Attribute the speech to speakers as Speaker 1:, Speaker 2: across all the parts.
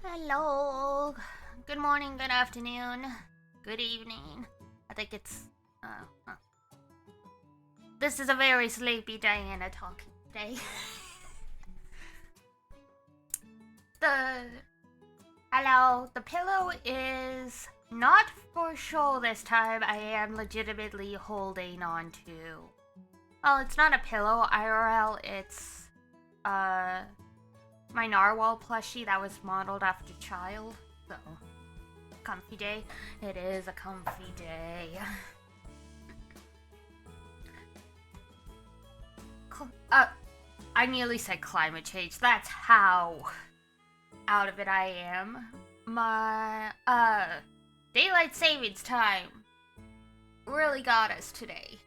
Speaker 1: Hello. Good morning, good afternoon, good evening. I think it's. Huh. This is a very sleepy Diana talking today. the. Hello. The pillow is not for show this time. I am legitimately holding on to. Well, it's not a pillow, IRL. It's. My narwhal plushie that was modeled after Child. So, comfy day. It is a comfy day. I nearly said climate change. That's how out of it I am. My, daylight savings time really got us today.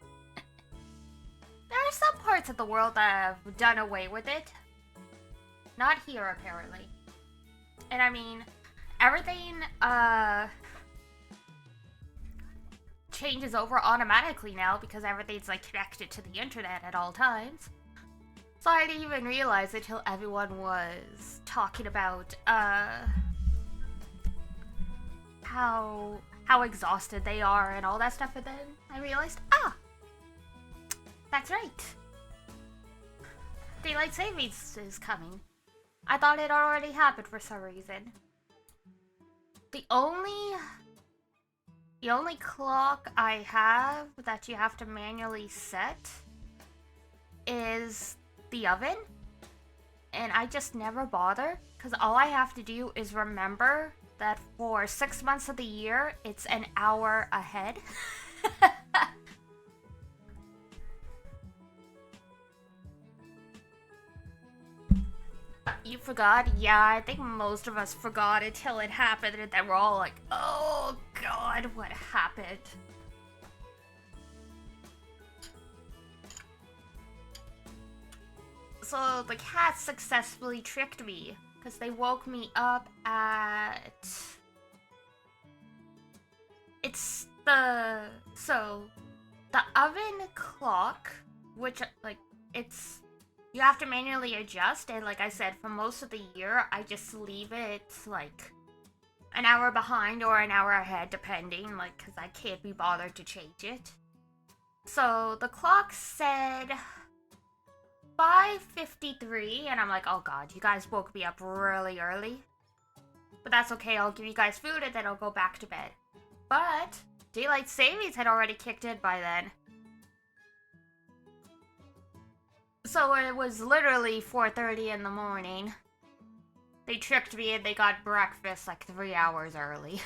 Speaker 1: There are some parts of the world that have done away with it. Not here, apparently. And I mean, everything, changes over automatically now because everything's, like, connected to the internet at all times. So I didn't even realize it till everyone was talking about, how exhausted they are and all that stuff, and then I realized, that's right. Daylight savings is coming. I thought it already happened for some reason. The only clock I have that you have to manually set is the oven. And I just never bother, because all I have to do is remember that for 6 months of the year, it's an hour ahead. You forgot? Yeah, I think most of us forgot until it happened, and then we're all like, oh god, what happened? So the cats successfully tricked me, because they woke me up at... It's the... So, the oven clock, which, like, it's... You have to manually adjust, and like I said, for most of the year, I just leave it, like, an hour behind or an hour ahead, depending, like, because I can't be bothered to change it. So, the clock said 5:53, and I'm like, oh god, you guys woke me up really early. But that's okay, I'll give you guys food, and then I'll go back to bed. But, daylight savings had already kicked in by then. So it was literally 4:30 in the morning. They tricked me and they got breakfast like 3 hours early.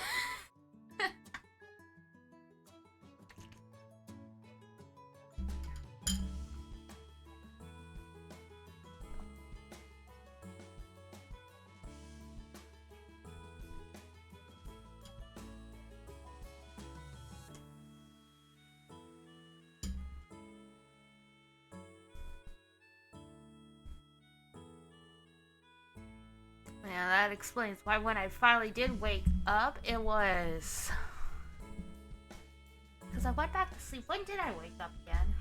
Speaker 1: Yeah, that explains why when I finally did wake up, it was... Because I went back to sleep. When did I wake up again?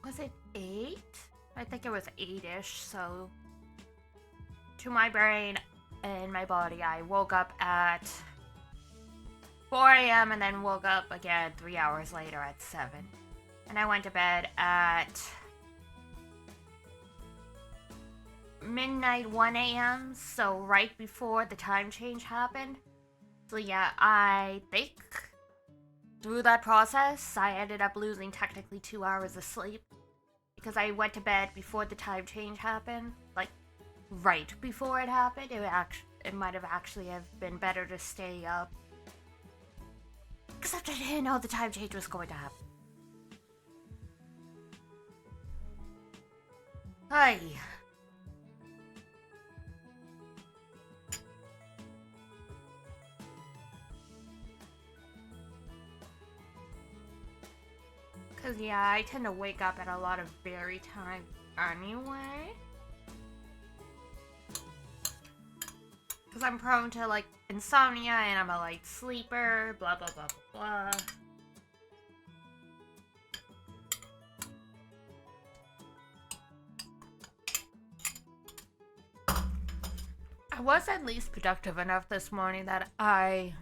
Speaker 1: Was it 8? I think it was 8-ish, so... To my brain and my body, I woke up at 4 a.m. and then woke up again 3 hours later at 7. And I went to bed at midnight 1 a.m. So right before the time change happened. So yeah, I think through that process, I ended up losing technically 2 hours of sleep. Because I went to bed before the time change happened. Like, right before it happened. It might have actually have been better to stay up. Except I didn't know the time change was going to happen. Hi. Cause yeah, I tend to wake up at a lot of berry time anyway. Cause I'm prone to like insomnia and I'm a light sleeper, blah blah blah blah blah. I was at least productive enough this morning that I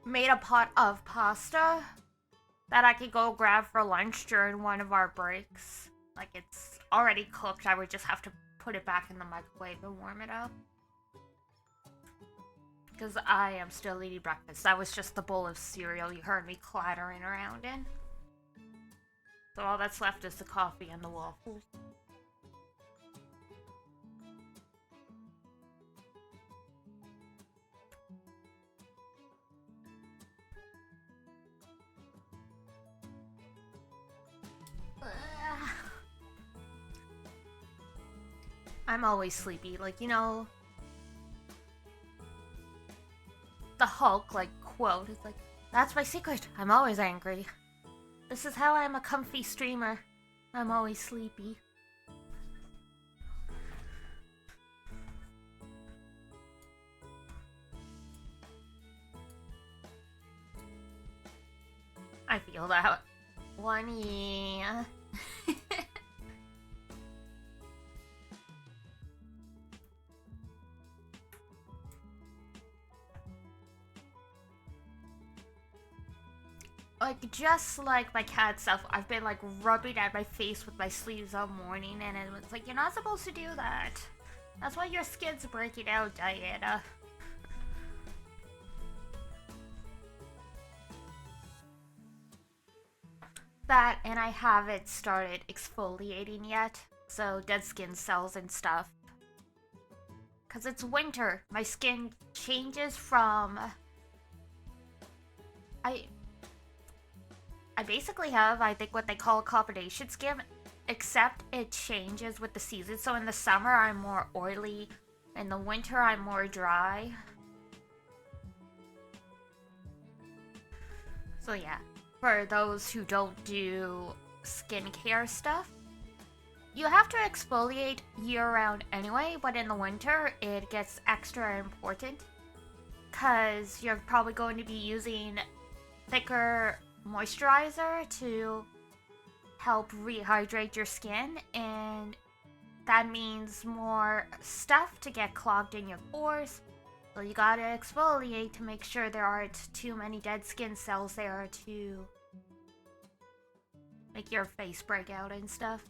Speaker 1: made a pot of pasta that I could go grab for lunch during one of our breaks. Like, it's already cooked, I would just have to put it back in the microwave and warm it up. Because I am still eating breakfast. That was just the bowl of cereal you heard me clattering around in. So all that's left is the coffee and the waffles. I'm always sleepy, like, you know, the Hulk, like, quote is like, that's my secret, I'm always angry. This is how I'm a comfy streamer. I'm always sleepy. I feel that one, yeah. Like, just like my cat stuff, I've been, like, rubbing at my face with my sleeves all morning, and it was like, you're not supposed to do that. That's why your skin's breaking out, Diana. That, and I haven't started exfoliating yet, so dead skin cells and stuff. Because it's winter, my skin changes from... I basically have, I think, what they call a combination skin, except it changes with the season. So in the summer, I'm more oily. In the winter, I'm more dry. So yeah, for those who don't do skincare stuff, you have to exfoliate year-round anyway, but in the winter, it gets extra important. Because you're probably going to be using thicker moisturizer to help rehydrate your skin, and that means more stuff to get clogged in your pores, so you gotta exfoliate to make sure there aren't too many dead skin cells there to make your face break out and stuff.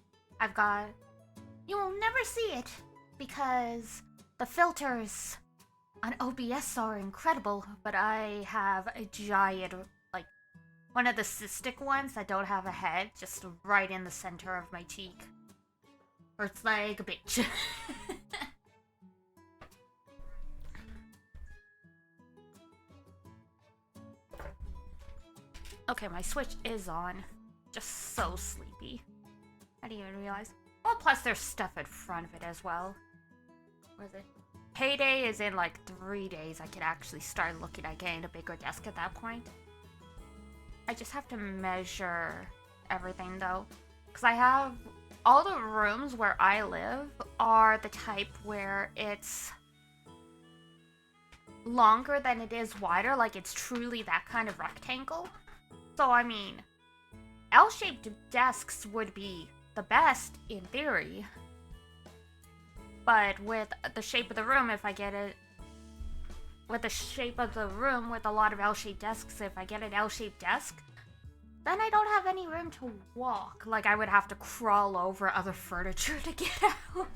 Speaker 1: You will never see it because the filters on OBS are incredible, but I have a giant, one of the cystic ones that don't have a head, just right in the center of my cheek. Or it's like a bitch. Okay, my Switch is on. Just so sleepy. I didn't even realize. Well, plus there's stuff in front of it as well. What is it? Payday is in like 3 days. I could actually start looking at getting a bigger desk at that point. I just have to measure everything though, because I have all the rooms where I live are the type where it's longer than it is wider, like it's truly that kind of rectangle. So I mean, L-shaped desks would be the best in theory, but with the shape of the room, if I get it with the shape of the room with a lot of L-shaped desks, if I get an L-shaped desk, then I don't have any room to walk. Like, I would have to crawl over other furniture to get out.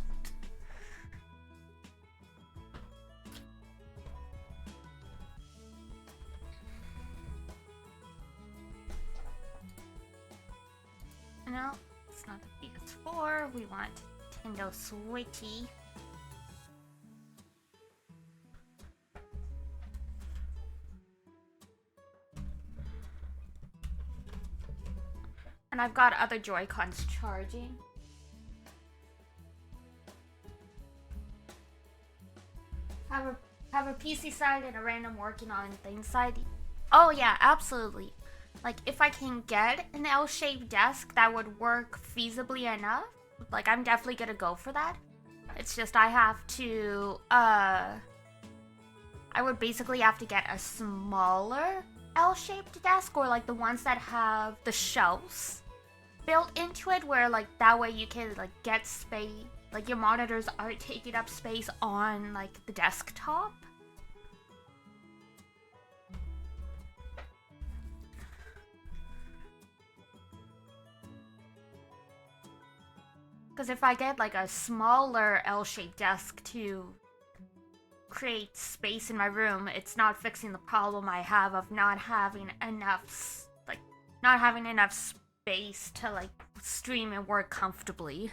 Speaker 1: No, it's not the PS4. We want Nintendo Switchy. And I've got other Joy-Cons charging. Have a PC side and a random working on things side. Oh yeah, absolutely. Like, if I can get an L-shaped desk that would work feasibly enough, like, I'm definitely gonna go for that. It's just I have to, I would basically have to get a smaller L-shaped desk, or like the ones that have the shelves built into it, where like that way you can like get space, like your monitors aren't taking up space on like the desktop. Because if I get like a smaller L-shaped desk to create space in my room, it's not fixing the problem I have of not having enough, not having enough space to like stream and work comfortably.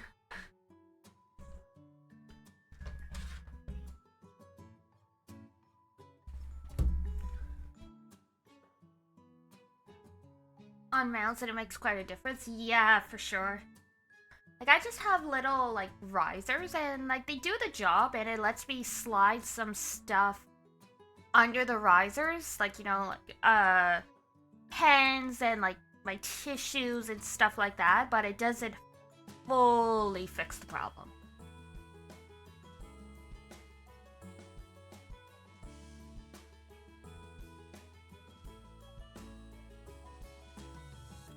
Speaker 1: On mounts, and it makes quite a difference. Yeah, for sure. Like, I just have little, like, risers, and, like, they do the job, and it lets me slide some stuff under the risers. Like, you know, like, pens and, like, my tissues and stuff like that, but it doesn't fully fix the problem.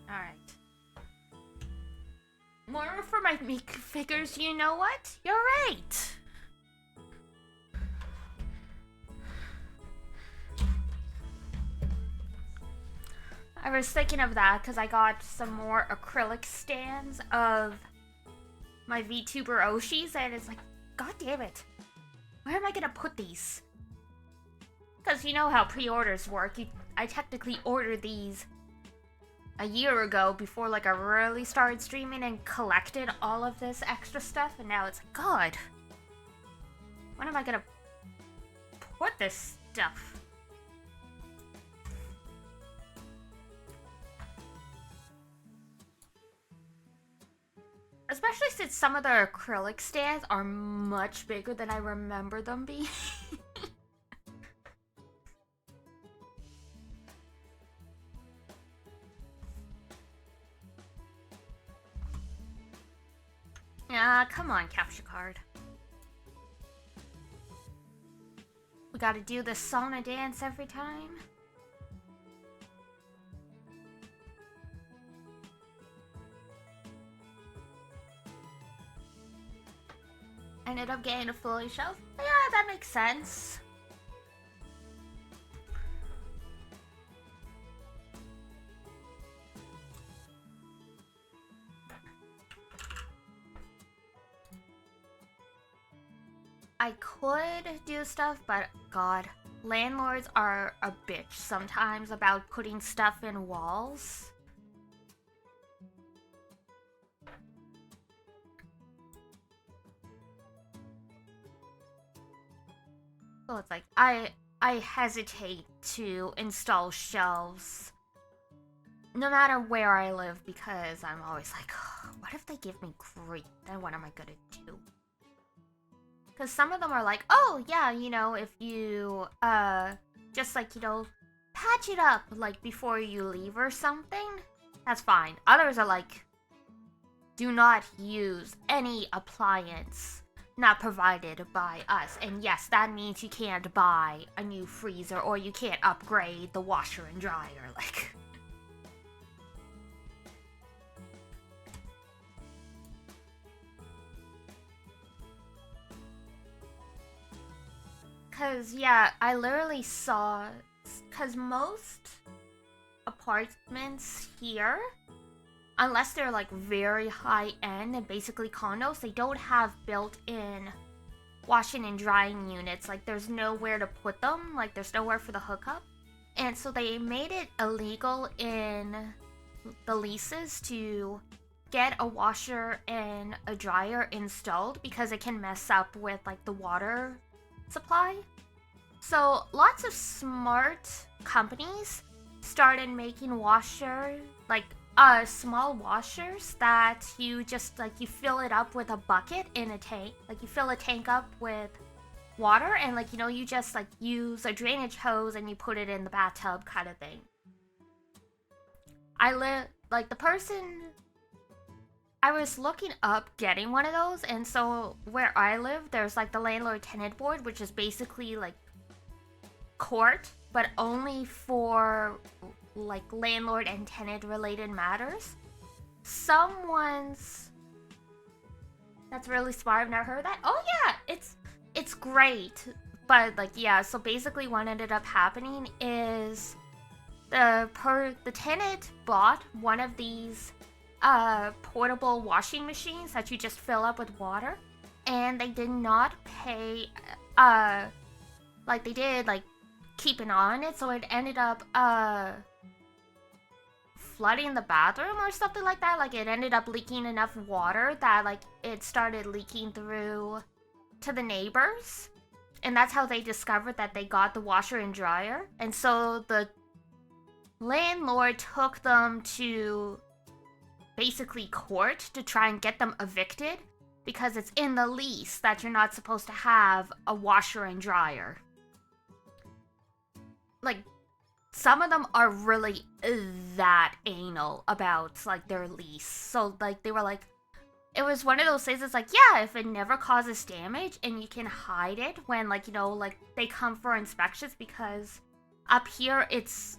Speaker 1: Alright. More for my Meek figures, you know what? You're right! I was thinking of that because I got some more acrylic stands of my VTuber Oshis, and it's like, god damn it. Where am I gonna put these? Because you know how pre-orders work. I technically ordered these a year ago before like I really started streaming and collected all of this extra stuff, and now it's like, god, when am I gonna put this stuff? Especially since some of the acrylic stands are much bigger than I remember them being. Yeah, come on, capture card. We gotta do the sauna dance every time. Ended up getting a fully shelf. Yeah, that makes sense. I could do stuff, but god, landlords are a bitch sometimes about putting stuff in walls. So it's like, I hesitate to install shelves no matter where I live, because I'm always like, oh, what if they give me grief? Then what am I gonna do? Because some of them are like, oh yeah, you know, if you, just like, you know, patch it up, like, before you leave or something, that's fine. Others are like, do not use any appliance not provided by us. And yes, that means you can't buy a new freezer or you can't upgrade the washer and dryer, like. Cause yeah, I literally saw, cause most apartments here, unless they're like very high end and basically condos, they don't have built-in washing and drying units. Like there's nowhere to put them, like there's nowhere for the hookup. And so they made it illegal in the leases to get a washer and a dryer installed because it can mess up with like the water supply. So lots of smart companies started making small washers that you just like, you fill it up with a bucket in a tank. Like you fill a tank up with water and like, you know, you just like use a drainage hose and you put it in the bathtub kind of thing. I was looking up getting one of those, and so where I live, there's like the landlord tenant board, which is basically like court, but only for like landlord and tenant related matters. Someone's That's really smart. I've never heard of that. Oh yeah, it's great. But like yeah, so basically what ended up happening is the tenant bought one of these portable washing machines that you just fill up with water, and they did not pay like they did like keep an eye on it, so it ended up flooding the bathroom or something like that. Like it ended up leaking enough water that like it started leaking through to the neighbors. And that's how they discovered that they got the washer and dryer. And so the landlord took them to basically court to try and get them evicted because it's in the lease that you're not supposed to have a washer and dryer. Like, some of them are really that anal about like their lease. So like they were like, it was one of those things. It's like, yeah, if it never causes damage and you can hide it when like, you know, like they come for inspections, because up here it's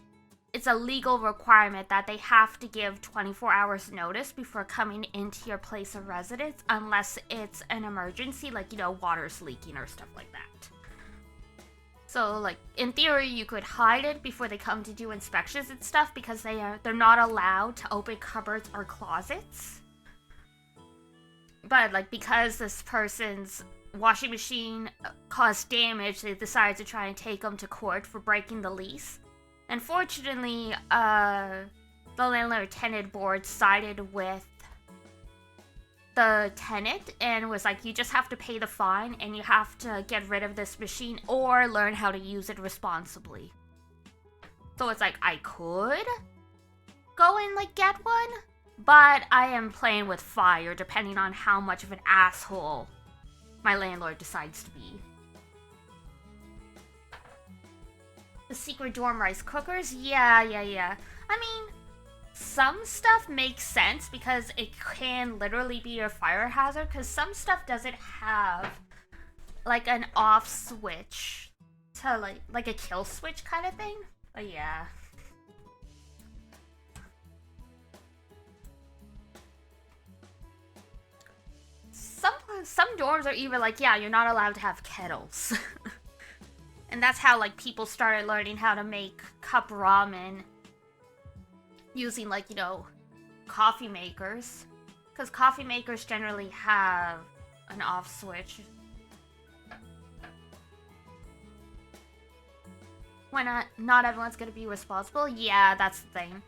Speaker 1: a legal requirement that they have to give 24 hours notice before coming into your place of residence, unless it's an emergency, like, you know, water's leaking or stuff like that. So, like, in theory, you could hide it before they come to do inspections and stuff, because they're not allowed to open cupboards or closets. But, like, because this person's washing machine caused damage, they decided to try and take them to court for breaking the lease. Unfortunately, the landlord-tenant board sided with the tenant and was like, you just have to pay the fine and you have to get rid of this machine or learn how to use it responsibly. So it's like, I could go and like get one, but I am playing with fire depending on how much of an asshole my landlord decides to be. The secret dorm rice cookers? Yeah. I mean, some stuff makes sense because it can literally be a fire hazard, because some stuff doesn't have like an off switch to like a kill switch kind of thing. But yeah. Some dorms are even like, yeah, you're not allowed to have kettles. And that's how like people started learning how to make cup ramen using like, you know, coffee makers, because coffee makers generally have an off switch. Why not everyone's gonna be responsible? Yeah, that's the thing.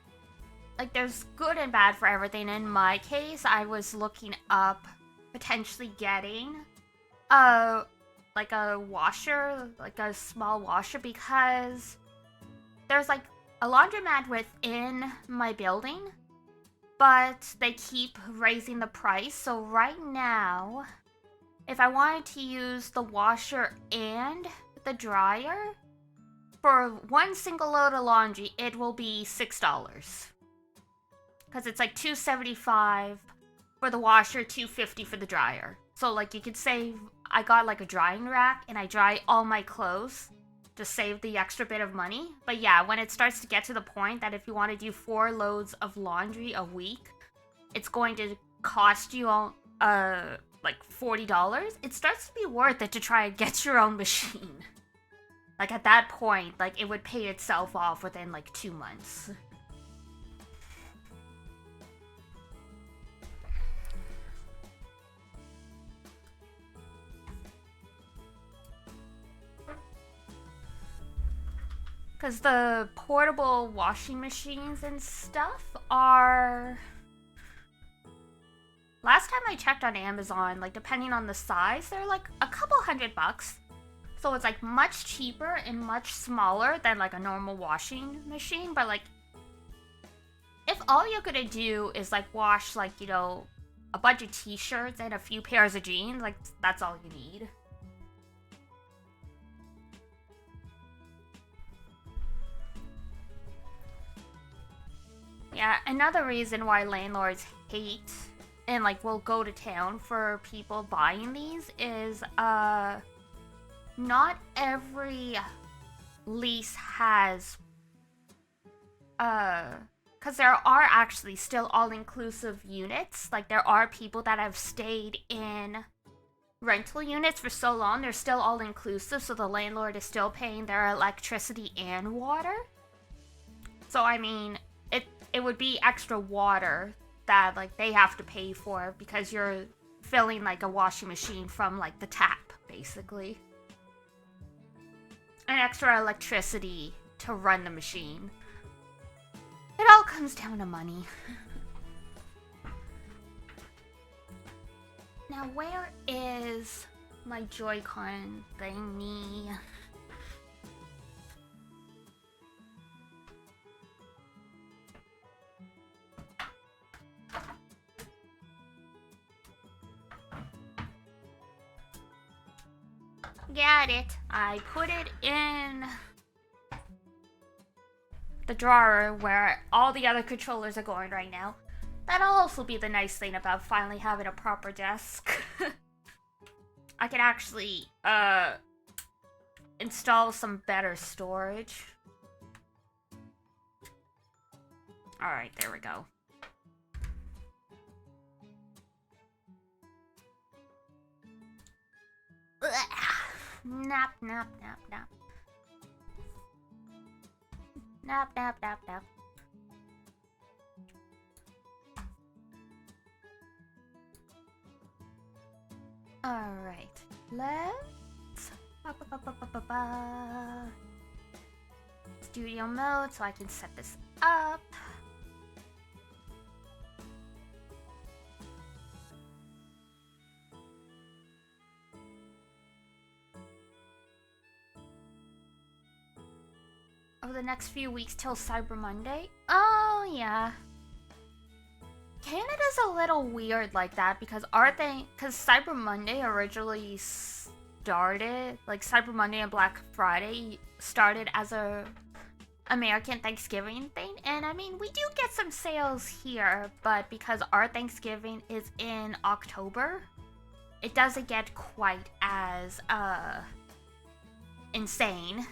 Speaker 1: Like, there's good and bad for everything. In my case, I was looking up potentially getting like a washer, like a small washer, because there's like a laundromat within my building, but they keep raising the price. So right now, if I wanted to use the washer and the dryer for one single load of laundry, it will be $6. Because it's like $2.75 for the washer, $2.50 for the dryer. So like you could save, I got like a drying rack and I dry all my clothes to save the extra bit of money. But yeah, when it starts to get to the point that if you want to do 4 loads of laundry a week, it's going to cost you like $40. It starts to be worth it to try and get your own machine. Like at that point, like it would pay itself off within like 2 months. Because the portable washing machines and stuff are... Last time I checked on Amazon, like depending on the size, they're like a couple $100. So it's like much cheaper and much smaller than like a normal washing machine. But like, if all you're gonna do is like wash like, you know, a bunch of t-shirts and a few pairs of jeans, like that's all you need. Yeah, another reason why landlords hate and like will go to town for people buying these is not every lease has because because there are actually still all-inclusive units. Like, there are people that have stayed in rental units for so long, they're still all-inclusive, so the landlord is still paying their electricity and water. So, I mean, it would be extra water that, like, they have to pay for because you're filling, like, a washing machine from, like, the tap, basically. And extra electricity to run the machine. It all comes down to money. Now, where is my Joy-Con thingy? Got it. I put it in the drawer where all the other controllers are going right now. That'll also be the nice thing about finally having a proper desk. I can actually install some better storage. Alright, there we go. Ugh. Nap, nap, nap, nap. Nap, nap, nap, nap. Alright, let's... Studio mode so I can set this up. Over the next few weeks till Cyber Monday? Oh, yeah. Canada's a little weird like that because because Cyber Monday originally started, like Cyber Monday and Black Friday started as a American Thanksgiving thing, and I mean, we do get some sales here, but because our Thanksgiving is in October, it doesn't get quite as, insane.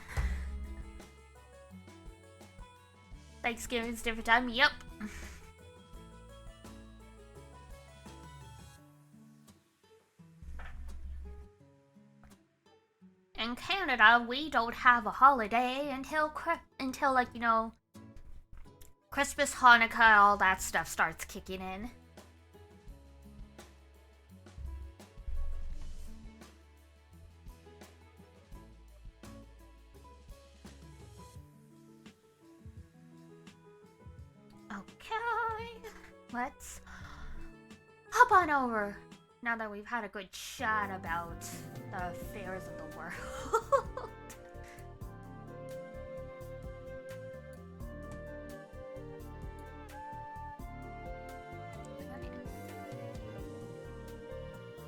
Speaker 1: Thanksgiving's different time, yep. In Canada, we don't have a holiday until like, you know, Christmas, Hanukkah, all that stuff starts kicking in. Okay, let's hop on over. Now that we've had a good chat about the affairs of the world.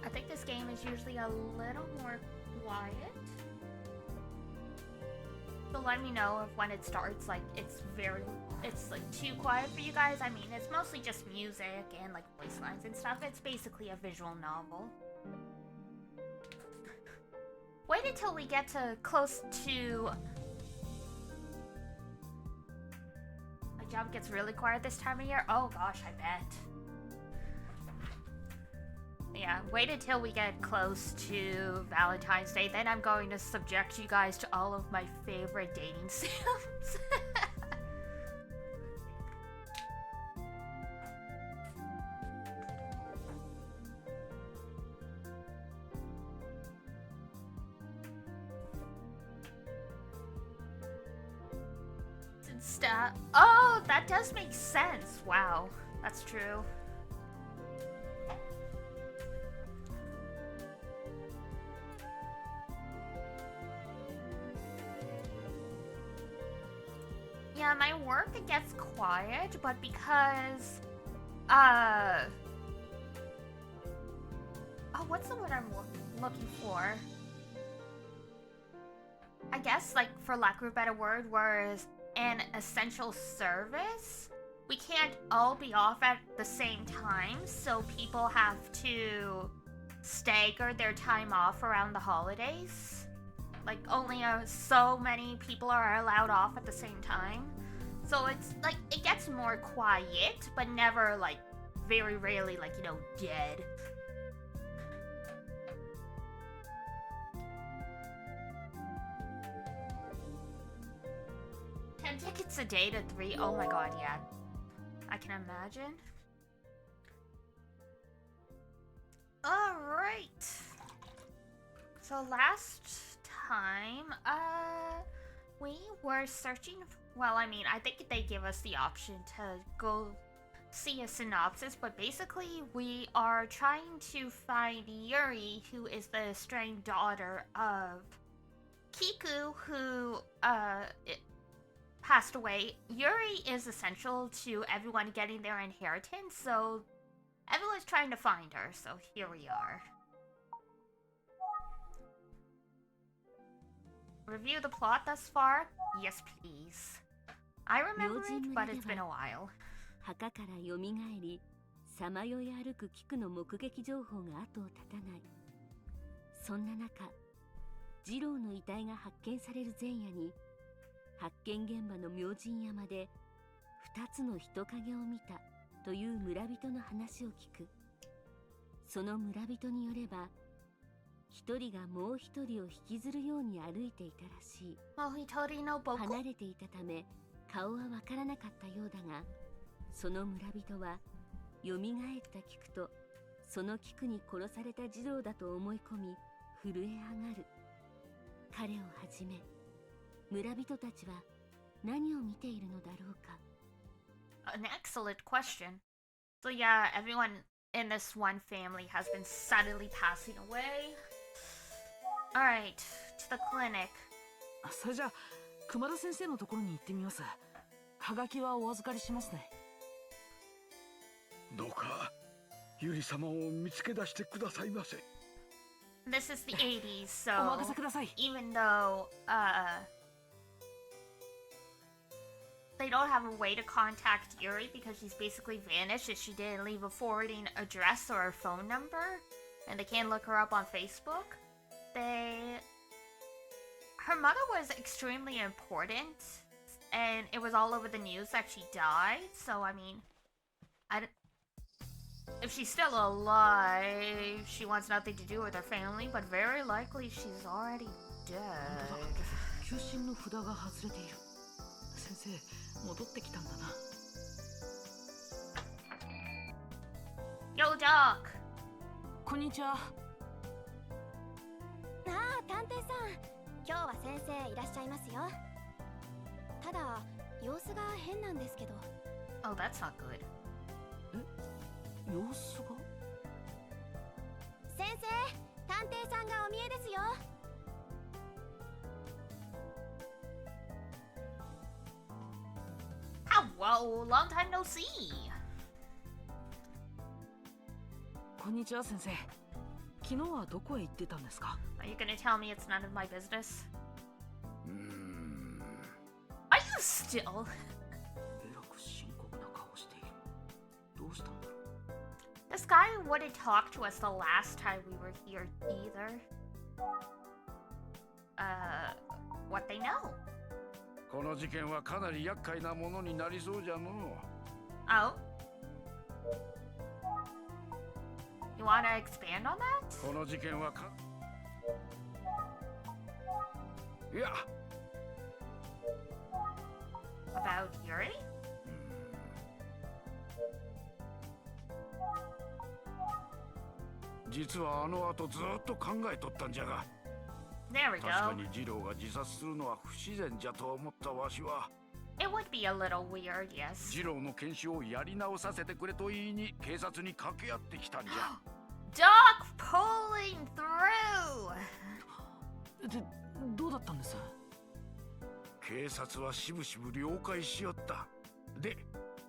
Speaker 1: I think this game is usually a little more quiet. So let me know if when it starts, like, it's like too quiet for you guys. I mean, it's mostly just music and like voice lines and stuff. It's basically a visual novel. Wait until we get to close to... My job gets really quiet this time of year. Oh gosh, I bet. Yeah, wait until we get close to Valentine's Day. Then I'm going to subject you guys to all of my favorite dating sims. Oh, that does make sense. Wow, that's true. Yeah, my work gets quiet, but because, oh, what's the word I'm looking for? I guess, like, for lack of a better word, whereas an essential service, we can't all be off at the same time, so people have to stagger their time off around the holidays. Like, only so many people are allowed off at the same time. So it's like it gets more quiet, but never like very rarely like, you know, dead. 10 tickets a day to 3. Oh my god, yeah. I can imagine. Alright. So last time, we were searching. Well, I mean, I think they give us the option to go see a synopsis, but basically we are trying to find Yuri, who is the estranged daughter of Kiku, who, passed away. Yuri is essential to everyone getting their inheritance, so everyone's trying to find her, so here we are. Review the plot thus far? Yes, please. I remember it, but it's been a while.
Speaker 2: 墓からよみがえり、さまよい歩く菊の目撃情報が後を絶たない。そんな中、次郎の遺体が発見される前夜に、発見現場の明神山で2つの人影を見たという村人の話を聞く。その村人によれば、一人がもう一人を引きずるように歩いていたらしい。離れていたため顔はわからなかったようだが、その村人はよみがえった菊とその菊に殺された児童だと思い込み震え上がる。彼をはじめ村人たちは何を見ているのだろうか。
Speaker 1: An excellent question. So yeah, everyone in this one family has been suddenly passing away. Alright, to the clinic.
Speaker 3: それじゃあ熊田先生のところに行ってみます。はがきはお預かりしますね。
Speaker 4: どうかゆり様を見つけ出してくださいませ。
Speaker 1: This is the 80s, so
Speaker 3: お任せください。
Speaker 1: even though they don't have a way to contact Yuri because she's basically vanished, if she didn't leave a forwarding address or a phone number, and they can't look her up on Facebook. Her mother was extremely important, and it was all over the news that she died. So I mean, if she's still alive, she wants nothing to do with her family, but very likely she's already dead.
Speaker 3: 休診の札が外れている。先生、戻ってきたんだな。
Speaker 1: Yo, Doc!
Speaker 3: こんにちは。
Speaker 5: ああ、探偵さん。今日は先生いらっしゃいますよ。ただ、様子が変なんですけど。
Speaker 1: Oh, that's not good.
Speaker 3: 様子が？
Speaker 5: 先生、探偵さんがお見えですよ。
Speaker 1: Hello, long time no see.
Speaker 3: こんにちは先生。昨日はどこへ行ってたんですか？
Speaker 1: Are you gonna tell me it's none of my business? Are you still?
Speaker 3: えらく深刻な顔している。どうしたんだろう。
Speaker 1: This guy wouldn't talk to us the last time we were here either. What they know?
Speaker 4: この事件はかなり厄介なものになりそうじゃの。
Speaker 1: Oh? You wanna expand on that?
Speaker 4: この事件はいや。
Speaker 1: About Yuri?
Speaker 4: 実はあの後ずっと考えとったんじゃが。
Speaker 1: There we
Speaker 4: 確か
Speaker 1: go.
Speaker 4: に次郎が自殺するのは不自然じゃと思ったわしは。
Speaker 1: It would be a little weird, yes.
Speaker 4: 次郎の検視をやり直させてくれと言いに警察に掛け合ってきたんじゃ。
Speaker 1: Doc pulling through!
Speaker 3: で、どうだったんです？
Speaker 4: 警察はしぶしぶ了解しよった。で、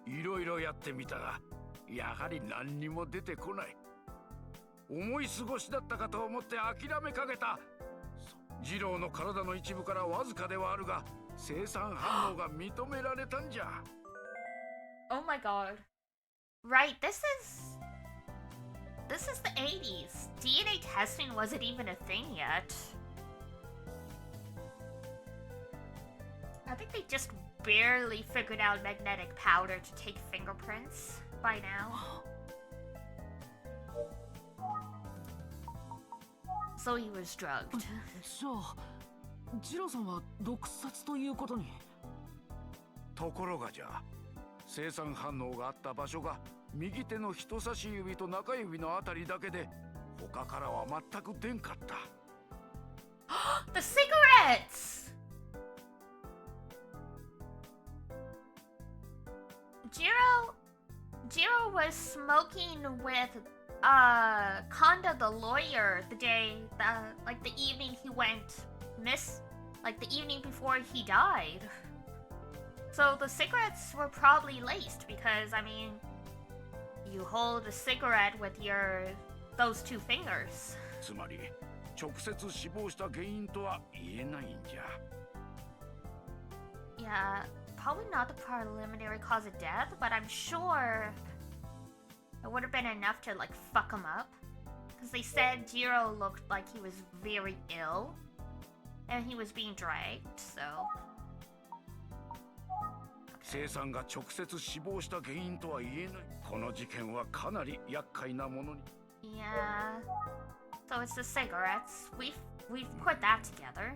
Speaker 4: いろいろやってみたが、やはり何にも出てこない。思い過ごしだったかと思って諦めかけた。次郎の体の一部からわずかではあるが、生産反応が認められたんじゃ。
Speaker 1: Oh my god. Right, this is the 80s. DNA testing wasn't even a thing yet. I think they just barely figured out magnetic powder to take fingerprints by now. So he was drugged.
Speaker 3: じゃあジローさんは毒殺ということに。
Speaker 4: ところがじゃ、生産反応があった場所が右手の人差し指と中指のあたりだけで、他からは全く出んかった。
Speaker 1: The cigarettes! Jiro was smoking with Kanda the lawyer the evening he went the evening before he died. So the cigarettes were probably laced because, I mean, you hold a cigarette with those two fingers.
Speaker 4: つまり直接死亡した原因とは言えないんじゃ。
Speaker 1: Yeah, probably not the preliminary cause of death, but I'm sure it would have been enough to like fuck him up. Because they said Jiro looked like he was very ill and he was being dragged, so.
Speaker 4: 生産が直接死亡した原因とは言えない。この事件はかなり厄介なものに。
Speaker 1: Yeah. So it's the cigarettes. We've put that together.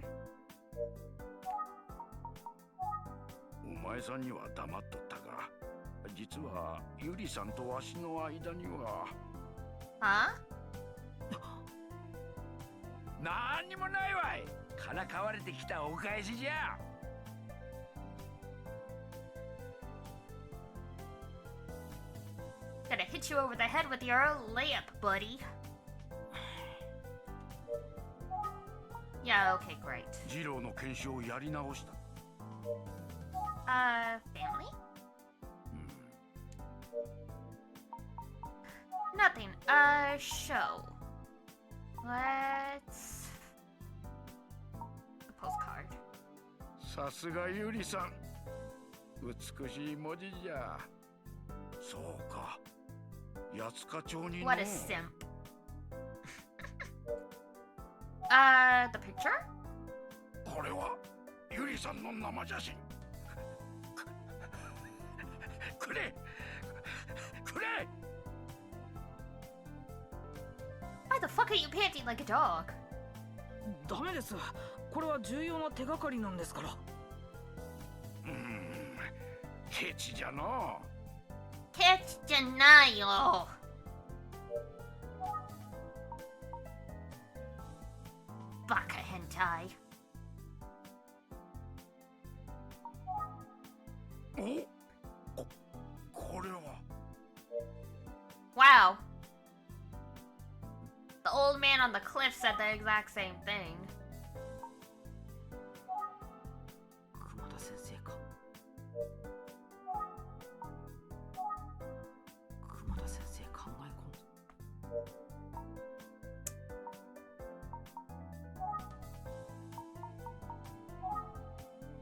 Speaker 4: お前さんには黙っとったが、実はゆりさんとわしの間には。
Speaker 1: Huh?
Speaker 4: なんにもないわい。からかわれてきたお返しじゃ。
Speaker 1: Gonna hit you over the head with your layup, buddy. Yeah, okay, great.
Speaker 4: ジローの検証をやり直した。
Speaker 1: Family? Nothing. Show. Let's... A postcard.
Speaker 4: さすがゆりさん。美しい文字じゃ。そうか。八塚町にの。
Speaker 1: What a simp. The picture?
Speaker 4: これはゆりさんの生写真。くれくれ
Speaker 1: Why the fuck are you panting like a dog?
Speaker 3: ダメです。これは重要な手がかりなんですから。
Speaker 4: ケチじゃの。
Speaker 1: ケチじゃないよ。バカ変態。
Speaker 4: これは。
Speaker 1: Wow. The old man on the cliff said the exact same thing.
Speaker 3: 熊田先生か。熊田先生考え込んだ。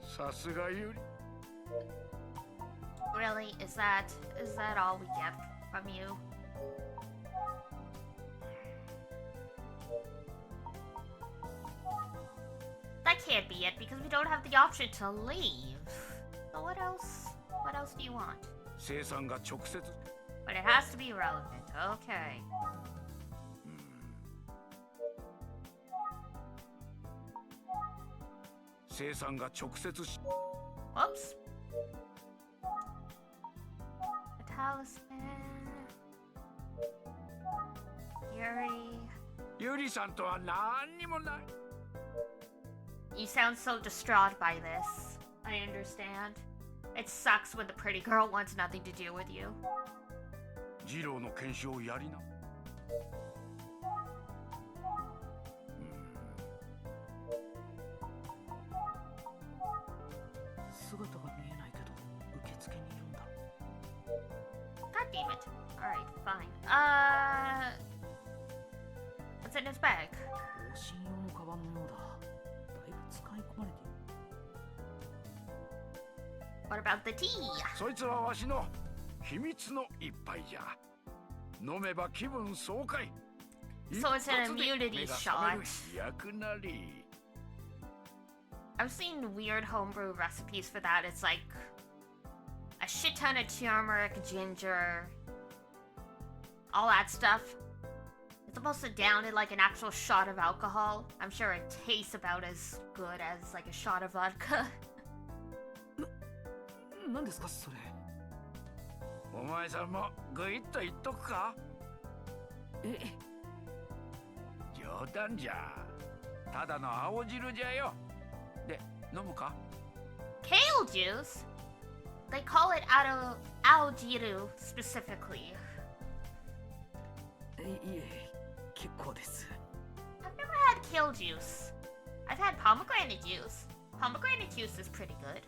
Speaker 4: さすがゆり。
Speaker 1: Really? Is that all we get from you? That can't be it because we don't have the option to leave. So what else? What else do you want?
Speaker 4: 生産が直接。
Speaker 1: But it has to be relevant. Okay.
Speaker 4: 生産が直接し。
Speaker 1: Whoops. A talisman. Yuri.
Speaker 4: ゆりさんとは何にもない。
Speaker 1: You sound so distraught by this. I understand. It sucks when the pretty girl wants nothing to do with you.
Speaker 4: ジローの検証をやりな。
Speaker 3: 姿が見えないけど受付にいるんだ。
Speaker 1: God damn it. Alright, fine. What's in his bag?
Speaker 3: 往診用のカバンのようだ。だいぶ使い込まれている。
Speaker 1: What about the tea?
Speaker 4: そいつはわしの秘密の一杯じゃ。飲めば気分爽快。
Speaker 1: So it's an immunity shot.
Speaker 4: 役なり。
Speaker 1: I've seen weird homebrew recipes for that. It's like a shit ton of turmeric, ginger, all that stuff. It's supposed to down in like an actual shot of alcohol. I'm sure it tastes about as good as like a shot of vodka.
Speaker 3: 何ですかそれ。
Speaker 4: お前さんもグイッと言っとくか。
Speaker 3: え、
Speaker 4: 冗談じゃ。ただの青汁じゃよ。で、飲むか？
Speaker 1: Kale juice? They call it algiru specifically.
Speaker 3: いえ、結構です。
Speaker 1: I've never had kale juice. I've had pomegranate juice. Pomegranate juice is pretty good.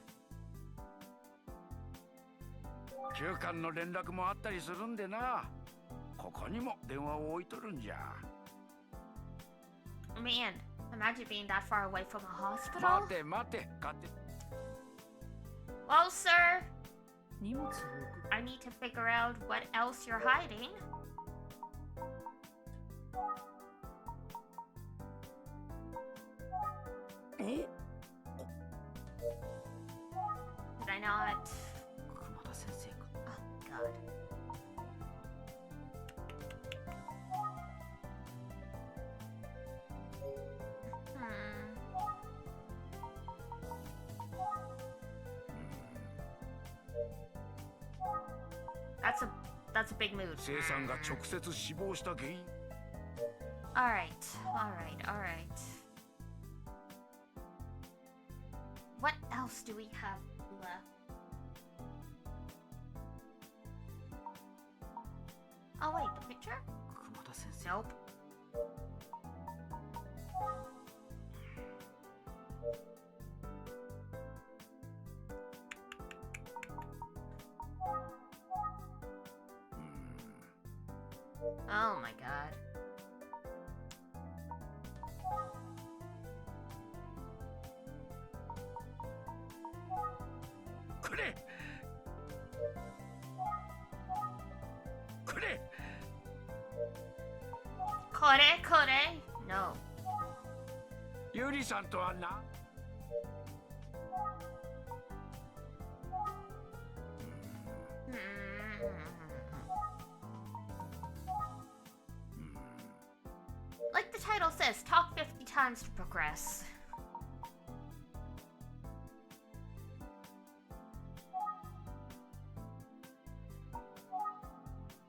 Speaker 4: 旧館の連絡もあったりするんでな。ここにも電話を置いとるんじゃ。
Speaker 1: Man, imagine being that far away from a hospital.
Speaker 4: 待て待て、勝手。
Speaker 1: Well, sir,
Speaker 3: 荷物を置く。
Speaker 1: I need to figure out what else you're hiding.
Speaker 4: Oh?
Speaker 1: Did I not?
Speaker 3: 熊田先生か。
Speaker 1: Oh, God. That's a big mood.
Speaker 4: 生産が直接死亡した原因。
Speaker 1: Alright. What else do we have left? Oh wait, the picture?
Speaker 3: 熊田先生。
Speaker 1: Nope. Oh my god. Kore? No.
Speaker 4: ゆりさんとはな。
Speaker 1: Like the title says, talk 50 times to progress.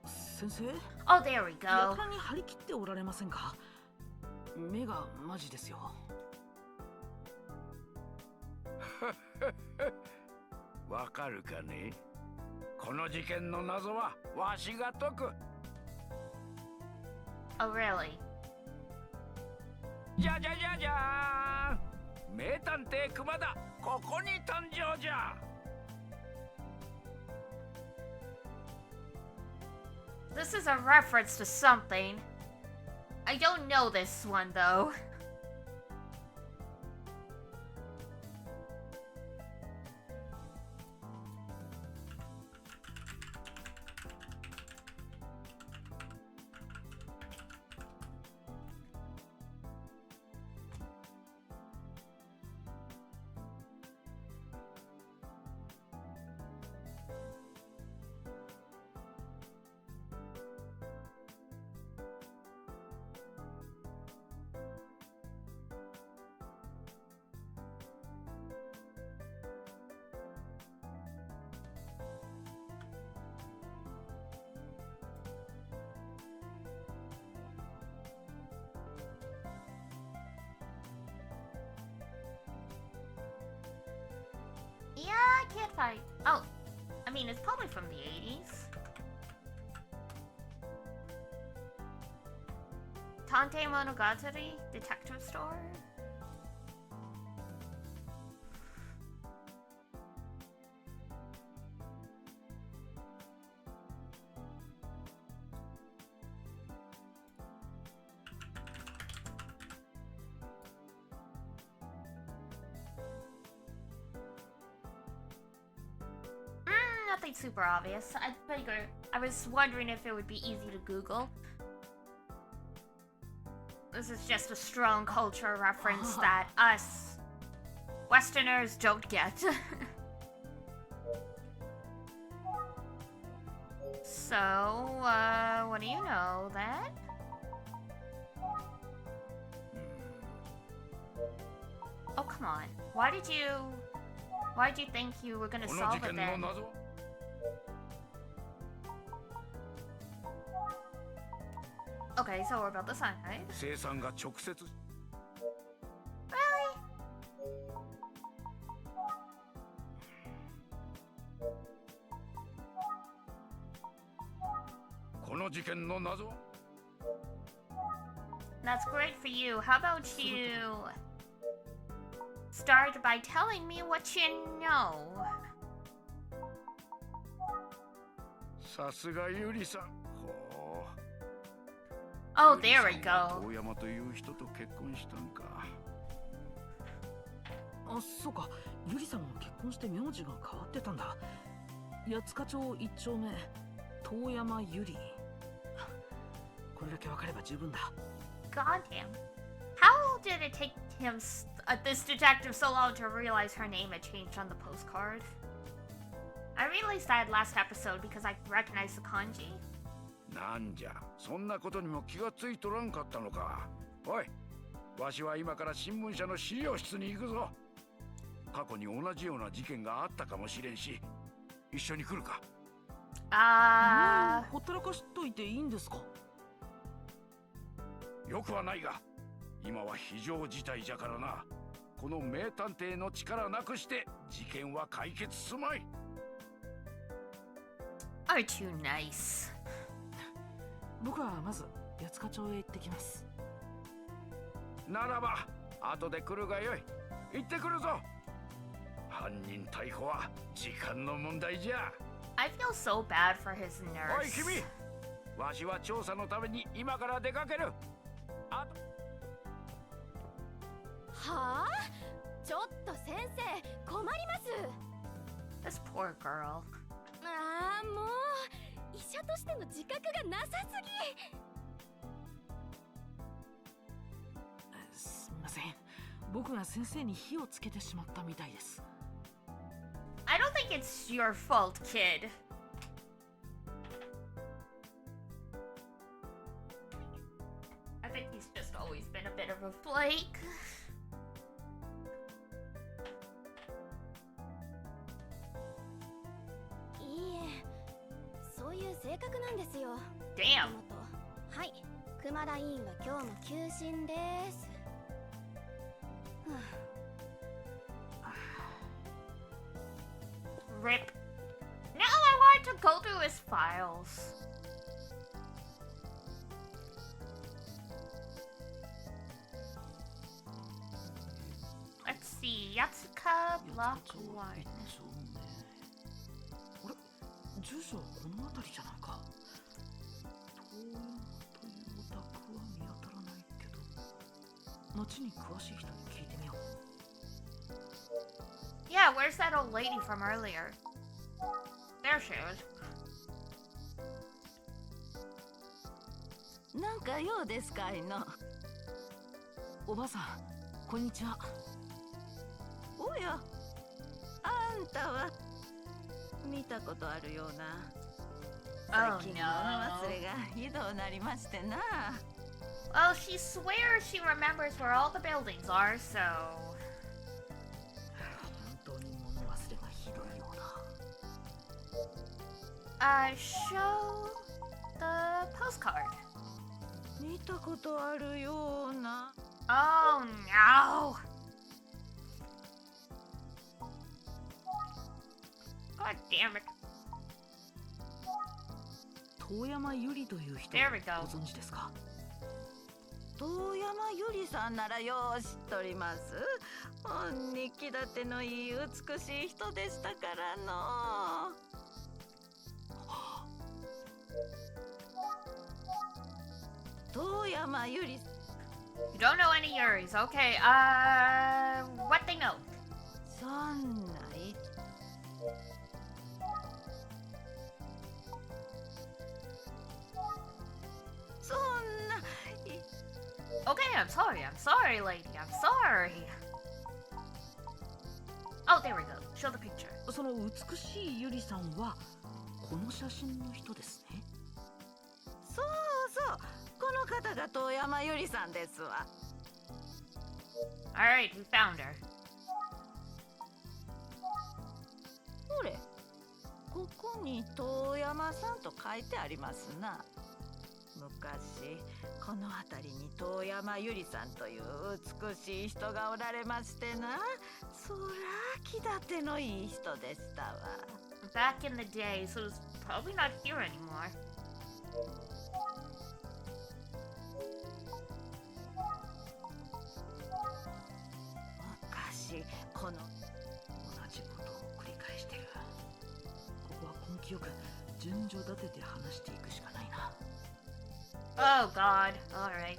Speaker 3: Sensei?
Speaker 1: Oh, there we
Speaker 3: や
Speaker 1: go.
Speaker 3: たらに張り切っておられませんか。目がマジですよ。
Speaker 4: わかるかね。この事件の謎はわしが解く。
Speaker 1: Oh, really?
Speaker 4: じゃじゃじゃじゃーん。名探偵熊田、ここに誕生じゃ。
Speaker 1: This is a reference to something. I don't know this one, though. Yeah, I can't find. Oh, I mean, it's probably from the 80s. Tante Monogatari Detective Store? Nothing super obvious. I was wondering if it would be easy to Google. This is just a strong culture reference that us Westerners don't get. So, what do you know then? Oh, come on. Why did you think you were gonna
Speaker 4: この
Speaker 1: solve
Speaker 4: 事
Speaker 1: it
Speaker 4: 件の
Speaker 1: then?
Speaker 4: 謎は
Speaker 1: Okay, so we're about the cyanide.
Speaker 4: 生産が直接
Speaker 1: Really?
Speaker 4: この事件の謎は
Speaker 1: That's great for you. How about you start by telling me what you know?
Speaker 4: さすがゆりさん。ほう。
Speaker 1: Oh,
Speaker 4: ゆり
Speaker 1: there
Speaker 4: さ
Speaker 1: we
Speaker 4: んは
Speaker 1: go.
Speaker 4: 遠山という人と結婚したんか。
Speaker 3: あ、そうか。ゆりさんも結婚して名字が変わってたんだ。八塚町一丁目、遠山ゆり。これだけ分かれば十分だ。
Speaker 1: God damn. How did it take him, this detective, so long to realize her name had changed on the postcard? I realized that last episode because I recognized the kanji.
Speaker 4: なんじゃ、そんなことにも気がついとらんかったのか。おい、わしは今から新聞社の資料室に行くぞ。過去に同じような事件があったかもしれんし、一緒に来るか。
Speaker 3: ほったらかしといていいんですか？
Speaker 4: よくはないが、今は非常事態じゃからな。この名探偵の力なくして事件は解決すまい。
Speaker 1: Are too nice.
Speaker 3: 僕はまず八塚町へ行ってきます。
Speaker 4: ならば、後で来るがよい。行ってくるぞ。犯人逮捕は時間の問題じゃ。
Speaker 1: I feel so bad for his
Speaker 4: おい
Speaker 1: nurse.
Speaker 4: 君、わしは調査のために今から出かける。あ
Speaker 5: はあ、ちょっと先生困ります。
Speaker 1: This poor girl.
Speaker 5: ああ、もう医者としての自覚がなさすぎ。
Speaker 3: すみません。僕が先生に火をつけてしまったみたいです。
Speaker 1: I don't think it's your fault, kid. I think he's just always been a bit of a flake.
Speaker 5: いいえ、そういう性格なんですよ。
Speaker 1: Damn.
Speaker 5: もともと。はい、熊田委員は今日も休診です。はあ
Speaker 1: Rip. Now I want to go through his files. Let's see. Yatsuka Block 1.
Speaker 3: あれ、住所はこの辺りじゃないか。遠山というお宅は見当たらないけど、町に詳しい人に聞いてみよう。
Speaker 1: Yeah, where's that old lady from earlier? There she is.
Speaker 2: なんか用ですかいの。
Speaker 3: おばあさん、こんにちは。
Speaker 2: おや、あんたは見たことあるような。
Speaker 1: Oh
Speaker 2: 最近
Speaker 1: no.
Speaker 2: 物忘れがひどうなりましてな。
Speaker 1: Well, she swears she remembers where all the buildings are, so...
Speaker 3: 本当に物忘れがひどいようだ。
Speaker 1: Show the postcard.
Speaker 2: 見たことあるような。
Speaker 1: Oh no! God damn it.
Speaker 3: 遠山ゆりという人を
Speaker 1: There we go.
Speaker 3: ご存知ですか？
Speaker 2: 遠山ゆりさんならよう知っとります。ほんに気立てのいい美しい人でしたからの。遠山ゆり
Speaker 1: You don't know any Yuris. Okay, what they know?
Speaker 2: そんないそんな
Speaker 1: Okay, I'm sorry, lady. I'm sorry. Oh, there we go. Show the picture.
Speaker 3: その美しいゆりさんはこの写真の人ですね。
Speaker 6: そうそう、この方が遠山ゆりさんですわ。
Speaker 1: Alright, we found her.
Speaker 6: ほれ、ここに遠山さんと書いてありますな。昔この辺りに遠山ゆりさんという美しい人がおられましてな、そら気立てのいい人でしたわ。
Speaker 1: Back in the day, so it's probably not here anymore.
Speaker 6: 昔この
Speaker 3: 同じことを繰り返してる。ここは根気よく順序立てて話していくしかないな。
Speaker 1: Oh god. Alright.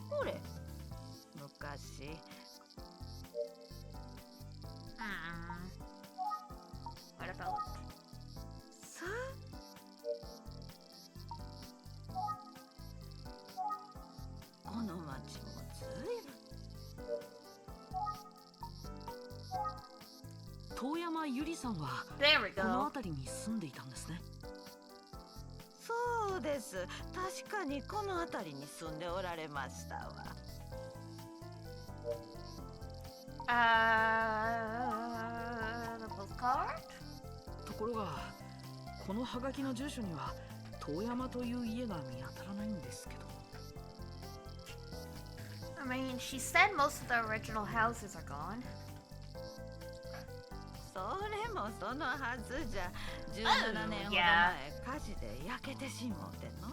Speaker 6: ほれ、昔
Speaker 1: What about?
Speaker 6: さあ、この町もずいぶん
Speaker 3: 遠山ゆりさんは
Speaker 1: There we
Speaker 3: この
Speaker 1: go.
Speaker 3: 辺りに住んでいたんですね。
Speaker 6: そうです。確かにこの辺りに住んでおられましたわ。
Speaker 1: The postcard?
Speaker 3: ところがこのハガキの住所には遠山という家が見当たらないんですけど。
Speaker 1: I mean, she said most of the original houses are gone.
Speaker 6: それもそのはずじゃ。17年ほど前、火事で焼けてしもうての。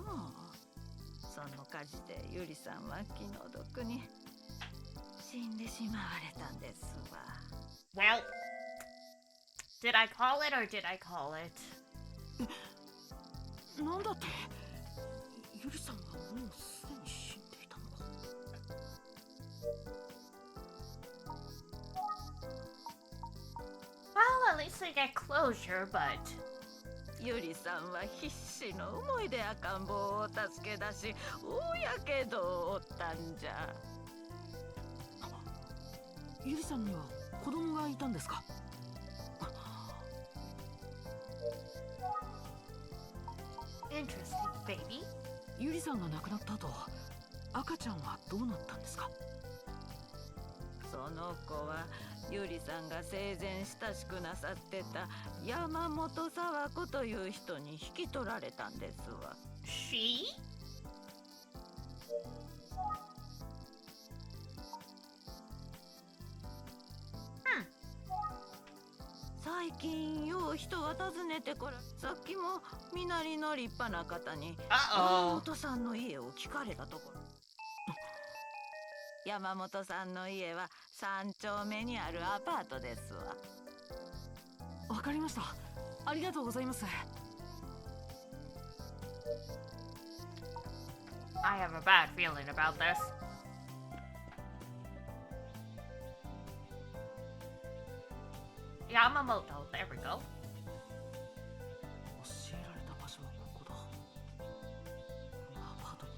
Speaker 6: その火事でゆりさんは気の毒に死んでしまわれたんですわ。
Speaker 1: Well, did I call it or did I call it?
Speaker 3: なんだってゆりさんはもうすでに死んでいたのか。
Speaker 1: Well, at least we get closure, but
Speaker 6: ゆりさんは必死の思いで赤ん坊を助け出し、大やけどを負ったんじゃ。
Speaker 3: ゆりさんには子供がいたんですか。
Speaker 1: interesting, baby.
Speaker 3: ゆりさんが亡くなった後、赤ちゃんはどうなったんですか。
Speaker 6: その子はゆりさんが生前親しくなさってた山本沢子という人に引き取られたんですわ。
Speaker 1: She?
Speaker 6: 最近よう人が訪ねてこら、さっきも身なりの立派な方に山
Speaker 1: Uh-oh.
Speaker 6: 本さんの家を聞かれたところ、山本さんの家は3丁目にあるアパートですわ。
Speaker 3: わかりました。ありがとうございます。
Speaker 1: I have a bad feeling about this. Yamamoto, there we go.
Speaker 3: 教えられた場所はここだ。このアパートに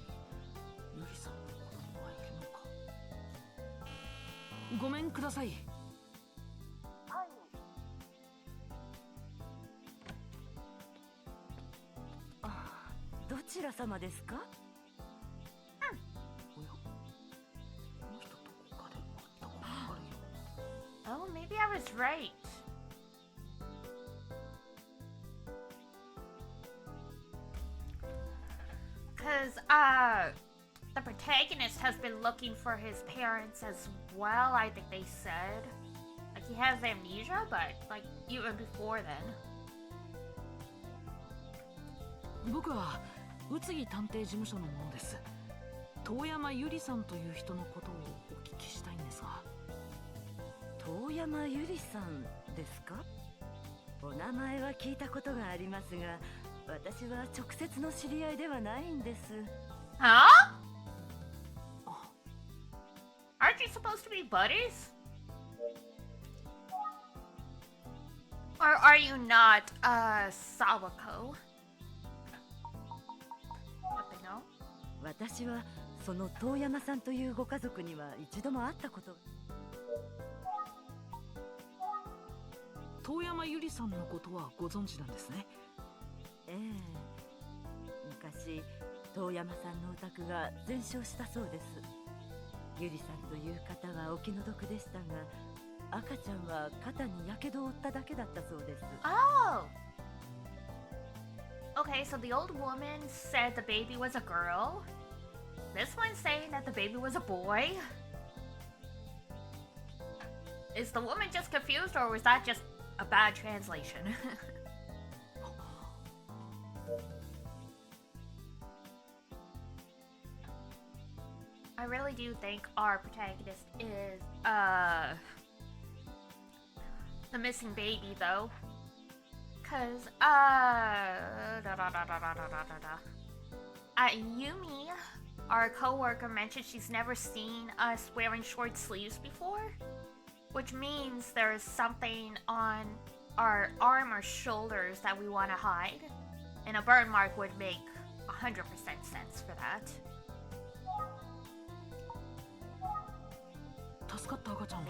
Speaker 3: ゆりさんの子供はいるのか。ごめんください。
Speaker 2: あ、どちら様ですか？
Speaker 3: おや、この人どこかで会ったことがあるような。
Speaker 1: Oh, maybe I was right. Because, the protagonist has been looking for his parents as well, I think they said. Like, he has amnesia, but, like, even before then.
Speaker 3: 僕は宇津木探偵事務所の者です。遠山ゆりさんという人のことをお聞きしたいんですが。
Speaker 2: 遠山ゆりさんですか？お名前は聞いたことがありますが、私は直接の知り合いではないんです。
Speaker 1: Huh? Aren't you supposed to be buddies? Or are you not, Sawako? What they know?
Speaker 2: 私は
Speaker 7: その遠山さんというご家族には一度も会ったこと。
Speaker 3: 遠山ゆりさんのことはご存知なんですね。
Speaker 7: ええ、昔遠山さんのお宅が全焼したそうです。ゆりさんという方はお気の毒でしたが、赤ちゃんは肩にやけどを負っただけだったそうです。
Speaker 1: Oh! Okay, so the old woman said the baby was a girl. This one's saying that the baby was a boy. Is the woman just confused, or was that just a bad translation? I really do think our protagonist is, the missing baby, though. Cause, Yumi, our coworker, mentioned she's never seen us wearing short sleeves before, which means there's something on our arm or shoulders that we want to hide, and a burn mark would make 100% sense for that.
Speaker 3: 助かった赤ちゃんは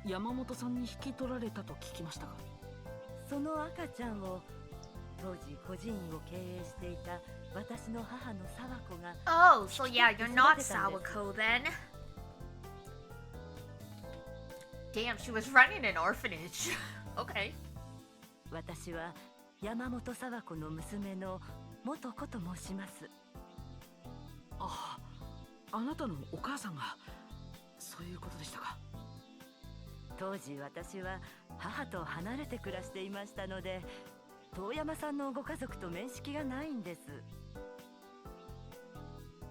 Speaker 1: Maybe?
Speaker 3: 山本さんに引き取られたと聞きましたが。
Speaker 7: その赤ちゃんを当時孤児院を経営していた私の母の沢子が。
Speaker 1: Oh, so yeah, you're not Sawako then. Damn, she was running an orphanage. Okay.
Speaker 7: 私は山本沢子の娘の元子と申します。
Speaker 3: あ、あなたのお母さんがそういうことでしたか。
Speaker 7: 当時私は母と離れて暮らしていましたので、遠山さんのご家族と面識がないんです。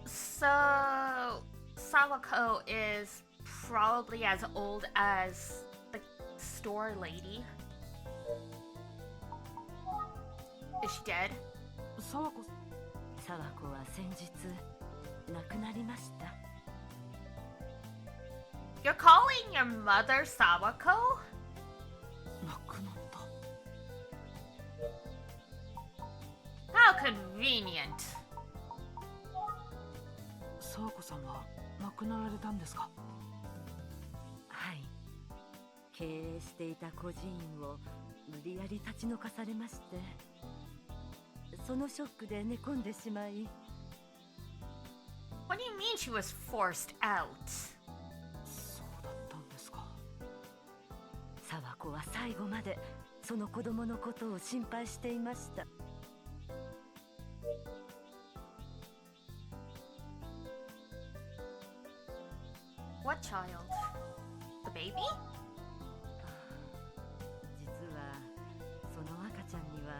Speaker 1: So, Sawako is probably as old as the store lady. Is she dead?
Speaker 3: 沢子
Speaker 7: 沢子は先日亡くなりました。
Speaker 1: You're calling your mother Sawako?
Speaker 3: 亡くなった。
Speaker 1: How convenient.
Speaker 3: 沢子さんは亡くなられたんですか。
Speaker 7: はい、経営していた孤児院を無理やり立ち退かされまして、そのショックで寝込んでしまい。
Speaker 1: What do you mean she was forced out?
Speaker 3: そうだったんですか。
Speaker 7: 沢子は最後までその子供のことを心配していました。
Speaker 1: What child? The baby?
Speaker 7: 実はその赤ちゃんには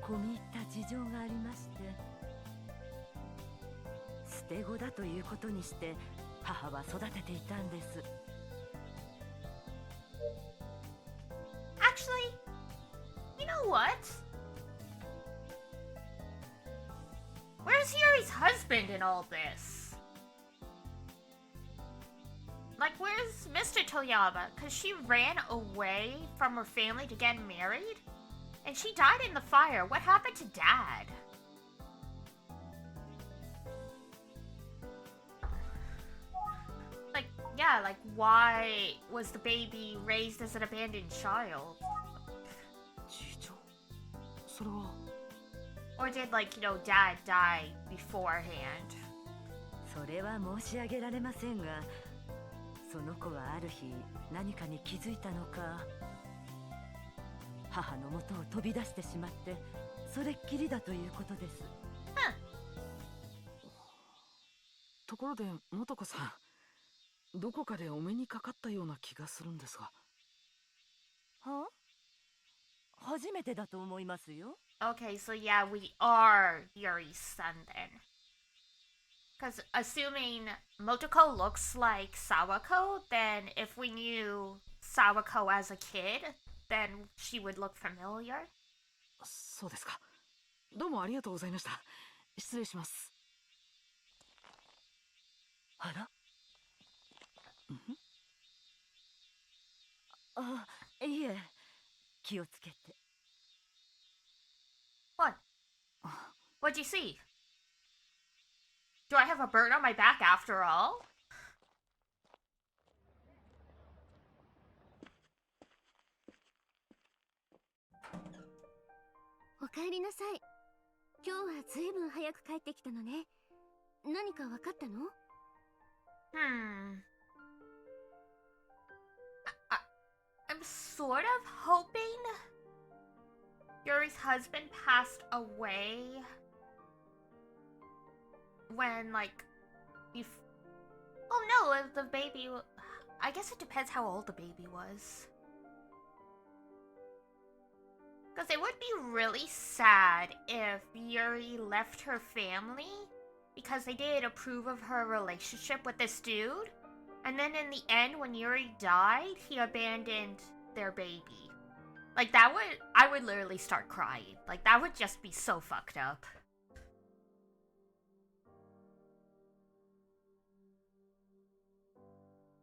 Speaker 7: 込み入った事情がありまして、捨て子だということにして母は育てていたんです。
Speaker 1: Actually, you know what? Where's Yuri's husband in all this? Like, where's Mr. Toyama? Because she ran away from her family to get married? And she died in the fire. What happened to Dad? Like, yeah, like, why was the baby raised as an abandoned child?
Speaker 3: 事情それは。
Speaker 1: Or did, like, you know, Dad die beforehand?
Speaker 7: それは申し上げられませんが、その子はある日何かに気づいたのか、母の元を飛び出してしまって、それっきりだということです。
Speaker 3: ところで素子さん、どこかでお目にかかったような気がするんですが。
Speaker 7: は？初めてだと思いますよ。
Speaker 1: Okay, so yeah, we are Yuri's son then. Because assuming Motoko looks like Sawako, then if we knew Sawako as a kid, then she would look familiar.
Speaker 3: そうですか。どうもありがとうございました。失礼します。
Speaker 7: あら？あ、いえ、気をつけて。
Speaker 1: What? What'd you see? Do I have a bird on my back after all?
Speaker 2: おかえりなさい。今日はずいぶん早く帰ってきたのね。何か分かったの？
Speaker 1: I'm sort of hoping Yuri's husband passed away when, like, oh no, if the baby... I guess it depends how old the baby was. Because it would be really sad if Yuri left her family because they didn't approve of her relationship with this dude. And then in the end, when Yuri died, he abandoned their baby. Like, I would literally start crying. Like, that would just be so fucked up.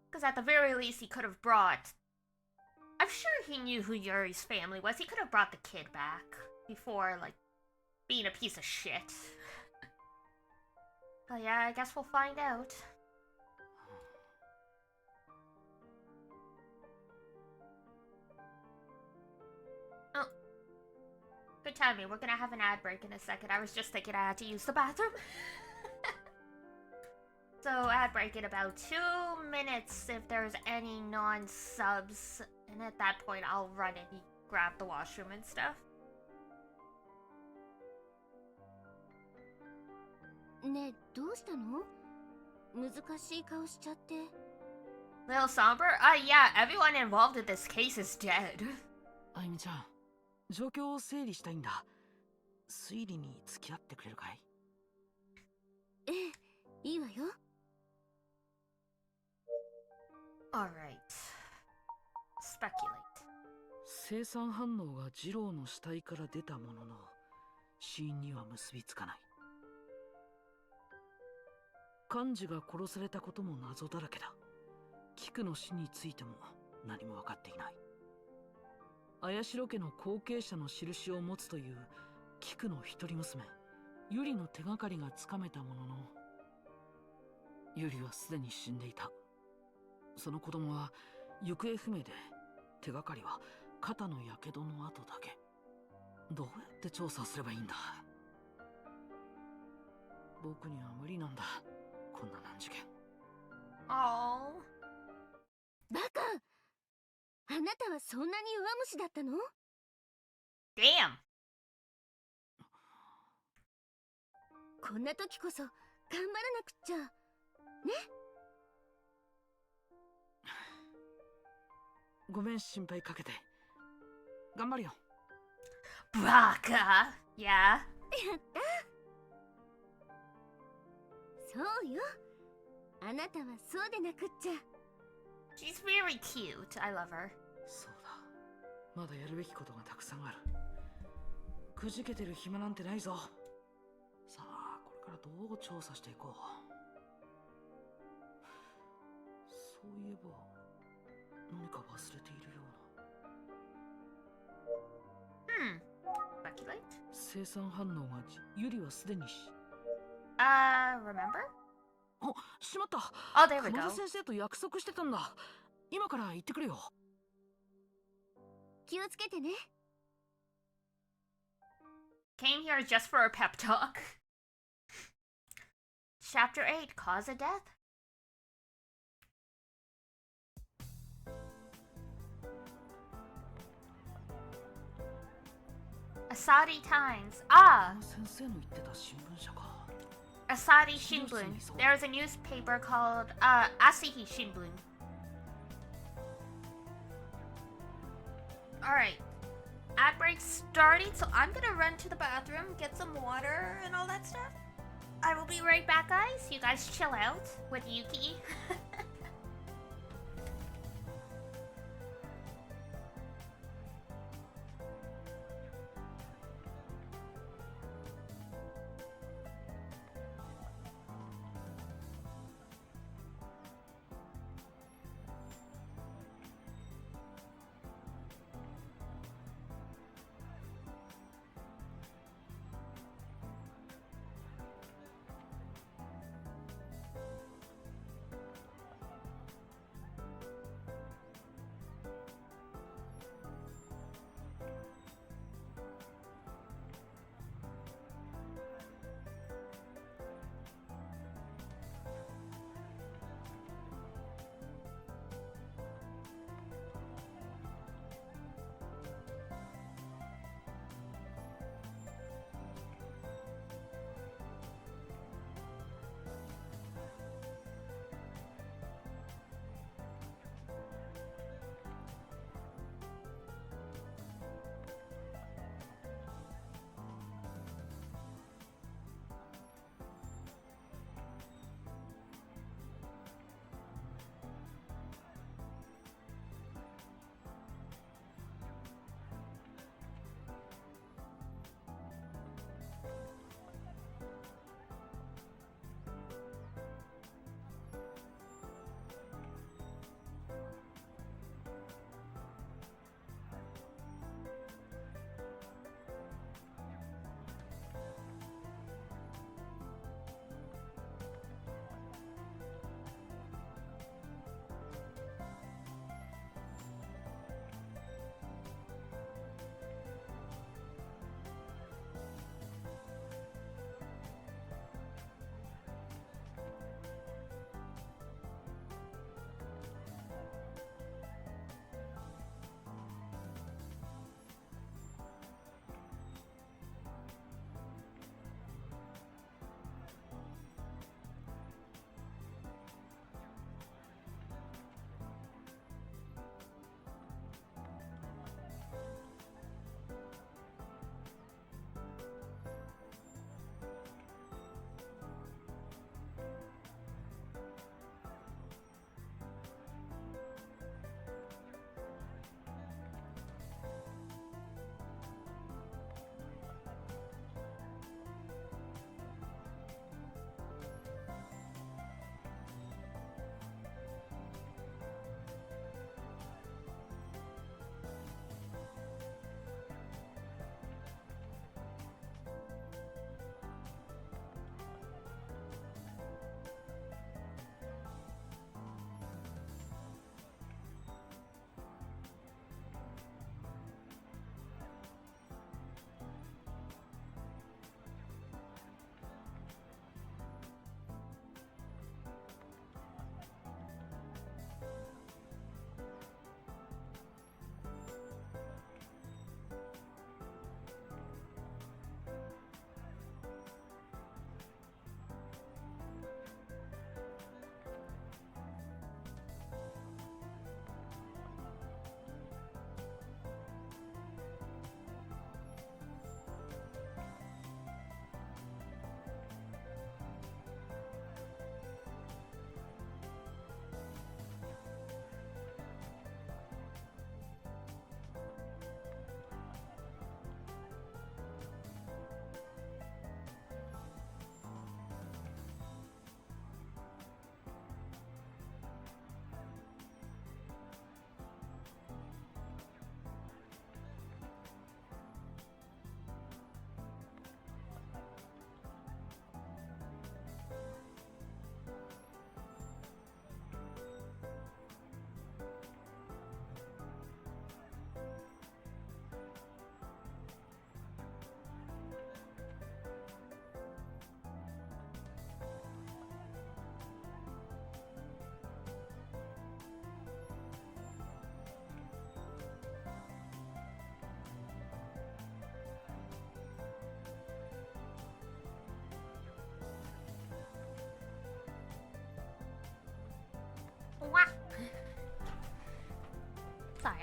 Speaker 1: Because at the very least, he could have brought... I'm sure he knew who Yuri's family was. He could have brought the kid back before, like, being a piece of shit. But yeah, I guess we'll find out. Oh. Good timing. We're gonna have an ad break in a second. I was just thinking I had to use the bathroom. So, ad break in about 2 minutes if there's any non-subs. And at that point, I'll run and grab the washroom and stuff.
Speaker 2: ねえ、どうしたの？難しい顔しちゃって。
Speaker 1: Little somber? Yeah, everyone involved in this case is dead.
Speaker 3: あゆみちゃん、状況を整理したいんだ。推理に付き合ってくれるかい？
Speaker 2: ええ、いいわよ。
Speaker 1: Alright. Speculate.
Speaker 3: 生産反応が二郎の死体から出たものの、死因には結びつかない。幹事が殺されたことも謎だらけだ。菊の死についても何も分かっていない。綾代家の後継者の印を持つという菊の一人娘、ユリの手がかりがつかめたものの、ユリはすでに死んでいた。その子供は行方不明で、手がかりは肩の火傷の跡だけ。どうやって調査すればいいんだ？僕には無理なんだ、こんな難事件。
Speaker 1: Oh.
Speaker 2: バカ！あなたはそんなに弱虫だったの？
Speaker 1: Damn.
Speaker 2: こんな時こそ頑張らなくっちゃ。ね？
Speaker 3: ごめん、心配かけて。頑張るよ。
Speaker 1: Baka. Yeah.
Speaker 2: やった。そうよ。あなたはそうでなくっちゃ。
Speaker 1: She's very cute. I love her.
Speaker 3: そうだ。まだやるべきことがたくさんある。くじけてる暇なんてないぞ。さあ、これからどう調査していこう。そういえば、何か忘れているような。
Speaker 1: Speculate?
Speaker 3: 生産反応がユリはすでに
Speaker 1: remember?
Speaker 3: あ、しまった。
Speaker 1: Oh, there we
Speaker 3: 熊
Speaker 1: go.
Speaker 3: 田先生と約束してたんだ。今から行ってくるよ。
Speaker 2: 気をつけてね。
Speaker 1: Came here just for a pep talk. Chapter 8, Cause of Death? Asadi Times. Ah,
Speaker 3: 先生の言ってた新聞社か。
Speaker 1: Asadi Shinbun. There's a newspaper called Asahi Shinbun. Alright. Ad break starting, so I'm gonna run to the bathroom, get some water and all that stuff. I will be right back, guys. You guys chill out with Yuki.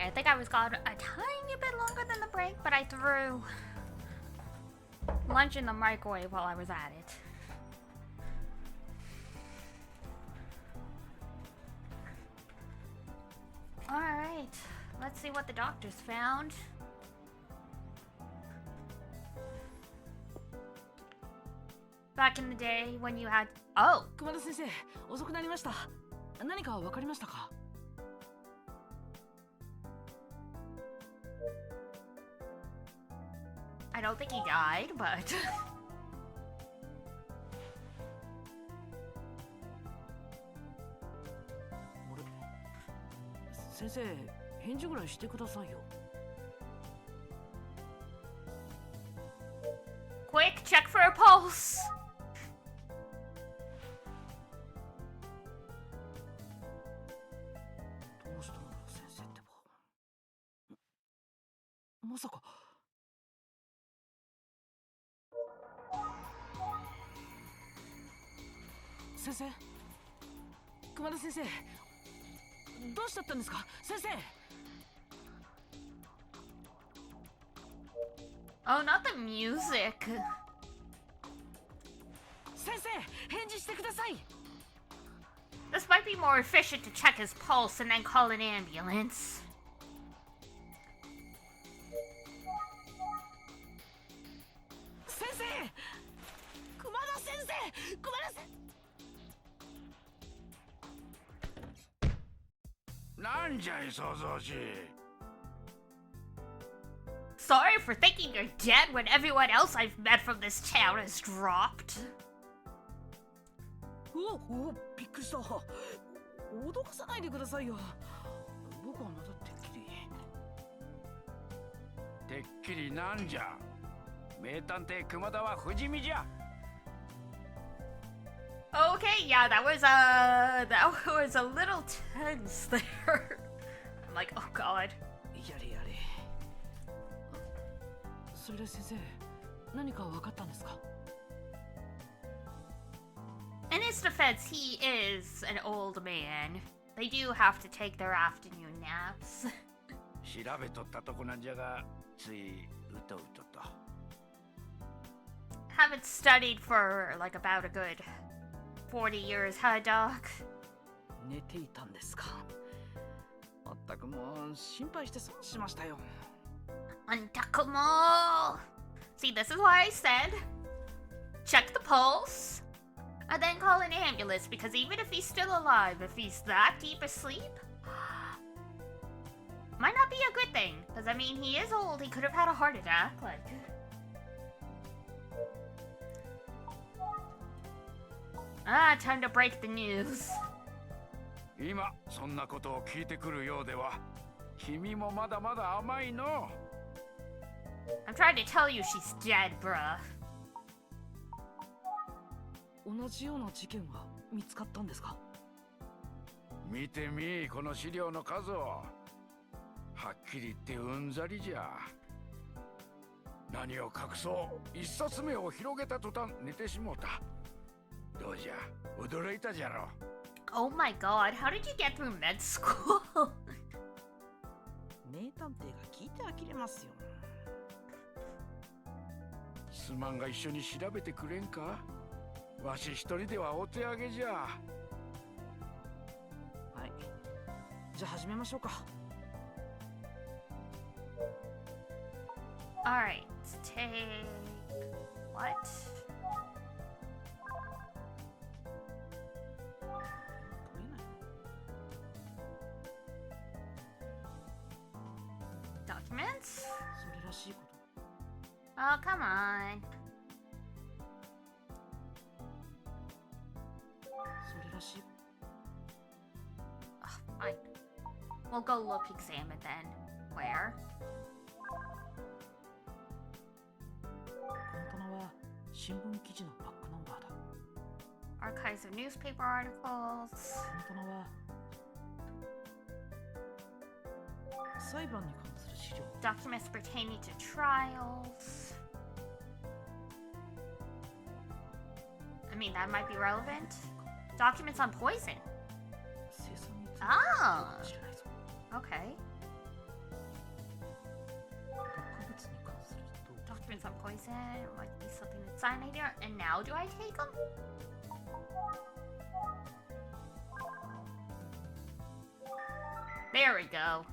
Speaker 1: I think I was gone a tiny bit longer than the break, but I threw lunch in the microwave while I was at it. Alright, let's see what the doctors found. Back in the day when you had... Oh!
Speaker 3: 熊田先生、遅くなりました。何かわかりましたか？
Speaker 1: I don't think he died, but...
Speaker 3: 先生、返事ぐらいしてくださいよ。
Speaker 1: Quick, check for a pulse!
Speaker 3: どうしたんだろう、先生ってば。まさか。先生、熊田先生、どうしちゃったんですか、先生。
Speaker 1: Oh, not the music.
Speaker 3: 先生、返事してください。
Speaker 1: This might be more efficient to check his pulse and then call an ambulance.
Speaker 3: 先生、熊田先生、熊田先生。
Speaker 4: なんじゃい、想像し。
Speaker 1: Sorry for thinking you're dead when everyone else I've met from this town has dropped.
Speaker 3: お、びっくりした。脅かさないでくださいよ。僕はまだてっきり。
Speaker 4: てっきりなんじゃ。名探偵熊田は不死身じゃ。
Speaker 1: Okay, yeah, that was a little tense there. I'm like, oh god.
Speaker 3: やれやれ。それで先生、何か分かったんですか？
Speaker 1: In his defense, he is an old man. They do have to take their afternoon naps.
Speaker 4: 調べとったとこなんじゃが、ついうとうとと。
Speaker 1: Haven't studied for like about a good 40 years, huh, Doc?
Speaker 3: 寝ていたんですか。まったくもう心配して損しましたよ。
Speaker 1: Untuckable. See, this is why I said check the pulse and then call an ambulance, because even if he's still alive, if he's that deep asleep, might not be a good thing. Because I mean, he is old. He could have had a heart attack. Like, time to break the news.
Speaker 4: 今そんなことを聞いてくるようでは、君もまだまだ甘いの。
Speaker 1: I'm trying to tell you she's dead, bruh.
Speaker 3: 同じような事件は見つかったんですか？
Speaker 4: 見てみ、この資料の数を。はっきり言ってうんざりじゃ。何を隠そう、一冊目を広げた途端寝てしもうた。どうじゃ、驚いたじゃろ。
Speaker 1: Oh my god, how did you get through med school?
Speaker 3: 名探偵が聞いて呆れますよ。
Speaker 4: すまんが一緒に調べてくれんか。わし一人ではお手上げじゃ。
Speaker 3: はい。じゃあ始めましょうか。
Speaker 1: Alright, take... What? Documents?
Speaker 3: それらしいこと。
Speaker 1: Oh, come on.
Speaker 3: それらしい。
Speaker 1: Oh, fine. We'll go look, examine then. Where?
Speaker 3: この棚は新聞記事のバックナンバーだ。
Speaker 1: Archives of newspaper articles.
Speaker 3: この棚は裁判に関する資料。
Speaker 1: Documents pertaining to trials. I mean, that might be relevant. Documents on poison.
Speaker 3: 生産について
Speaker 1: Ah.
Speaker 3: 知らないぞ。
Speaker 1: Okay. some poison. Might be something in cyanide here. And now do I take them? There we go.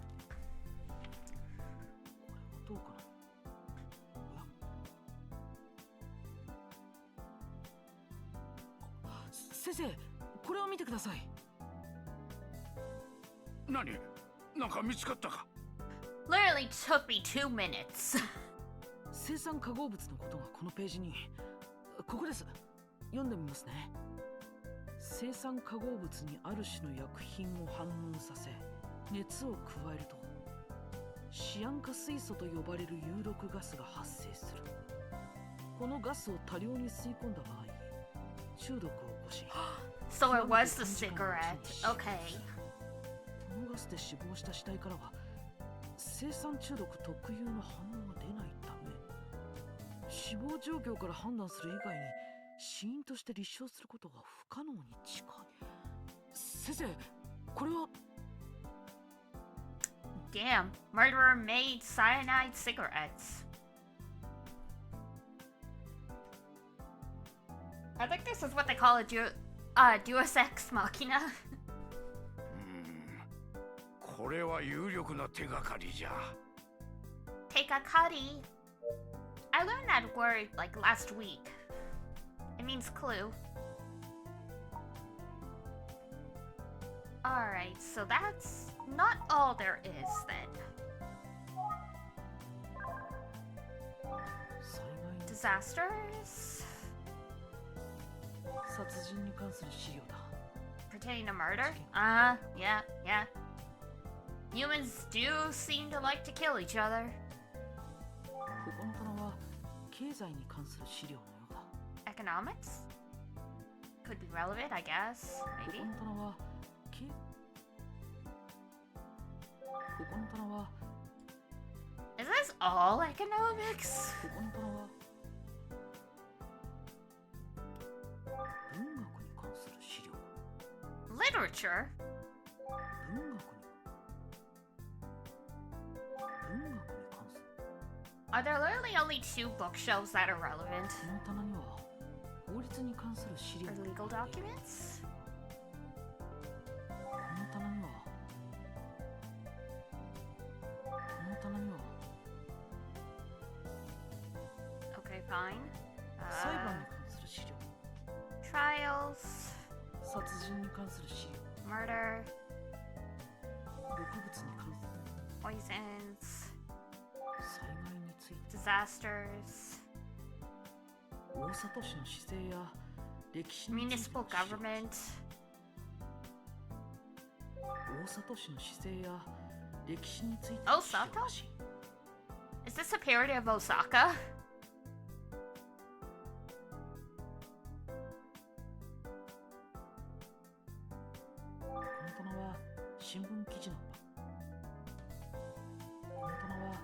Speaker 3: どうかな。先生、これを見てください。
Speaker 4: 何？なんか見つかったか？
Speaker 1: Literally took me 2 minutes.
Speaker 3: 生産化合物のことがこのページに。ここです。読んでみますね。生産化合物にある種の薬品を反応させ、熱を加えるとシアン化水素と呼ばれる有毒ガスが発生する。このガスを多量に吸い込んだ場合、中毒を起こし
Speaker 1: So it was the cigarette. Okay.
Speaker 3: このガスで死亡した死体からは生産中毒特有の反応が出ないため、死亡状況から判断する以外に死因として立証することが不可能に近い。先生、これは。
Speaker 1: Damn, murderer made cyanide cigarettes. I think this is what they call a Deus Ex Machina.
Speaker 4: これは有力な手がかりじゃ。
Speaker 1: Tekakari. I learned that word like last week. It means clue. Alright, so that's not all there is then.
Speaker 3: 災害の
Speaker 1: Disasters?
Speaker 3: 殺人に関する資料だ。
Speaker 1: Pertaining to murder? Yeah. Humans do seem to like to kill each other.
Speaker 3: ここの棚は経済に関する資料のようだ。
Speaker 1: Economics? Could be relevant, I guess.
Speaker 3: こ
Speaker 1: Maybe.
Speaker 3: この棚はここの棚は
Speaker 1: Is this all economics?
Speaker 3: ここの棚は文学に関する資料。
Speaker 1: Literature?
Speaker 3: 文学に関する。
Speaker 1: Are there literally only 2 bookshelves that are relevant?
Speaker 3: この棚には法律に関する資料
Speaker 1: Or
Speaker 3: が
Speaker 1: legal
Speaker 3: 並んでいる。
Speaker 1: documents?
Speaker 3: この棚には
Speaker 1: Okay, fine.
Speaker 3: 裁判に関する資料、
Speaker 1: Trials,
Speaker 3: 殺人に関する資料、
Speaker 1: murder,
Speaker 3: 毒物に関する
Speaker 1: poisons,
Speaker 3: 災害について、
Speaker 1: disasters,
Speaker 3: 大里市の市政や歴史についての
Speaker 1: municipal
Speaker 3: 資料。
Speaker 1: government.
Speaker 3: 大里市の市政や歴史についての資料らしい。
Speaker 1: Is this a parody of Osaka?
Speaker 3: この棚は新聞記事のこの棚は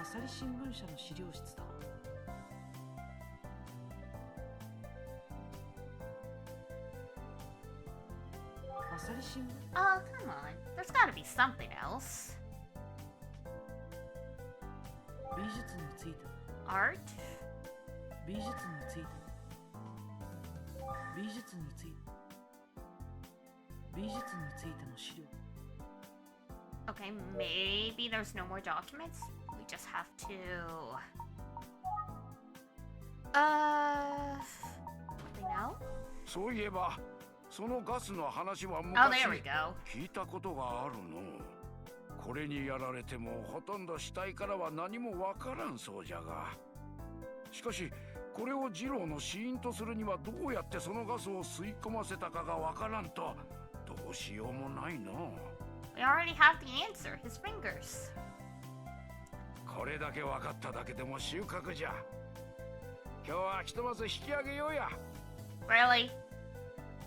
Speaker 3: 朝日新聞社の資料室だ。朝日新聞
Speaker 1: Oh, come on. There's gotta be something else.
Speaker 3: 美術について
Speaker 1: Art?
Speaker 3: 美術について美術について美術についての資料。
Speaker 1: Okay, maybe there's no more documents. We just have to. Something else?
Speaker 4: そういえばそのガスの話は
Speaker 1: Oh,
Speaker 4: 昔
Speaker 1: there we go.
Speaker 4: 聞いたことがあるの。これにやられてもほとんど死体からは何もわからんそうじゃが、しかしこれを二郎の死因とするにはどうやってそのガスを吸い込ませたかがわからんとどうしようもないの。
Speaker 1: We already have the answer. His fingers.
Speaker 4: これだけ分かっただけでも収穫じゃ。今日はひとまず引き上げようや。
Speaker 1: Really?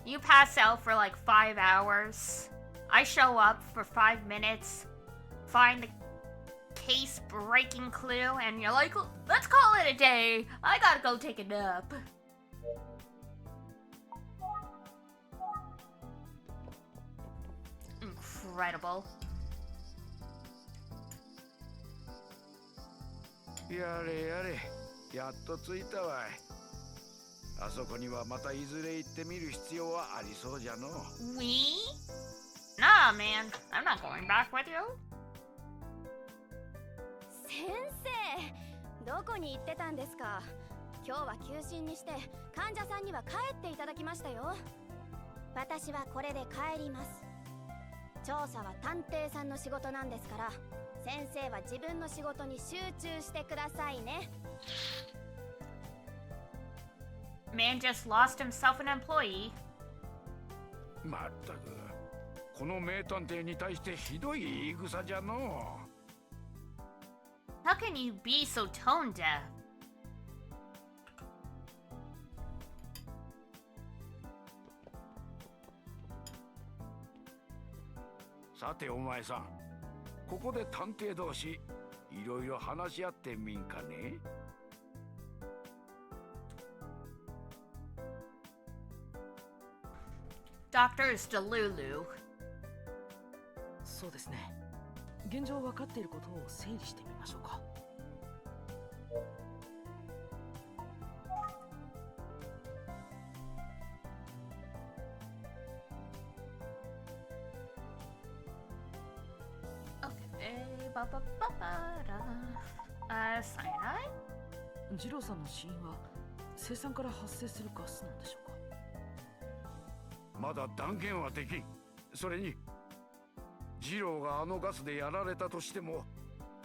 Speaker 1: You pass out for like 5 hours. I show up for 5 minutes, find the case breaking clue, and you're like, let's call it a day. I gotta go take a nap. Incredible.
Speaker 4: やれやれ、やっと着いたわい。あそこにはまたいずれ行ってみる必要はありそうじゃの。
Speaker 1: We? Nah, man. I'm not going back with you.
Speaker 5: 先生、どこに行ってたんですか？今日は休診にして患者さんには帰っていただきましたよ。私はこれで帰ります。調査は探偵さんの仕事なんですから、先生は自分の仕事に集中してくださいね。
Speaker 1: Man just lost himself an employee.
Speaker 4: まったく、この名探偵に対してひどい言い草じゃの。
Speaker 1: How can you be so tone deaf?
Speaker 4: さてお前さん、ここで探偵同士いろいろ話し合ってみんかね。
Speaker 1: Dr. Stalulu.
Speaker 3: そうですね。現状分かっていることを整理してみましょうか。
Speaker 1: サイナイ？
Speaker 3: 二郎さんの死因は生産から発生するガスなんでしょうか。
Speaker 4: まだ断言はできん。それに二郎があのガスでやられたとしても、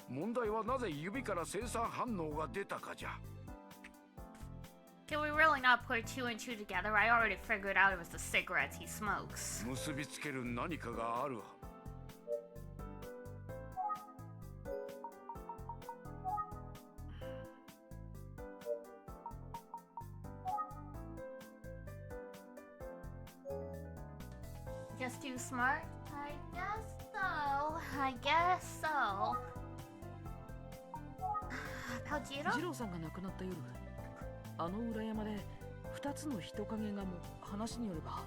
Speaker 4: 問題はなぜ指から生産反応が出たかじゃ。
Speaker 1: Can we really not put two and two together? I already figured out it was the cigarettes he smokes.
Speaker 4: 結びつける何かがある。
Speaker 1: Just too smart? I guess so. I guess so. About Jiro?
Speaker 3: 二郎さんが亡くなった夜、あの裏山で2つの人影が話によれば、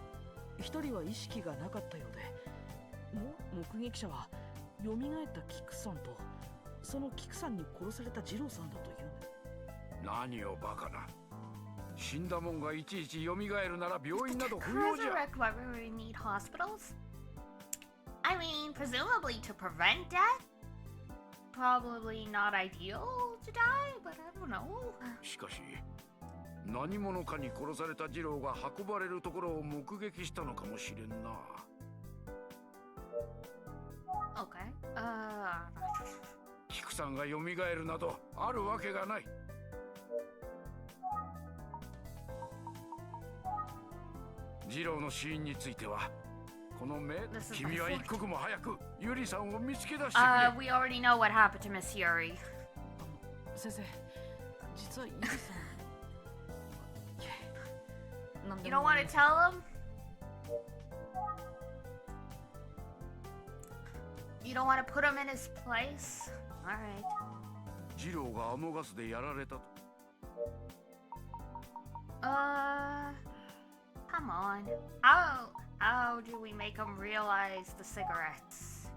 Speaker 3: 1人は意識がなかったようで、目撃者は蘇ったキクさんと、そのキクさんに殺された二郎さんだという。
Speaker 4: 何をバカな。死んだもんがいちいち蘇るなら病院など不
Speaker 1: To
Speaker 4: 要じゃ。
Speaker 1: resurrect why we need hospitals? I mean, presumably to prevent death? Probably not ideal to die, but I don't know.
Speaker 4: しかし何者かに殺された二郎が運ばれるところを目撃したのかもしれんな。
Speaker 1: Okay.
Speaker 4: キクさんが蘇るなどあるわけがない。二郎の死因についてはこの目、
Speaker 1: This is
Speaker 4: 君は
Speaker 1: unfortunate.
Speaker 4: 一刻も早くユリさんを見つけ出してくれ。
Speaker 1: We already know what happened to Miss Yuri.
Speaker 3: 先生、実はユリさん。いえ、なんで
Speaker 1: You
Speaker 3: も
Speaker 1: don't want to tell him? You don't want to put him in his place? Alright.
Speaker 4: 二郎があのガスでやられたと。
Speaker 1: Come on. How do we make him realize the cigarettes?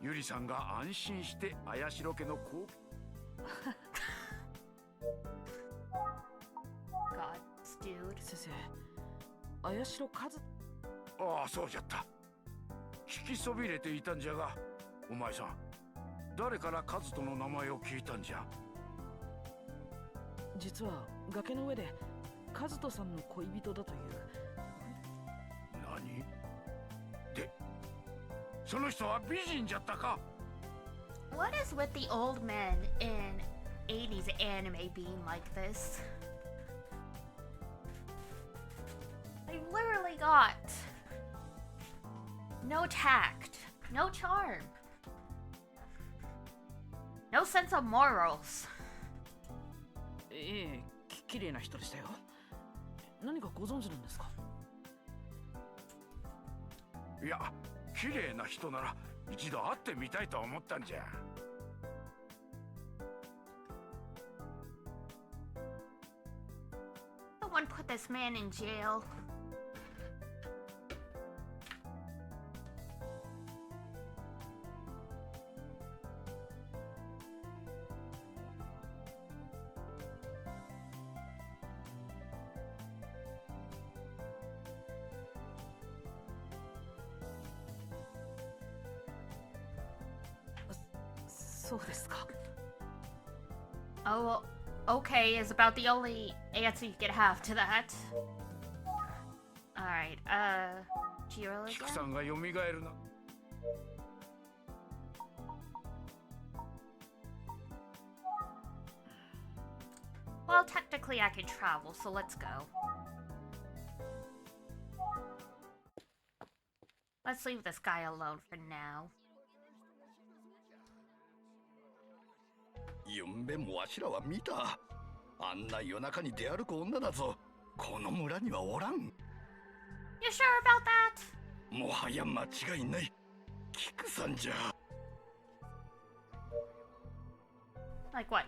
Speaker 4: ユリさんが安心して綾代家の子。
Speaker 1: God, dude.
Speaker 3: 先生、綾代和。
Speaker 4: ああ、そうじゃった。聞きそびれていたんじゃが、お前さん誰から和人の名前を聞いたんじゃ。
Speaker 3: 実は崖の上で和人さんの恋人だという。
Speaker 4: 何で、その人は美人じゃったか。
Speaker 1: What is with the old men in 80s anime being like this? They literally got no tact, no charm, no sense of morals.
Speaker 3: ええ、綺麗な人でしたよ。何かご存知なんですか。
Speaker 4: いや、綺麗な人なら一度会ってみたいと思ったんじゃ。
Speaker 1: Someone put this man in jail.
Speaker 3: そうですか。
Speaker 1: Oh, okay is about the only answer you can have to that. Alright, Jiro
Speaker 4: キク
Speaker 1: again?
Speaker 4: さんが蘇るな。
Speaker 1: Well, technically I can travel, so let's go. Let's leave this guy alone for now.
Speaker 8: ゆんべもわしらは見た。あんな夜中に出歩く女だぞ。この村にはおらん。
Speaker 1: You sure about that?
Speaker 8: もはや間違いない。キクさんじゃ。
Speaker 1: Like what?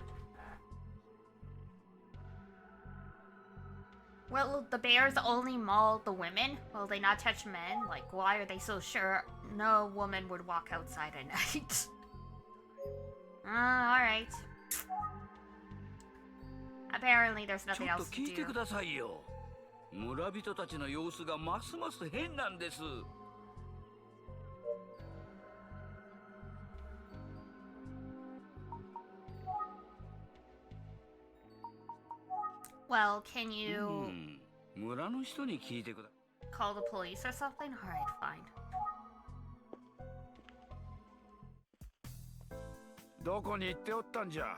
Speaker 1: Will the bears only maul the women? Will they not touch men? Like, why are they so sure no woman would walk outside at night? Alright. Apparently there's
Speaker 4: ちょ
Speaker 1: nothing
Speaker 4: っと
Speaker 1: else
Speaker 4: 聞い
Speaker 1: to
Speaker 4: て
Speaker 1: do.
Speaker 4: くださいよ。村人たちの様子がますます変なんです。
Speaker 1: Well, can you
Speaker 4: 村の人に聞いてくだ。
Speaker 1: call the police or something? Alright, fine.
Speaker 4: どこに行っておったんじゃ。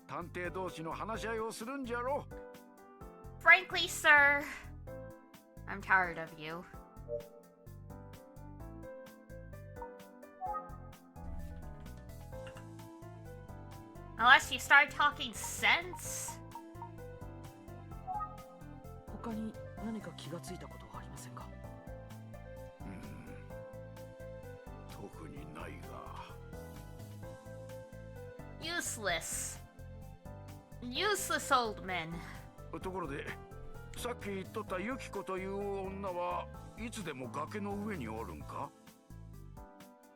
Speaker 4: 探偵同士の話し合いをするんじゃろ。
Speaker 1: Frankly, sir, I'm tired of you. Unless you start talking sense.
Speaker 3: 他に何か気がついたことはありませんか？
Speaker 4: 特にないが。
Speaker 1: Useless. Useless old men.
Speaker 4: ところで、さっき言っとったユキコという女はいつでも崖の上におるんか？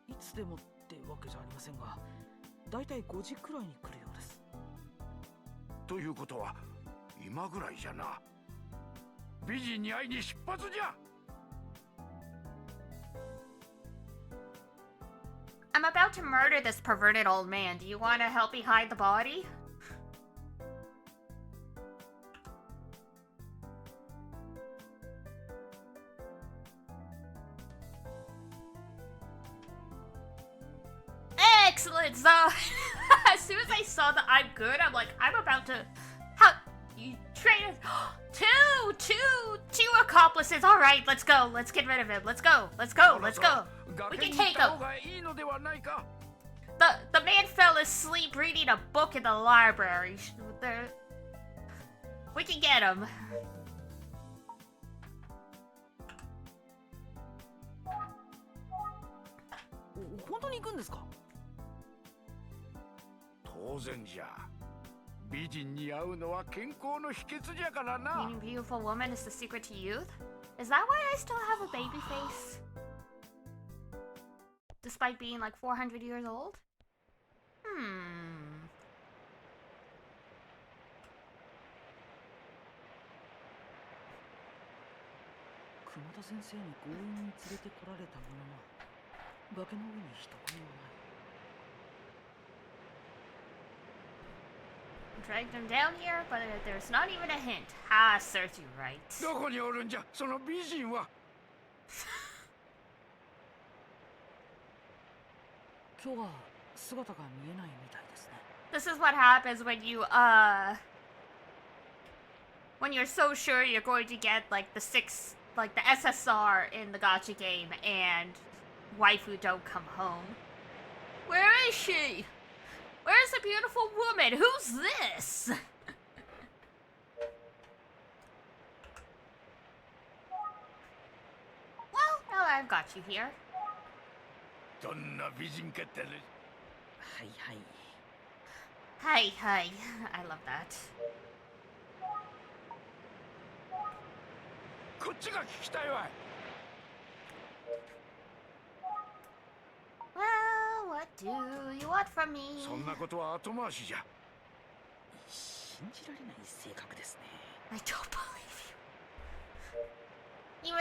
Speaker 3: いつでもってわけじゃありませんが、だいたい5時くらいに来るようです。
Speaker 4: ということは今ぐらいじゃな。美人に会いに出発じゃ。
Speaker 1: I'm about to murder this perverted old man. Do you want to help me hide the body? Excellent! So, as soon as I saw that I'm good, I'm like, I'm about to... How... You train... Two accomplices. All right, let's go. Let's get rid of him. Let's go. Let's go. Let's go. We
Speaker 4: 崖
Speaker 1: can
Speaker 4: に
Speaker 1: take
Speaker 4: 行った
Speaker 1: him.
Speaker 4: 方がいいのではないか。
Speaker 1: The man fell asleep reading a book in the library. We can get him.
Speaker 3: 本当に行くんですか？
Speaker 4: 当然じゃ。美人に会うのは健康の秘訣じゃからな。
Speaker 1: Meaning beautiful woman is the secret to youth? Is that why I still have a baby face? Despite being like 400 years old? Hmm.
Speaker 3: 熊田先生に強引に連れてこられたものの、崖の上に人影はない。
Speaker 1: Dragged him down here, but there's not even a hint. Ah, serves you right.
Speaker 4: どこにおるんじゃ、その美人は。
Speaker 3: 今日は姿が見えないみたいですね。
Speaker 1: This is what happens when when you're so sure you're going to get like the SSR in the gacha game and waifu don't come home. Where is she? Where's the beautiful woman? Who's this? Well, now that I've got you here.
Speaker 4: どんな美人かったら。
Speaker 3: はいはい。
Speaker 1: Hi, hi. I love that.
Speaker 4: こっちが聞きたいわい。
Speaker 1: Well, what do you want from me?
Speaker 4: そんなことは後回しじゃ。
Speaker 3: 信じられない性格ですね。
Speaker 1: I don't believe you.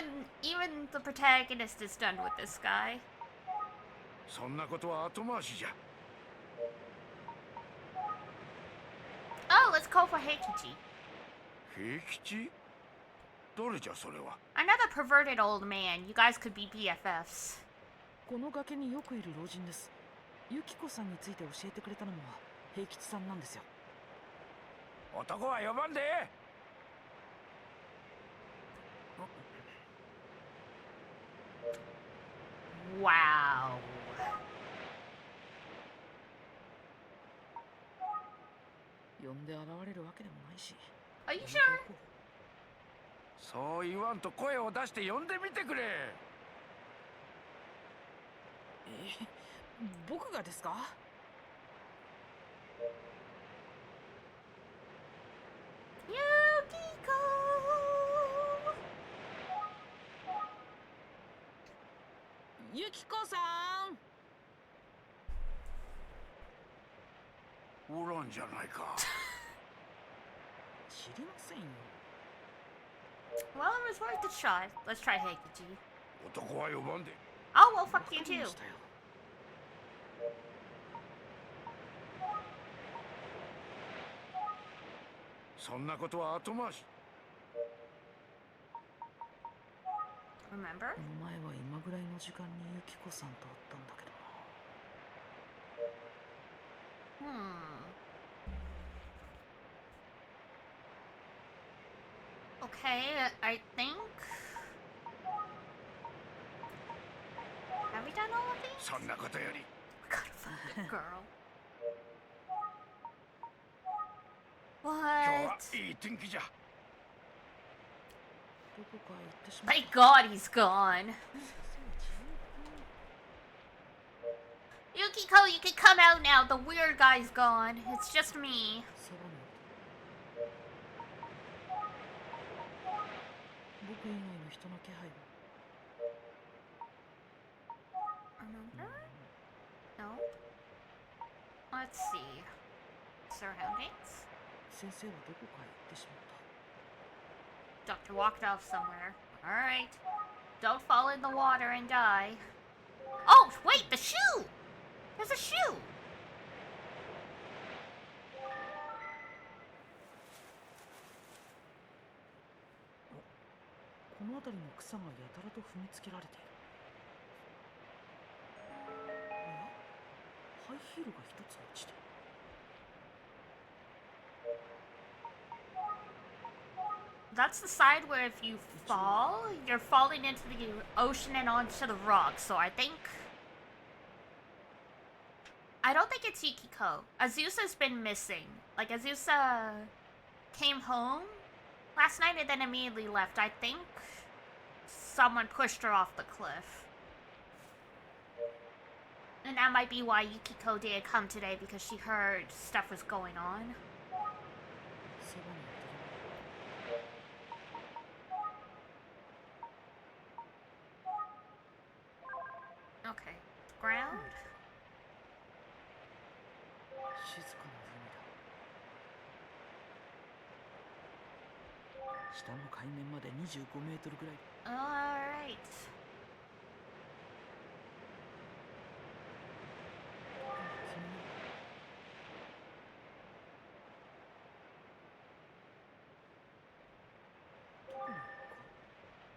Speaker 1: Even the protagonist is done with this guy.
Speaker 4: そんなことは後回しじゃ。
Speaker 1: let's go for Heikichi.
Speaker 4: 平吉？誰じゃそれは。
Speaker 1: Another perverted old man. You guys could be BFFs.
Speaker 3: この崖によくいる老人です。ユキコさんについて教えてくれたのも平吉さんなんですよ。
Speaker 4: 男は呼ばんで。
Speaker 1: Wow.
Speaker 3: 呼んで現れるわけでもないし。
Speaker 1: Are you sure?
Speaker 4: そう言わんと声を出して呼んでみてくれ。
Speaker 3: 僕がですか？ユキコさん。
Speaker 4: おらんじゃないか。
Speaker 3: 知りませんよ。
Speaker 1: Well, it was worth a shot. Let's try Heikichi.
Speaker 4: 男は呼ばんで。
Speaker 1: Oh, well, fuck you
Speaker 3: わかり
Speaker 1: too.
Speaker 3: ましたよ。
Speaker 4: そんなことは後回し。
Speaker 1: Remember?
Speaker 3: この前は今ぐらいの時間にユキコさんと会ったんだけど。
Speaker 1: Okay, I think. Have we done all of these?
Speaker 4: そんなことより。
Speaker 1: God, fucking girl.
Speaker 4: 今日は
Speaker 1: What?
Speaker 4: いい天気じゃ。
Speaker 3: どこか行ってしまっ
Speaker 1: Thank God he's gone. Yukiko, you can come out now. The weird guy's gone. It's just me.
Speaker 3: た。サバナ。僕以外の人の気配は。
Speaker 1: Remember? No. Let's see. Surroundings?
Speaker 3: 先生はどこかへ行ってしまった。
Speaker 1: Doctor walked off somewhere. Alright. Don't fall in the water and die. Oh, wait, the shoe! There's a shoe!
Speaker 3: この辺りの草がやたらと踏みつけられている。おや？ハイヒールが一つ落ちて。
Speaker 1: That's the side where if you fall, you're falling into the ocean and onto the rocks. So I don't think it's Yukiko. Azusa's been missing. Like, Azusa came home last night and then immediately left. I think someone pushed her off the cliff. And that might be why Yukiko didn't come today, because she heard stuff was going on.
Speaker 3: サバナの鳥
Speaker 1: Okay. Ground?
Speaker 3: 静かな海だ。下の海面まで25メートルぐらい。
Speaker 1: Alright.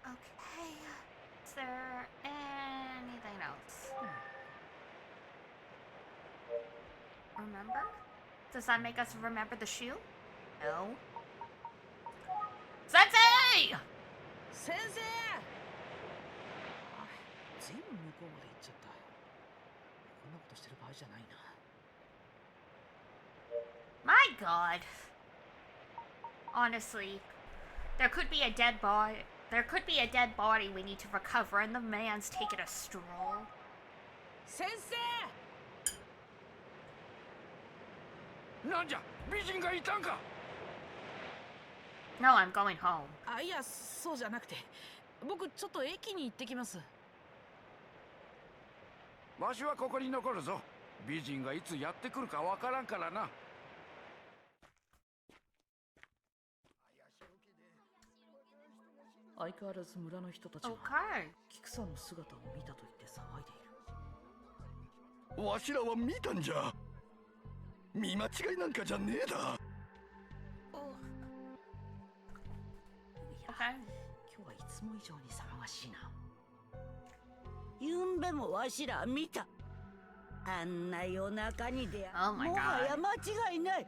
Speaker 1: Okay. Is there anything else? Remember? Does that make us remember the shoe? No. Sensei!
Speaker 3: 先生！あ、ずいぶん向こうまで行っちゃった。こんなことしてる場合じゃないな。
Speaker 1: My God. Honestly, there could be a dead body. There could be a dead body we need to recover, and the man's taking a stroll.
Speaker 3: 先生！
Speaker 4: なんじゃ、美人がいたんか。
Speaker 1: No, I'm going home.
Speaker 3: あ、いや、そうじゃなくて、僕ちょっと駅に行ってきます。
Speaker 4: わしはここに残るぞ。美人がいつやってくるかわからんからな。
Speaker 3: 相変わらず村の人たちは
Speaker 1: Okay.
Speaker 3: 菊さんの姿を見たと言って騒いでいる。
Speaker 8: わしらは見たんじゃ。見間違いなんかじゃねえだ。
Speaker 3: 今日はいつも以上に騒がしいな。
Speaker 7: ゆんべもわしら見た。あんな夜中に出会う。
Speaker 1: Oh my
Speaker 7: もはや
Speaker 1: god.
Speaker 7: 間違いない。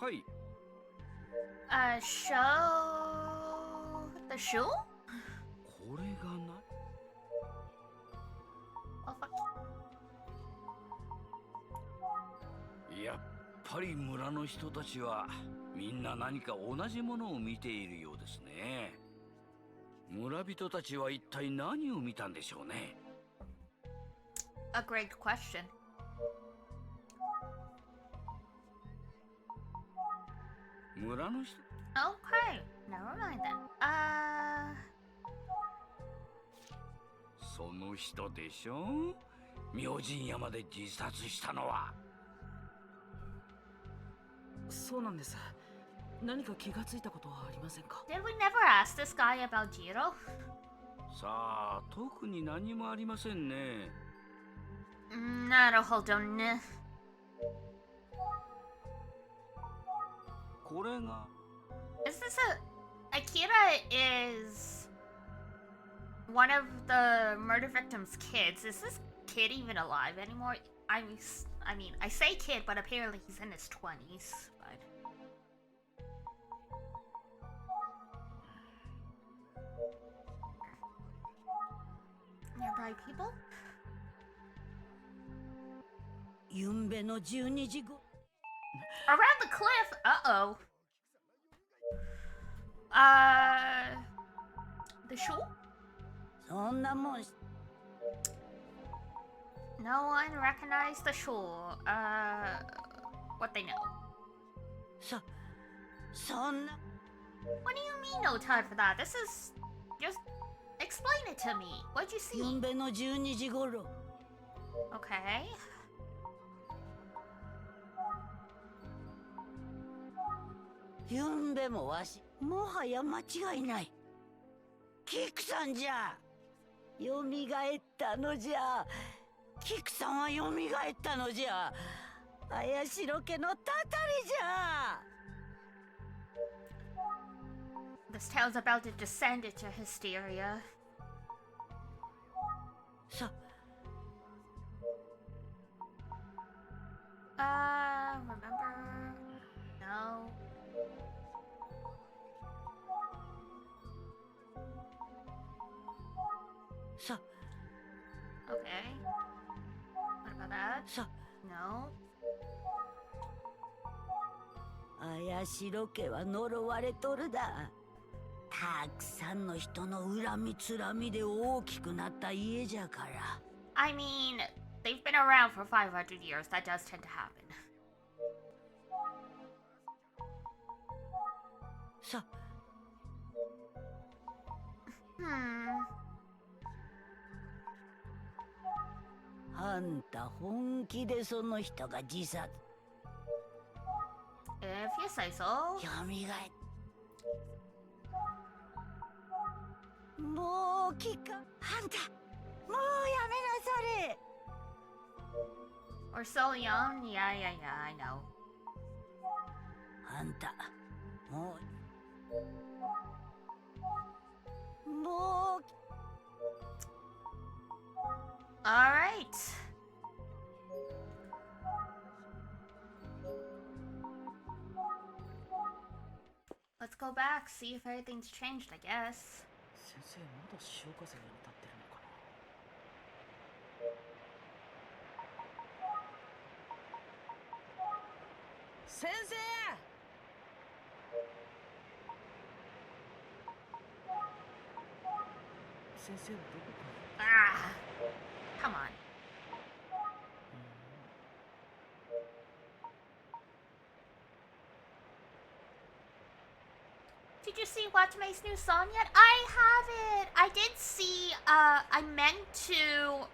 Speaker 4: はい。
Speaker 1: Show the shoe?
Speaker 4: これがな。
Speaker 1: Oh, fuck.
Speaker 4: やっぱり村の人たちはみんな何か同じものを見ているようですね。村人たちは一体何を見たんでしょうね。
Speaker 1: A great question.
Speaker 4: 村の人
Speaker 1: Okay, never mind then.
Speaker 4: その人でしょ。明神山で自殺したのは。
Speaker 3: そうなんです。何か気がついたことはありませんか？
Speaker 1: did we never ask this guy about Jiro?
Speaker 4: さあ、特に何もありませんね。
Speaker 1: なるほどね。
Speaker 4: これが
Speaker 1: Is this Akira is one of the murder victim's kids. Is this kid even alive anymore? I mean, I say kid, but apparently he's in his 20s. But nearby people?
Speaker 7: ゆんべの12時ご。
Speaker 1: Around the cliff? Uh-oh. The shoe?
Speaker 7: そんなもん。
Speaker 1: No one recognized the shore. What they know?
Speaker 7: そんな。
Speaker 1: What do you mean no time for that? This is just explain it to me. What'd you
Speaker 7: ゆ
Speaker 1: see?
Speaker 7: んべの12時ごろ。
Speaker 1: Okay.
Speaker 7: ゆんべもわし。もはや間違いない。キクさんじゃ。よみがえったのじゃ。キクさんはよみがえったのじゃ。綾代家のたたりじゃ。
Speaker 1: This town's about to descend into hysteria. Remember? No. Okay. What about that? No.
Speaker 7: 綾代家は呪われとるだ。たくさんの人の恨みつらみで大きくなった家じゃから。
Speaker 1: I mean, they've been around for 500 years. That does tend to happen.
Speaker 7: あんた本気でその人が自殺。
Speaker 1: If you say so.
Speaker 7: よみがえ。もう聞か。あんた、もうやめなされ。
Speaker 1: We're so young. Yeah, I know.
Speaker 7: あんた、もう。
Speaker 1: Alright. Let's go back, see if anything's changed, I guess.
Speaker 3: 先生まだ潮風に当たってるのかな。先生。先生はどこか。
Speaker 1: Ah, come on. Did you see Watame's new song yet? I haven't. I did see, I meant to,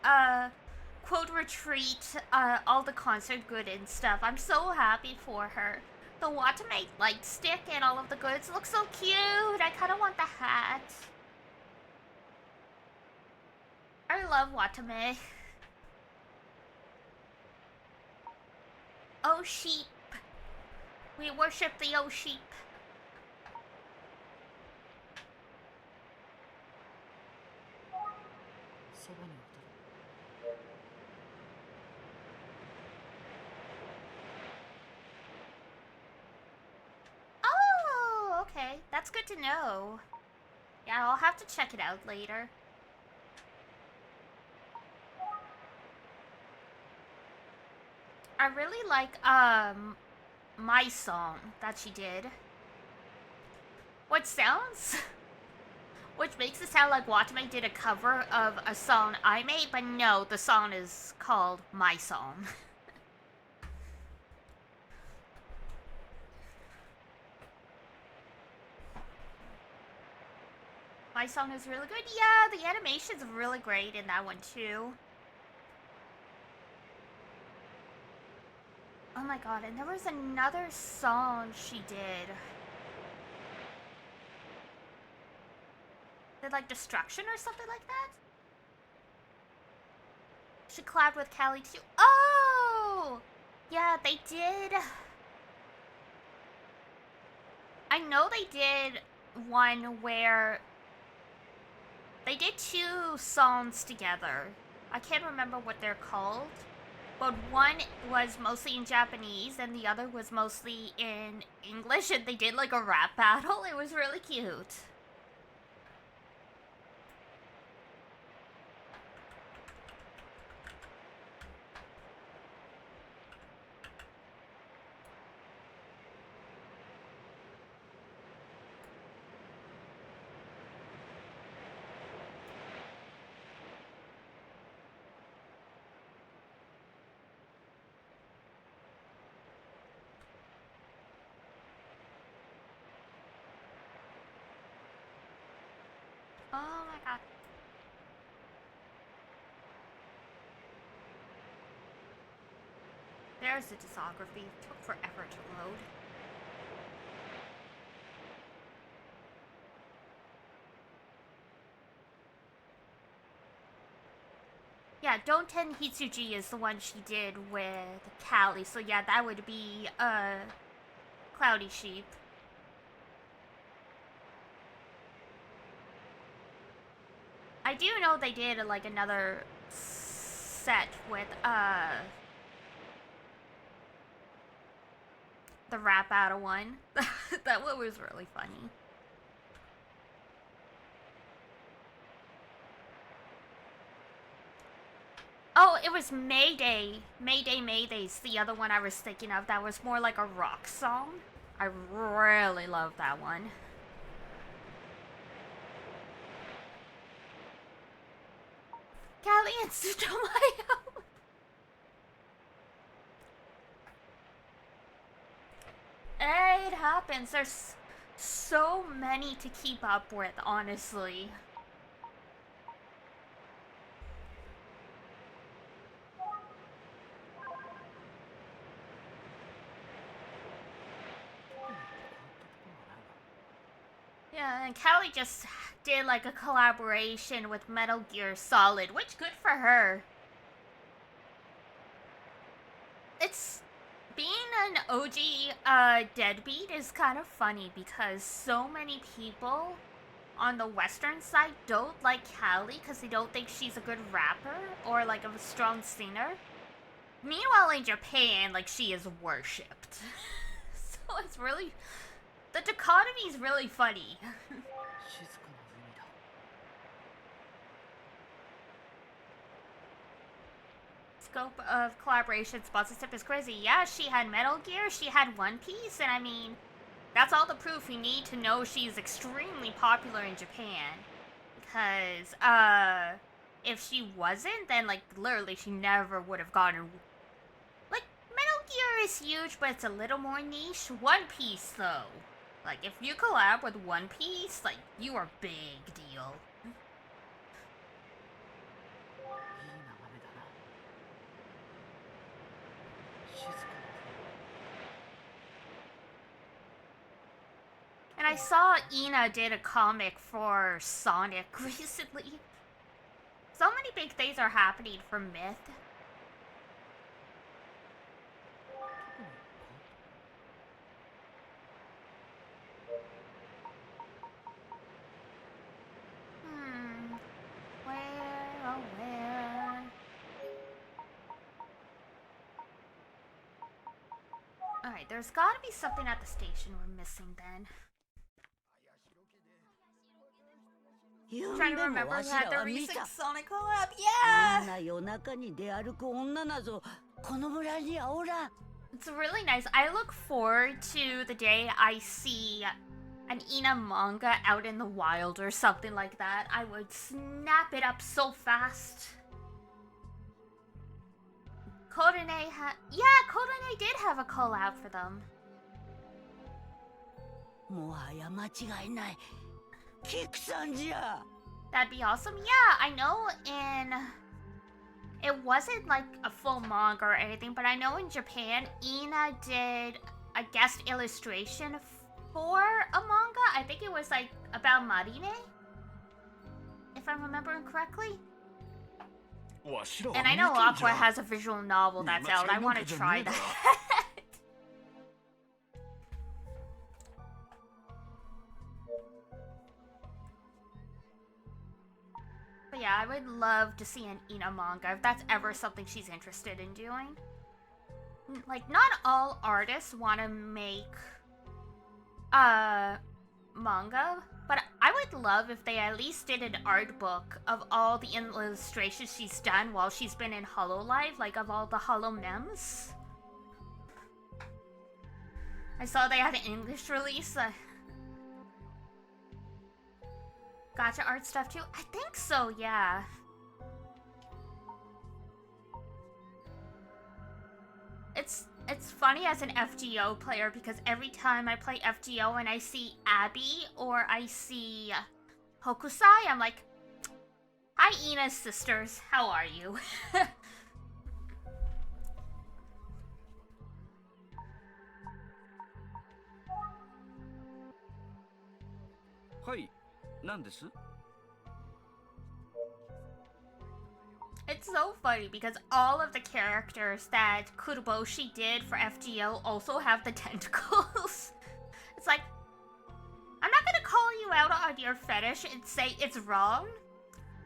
Speaker 1: quote retweet, all the concert good and stuff. I'm so happy for her. The Watame light stick and all of the goods look so cute. I kind of want the hat. I love Watame. Oh, sheep. We worship the old sheep. Oh, okay. That's good to know. Yeah, I'll have to check it out later. I really like, my song that she did. Which sounds... Which makes it sound like Watame did a cover of a song I made, but no, the song is called My Song. My Song is really good. Yeah, the animation's really great in that one too. Oh my god, and there was another song she did. Did like Destruction or something like that? She collabed with Callie too. Oh! Yeah, they did. I know they did one where they did two songs together. I can't remember what they're called. But one was mostly in Japanese and the other was mostly in English, and they did like a rap battle. It was really cute. Oh my god. There's the discography. Took forever to load. Yeah, Donten Hitsuji is the one she did with Callie. So yeah, that would be Cloudy Sheep. I do know they did like another set with the rap battle one. That one was really funny. Oh, it was Mayday. Mayday's the other one I was thinking of. That was more like a rock song. I really love that one. Callie and Tsutomayo. It happens. There's so many to keep up with, honestly. Yeah, and Callie just did like a collaboration with Metal Gear Solid, which good for her. It's being an OG deadbeat is kind of funny because so many people on the western side don't like Callie because they don't think she's a good rapper or like a strong singer. Meanwhile in Japan, like, she is worshipped. So it's really... the dichotomy is really funny. Scope of collaboration sponsorship is crazy. Yeah, she had Metal Gear, she had One Piece, and I mean, that's all the proof you need to know she's extremely popular in Japan. Because, if she wasn't, then, like, literally she never would have gotten... like, Metal Gear is huge, but it's a little more niche. One Piece, though. Like, if you collab with One Piece, like, you are big deal. And I saw Ina did a comic for Sonic recently. So many big things are happening for Myth. – 」Alright, there's gotta be something at the station we're missing then. Trying to remember who had the recent Sonic collab.
Speaker 7: あん
Speaker 1: Yeah!
Speaker 7: な夜中に出歩く女なぞこの村にはおらん。
Speaker 1: It's really nice. I look forward to the day I see an Ina manga out in the wild or something like that. I would snap it up so fast. Kodane Kodane did have a call out for them.
Speaker 7: もはや間違いない。キクさんじゃ。
Speaker 1: That'd be awesome. Yeah, I know it wasn't like a full manga or anything, but I know in Japan, Ina did a guest illustration for a manga. I think it was like about Marine, if I'm remembering correctly. And I know Aqua has a visual novel that's out. I want to try that. But yeah, I would love to see an Ina manga if that's ever something she's interested in doing. Like, not all artists want to make manga, but I would love if they at least did an art book of all the illustrations she's done while she's been in Hololive, like of all the Holo memes. I saw they had an English release. Gotcha art stuff too? I think so, yeah. It's funny as an FGO player because every time I play FGO and I see Abby or I see Hokusai, I'm like, hi Ina's sisters, how are you?
Speaker 4: はい、何です？
Speaker 1: It's so funny because all of the characters that Kuroboshi did for FGO also have the tentacles. It's like, I'm not gonna call you out on your fetish and say it's wrong,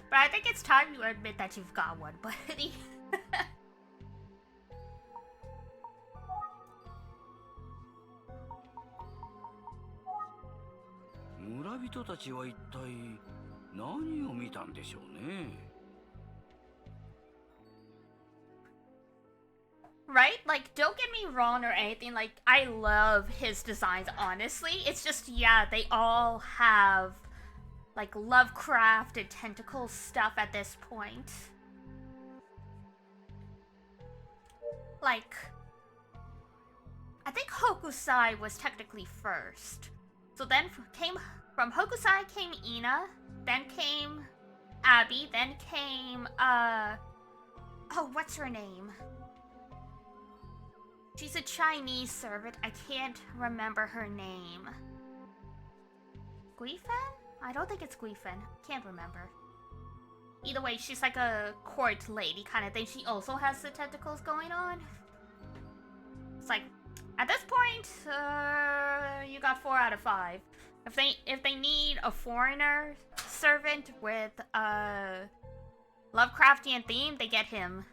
Speaker 1: but I think it's time you admit that you've got one, buddy.
Speaker 4: 村人たちは一体何を見たんでしょうね。
Speaker 1: Right? Like, don't get me wrong or anything, like, I love his designs, honestly. It's just, yeah, they all have, like, Lovecraft and tentacle stuff at this point. Like, I think Hokusai was technically first. So then from Hokusai came Ina, then came Abby, then came, oh, what's her name? She's a Chinese servant. I can't remember her name. Guifan? I don't think it's Guifan. Can't remember. Either way, she's like a court lady kind of thing. She also has the tentacles going on. It's like, at this point, you got 4 out of 5. If they need a foreigner servant with a Lovecraftian theme, they get him.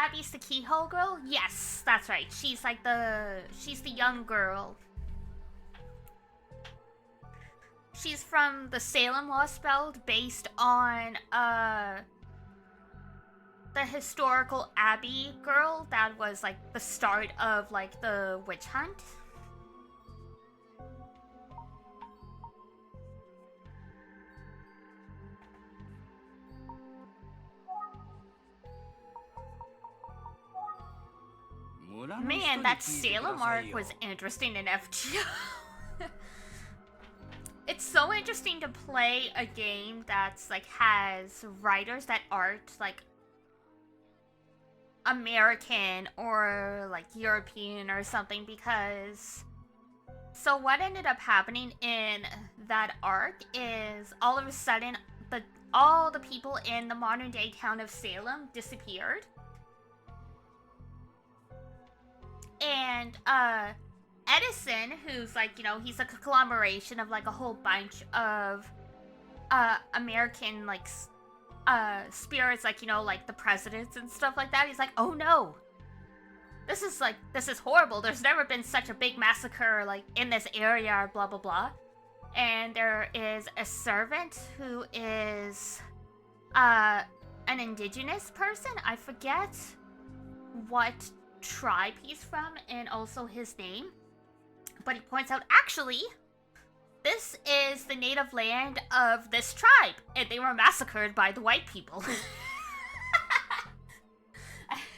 Speaker 1: Abby's the keyhole girl? Yes, that's right. She's like she's the young girl. She's from the Salem Law Spelled, based on the historical Abbey girl that was like the start of like the witch hunt. Man, that Salem arc was interesting in FGO. It's so interesting to play a game that's like has writers that aren't like American or like European or something, because so what ended up happening in that arc is all of a sudden all the people in the modern day town of Salem disappeared. And Edison, who's like, you know, he's a conglomeration of like a whole bunch of American like spirits, like, you know, like the presidents and stuff like that. He's like, oh no, this is horrible. There's never been such a big massacre like in this area, blah blah blah. And there is a servant who is an indigenous person. I forget what tribe he's from and also his name. But he points out, actually, this is the native land of this tribe, and they were massacred by the white people.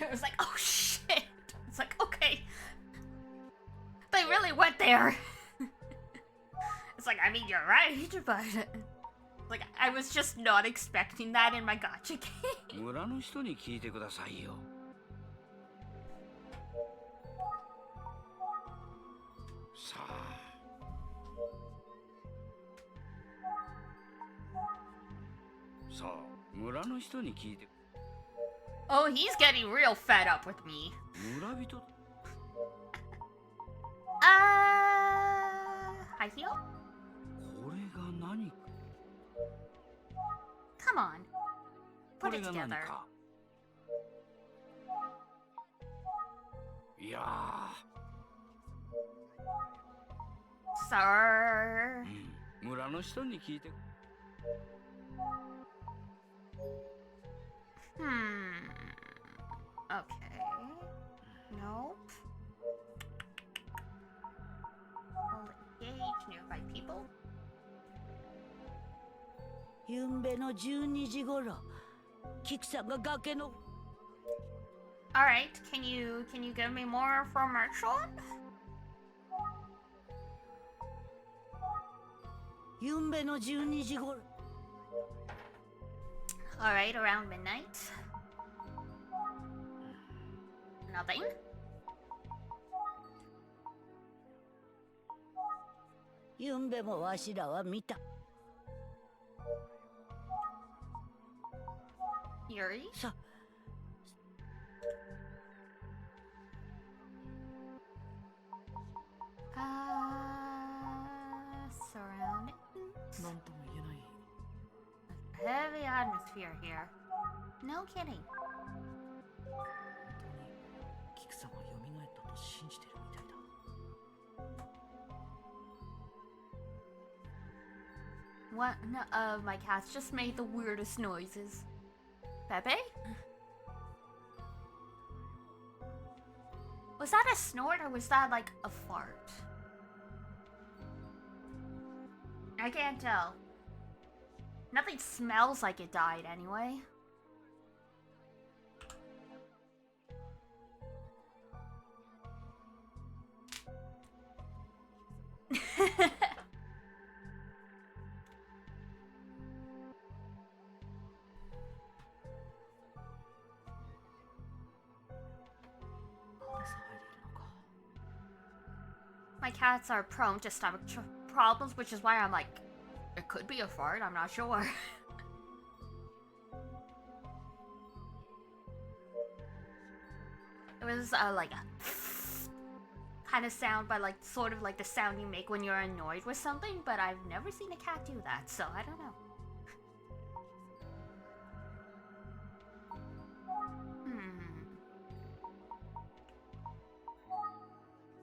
Speaker 1: It was like, oh shit. It's like, okay. They really went there. It's like, I mean, you're right, but... Like, I was just not expecting that in my gacha game.
Speaker 4: 村の人に聞いてくださいよ。さあ。さあ、村の人に聞いて。
Speaker 1: Oh, he's getting real fed up with me.
Speaker 4: 村人。
Speaker 1: High heel?
Speaker 4: これが何か。
Speaker 1: Come on.
Speaker 4: こ
Speaker 1: Put
Speaker 4: れ
Speaker 1: it
Speaker 4: が何
Speaker 1: together.
Speaker 4: か。いやー。
Speaker 1: Sir.
Speaker 4: 村の人に聞いて。
Speaker 1: Okay. Nope. We'll engage nearby people.
Speaker 7: ゆんべの12時頃、キクさんが崖の。
Speaker 1: Alright, can you give me more information?
Speaker 7: ゆんべの12時頃。
Speaker 1: Alright, around midnight. Nothing.
Speaker 7: ゆんべもわしらは見た。
Speaker 1: Yuri?
Speaker 7: さ。
Speaker 1: Surroundings.
Speaker 3: なんとも言えない。
Speaker 1: Heavy atmosphere here. No kidding.
Speaker 3: 本当にキクさんは蘇ったと信じてるみたいだ。
Speaker 1: One of my cats just made the weirdest noises. Pepe? Was that a snort or was that like a fart? I can't tell. Nothing smells like it died anyway. My cats are prone to stomach problems, which is why I'm like, it could be a fart, I'm not sure. It was like a kind of sound, but like sort of like the sound you make when you're annoyed with something, but I've never seen a cat do that, so I don't know.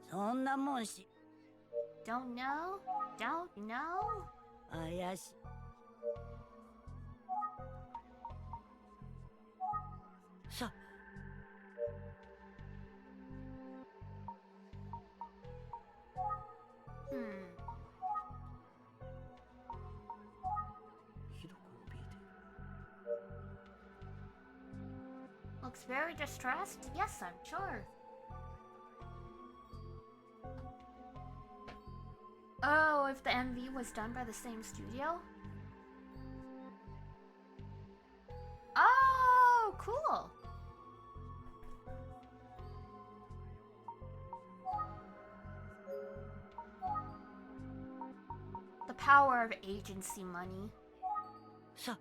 Speaker 7: そんなもんし。
Speaker 1: Don't know? Don't know?
Speaker 7: 怪しい。さ。
Speaker 3: ひどく怯えている。
Speaker 1: Looks very distressed? Yes, I'm sure. Oh, if the MV was done by the same studio? Oh, cool. The power of agency money.
Speaker 7: さ。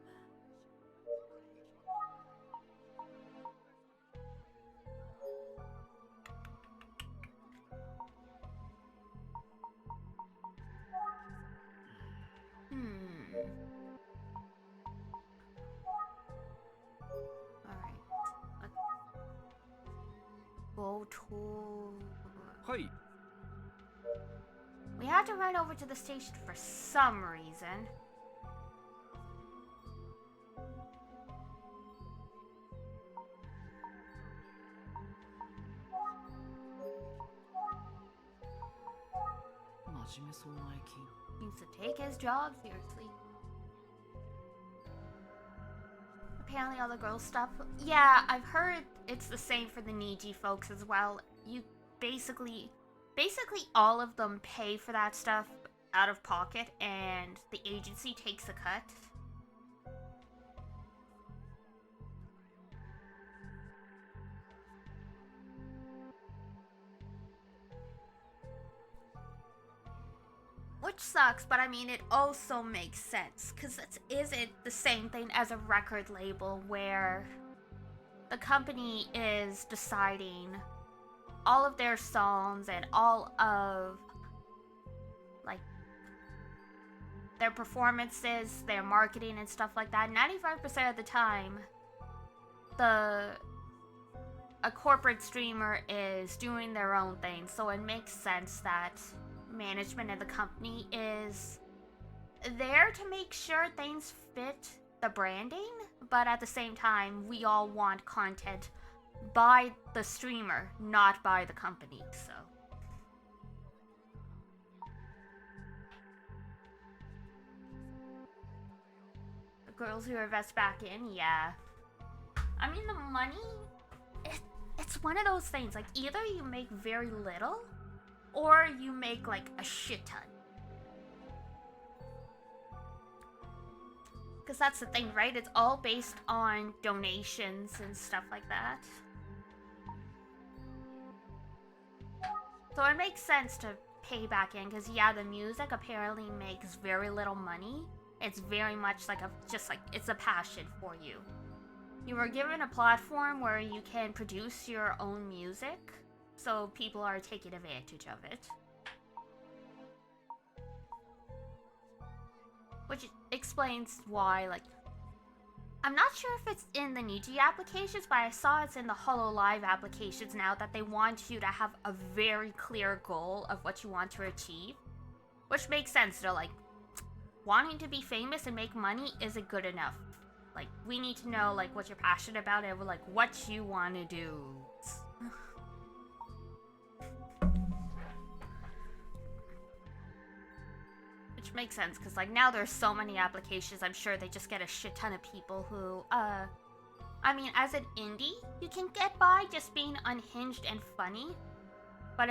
Speaker 1: Alright. Go to...
Speaker 9: はい。
Speaker 1: We had to run over to the station for some reason. Seems to take his job seriously. Apparently all the girls stop. Yeah, I've heard it's the same for the Niji folks as well. You basically all of them pay for that stuff out of pocket and the agency takes a cut. Which sucks, but I mean, it also makes sense, because it isn't the same thing as a record label where the company is deciding all of their songs and all of, like, their performances, their marketing and stuff like that. 95% of the time, a corporate streamer is doing their own thing, so it makes sense that management of the company is there to make sure things fit the branding, but at the same time, we all want content by the streamer, not by the company, so. The girls who invest back in, yeah. I mean, the money, it's one of those things, like, either you make very little, or you make, like, a shit ton. Because that's the thing, right? It's all based on donations and stuff like that. So it makes sense to pay back in, because yeah, the music apparently makes very little money. It's very much like it's a passion for you. You were given a platform where you can produce your own music, so people are taking advantage of it. Which explains why, like, I'm not sure if it's in the Niji applications, but I saw it's in the HoloLive applications now that they want you to have a very clear goal of what you want to achieve. Which makes sense, they're like, wanting to be famous and make money isn't good enough. Like, we need to know, like, what you're passionate about and, like, what you want to do. Which makes sense, because, like, now there's so many applications, I'm sure they just get a shit ton of people who, I mean, as an indie, you can get by just being unhinged and funny. But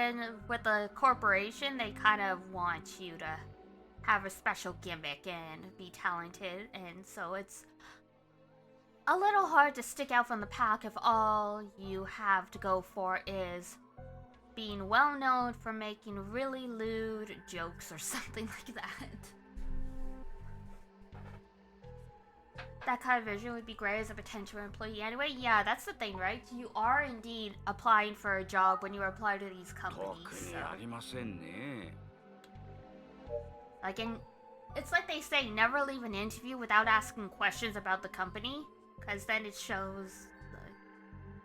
Speaker 1: with a corporation, they kind of want you to have a special gimmick and be talented, and so it's a little hard to stick out from the pack if all you have to go for is being well known for making really lewd jokes or something like that. That kind of vision would be great as a potential employee anyway. Yeah, that's the thing, right? You are indeed applying for a job when you apply to these companies. So. Like, it's like they say, never leave an interview without asking questions about the company, because then it shows.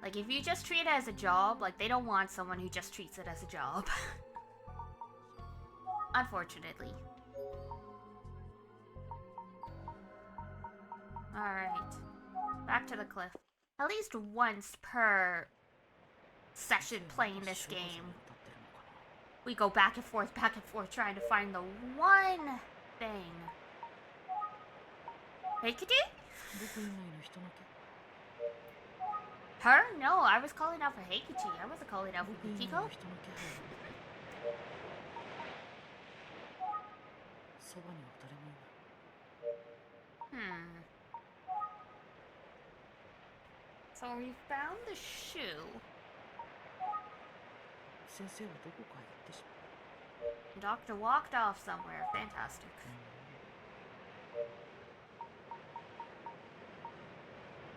Speaker 1: Like, if you just treat it as a job, like, they don't want someone who just treats it as a job. Unfortunately. Alright. Back to the cliff. At least once per session playing this game, we go back and forth, trying to find the one thing. Hey, Kitty? Her? No, I was calling out for Heikichi. I wasn't calling out for Yukiko. So we found the shoe. The doctor walked off somewhere. Fantastic.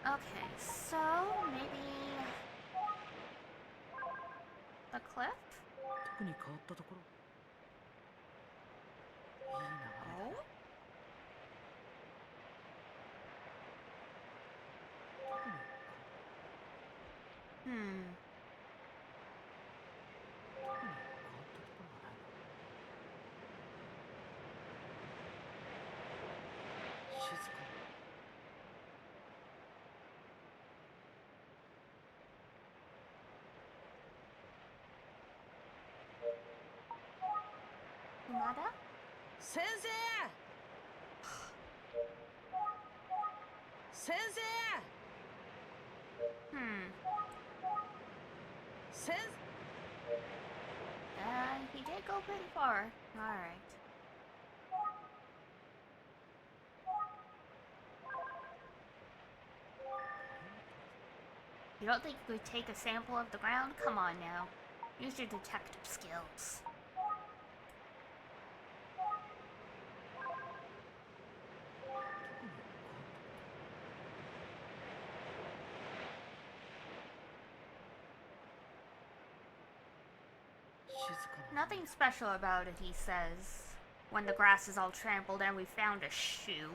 Speaker 1: Okay, so maybe the cliff? Oh? Nada?
Speaker 6: 先生先生 先
Speaker 1: He did go pretty far. Alright. You don't think you could take a sample of the ground? Come on now. Use your detective skills. Nothing special about it, he says. When the grass is all trampled and we found a shoe.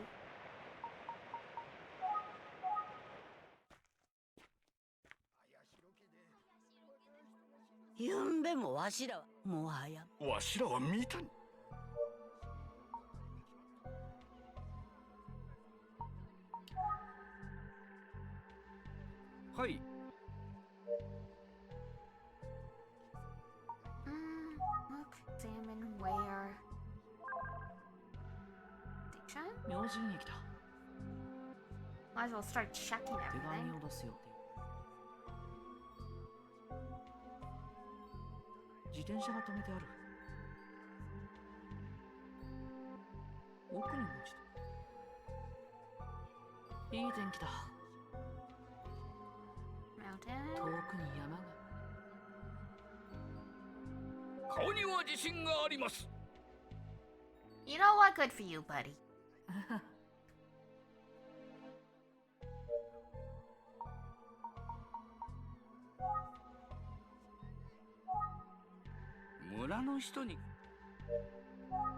Speaker 7: ゆんべもわしらはもはや
Speaker 8: わしらは見たに。
Speaker 4: はい。
Speaker 1: Look, examine where. Diction?
Speaker 3: 明神駅だ。
Speaker 1: Might as well start checking
Speaker 3: 手紙
Speaker 1: everything.
Speaker 3: を出す予定。自転車が止めてある。奥にもちと。いい天気だ。
Speaker 1: Mountain.
Speaker 3: 遠くに山が。
Speaker 4: 顔には自信があります。
Speaker 1: You know what? Good for you, buddy.
Speaker 4: 村の人に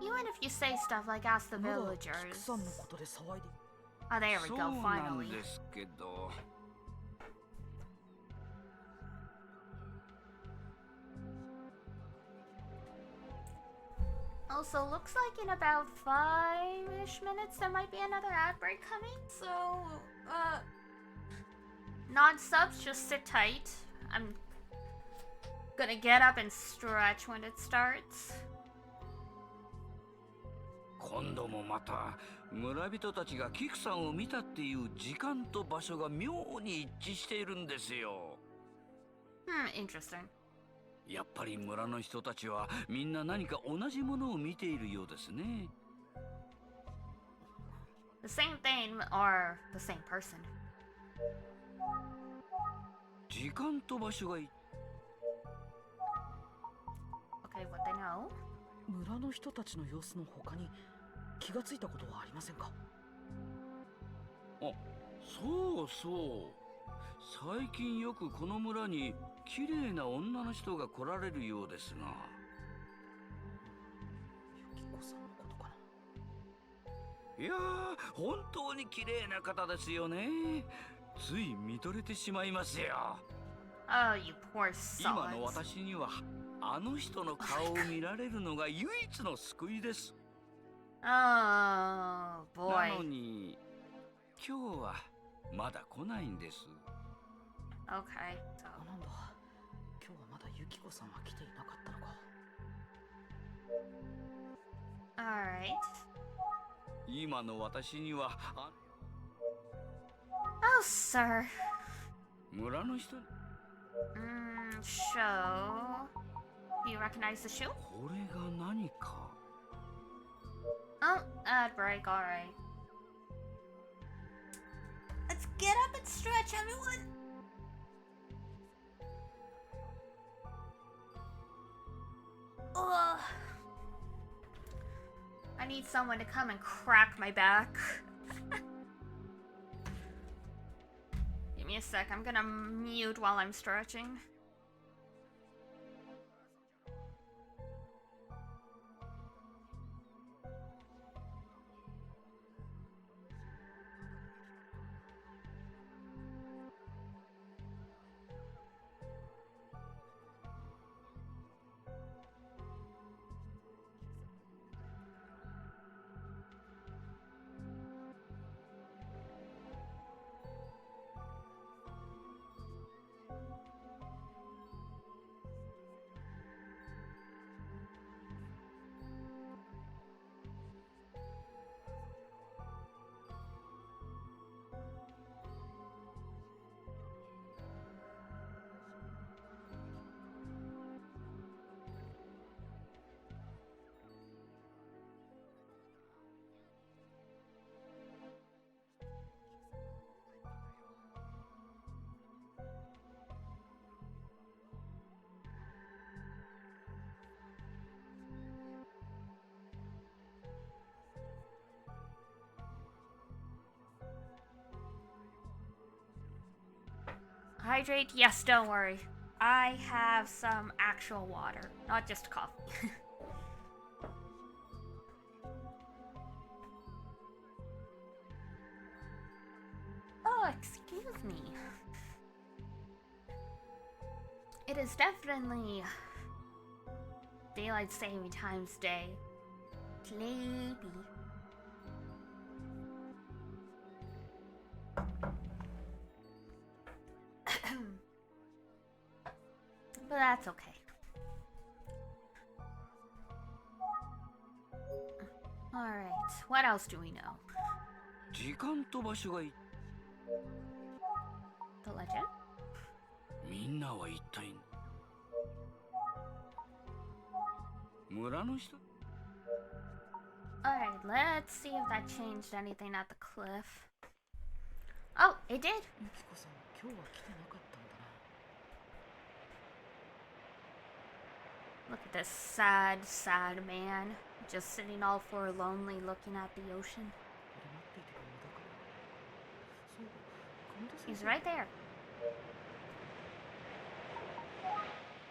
Speaker 1: Even if you say stuff like ask the
Speaker 3: まだ
Speaker 1: villagers.
Speaker 3: 菊さんのことで騒いで。
Speaker 1: Oh, there we
Speaker 4: そう
Speaker 1: go,
Speaker 4: なん
Speaker 1: finally.
Speaker 4: ですけど
Speaker 1: Also, looks like in about 5-ish minutes there might be another ad break coming, so, non-subs, just sit tight. I'm gonna get up and stretch when it starts.
Speaker 4: 今度もまた村人たちがキクさんを見たっていう時間と場所が妙に一致しているんですよ。
Speaker 1: Interesting.
Speaker 4: やっぱり村の人たちはみんな何か同じものを見ているようですね。
Speaker 1: The same thing or the same person.
Speaker 4: 時間と場所が
Speaker 1: Okay, what they know.
Speaker 3: 村の人たちの様子の他に気がついたことはありませんか？
Speaker 4: あ、そうそう。最近よくこの村に綺麗な女の人が来られるようですが。
Speaker 3: ユキコさんのことかな。
Speaker 4: いやー、本当に綺麗な方ですよね。つい見とれてしまいますよ。
Speaker 1: Oh, you poor
Speaker 4: 今の
Speaker 1: sods.
Speaker 4: 私にはあの人の顔を見られるのが唯一の救いです。
Speaker 1: Oh,
Speaker 4: な
Speaker 1: boy.
Speaker 4: のに今日はまだ来ないんです。
Speaker 1: Okay,
Speaker 3: あ、
Speaker 1: so.
Speaker 3: なんだ。今日はまだユキコさんは来ていなかったのか。
Speaker 1: Alright.
Speaker 4: 今の私には
Speaker 1: Oh, sir.
Speaker 4: 村の人に
Speaker 1: Show. Do you recognize the shoe?
Speaker 4: これが何か。
Speaker 1: Oh, ad break, alright. Let's get up and stretch, everyone! Ugh. I need someone to come and crack my back. Give me a sec, I'm gonna mute while I'm stretching. hydrate? Yes, don't worry. I have some actual water, not just coffee. Oh, excuse me. It is definitely daylight saving times day. Sleepy. But that's okay. Alright, what else do we know?
Speaker 4: 時間と場所がい
Speaker 1: The legend?
Speaker 4: みんなは一体村の人
Speaker 1: Alright, let's see if that changed anything at the cliff. Oh, it did!
Speaker 3: ユキコさん、今日は来てなかったんだな。
Speaker 1: Look at this sad, sad man. Just sitting all forlornly looking at the ocean.
Speaker 3: 俺待っていても無駄か。そう、神田先
Speaker 1: He's
Speaker 3: 生。
Speaker 1: right there.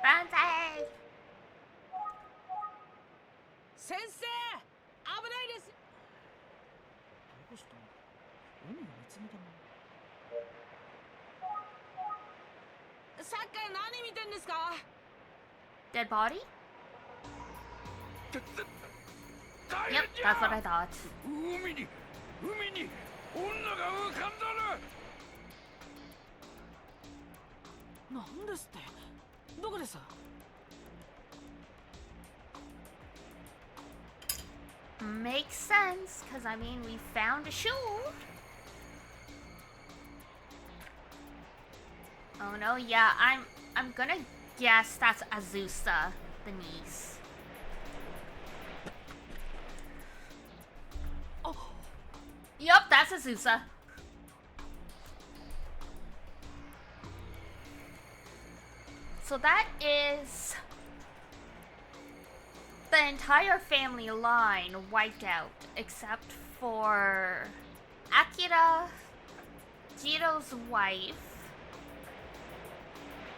Speaker 1: Bonsai!
Speaker 6: 先生、危ないです。
Speaker 3: どうしたの？海を見つめたまま。
Speaker 6: さっきから何見てんですか？
Speaker 1: Dead body?
Speaker 4: 大
Speaker 1: Yep,
Speaker 4: 変じゃ
Speaker 1: that's what I thought.
Speaker 4: 海に女が浮かんだら
Speaker 3: なんですって？どこです？
Speaker 1: Makes sense, because I mean, we found a shoe. Oh no, yeah, I'm gonna guess that's Azusa, the niece.
Speaker 3: Oh.
Speaker 1: Yup, that's Azusa. So that is the entire family line wiped out, except for Akira, Jiro's wife,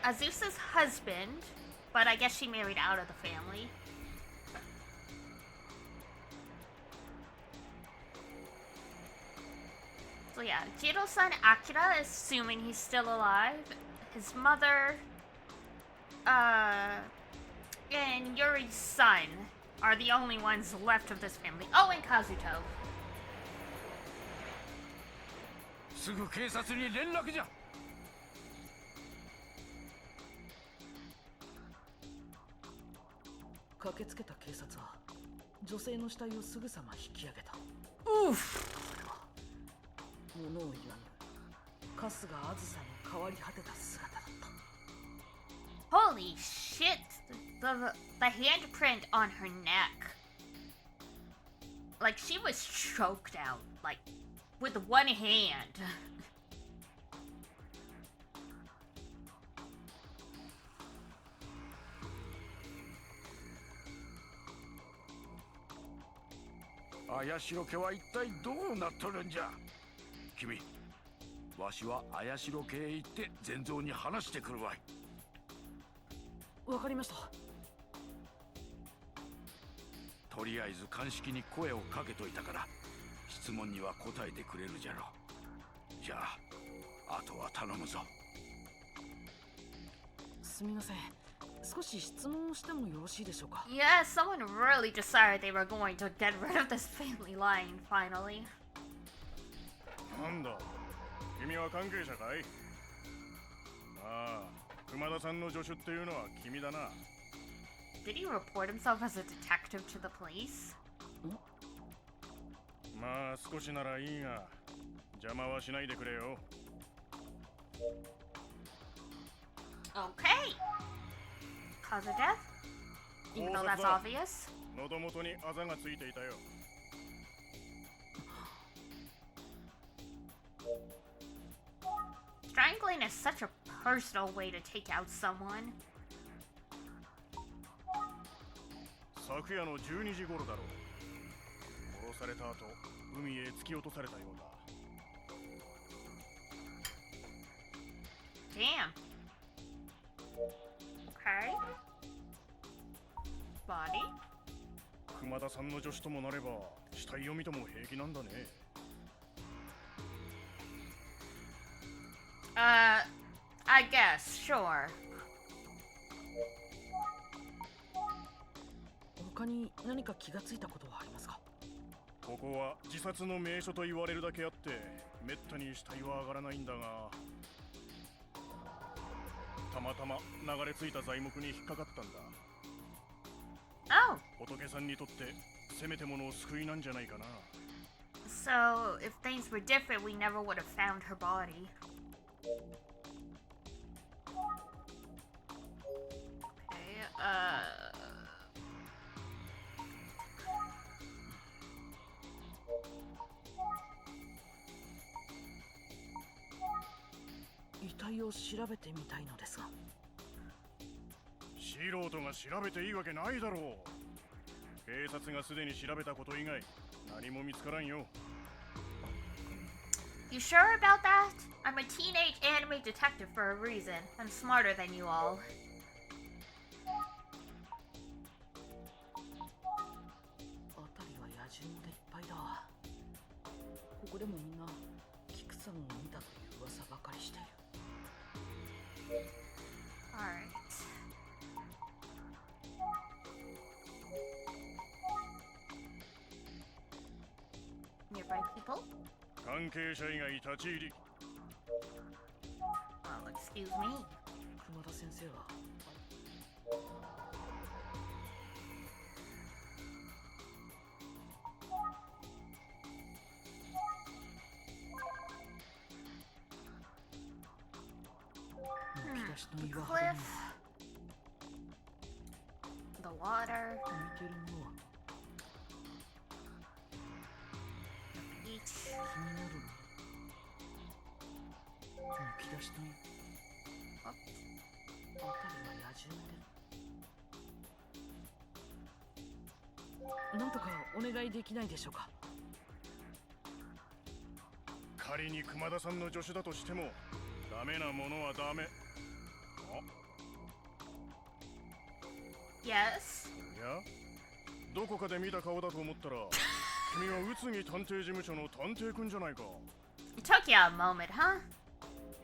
Speaker 1: Azusa's husband, but I guess she married out of the family. So yeah, Jiro's son Akira, assuming he's still alive, his mother, and Yuri's son are the only ones left of this family. Oh, and Kazuto.
Speaker 4: すぐ警察に連絡じゃ。
Speaker 3: 駆けつけた警察は女性の死体をすぐさま引き上げた。
Speaker 1: Oof.
Speaker 3: それは物を言わぬ春日あずさの変わり果てた姿だった。
Speaker 1: Holy shit! The handprint on her neck. Like she was choked out, like with one hand.
Speaker 4: 綾代家は一体どうなっとるんじゃ。君、わしは綾代家へ行って全蔵に話してくるわい。
Speaker 3: わかりました。
Speaker 4: とりあえず鑑識に声をかけといたから質問には答えてくれるじゃろう。じゃああとは頼むぞ。
Speaker 3: すみません。少し質問をしてもよろしいでしょうか。
Speaker 1: Yeah, someone really decided they were going to get rid of this family line finally.
Speaker 9: なんだ、君は関係者かい？ああ、熊田さんの助手っていうのは君だな。
Speaker 1: Did he report himself as a detective to the police?
Speaker 9: まあ少しならいいが邪魔はしないでくれよ。
Speaker 1: Okay. Cause of death? Even though that's obvious?
Speaker 9: 喉元にあざがついていたよ。
Speaker 1: Strangling is such a personal way to take out someone.
Speaker 9: 昨夜の12時頃だろう。殺された後、海へ突き落とされたようだ。
Speaker 1: Damn. Okay. Body.
Speaker 9: 熊田さんの助手ともなれば死体を見ても平気なんだね。
Speaker 1: I guess, sure.
Speaker 3: 他に何か気がついたことはありますか？
Speaker 9: ここは自殺の名所と言われるだけあってめったに死体は上がらないんだが、たまたま流れ着いた材木に引っかかったんだ。
Speaker 1: Oh.
Speaker 9: 仏さんにとってせめてものを救いなんじゃないかな。
Speaker 1: So, if things were different, we never would have found her body. Okay,
Speaker 3: 遺体を調べてみたいのですが。
Speaker 9: 素人が調べていいわけないだろう。警察がすでに調べたこと以外何も見つからんよ。
Speaker 1: You sure about that? I'm a teenage anime detective for a reason. I'm smarter than you all.
Speaker 3: 辺りは野獣でいっぱいだ。ここでもみんなキクさんを見たという噂ばかりしている。
Speaker 1: Alright. Nearby people?
Speaker 9: 関係者以外立ち入り。
Speaker 1: Oh, excuse me.
Speaker 3: 熊田先生はむき出しの
Speaker 1: The
Speaker 3: 岩
Speaker 1: cliff.
Speaker 3: 肌に
Speaker 1: The water.
Speaker 3: 似てるものは
Speaker 1: The beach.
Speaker 3: 気になるの。むき出しの辺りは野獣で。なんとかお願いできないでしょうか。
Speaker 9: 仮に熊田さんの助手だとしてもダメなものはダメ。
Speaker 1: Yes.
Speaker 9: いや、どこかで見た顔だと思ったら君は宇津木探偵事務所の探偵くんじゃないか。
Speaker 1: It took you a moment, huh?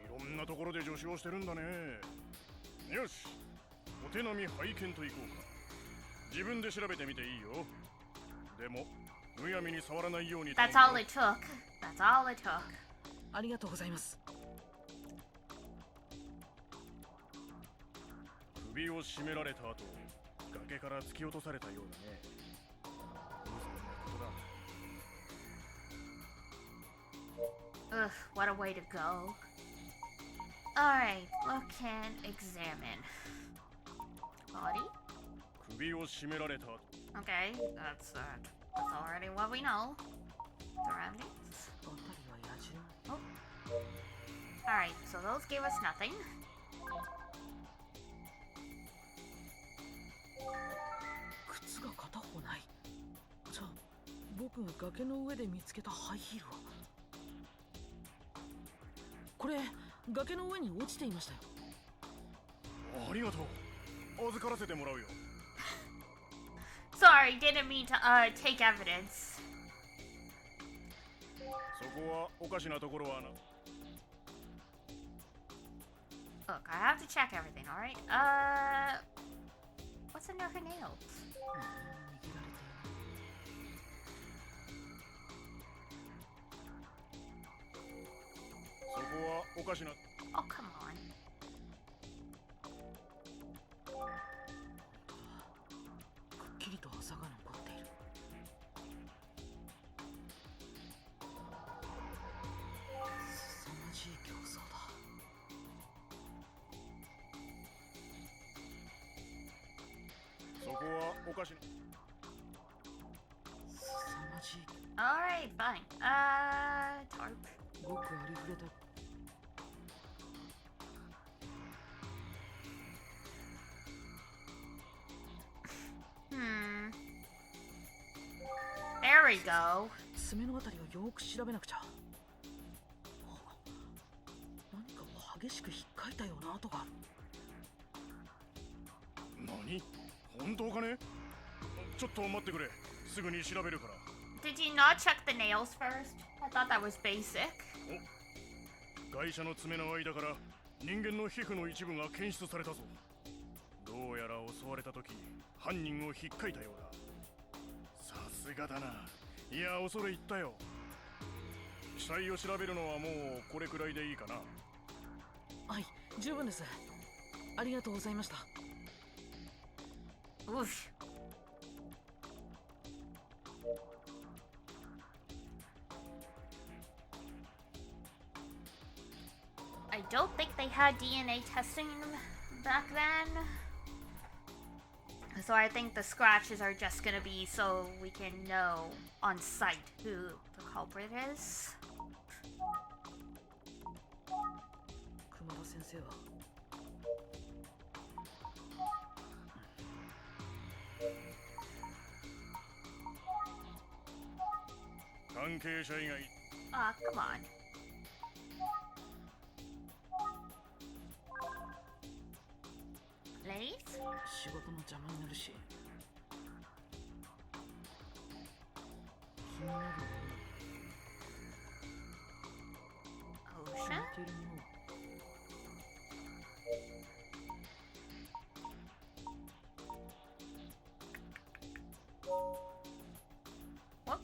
Speaker 9: いろんなところで助手をしてるんだね。よし、お手並み拝見といこうか。自分で調べてみていいよ。でもむやみに触らないように。
Speaker 1: That's all it took. That's all it took.
Speaker 3: ありがとうございます。
Speaker 9: 首を絞められた後、崖から突き落とされたようだね。無残なことだ。
Speaker 1: Ugh, what a way to go. Alright, look and examine. Body?
Speaker 9: 首を絞められた後。
Speaker 1: Okay, that's already what we know. Surroundings.
Speaker 3: 辺りは野獣。
Speaker 1: Oh. Alright, so those gave us nothing.
Speaker 3: 靴が片方ない。じゃあ僕が崖の上で見つけたハイヒールはこれ崖の上に落ちていましたよ。
Speaker 9: ありがとう。預からせてもらうよ。
Speaker 1: Sorry, didn't mean to take evidence.
Speaker 9: そこはおかしなところはな。
Speaker 1: Look, I have to check everything, alright? What's under her nails?
Speaker 3: 握られて
Speaker 9: そこはおかしな。
Speaker 1: Oh, come on.
Speaker 3: くっきりとあざが残っている。凄まじい形相だ。
Speaker 9: そこはおかしな。
Speaker 3: 凄まじい。
Speaker 1: Alright, fine. Tarp.
Speaker 3: ごくありふれた。
Speaker 1: There we go.
Speaker 3: 爪のあたりをよく調べなくちゃ。何かを激しく引っかいたような跡がある。
Speaker 9: 何？本当かね？ちょっと待ってくれ。すぐに調べるから。
Speaker 1: Did you not check the nails first? I thought that was basic.
Speaker 9: 外車の爪の間から人間の皮膚の一部が検出されたぞ。どうやら襲われた時犯人を引っかいたようだ。さすがだな。いや、恐れ入ったよ。死体を調べるのはもうこれくらいでいいかな。
Speaker 3: はい、十分です。ありがとうございました。
Speaker 1: Oof. I don't think they had DNA testing back then. So I think the scratches are just gonna be so we can know on site who the culprit is.
Speaker 3: 熊田先生は
Speaker 9: 関係者以外。
Speaker 1: Aw, come on. Ladies?
Speaker 3: 仕事の邪魔になるし、気になるもの、決
Speaker 1: Ocean?
Speaker 3: まっているものは。
Speaker 1: Whoop.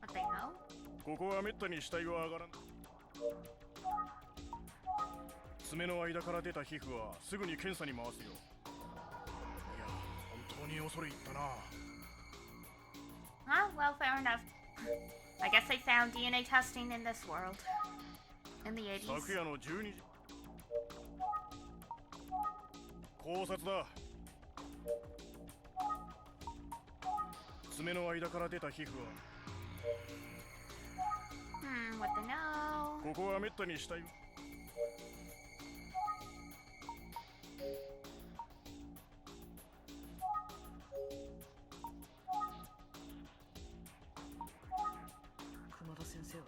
Speaker 1: What they know?
Speaker 9: ここはめったに死体は上がらん。爪の間から出た皮膚はすぐに検査に回すよ。いや、本当に恐れ入ったな。
Speaker 1: Huh? Well, fair enough. I guess they found DNA testing in this world. In the 80s.
Speaker 9: 昨夜の12時。考察だ。爪の間から出た皮膚は。
Speaker 1: What they know?
Speaker 9: ここはめったに死体。
Speaker 3: 熊田先生は。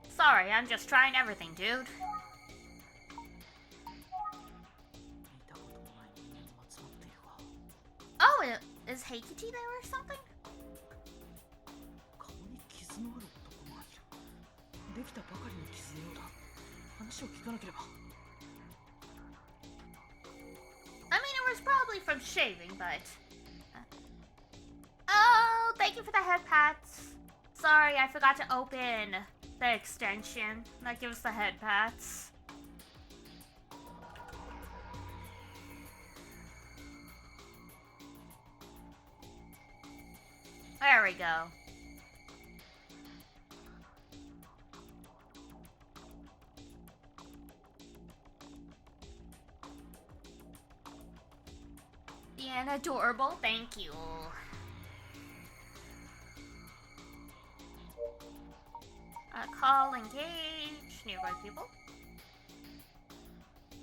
Speaker 1: Sorry, I'm just trying everything, dude.
Speaker 3: 見たこともない人間も集まっているが、
Speaker 1: Oh, is Heikichi there or something?
Speaker 3: 顔に傷のある男がいる。できたばかりの傷のようだ。話を聞かなければ。
Speaker 1: I mean, it was probably from shaving, but... Oh, thank you for the head pats. Sorry, I forgot to open the extension that gives the head pats. There we go. And adorable, thank you. Call, engage, nearby people.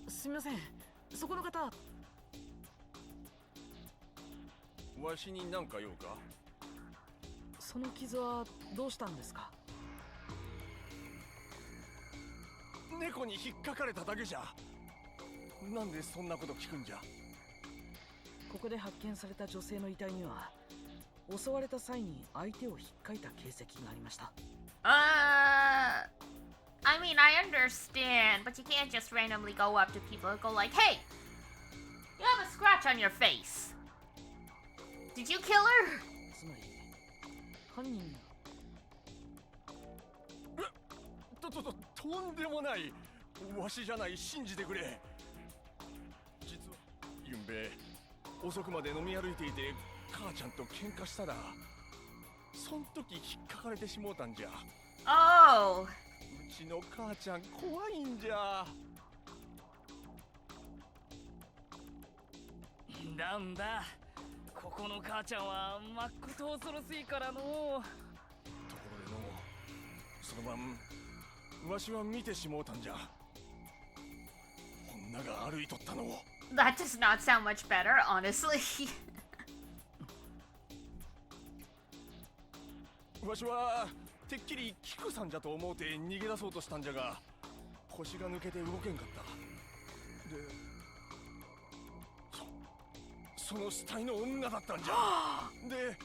Speaker 3: すみません、そこの方。
Speaker 10: わしに何か用か？
Speaker 3: その傷はどうしたんですか？
Speaker 10: 猫に引っかかれただけじゃ。なんでそんなこと聞くんじゃ？
Speaker 3: ここで発見された女性の遺体には、襲われた際に相手を引っかいた形跡がありました。
Speaker 1: I mean, I understand, but you can't just randomly go up to people and go like, hey, you have a scratch on your face. Did you kill her?
Speaker 3: つまり、犯人が。
Speaker 10: とんでもない。わしじゃない、信じてくれ。実は、ゆんべ、遅くまで飲み歩いていて、母ちゃんと喧嘩したら、そん時引っかかれてしもうたんじゃ。
Speaker 1: Oh.
Speaker 10: うちの母ちゃん怖いんじゃ。
Speaker 11: なんだ、ここの母ちゃんはまっこと恐ろしいからの。
Speaker 9: ところ
Speaker 10: その晩わしは見てしもうたんじゃ。女が歩いとったのを。
Speaker 1: That does not sound much better, honestly.
Speaker 10: わしはてっきりキクさんじゃと思うて逃げ出そうとしたんじゃが、腰が抜けて動けんかった。でその死体の女だったんじゃ。で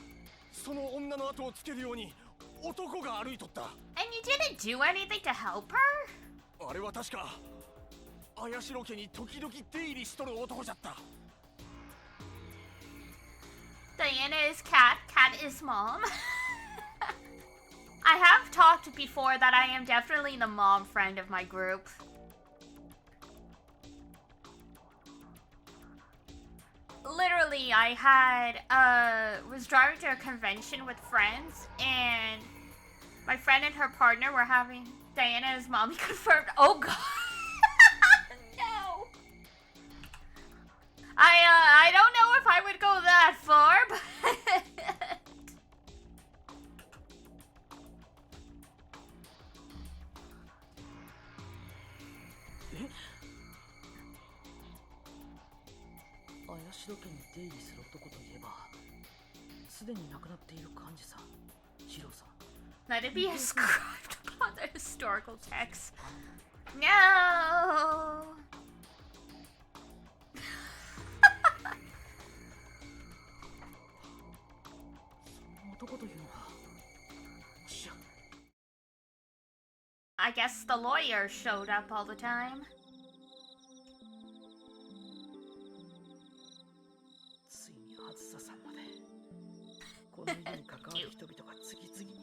Speaker 10: その女の後をつけるように男が歩いとった。
Speaker 1: And you didn't do anything to help her?
Speaker 10: あれは確か綾代家に時々出入りしとる男じゃった。
Speaker 1: Diana is cat, cat is mom. I have talked before that I am definitely the mom friend of my group. Literally, I was driving to a convention with friends, and my friend and her partner were having Diana's mommy confirmed. Oh god. No. I don't know if I would go that far, but
Speaker 3: 綾代家に出入りする男といえば、すでに亡くなっている幹事さん、二郎さん。
Speaker 1: let it be inscribed upon the historical text. No.
Speaker 3: その男というのは、もしや。
Speaker 1: I guess the lawyer showed up all the time.
Speaker 3: ついにあずささんまで。この家に関わる人々が次々に。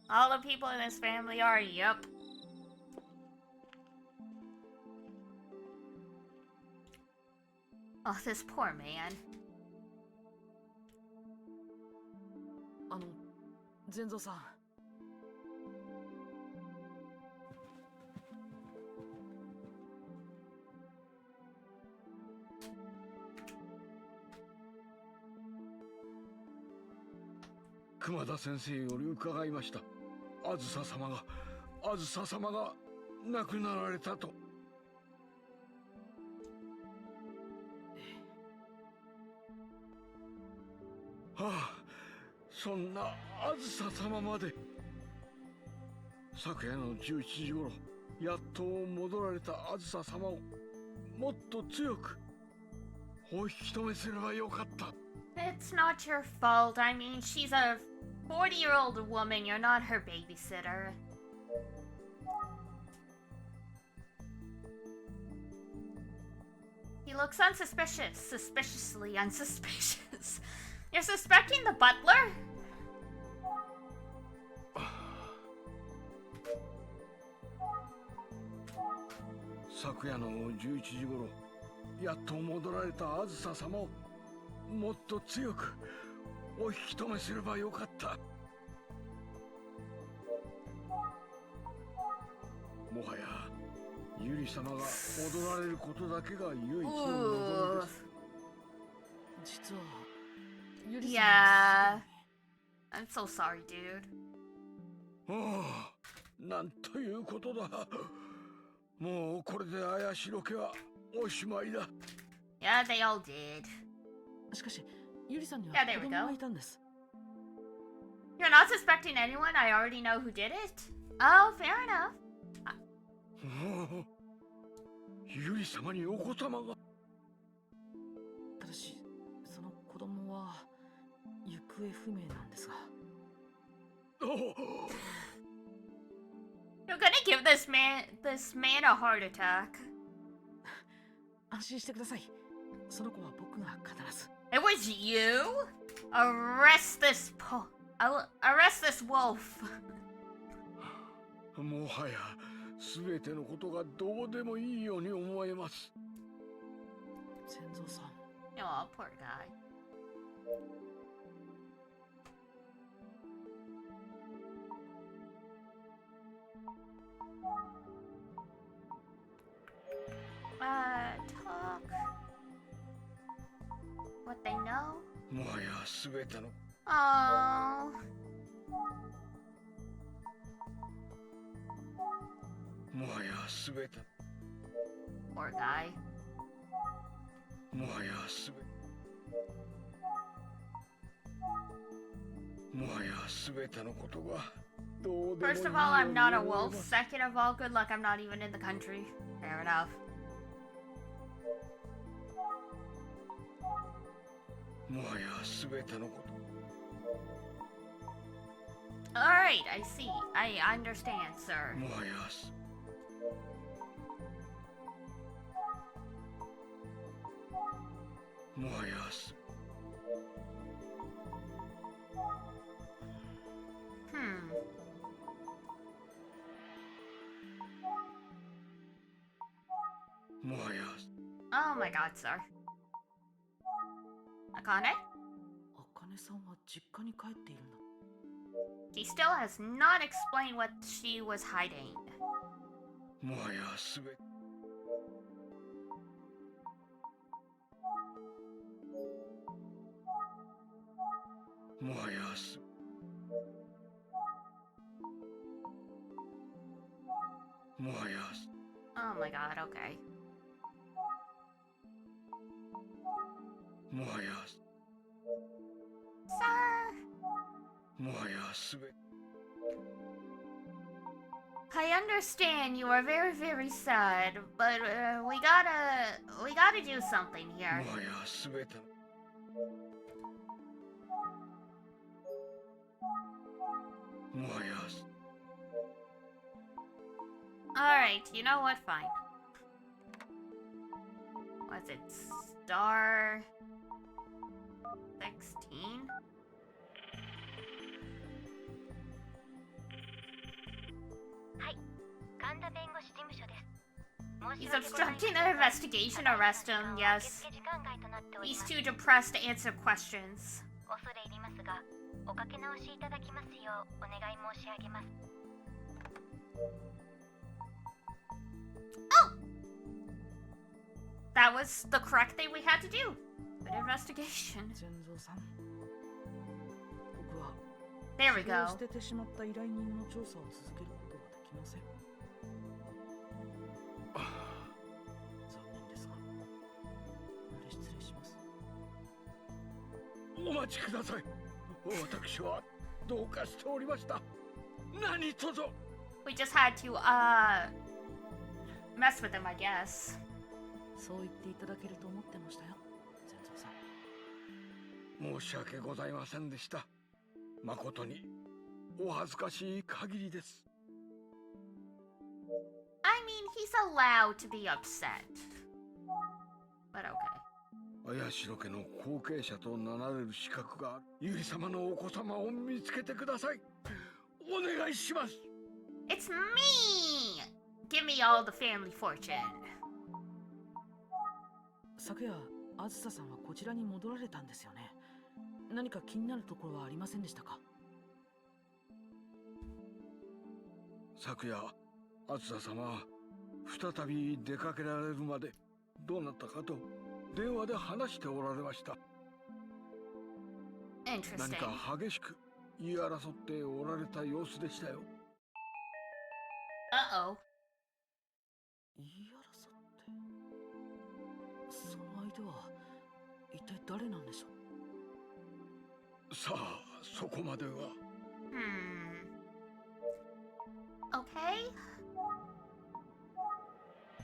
Speaker 1: All the people in this family are, yup. Oh, this poor man.
Speaker 3: 善蔵さん。
Speaker 4: 熊田先生より伺いました。あずさ様が亡くなられたと。はあ、そんなあずさ様まで。昨夜の11時頃、やっと戻られたあずさ様をもっと強くお引き止めすればよかった。
Speaker 1: It's not your fault. I mean, she's a 40-year-old woman. You're not her babysitter. He looks unsuspicious. Suspiciously unsuspicious. You're suspecting the butler?
Speaker 4: 昨夜の11時頃、やっと戻られたあずさ様をもっと強くお引き止めすればよかった。もはやゆり様が戻られることだけが唯一の望みです。
Speaker 3: 実はゆりさん
Speaker 1: Yeah. I'm so sorry, dude.
Speaker 4: ああ、なんということだ。もうこれで綾代家はおしまいだ。
Speaker 1: Yeah, they all did.
Speaker 3: しかし、ゆりさんには
Speaker 1: Yeah, there
Speaker 3: 子
Speaker 1: we
Speaker 3: 供
Speaker 1: go.
Speaker 3: がいたんです。
Speaker 1: You're not suspecting anyone? I already know who did it. Oh, fair enough.
Speaker 4: ゆり様にお子様が。
Speaker 3: ただし、その子供は行方不明なんですが。
Speaker 1: You're gonna give this man a heart attack.
Speaker 3: 安心してください。その子は僕が必ず。
Speaker 1: It was you? Arrest this wolf.
Speaker 4: もはや全てのことがどうでもいいように思えます。
Speaker 3: 千蔵さん。
Speaker 1: Oh, poor guy. Talk. What they know?
Speaker 4: もはや全ての。
Speaker 1: Oh.
Speaker 4: もはやすべて
Speaker 1: Poor guy.
Speaker 4: もはやすべもはやすべてのことがどうでもいい
Speaker 1: First of all, I'm not a wolf. Second of all, good luck, I'm not even in the country. Fair enough.
Speaker 4: もはやすべてのこと
Speaker 1: Alright, I see. I understand, sir.
Speaker 4: もはやすもはやす もはや
Speaker 1: Oh my god, sir. Akane?
Speaker 3: 茜さんは実家に帰っているんだ。
Speaker 1: She still has not explained what she was hiding.
Speaker 4: もはやすべもはやすもはやす
Speaker 1: Oh my god, okay.
Speaker 4: もはやす
Speaker 1: Sir,
Speaker 4: もはやすべ
Speaker 1: I understand you are very, very sad, but we gotta do something
Speaker 4: も
Speaker 1: here.
Speaker 4: はやすべてのもはやす
Speaker 1: Alright, you know what? Fine. What's it? Star 16? He's obstructing an investigation. Arrest him, yes. He's too depressed to answer questions. Oh! That was the correct thing we had to do. Good investigation.
Speaker 3: 全蔵さん、僕は
Speaker 1: There we
Speaker 3: 治療
Speaker 1: go.
Speaker 3: 捨ててしまった依頼人の調査を続けることはできません。残念ですが、これ失礼します。
Speaker 4: お待ちください。私はどうかしておりました。何とぞ。
Speaker 1: We just had to, mess with him, I guess.
Speaker 3: そう言っていただけると思ってましたよ、全蔵さん。
Speaker 4: 申し訳ございませんでした。誠にお恥ずかしい限りです。
Speaker 1: I mean, he's allowed to be upset. But okay.
Speaker 4: 綾代家の後継者と名乗れる資格があるゆり様のお子様を見つけてください。お願いします。
Speaker 1: It's me! Give me all the family fortune.
Speaker 3: 昨夜、あずささんはこちらに戻られたんですよね。何か気になるところはありませんでしたか？
Speaker 4: 昨夜、あずさ様、再び出かけられるまでどうなったかと電話で話しておられました。何
Speaker 1: Interesting.
Speaker 4: か激しく言い争っておられた様子でしたよ。
Speaker 1: Uh-oh.
Speaker 3: 言い争って、その相手は一体誰なんでしょう？
Speaker 4: さあ、そこまでは。
Speaker 1: Okay.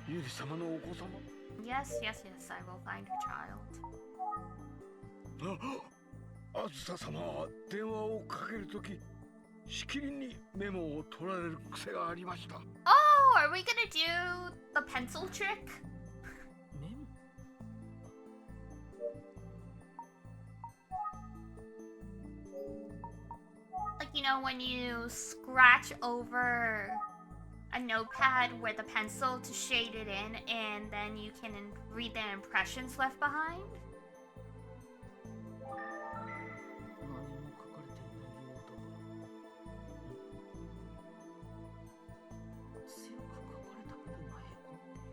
Speaker 4: ゆり様のお子様。
Speaker 1: Yes, yes, yes, I will find her child.
Speaker 4: あずさ様は電話をかけるとき、しきりにメモを取られる癖がありました。
Speaker 1: Oh, are we gonna do the pencil trick?
Speaker 3: メモ？
Speaker 1: Like, you know, when you scratch over a notepad with a pencil to shade it in, and then you can read the impressions left behind?
Speaker 3: 何も書かれていないようだが、強く書かれた部分がへこんでいる。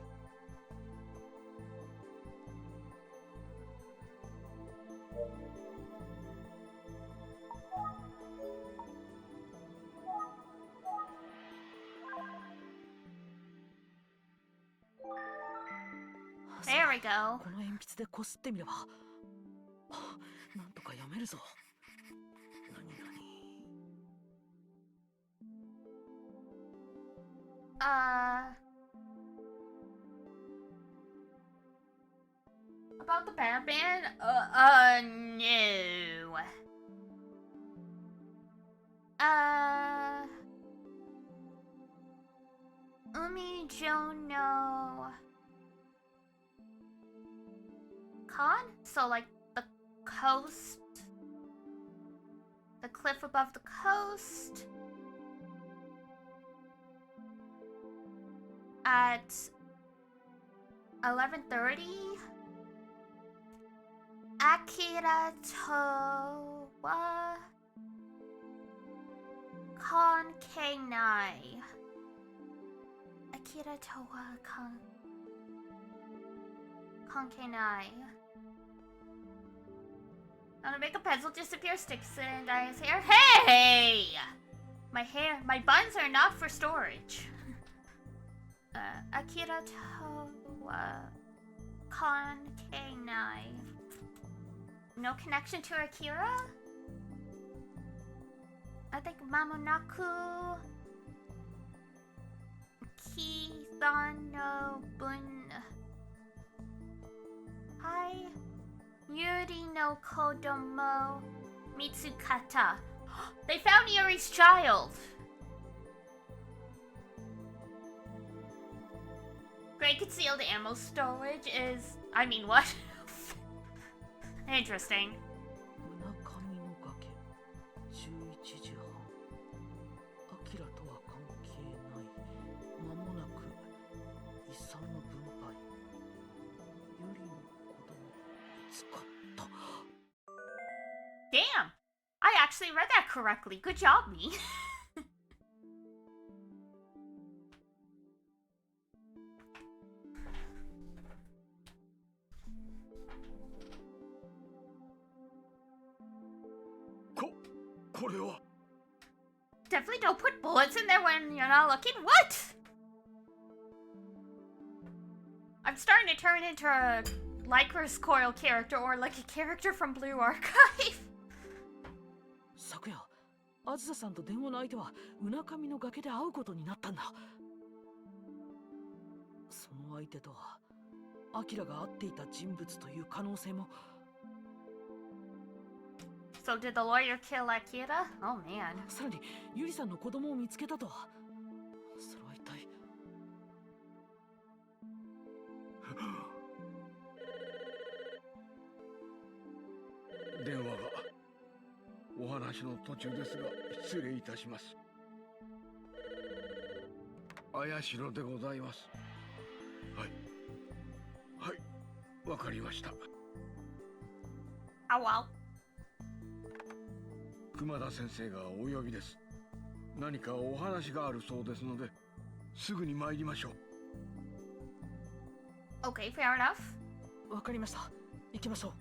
Speaker 1: There we go.
Speaker 3: この鉛筆でこすってみれば、なんとか読めるぞ。何々。
Speaker 1: About the band? No. Umi Jono. Con? So, like, the coast? The cliff above the coast? At 11:30? Akira Towa Konkenai. Akira Towa Konkenai. I'm gonna make a pencil disappear, sticks in Diane's hair. Hey! My buns are not for storage. Akira Towa Konkenai. No connection to Akira? I think Mamonaku Kisano Bun. Hi. Yuri no Kodomo Mitsukata. They found Yuri's child. Great concealed ammo storage is... I mean, what? Interesting.
Speaker 3: 村上の崖11時半。アキラとは関係ない。間もなく遺産の分配。ユリの子供見つかった。
Speaker 1: Damn! I actually read that correctly. Good job, me. Definitely don't put bullets in there when you're not looking. What? I'm starting to turn into a Lycra's Coil character or like a character from Blue Archive.
Speaker 3: 昨夜、あずささんと電話の相手はうなかみの崖で会うことになったんだ。その相手とは、アキラが会っていた人物という可能性も。
Speaker 1: So did the lawyer kill Akira? Oh man.
Speaker 3: さらにユリさんの子供を見つけたとは。それは一体。
Speaker 4: 電話がお話の途中ですが失礼いたします。綾代でございます。はい、わかりました。
Speaker 1: Oh well.
Speaker 4: 熊田先生がお呼びです。何かお話があるそうですので、すぐに参りましょう。
Speaker 1: Okay, fair enough.
Speaker 3: わかりました。行きましょう。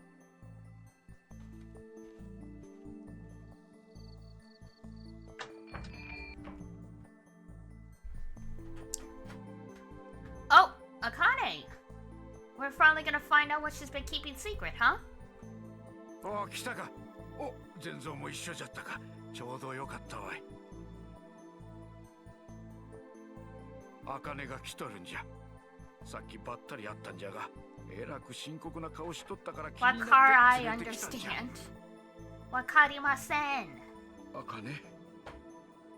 Speaker 1: Oh, Akane! We're finally gonna find out what she's been keeping secret, huh?
Speaker 4: お、来たか。お、全蔵も一緒じゃったか。ちょうどよかったわい。茜が来とるんじゃ。さっきばったり会ったんじゃが、えらく深刻な顔しとったから気になって
Speaker 1: Wakar, I
Speaker 4: 連れてきたんじゃ。
Speaker 1: understand. Wakarimasen.
Speaker 4: 茜、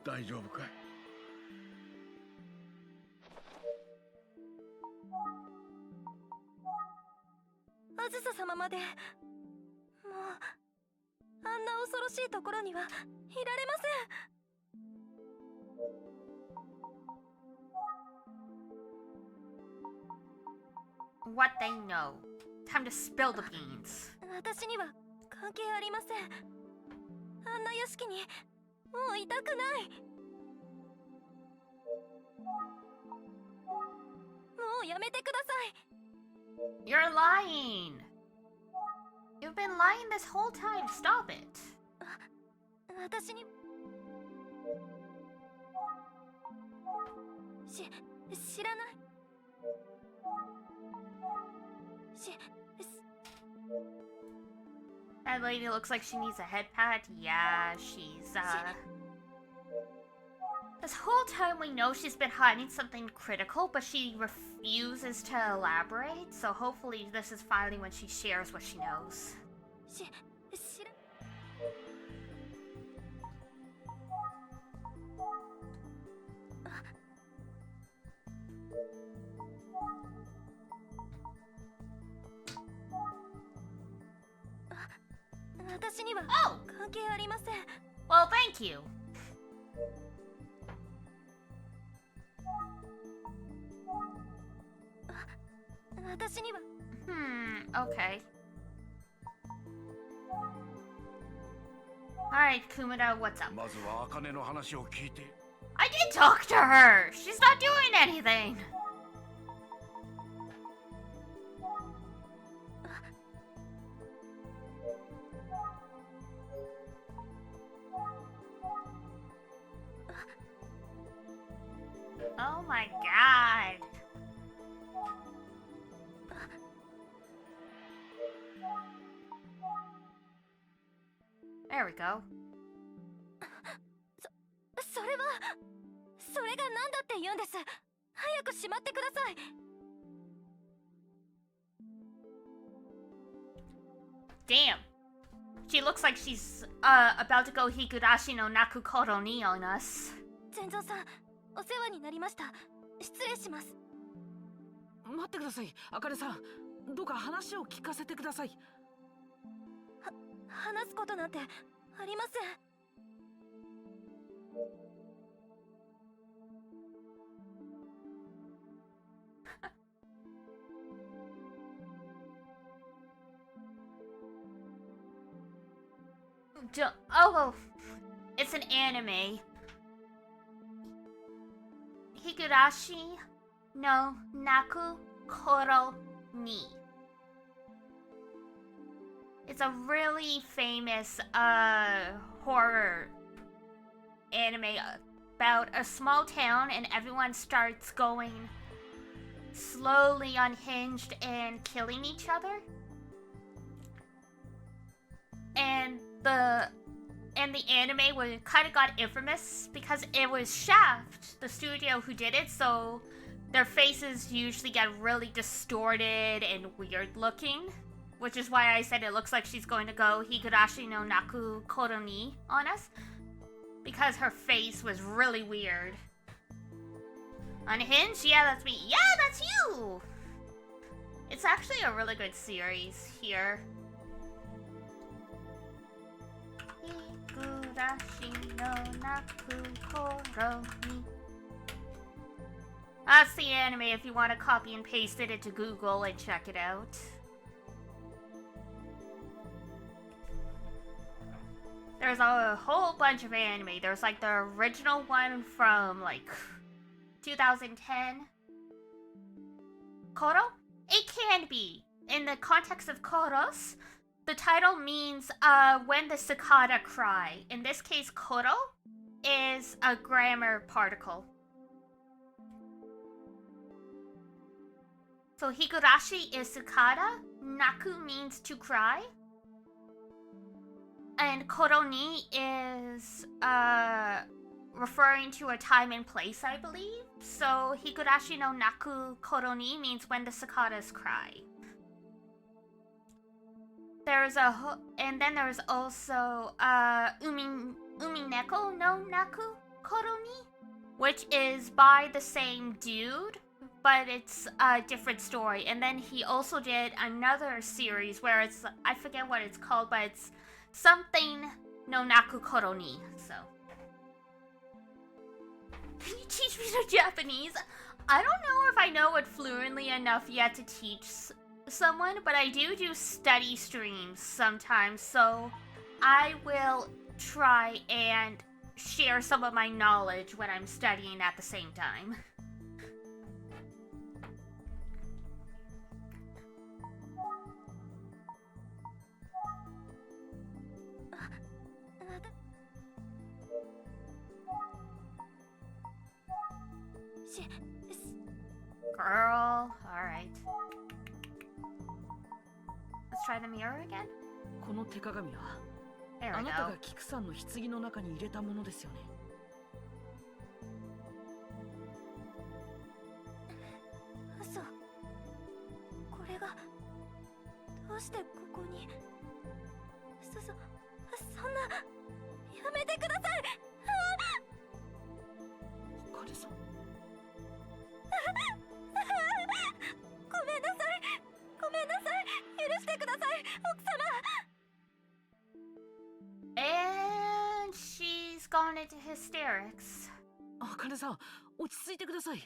Speaker 4: 大丈夫かい？
Speaker 5: あずさ様までもうあんな恐ろしいところにはいられま
Speaker 1: せん。What they know. Time to spill the beans.
Speaker 5: 私には関係ありません。あんな屋敷にもういたくない。もうやめてください。
Speaker 1: You're lying. You've been lying this whole time. Stop it.
Speaker 5: 私に知らない。
Speaker 1: That lady looks like she needs a head pad. Yeah, she's, This whole time we know she's been hiding something critical, but she refuses to elaborate, so hopefully this is finally when she shares what she knows. Oh! Well, thank you. Okay. Alright, Kumada, what's up?
Speaker 4: まずは茜の話を聞いて。
Speaker 1: I did talk to her! She's not doing anything! Oh my god! There we go.
Speaker 5: それが何だって言うんです。早くしまってください。
Speaker 1: Damn. She looks like she's, about to go Higurashi no Naku Koro ni on us.
Speaker 5: 全蔵さん、お世話になりました。失礼します。
Speaker 3: 待ってください、あかねさん。どうか話を聞かせてください。
Speaker 5: 話すことなんてありません。
Speaker 1: Oh, it's an anime. Higurashi no Naku Koro ni. It's a really famous horror anime about a small town and everyone starts going slowly unhinged and killing each other. And the anime was kind of got infamous because it was Shaft, the studio who did it, so their faces usually get really distorted and weird looking, which is why I said it looks like she's going to go Higurashi no Naku Koro ni on us, because her face was really weird. Unhinged? Yeah, that's me. Yeah, that's you! It's actually a really good series here. Higurashi no Naku Koro ni. That's the anime if you want to copy and paste it into Google and check it out. There's a whole bunch of anime. There's like the original one from like 2010. Koro? It can be. In the context of Koros, the title means when the cicada cry. In this case, Koro is a grammar particle. So Higurashi is cicada, Naku means to cry, and Koro ni is referring to a time and place, I believe. So Higurashi no Naku Koro ni means when the cicadas cry. And then there's also Umineko no Naku Koro ni, which is by the same dude, but it's a different story. And then he also did another series where it's, I forget what it's called, but it's something no Naku Koro ni. So, can you teach me some Japanese? I don't know if I know it fluently enough yet to teach someone, but I do study streams sometimes, so I will try and share some of my knowledge when I'm studying at the same time. Girl, alright. try the mirror again?
Speaker 3: この手鏡は
Speaker 1: There
Speaker 3: あ
Speaker 1: we
Speaker 3: なた
Speaker 1: go.
Speaker 3: がキクさんの棺の中に入れたものですよね。
Speaker 5: 嘘。これがどうしてここに。そんな、やめてください。
Speaker 3: お金さん。
Speaker 5: ごめんなさい。ごめんなさい。許してください、奥様。
Speaker 1: And she's gone into hysterics.
Speaker 3: あかねさん、落ち着いてください。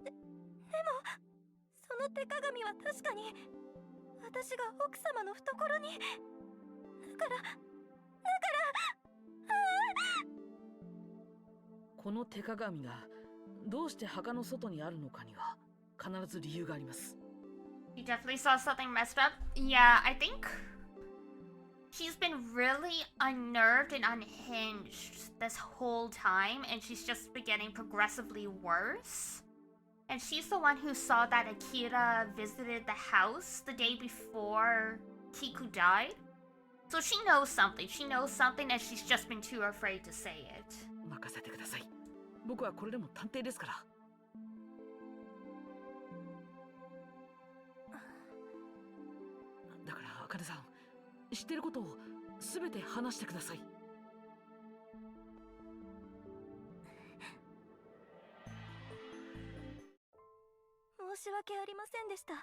Speaker 5: でも、その手鏡は確かに私が奥様の懐に。だから
Speaker 3: この手鏡がどうして墓の外にあるのかには必ず理由があります。
Speaker 1: You definitely saw something messed up. Yeah, I think she's been really unnerved and unhinged this whole time, and she's just been getting progressively worse. And she's the one who saw that Akira visited the house the day before Kiku died. So she knows something. She knows something, and she's just been too afraid to say it.
Speaker 3: 任せてください。僕はこれでも探偵ですから。だからあかねさん、知ってることを全て話してください。
Speaker 5: 申し訳ありませんでした。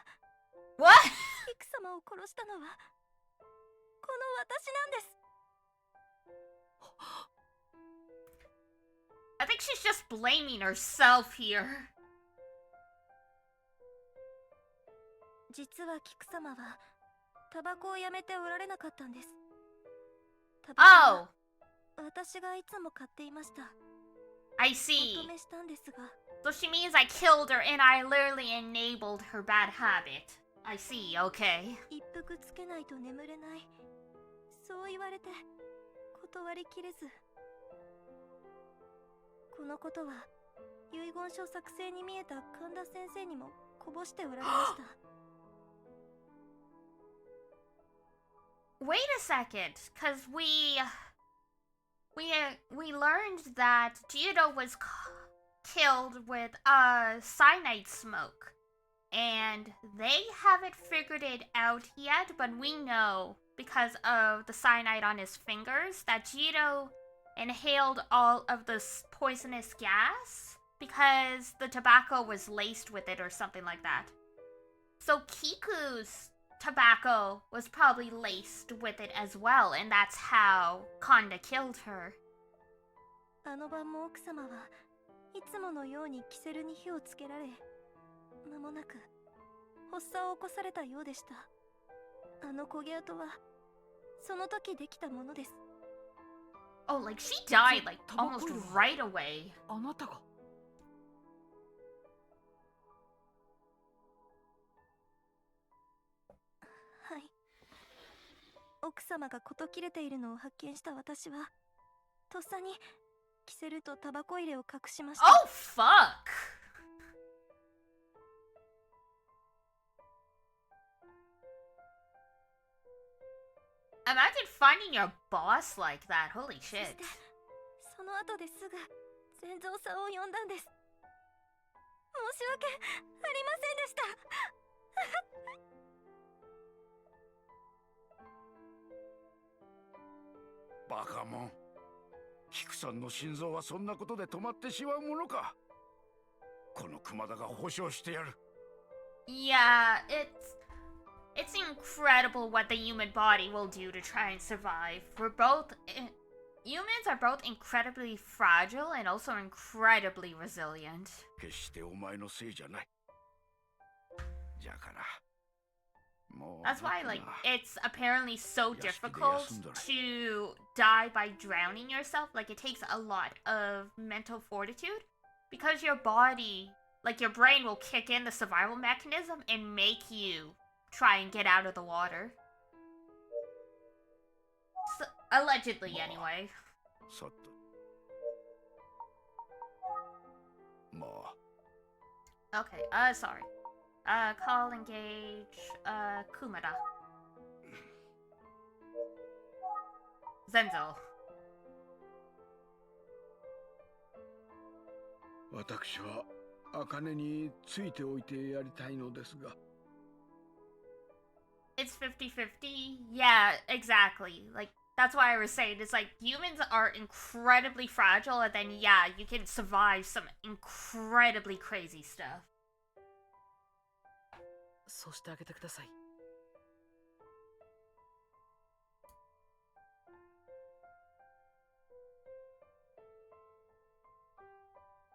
Speaker 1: What?
Speaker 5: キク様を殺したのはこの私なんです。
Speaker 1: I think she's just blaming herself here.
Speaker 5: 実はキク様はタバコをやめておられなかったんです。タバコは
Speaker 1: Oh,
Speaker 5: 私がいつも買っていました。
Speaker 1: I
Speaker 5: お
Speaker 1: see.
Speaker 5: 止めしたんですが、
Speaker 1: So she means I killed her and I literally enabled her bad habit. I see, okay.
Speaker 5: 一服つけないと眠れない、そう言われて断りきれず。このことは遺言書作成に見えた神田先生にもこぼしておられました。
Speaker 1: Wait a second, cause we learned that Judo was killed with cyanide smoke, and they haven't figured it out yet. But we know because of the cyanide on his fingers that Judo inhaled all of this poisonous gas because the tobacco was laced with it or something like that. So Kiku's tobacco was probably laced with it as well, and that's how Kanda killed her.
Speaker 5: あの晩も奥様はいつものようにキセルに火をつけられ、間もなく発作を起こされたようでした。あの焦げ跡はその時できたものです。
Speaker 1: Oh, like she died like almost right away.
Speaker 3: あなたが。
Speaker 5: はい。奥様が事切れているのを発見した私は、とっさにキセルとタバコ入れを隠しました。
Speaker 1: Oh, fuck! Imagine finding your boss like that. Holy
Speaker 5: そ
Speaker 1: shit.
Speaker 5: してその後ですぐ善蔵さんを呼んだんです。申し訳ありませんでした。
Speaker 4: バカもん。キクさんの心臓はそんなことで止まってしまうものか。この熊田が保証してやる。
Speaker 1: Yeah, it's incredible what the human body will do to try and survive. Humans are both incredibly fragile and also incredibly resilient.
Speaker 4: 決してお前のせいじゃない。じゃから。もう
Speaker 1: That's why, like, it's apparently so
Speaker 4: 屋敷で
Speaker 1: difficult
Speaker 4: 休んだら。
Speaker 1: to die by drowning yourself. Like, it takes a lot of mental fortitude because your body, like, your brain will kick in the survival mechanism and make you try and get out of the water. So, allegedly, anyway.
Speaker 4: さっと。まあ。
Speaker 1: Okay, sorry. Call, engage, Kumada. Zenzo.
Speaker 4: 私は茜についておいてやりたいのですが。
Speaker 1: It's 50-50. Yeah, exactly. Like, that's why I was saying, it's like, humans are incredibly fragile, and then, yeah, you can survive some incredibly crazy stuff.
Speaker 3: そうしてあげてください。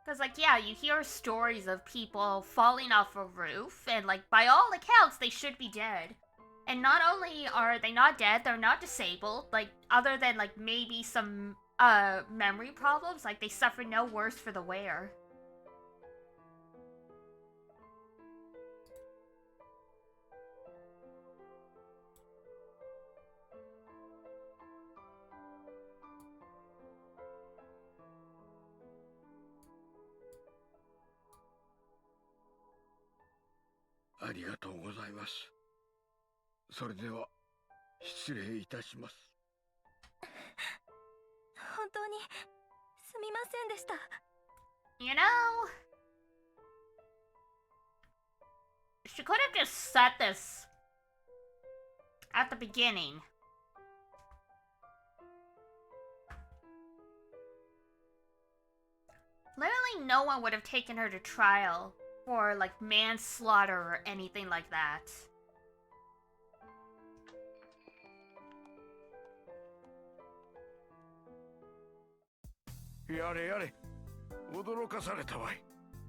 Speaker 1: Because, like, yeah, you hear stories of people falling off a roof, and, like, by all accounts, they should be dead. And not only are they not dead, they're not disabled, like, other than, like, maybe some, memory problems, like, they suffer no worse for the wear. .
Speaker 4: ありがとうございます。それでは失礼いたします。
Speaker 5: 本当にすみませんでした。
Speaker 1: You know, she could have just said this at the beginning. Literally no one would have taken her to trial for, like, manslaughter or anything like that.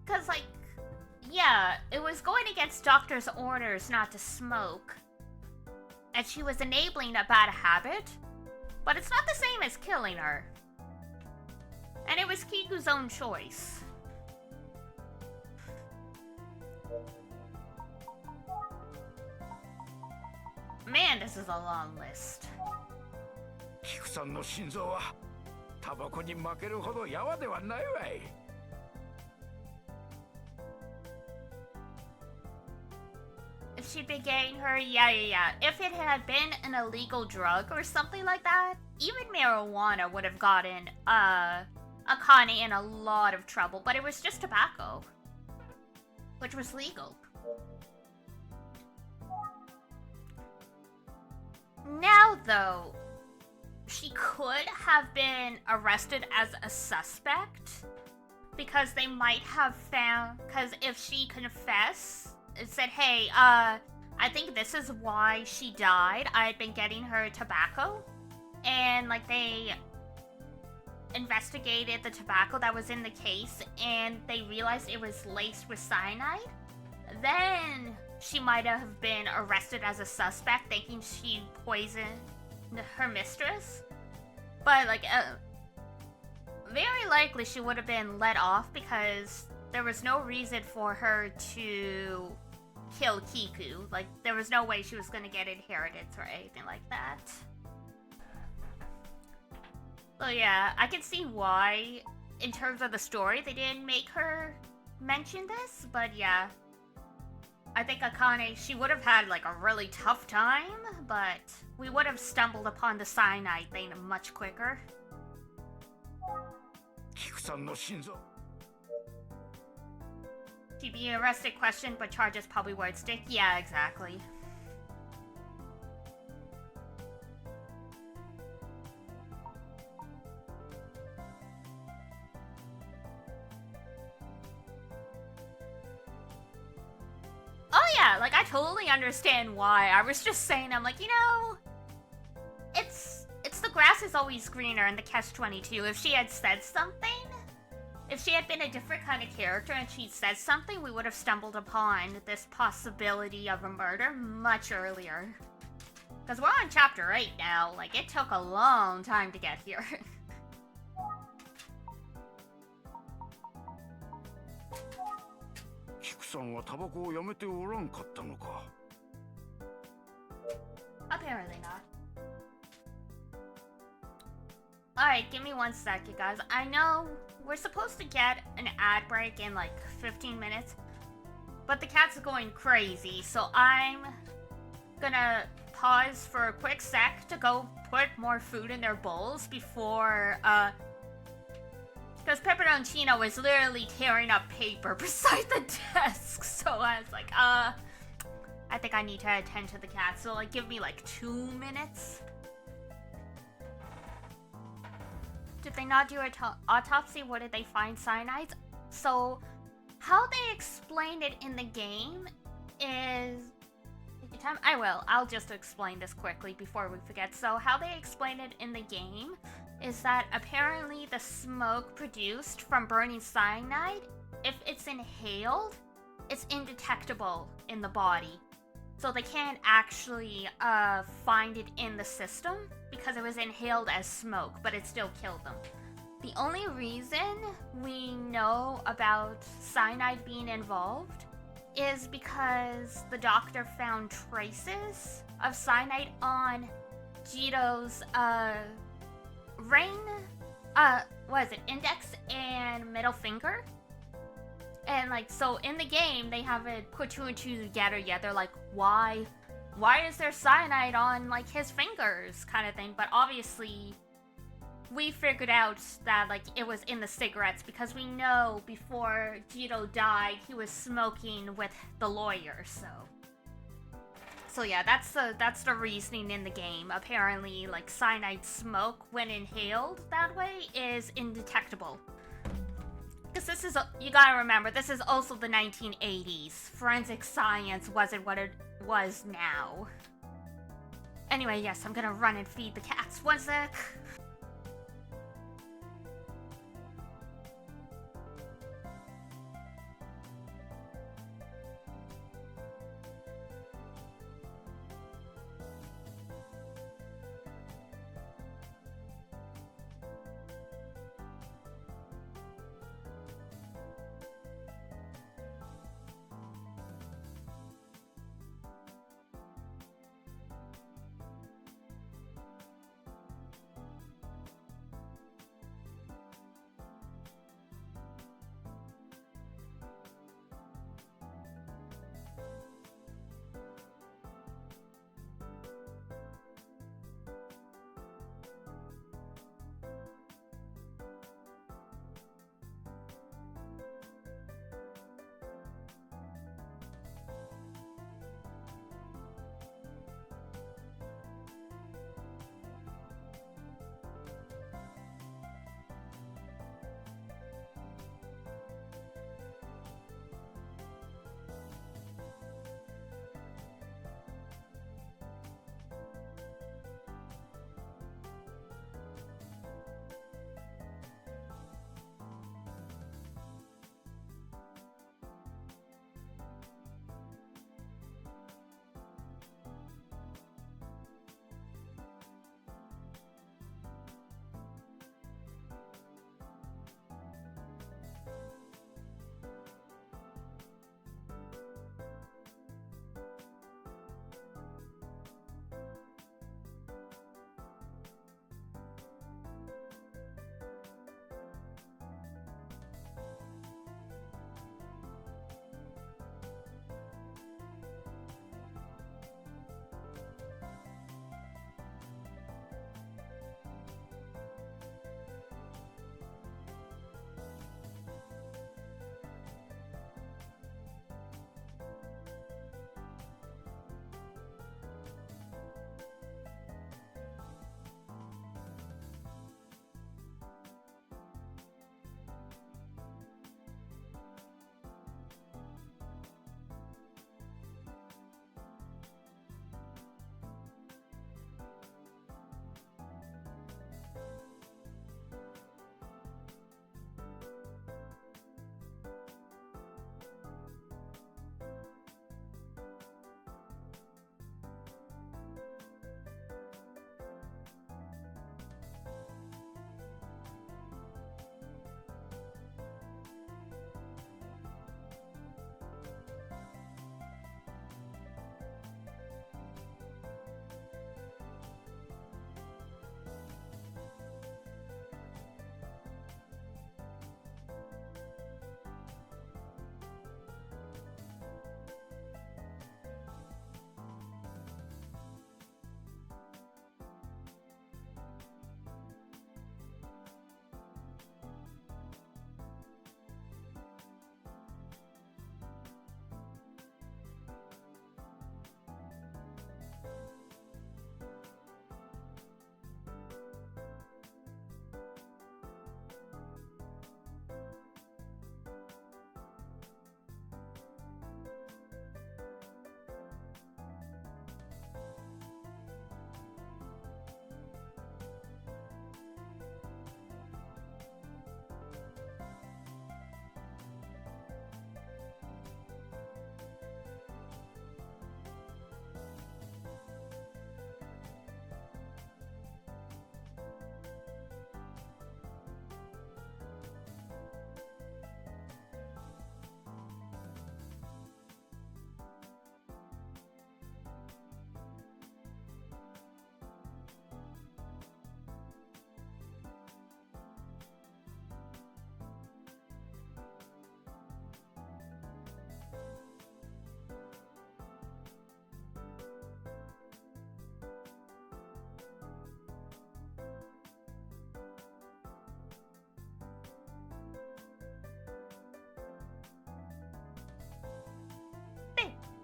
Speaker 1: Cause, like, yeah, it was going against doctor's orders not to smoke. And she was enabling a bad habit. But it's not the same as killing her. And it was Kiku's own choice. Man, this is a long list.
Speaker 4: キクさんの心臓はタバコに負けるほどやわではないわい。
Speaker 1: If she'd been getting her, yeah. If it had been an illegal drug or something like that, even marijuana would have gotten, Akane in a lot of trouble, but it was just tobacco, which was legal. Now, though, she could have been arrested as a suspect, because they might have found, because if she confessed, it said, hey, I think this is why she died. I had been getting her tobacco, and, like, they investigated the tobacco that was in the case, and they realized it was laced with cyanide. Then she might have been arrested as a suspect, thinking she poisoned her mistress. But, like, very likely she would have been let off because there was no reason for her to kill Kiku. Like, there was no way she was going to get inheritance or anything like that. So yeah, I can see why, in terms of the story, they didn't make her mention this, but yeah. I think Akane, she would have had, like, a really tough time, but we would have stumbled upon the cyanide thing much quicker. She'd be arrested, questioned, but charges probably would stick. Yeah, exactly. Oh yeah, like, I totally understand why. I was just saying, I'm like, you know, it's the grass is always greener in the Catch-22. If she had said something, if she had been a different kind of character and she'd said something, we would have stumbled upon this possibility of a murder much earlier. Because we're on chapter 8 now, like, it took a long time to get here. Apparently not. Alright, give me one sec, you guys. I know we're supposed to get an ad break in like 15 minutes, but the cats are going crazy, so I'm gonna pause for a quick sec to go put more food in their bowls before, because Pepperoncino is literally tearing up paper beside the desk, so I was like, I think I need to attend to the cats, so like give me like 2 minutes. Did they not do an autopsy? What did they find? Cyanides? So, how they explained it in the game is... I'll just explain this quickly before we forget. So, how they explain it in the game is that apparently the smoke produced from burning cyanide, if it's inhaled, it's indetectable in the body. So they can't actually find it in the system because it was inhaled as smoke, but it still killed them. The only reason we know about cyanide being involved is because the doctor found traces of cyanide on Jito's index and middle finger. And like, so in the game, they haven't put 2 and 2 together yet. They're like, why is there cyanide on like his fingers kind of thing? But obviously, we figured out that like it was in the cigarettes because we know before Jito died, he was smoking with the lawyer. So yeah, that's the reasoning in the game. Apparently, like cyanide smoke when inhaled that way is indetectable. Because this is, you gotta remember, this is also the 1980s. Forensic science wasn't what it was now. Anyway, yes, I'm gonna run and feed the cats. 1 sec.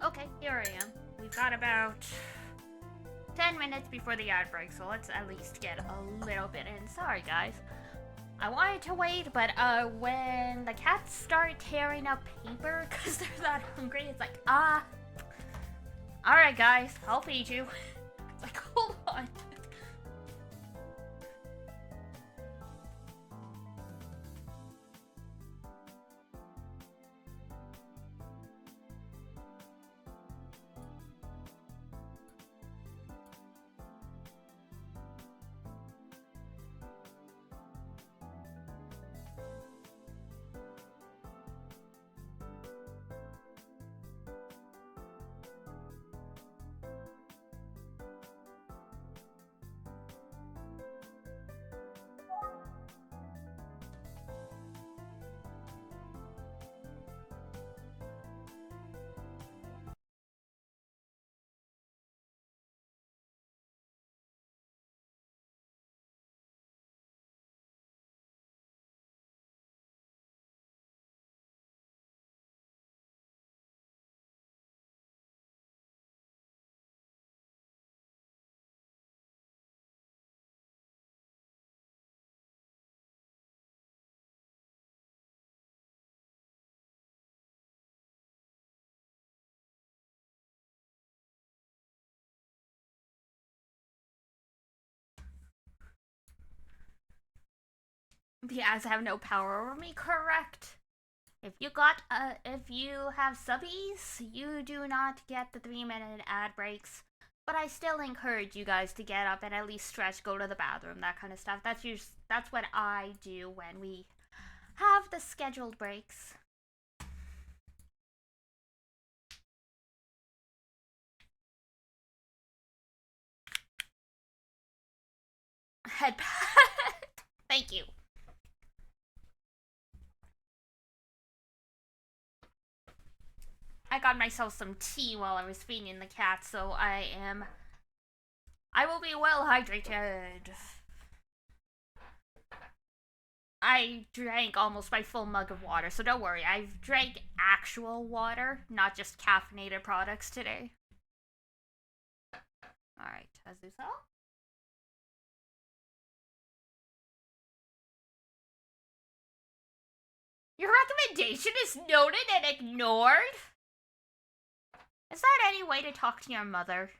Speaker 1: Okay, here I am. We've got about 10 minutes before the ad break, so let's at least get a little bit in. Sorry, guys. I wanted to wait, but when the cats start tearing up paper because they're that hungry, it's like, alright, guys, I'll feed you. It's like, hold on. The ads have no power over me, correct? If you have subbies, you do not get the 3-minute ad breaks. But I still encourage you guys to get up and at least stretch, go to the bathroom, that kind of stuff. That's what I do when we have the scheduled breaks. Head Thank you. I got myself some tea while I was feeding the cat, so I will be well hydrated. I drank almost my full mug of water, so don't worry. I've drank actual water, not just caffeinated products today. Alright, Azusa? Your recommendation is noted and ignored? Is that any way to talk to your mother?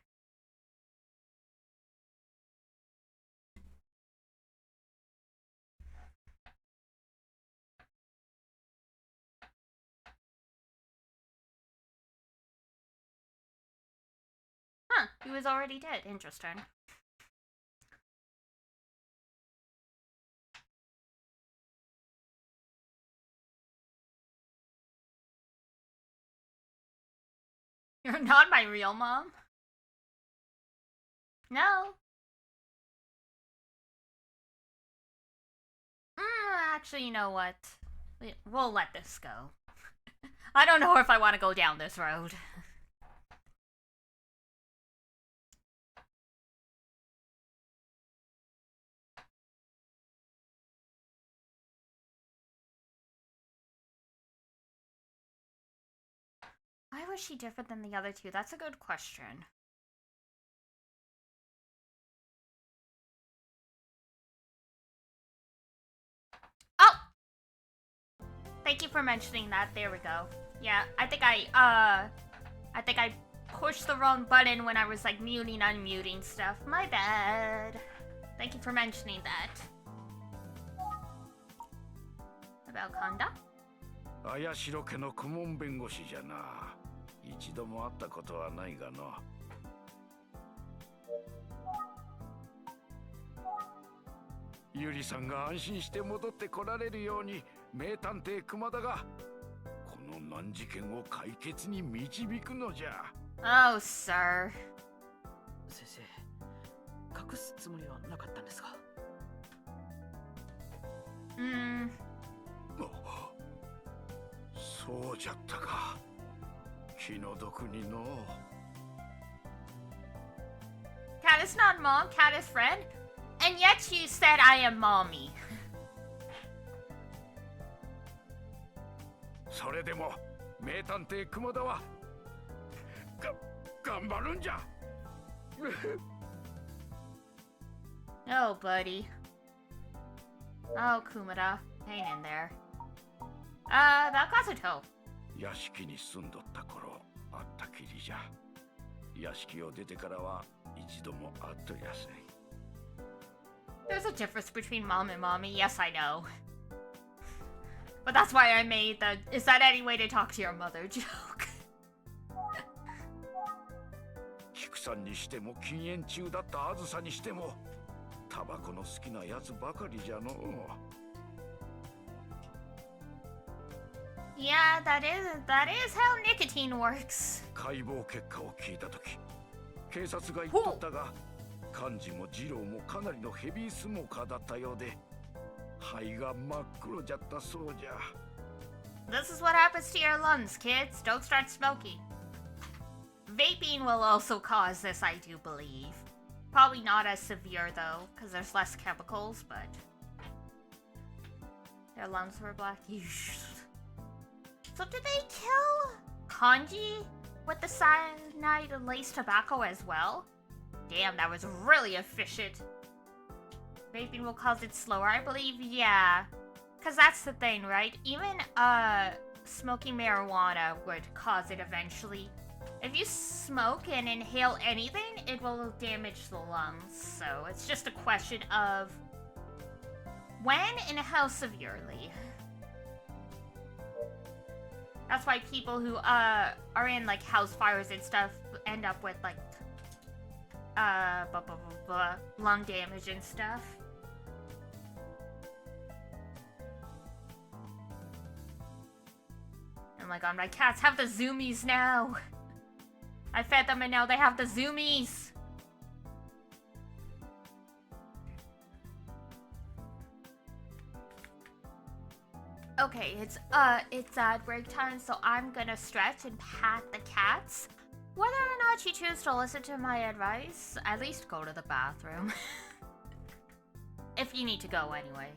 Speaker 1: Huh, he was already dead. Interesting. You're not my real mom? No. Actually, you know what? We'll let this go. I don't know if I want to go down this road. Why was she different than the other two? That's a good question. Oh! Thank you for mentioning that. There we go. Yeah, I think I pushed the wrong button when I was like muting, unmuting stuff. My bad. Thank you for mentioning that. About Kanda?
Speaker 4: 綾代家の顧問弁護士じゃな。一度も会ったことはないがな。ゆりさんが安心して戻ってこられるように名探偵熊田がこの難事件を解決に導くのじゃ。
Speaker 1: Oh, sir.
Speaker 3: 先生、隠すつもりはなかったんですか？
Speaker 4: そうじゃったか。気の毒にの。
Speaker 1: Cat is not mom, Cat is friend. And yet you said I am mommy.
Speaker 4: それでも名探偵熊田は頑張るんじゃ。
Speaker 1: Oh, buddy. Oh, Kumada. Hang in there. About Kazuto.
Speaker 4: 屋敷に住んどった頃あったきりじゃ。屋敷を出てからは一度も会っとりやせん。
Speaker 1: There's a difference between mom and mommy. Yes, I know. But that's why I made the "is that any way to talk to your mother" joke.
Speaker 4: 菊さんにしても禁煙中だったあずさにしてもタバコの好きなやつばかりじゃのう。
Speaker 1: Yeah, that is how nicotine works.
Speaker 4: 解剖結果を聞いたとき警察が言っとったが幹事も次郎もかなりのヘビースモーカーだったようで肺が真っ黒じゃったそうじゃ。
Speaker 1: This is what happens to your lungs, kids. Don't start smoking. Vaping will also cause this, I do believe. Probably not as severe though, because there's less chemicals, but their lungs were black. So did they kill Kanji with the cyanide-laced tobacco as well? Damn, that was really efficient. Vaping will cause it slower, I believe, yeah. Because that's the thing, right? Even smoking marijuana would cause it eventually. If you smoke and inhale anything, it will damage the lungs. So it's just a question of when and how severely. That's why people who are in like house fires and stuff end up with like lung damage and stuff. Oh my god, my cats have the zoomies now. I fed them and now they have the zoomies. Okay, it's ad break time, so I'm gonna stretch and pat the cats. Whether or not you choose to listen to my advice, at least go to the bathroom. If you need to go anyway.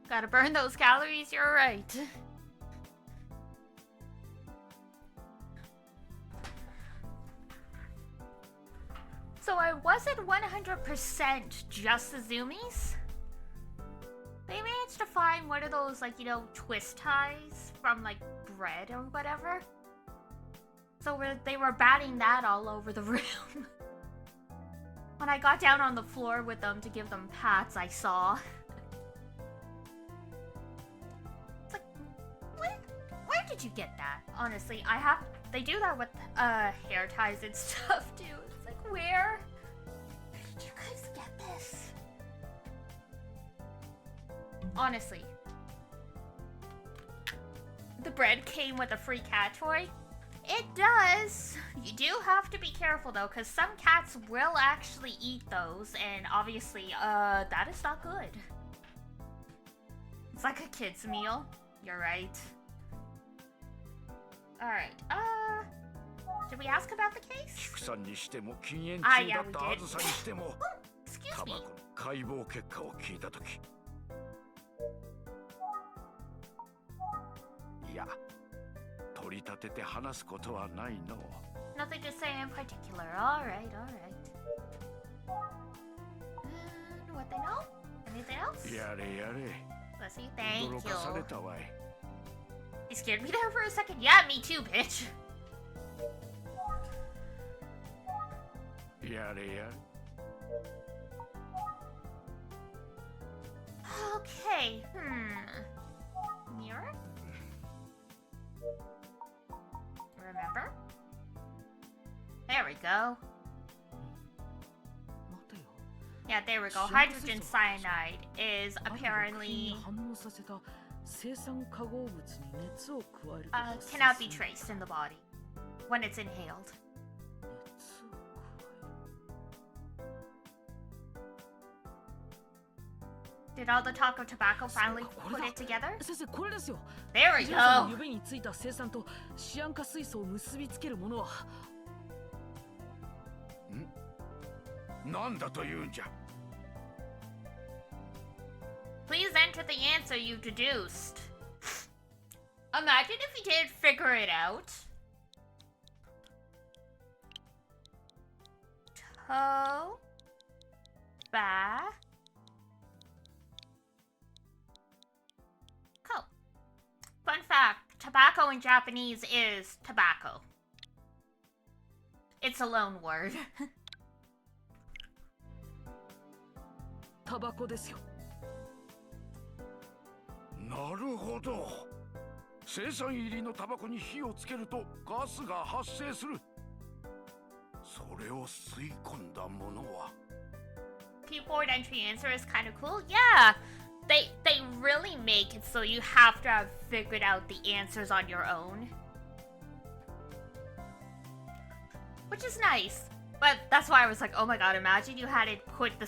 Speaker 1: Gotta burn those calories, you're right. So I wasn't 100% just the zoomies. They managed to find one of those, like, you know, twist ties from, like, bread or whatever. So they were batting that all over the room. When I got down on the floor with them to give them pats, I saw. It's like, where did you get that? Honestly, they do that with hair ties and stuff too. It's like, where did you guys get this? Honestly. The bread came with a free cat toy. It does. You do have to be careful though, because some cats will actually eat those, and obviously, that is not good. It's like a kid's meal. You're right. Alright, did we ask about the case?
Speaker 4: 菊さんにしても禁煙
Speaker 1: Ah,
Speaker 4: 中
Speaker 1: yeah,
Speaker 4: だっ
Speaker 1: we
Speaker 4: た
Speaker 1: did.
Speaker 4: あずさにしても
Speaker 1: Excuse
Speaker 4: タバ
Speaker 1: me.
Speaker 4: コの解剖結果を聞いたとき、いや取り立てて話すことはないの。
Speaker 1: Nothing to say in particular. Alright, alright. What they know? Anything else?
Speaker 4: やれやれ
Speaker 1: Let's see. Thank
Speaker 4: 驚かされ
Speaker 1: you.
Speaker 4: たわい。
Speaker 1: You scared me there for a second. Yeah, me too, bitch.
Speaker 4: やれやれ
Speaker 1: Okay. Mirror? Remember? There we go.
Speaker 3: 待てよ。
Speaker 1: Yeah, there we go. Hydrogen cyanide is
Speaker 3: ある薬
Speaker 1: apparently
Speaker 3: 品に反応させた生産化合物に熱を加えると発生
Speaker 1: cannot be
Speaker 3: する
Speaker 1: traced in the body when it's inhaled.
Speaker 3: 熱を加える
Speaker 1: Did all the talk of tobacco finally
Speaker 3: So,
Speaker 1: put it together?
Speaker 3: 先生、これですよ。
Speaker 1: There we
Speaker 3: ジロさんの
Speaker 1: go.
Speaker 3: 指についた生酸とシアン化水素を結びつけるものは
Speaker 4: なんだと言うんじゃ。
Speaker 1: Please enter the answer you deduced. Imagine if you didn't figure it out. Tobacco. Fun fact, tobacco in Japanese is tobacco. It's a loan word.
Speaker 3: タバコですよ。
Speaker 4: なるほど。生産入りのタバコに火をつけるとガスが発生する。それを吸い込んだものは。
Speaker 1: Keyboard entry answer is kind of cool. Yeah, they really make it so you have to have figured out the answers on your own, which is nice. But that's why I was like, oh my god, imagine you had to put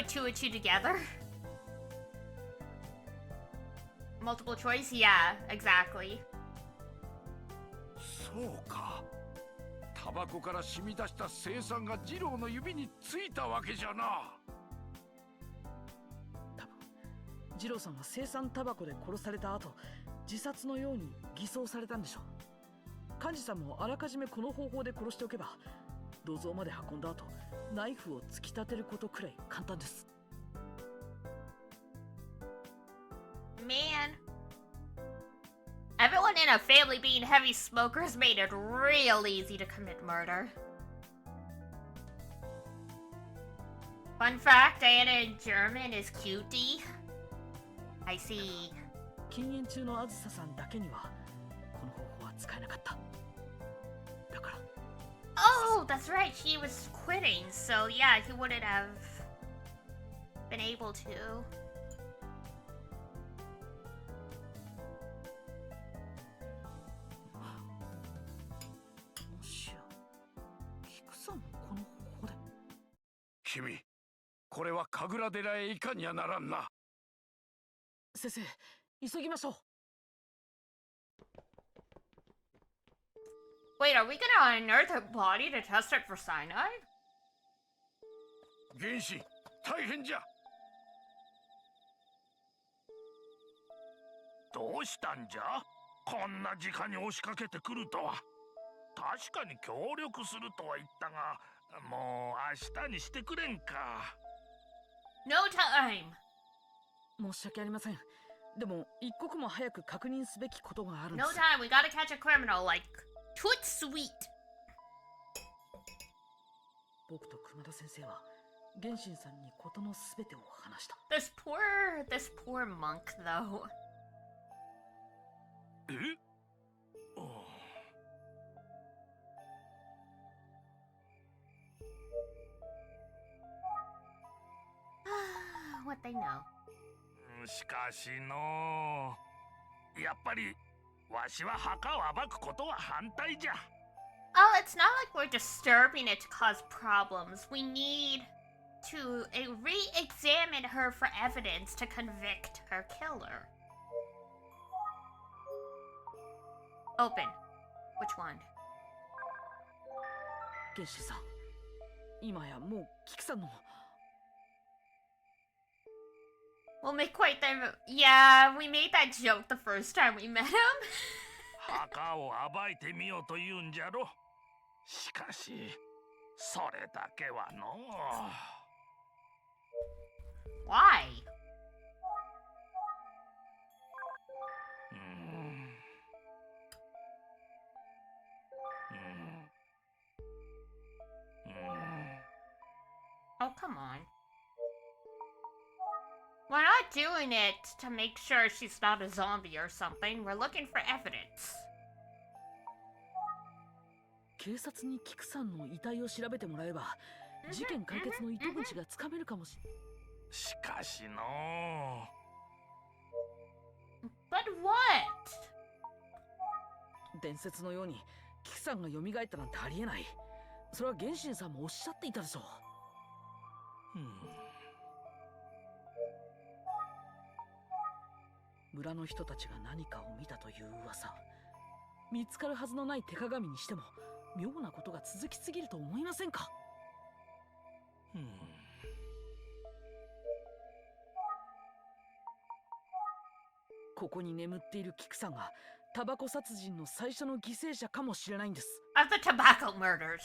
Speaker 1: two and two together. Multiple choice? Yeah, exactly.
Speaker 4: そうか。タバコから染み出した青酸が二郎の指についたわけじゃな。
Speaker 3: 多分ジローさんは生酸タバコで殺された後、自殺のように偽装されたんでしょう。幹事さんもあらかじめこの方法で殺しておけば、銅像まで運んだ後、ナイフを突き立てることくらい簡単です。
Speaker 1: Man. Everyone in a family being heavy smokers made it real easy to commit murder. Fun fact, Anna in German is cutie. I see.
Speaker 3: 禁煙中のあずささんだけにはこの方法は使えなかった。だから。
Speaker 1: Oh, that's right. He was quitting, so yeah, he wouldn't have been able to.
Speaker 3: もしや、菊さんもこの方法で。
Speaker 4: 君、これは神楽寺へ行かにゃならんな。
Speaker 3: 先生、急ぎましょう。
Speaker 1: Wait, are we gonna unearth her body to test it for cyanide?
Speaker 4: 原子、大変じゃ。どうしたんじゃ。こんな時間に押しかけてくるとは。確かに協力するとは言ったが、もう明日にしてくれんか。
Speaker 1: No time.
Speaker 3: 申し訳ありません。でも一刻も早く確認すべきことがあるんで
Speaker 1: No
Speaker 3: す。
Speaker 1: time. We gotta catch a criminal like toot sweet.
Speaker 3: 僕と熊田先生は原神さんに事のすべてを話した。
Speaker 1: This poor monk though.
Speaker 4: え？
Speaker 1: What they know.
Speaker 4: しかしのう、やっぱりわしは墓を暴くことは反対じゃ。
Speaker 1: Oh, it's not like we're disturbing it to cause problems. We need to re-examine her for evidence to convict her killer. Open. Which one?
Speaker 3: 剣士さん、今やもうキクさんの。
Speaker 1: We'll make quite the. Yeah, we made that joke the first time we met him.
Speaker 4: 墓を暴いてみようと言うんじゃろ。しかしそれだけはのう。
Speaker 1: Why? Oh, come on. We're not doing it to make sure she's not a zombie or something. We're looking for evidence.
Speaker 3: 警察にキクさんの遺体を調べてもらえば事件解決の糸口がつかめるかもしれない。
Speaker 4: しかしのう。
Speaker 1: But what?
Speaker 3: 伝説のようにキクさんが蘇ったなんてありえない。それは原神さんもおっしゃっていたでしょう。村の人たちが何かを見たという噂、見つかるはずのない手鏡にしても妙なことが続きすぎると思いませんか？ここに眠っているキクさんがタバコ殺人の最初の犠牲者かもしれないんです。
Speaker 1: Of the tobacco murders.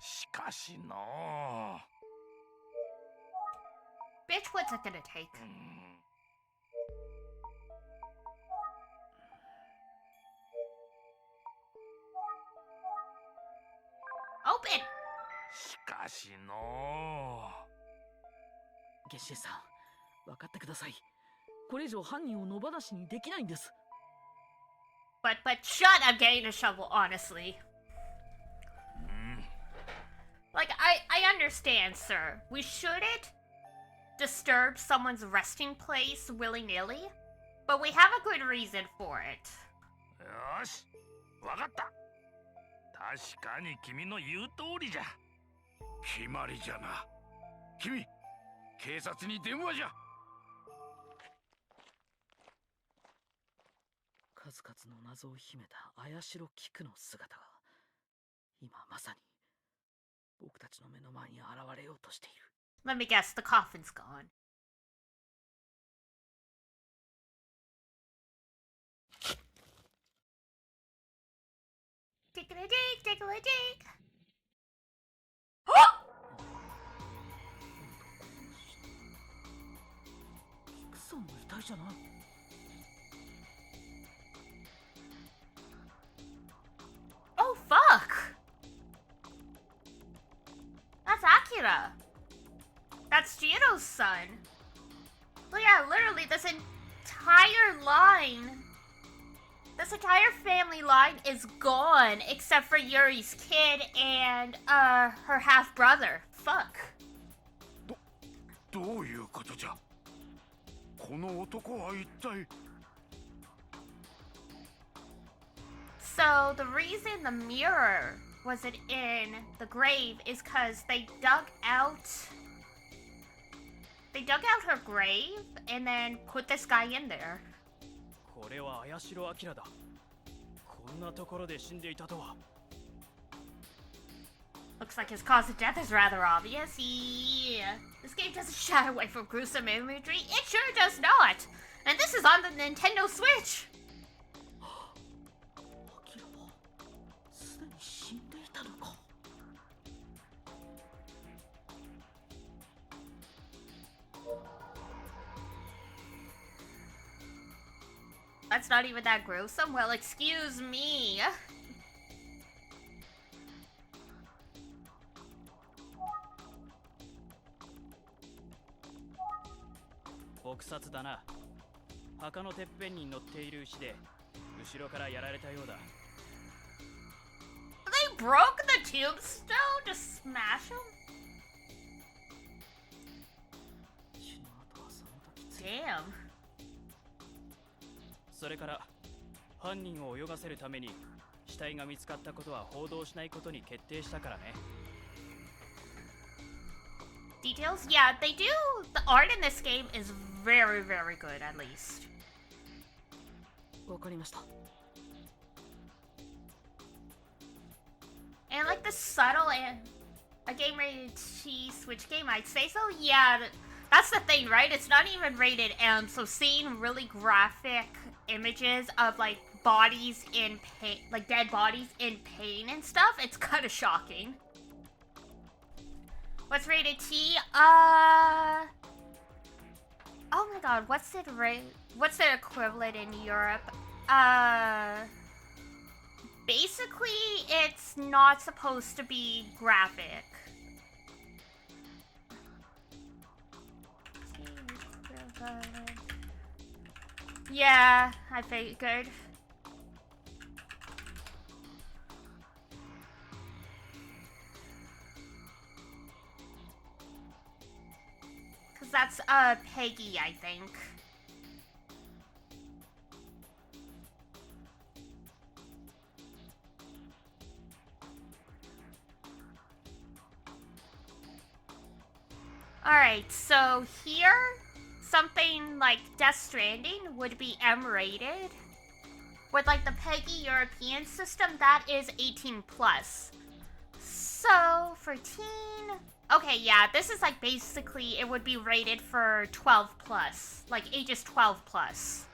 Speaker 4: しかしのう。
Speaker 1: Bitch, what's it gonna take? Open!
Speaker 4: しかしのう。
Speaker 3: ゲッシーさん、分かってください。これ以上犯人を野放しにできないんです。
Speaker 1: But shut up getting a shovel, honestly. Like, I understand, sir. We shouldn't disturb someone's resting place willy-nilly, but we have a good reason for it.
Speaker 4: よし、わかった。確かに君の言う通りじゃ。決まりじゃな。君、警察に電話じゃ。
Speaker 3: 数々の謎を秘めた怪代キクの姿が今まさに僕たちの目の前に現れようとしている。
Speaker 1: Let me guess, the coffin's gone. Tickle-a-dink, tickle-a-dink.
Speaker 3: キクさんの遺体じゃない。
Speaker 1: Oh, fuck! That's Akira. That's Jiro's son. So yeah, literally this entire line, this entire family line is gone except for Yuri's kid and her half brother. Fuck.
Speaker 4: どういうことじゃ。この男は一体。
Speaker 1: So the reason the mirror wasn't in the grave is because they dug out her grave and then put this guy in there.
Speaker 11: これは綾代明だ。こんなところで死んでいたとは。
Speaker 1: Looks like his cause of death is rather obvious. Yeah. This game doesn't shy away from gruesome imagery. It sure does not. And this is on the Nintendo Switch.
Speaker 3: アキラはすでに死んでいたのか。
Speaker 1: That's not even that gruesome. Well, excuse me.
Speaker 11: 撲殺だな。墓のてっぺんに乗っている牛で後ろからやられたようだ。
Speaker 1: They broke the tombstone to smash him?
Speaker 3: 血の跡はその時つい
Speaker 1: Damn.
Speaker 11: それから犯人を泳がせるために死体が見つかったことは報道しないことに決定したからね。
Speaker 1: Details? Yeah, they do. The art in this game is very, very good, at least.
Speaker 3: わかりました。
Speaker 1: And like the subtle and a game rated T Switch game, I'd say so. Yeah, that's the thing, right? It's not even rated M, so seeing really graphic images of like bodies in pain, like dead bodies in pain and stuff, it's kind of shocking. What's rated T? Oh my god, what's the equivalent in Europe? Basically, it's not supposed to be graphic. Yeah, I figured. Cause that's Peggy, I think. Alright, so here, something like Death Stranding would be M-rated. With like the PEGI European system, that is 18 plus. So, for teen... Okay, yeah, this is like basically, it would be rated for 12 plus. Like ages 12 plus.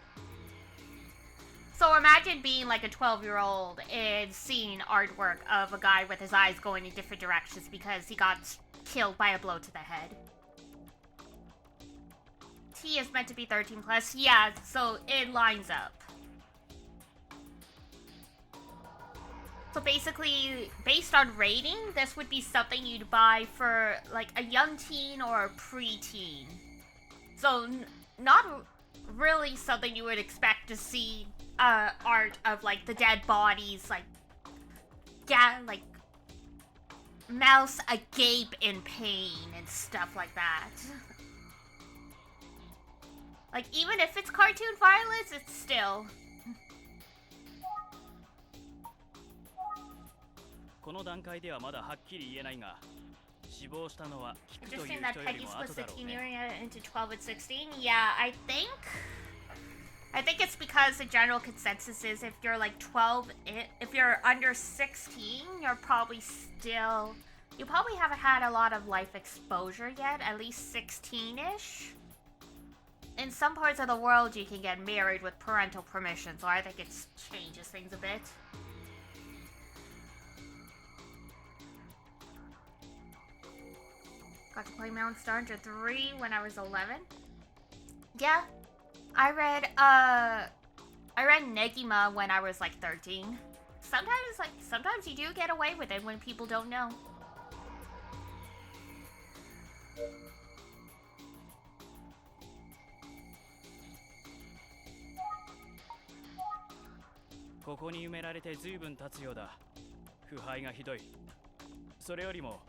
Speaker 1: So imagine being like a 12-year-old and seeing artwork of a guy with his eyes going in different directions because he got killed by a blow to the head. T is meant to be 13 plus. Yeah, so it lines up. So basically, based on rating, this would be something you'd buy for like a young teen or a pre-teen. So not really something you would expect to see art of like the dead bodies, like mouse agape in pain and stuff like that. Like, even if it's cartoon violence, it's still...
Speaker 11: この段階ではまだはっきり言えないが、死亡したのは聞くという
Speaker 1: Interesting
Speaker 11: 人
Speaker 1: that
Speaker 11: より
Speaker 1: Peggy
Speaker 11: も
Speaker 1: splits
Speaker 11: 後
Speaker 1: the
Speaker 11: だろう
Speaker 1: teen
Speaker 11: ね。
Speaker 1: area into 12 and 16. Yeah, I think it's because the general consensus is if you're like 12, if you're under 16, you're probably still... You probably haven't had a lot of life exposure yet, at least 16-ish. In some parts of the world, you can get married with parental permission, so I think it changes things a bit. Got to play Monster Hunter 3 when I was 11. Yeah, I read Negima when I was like 13. Sometimes you do get away with it when people don't know.
Speaker 11: ここに埋められて随分経つようだ。腐敗がひどい。それよりも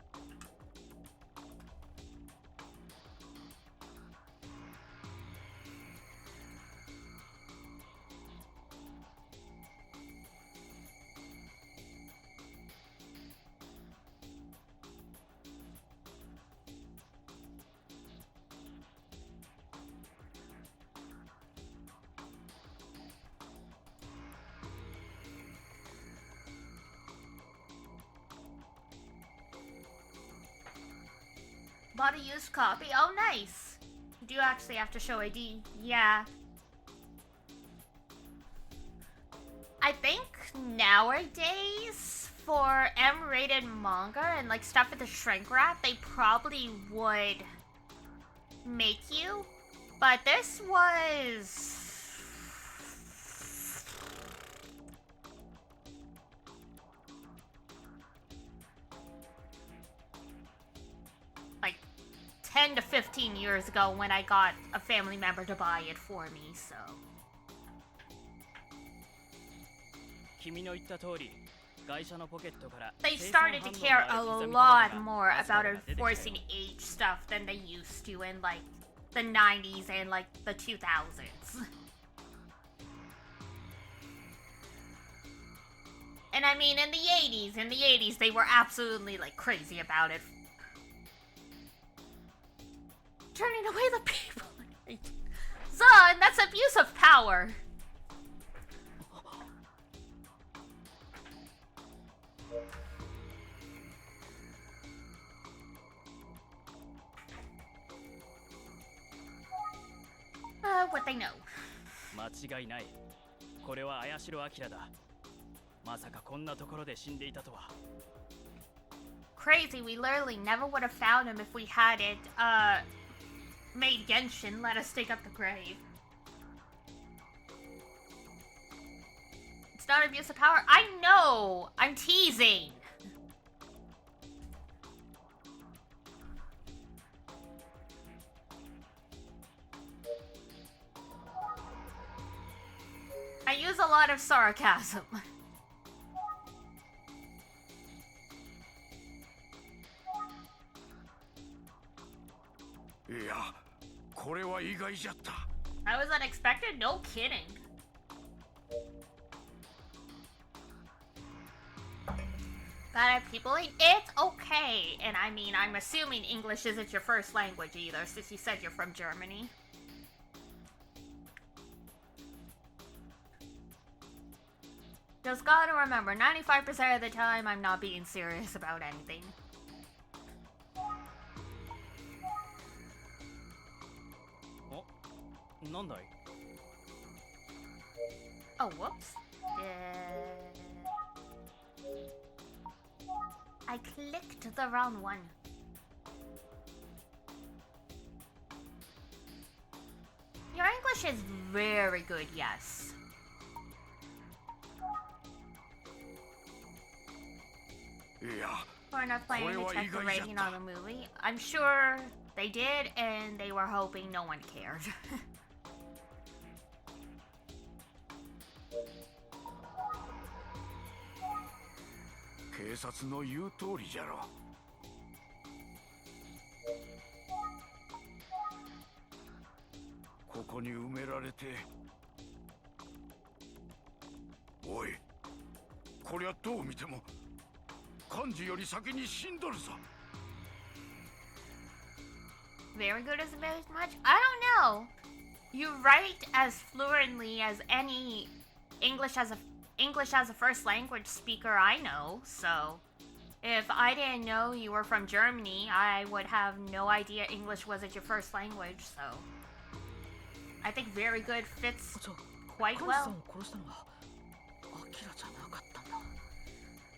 Speaker 1: Bought a used copy. Oh, nice. You do actually have to show ID. Yeah. I think nowadays, for M-rated manga and like stuff with the shrink wrap, they probably would make you. But this was... like 10 to 15 years ago when I got a family member to buy it for me, so...
Speaker 11: 君の言った通り、会社のポケットから
Speaker 1: They started to care a lot more about enforcing age stuff than they used to in like the 90s and like the 2000s. And I mean in the 80s they were absolutely like crazy about it. Turning away the people. Zun, that's abuse of power. what they know.
Speaker 11: 間違いない。これは綾代明だ。まさかこんなところで死んでいたとは。
Speaker 1: Crazy, we literally never would have found him if we hadn't, made Genshin let us dig up the grave. It's not abuse of power. I know! I'm teasing! I use a lot of sarcasm.
Speaker 4: いや、これは意外じゃった。
Speaker 1: That was unexpected? No kidding. Bad people, it's okay. And I mean, I'm assuming English isn't your first language either, since you said you're from Germany. Just gotta remember, 95% of the time, I'm not being serious about anything. Oh, whoops. I clicked the wrong one. Your English is very good, yes. For enough playing to check the rating on the movie. I'm sure they did, and they were hoping no one cared.
Speaker 4: 警察の言う通りじゃろ。ここに埋められて。おい、こりゃどう見ても幹事より先に死んどるぞ。
Speaker 1: Very good as much? I don't know. You write as fluently as any English as a first language speaker I know, so if I didn't know you were from Germany, I would have no idea English wasn't your first language, so I think very good fits quite well.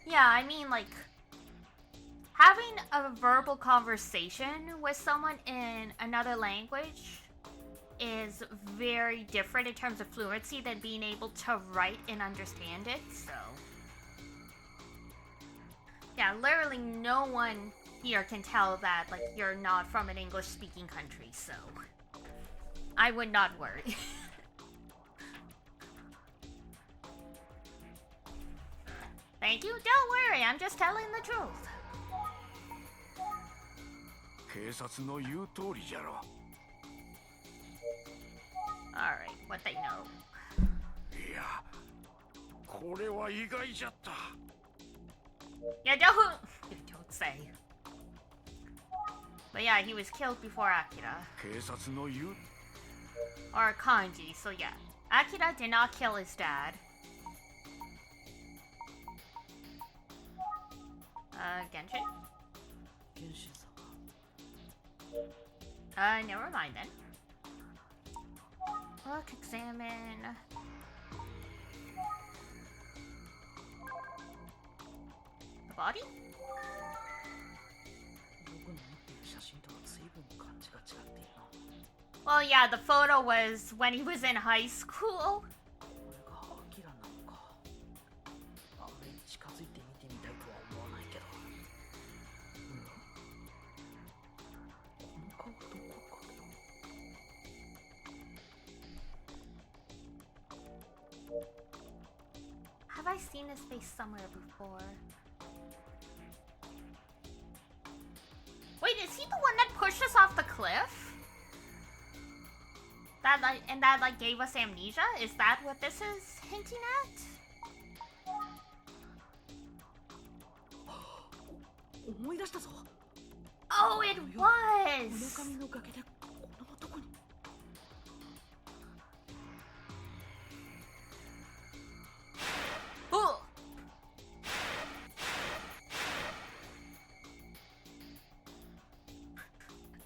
Speaker 1: Yeah, I mean, like, having a verbal conversation with someone in another language is very different in terms of fluency than being able to write and understand it, so yeah, literally no one here can tell that, like, you're not from an English-speaking country, so I would not worry. Thank you, don't worry, I'm just telling the truth.
Speaker 4: 警察の言う通りじゃろ。
Speaker 1: Alright, what they know.
Speaker 4: いや、これは意外じゃった。
Speaker 1: Yeah, don't say. But yeah, he was killed before Akira.
Speaker 4: 警察の言う
Speaker 1: Or Kanji, so yeah. Akira did not kill his dad. Genshin? Never mind then. Look, examine. The body? Well, yeah, the photo was when he was in high school. Have I seen his face somewhere before? Wait, is he the one that pushed us off the cliff? That like gave us amnesia? Is that what this is hinting at? Oh, it was!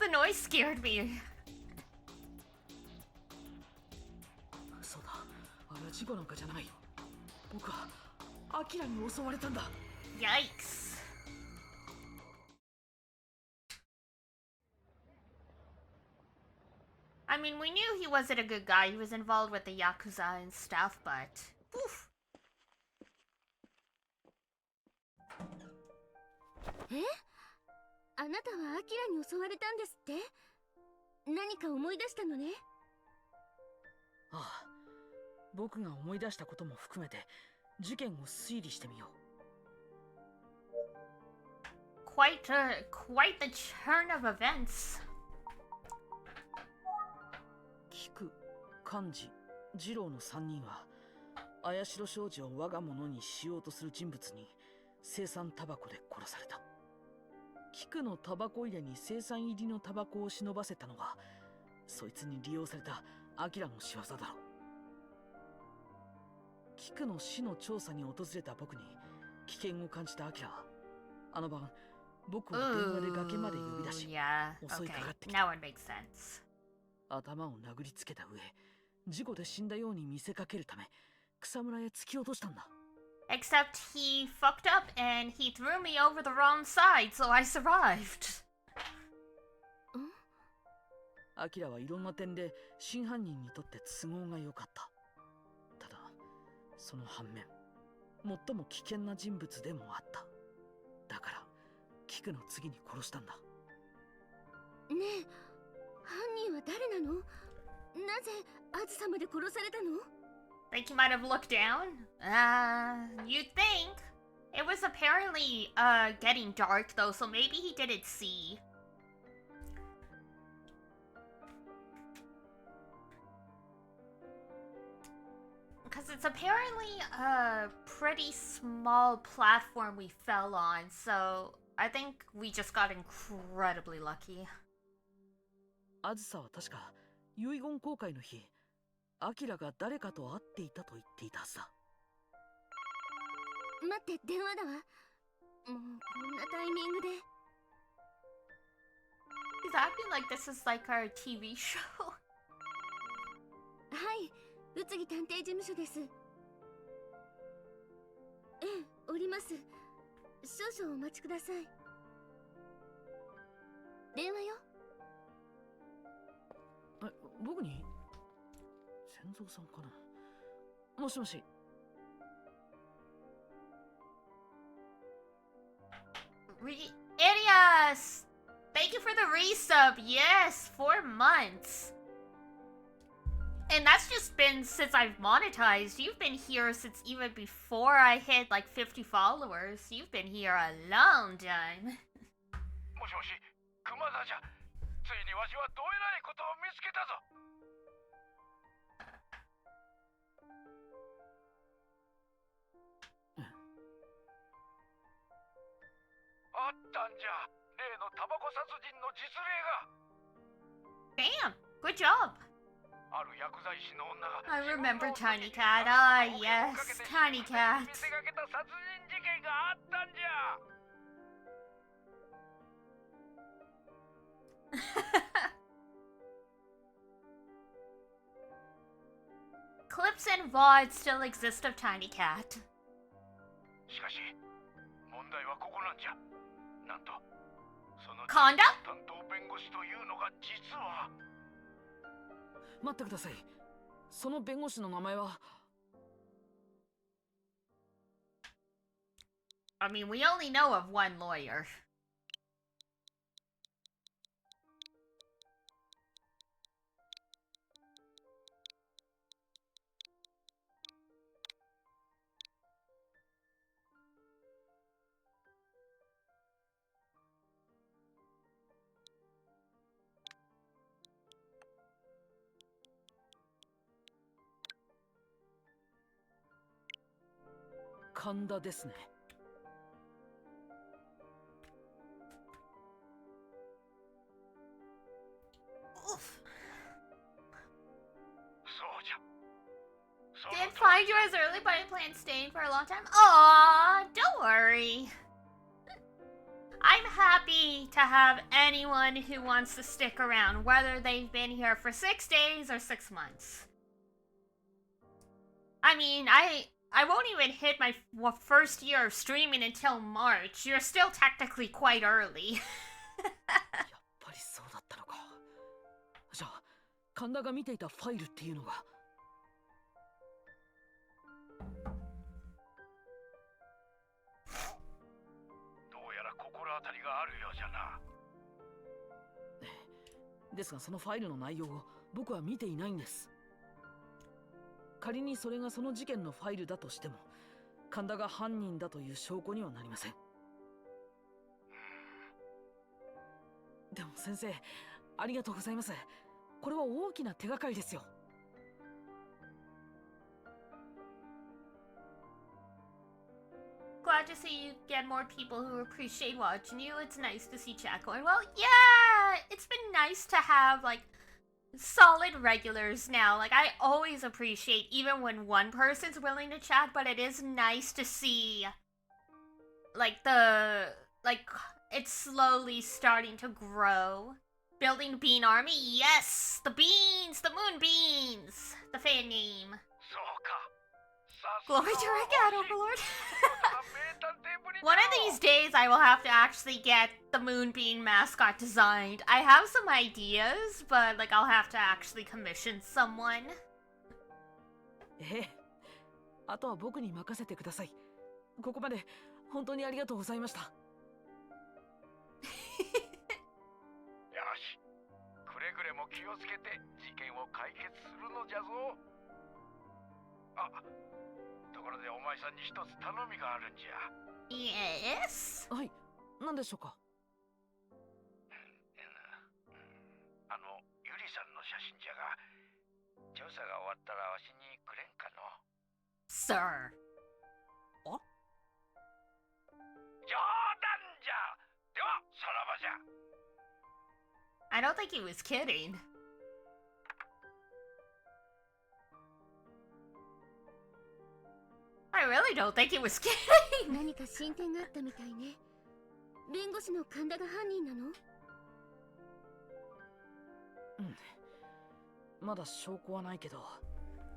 Speaker 1: The noise scared me.
Speaker 3: 故なんかじゃない。僕はアキラに襲われたんだ。
Speaker 1: Yikes. I mean, we knew he wasn't a good guy. He was involved with the Yakuza and stuff, but... Oof.
Speaker 2: え？あなたはアキラに襲われたんですって？何か思い出したのね？
Speaker 3: ああ、僕が思い出したことも含めて事件を推理してみよう。
Speaker 1: Quite the turn of events.
Speaker 3: 菊、幹事、二郎の3人は綾代商事を我が物にしようとする人物に青酸タバコで殺された。菊のタバコ入れに青酸入りのタバコを忍ばせたのはそいつに利用されたアキラの仕業だろう。菊の死の調査に訪れた僕に危険を感じたアキラはあの晩僕を電話で崖まで呼び出し
Speaker 1: Yeah.
Speaker 3: 襲い
Speaker 1: Okay.
Speaker 3: かかってき
Speaker 1: Now
Speaker 3: た。
Speaker 1: it makes sense.
Speaker 3: 頭を殴りつけた上事故で死んだように見せかけるため草むらへ突き落としたんだ。
Speaker 1: Except he fucked up and he threw me over the wrong side, so I survived.
Speaker 3: アキラはいろんな点で真犯人にとって都合が良かった。ただその反面最も危険な人物でもあった。だからキクの次に殺したんだ。
Speaker 2: ねえ、犯人は誰なの？なぜあずさまで殺されたの？
Speaker 1: Think he might have looked down? You'd think. It was apparently, getting dark though, so maybe he didn't see. Because it's apparently a pretty small platform we fell on, so I think we just got incredibly lucky.
Speaker 3: あずさは確か遺言公開の日アキラが誰かと会っていたと言っていたはずだ。
Speaker 2: 待って、電話だわ。もうこんなタイミングで。
Speaker 1: He's acting like this is like our TV show.
Speaker 2: はい、宇津木探偵事務所です。ええ、おります。少々お待ちください。電話よ。
Speaker 3: え、僕に？千蔵さんかな。もしもし。
Speaker 1: Ilias! Thank you for the resub. Yes, 4 months. And that's just been since I've monetized. You've been here since even before I hit like 50 followers. You've been here a long time.
Speaker 4: もしもし、熊田じゃ。ついにわしはどえらいことを見つけたぞ。あったんじゃ。例のタバコ殺人の実例が。
Speaker 1: Damn, good job.
Speaker 4: ある薬剤師の女が
Speaker 1: I remember Tiny Cat. Ah, yes, Tiny Cat.
Speaker 4: 見せかけた殺人事件があったんじゃ。
Speaker 1: Clips and VODs still exist of Tiny Cat.
Speaker 4: しかし問題はここなんじゃ。なんとその
Speaker 1: Conda?
Speaker 4: 担当弁護士というのが実は。
Speaker 3: 待ってください。その弁護士の名前は。
Speaker 1: I mean, we only know of one lawyer.
Speaker 3: 神田ですね。
Speaker 4: そうじゃ。
Speaker 1: Did find you as early, but I planned staying for a long time. Aw, don't worry. I'm happy to have anyone who wants to stick around, whether they've been here for 6 days or 6 months. I mean, I won't even hit my first year of streaming until March. You're still technically quite early.
Speaker 3: やっぱりそうだったのか。じゃあ神田が見ていたファイルっていうのが。
Speaker 4: どうやら心当たりがあるようじゃな。
Speaker 3: ですがそのファイルの内容を僕は見ていないんです。仮にそれがその事件のファイルだとしても神田が犯人だという証拠にはなりません。でも先生、ありがとうございます。これは大きな手がかりですよ。
Speaker 1: Glad to see you get more people who appreciate watching you. It's nice to see chat going well. Yeah, it's been nice to have like solid regulars now. Like I always appreciate even when one person's willing to chat, but it is nice to see like it's slowly starting to grow. Building Bean Army? Yes! The beans! The moon beans! The fan name.
Speaker 4: そうか。
Speaker 1: Glory to Red Overlord. One of these days I will have to actually get the Moonbeam mascot designed. I have some ideas, but like I'll have to actually commission someone.
Speaker 3: あとは僕に任せてください。ここまで本当にありがとうございました。
Speaker 4: よし、くれぐれも気をつけて事件を解決するのじゃぞ。あ、ところでお前さんに一つ頼みがあるんじゃ。
Speaker 1: Yes?
Speaker 3: はい、何でしょうか。
Speaker 4: ゆりさんの写真じゃが、調査が終わったらわしにくれんかの。
Speaker 1: Sir.
Speaker 3: あ？
Speaker 4: 冗談じゃ。ではさらばじゃ。
Speaker 1: I don't think he was kidding. I really don't think he was kidding.
Speaker 2: 何か進展があったみたいね。弁護士の神田が犯人なの？
Speaker 3: まだ証拠はないけど、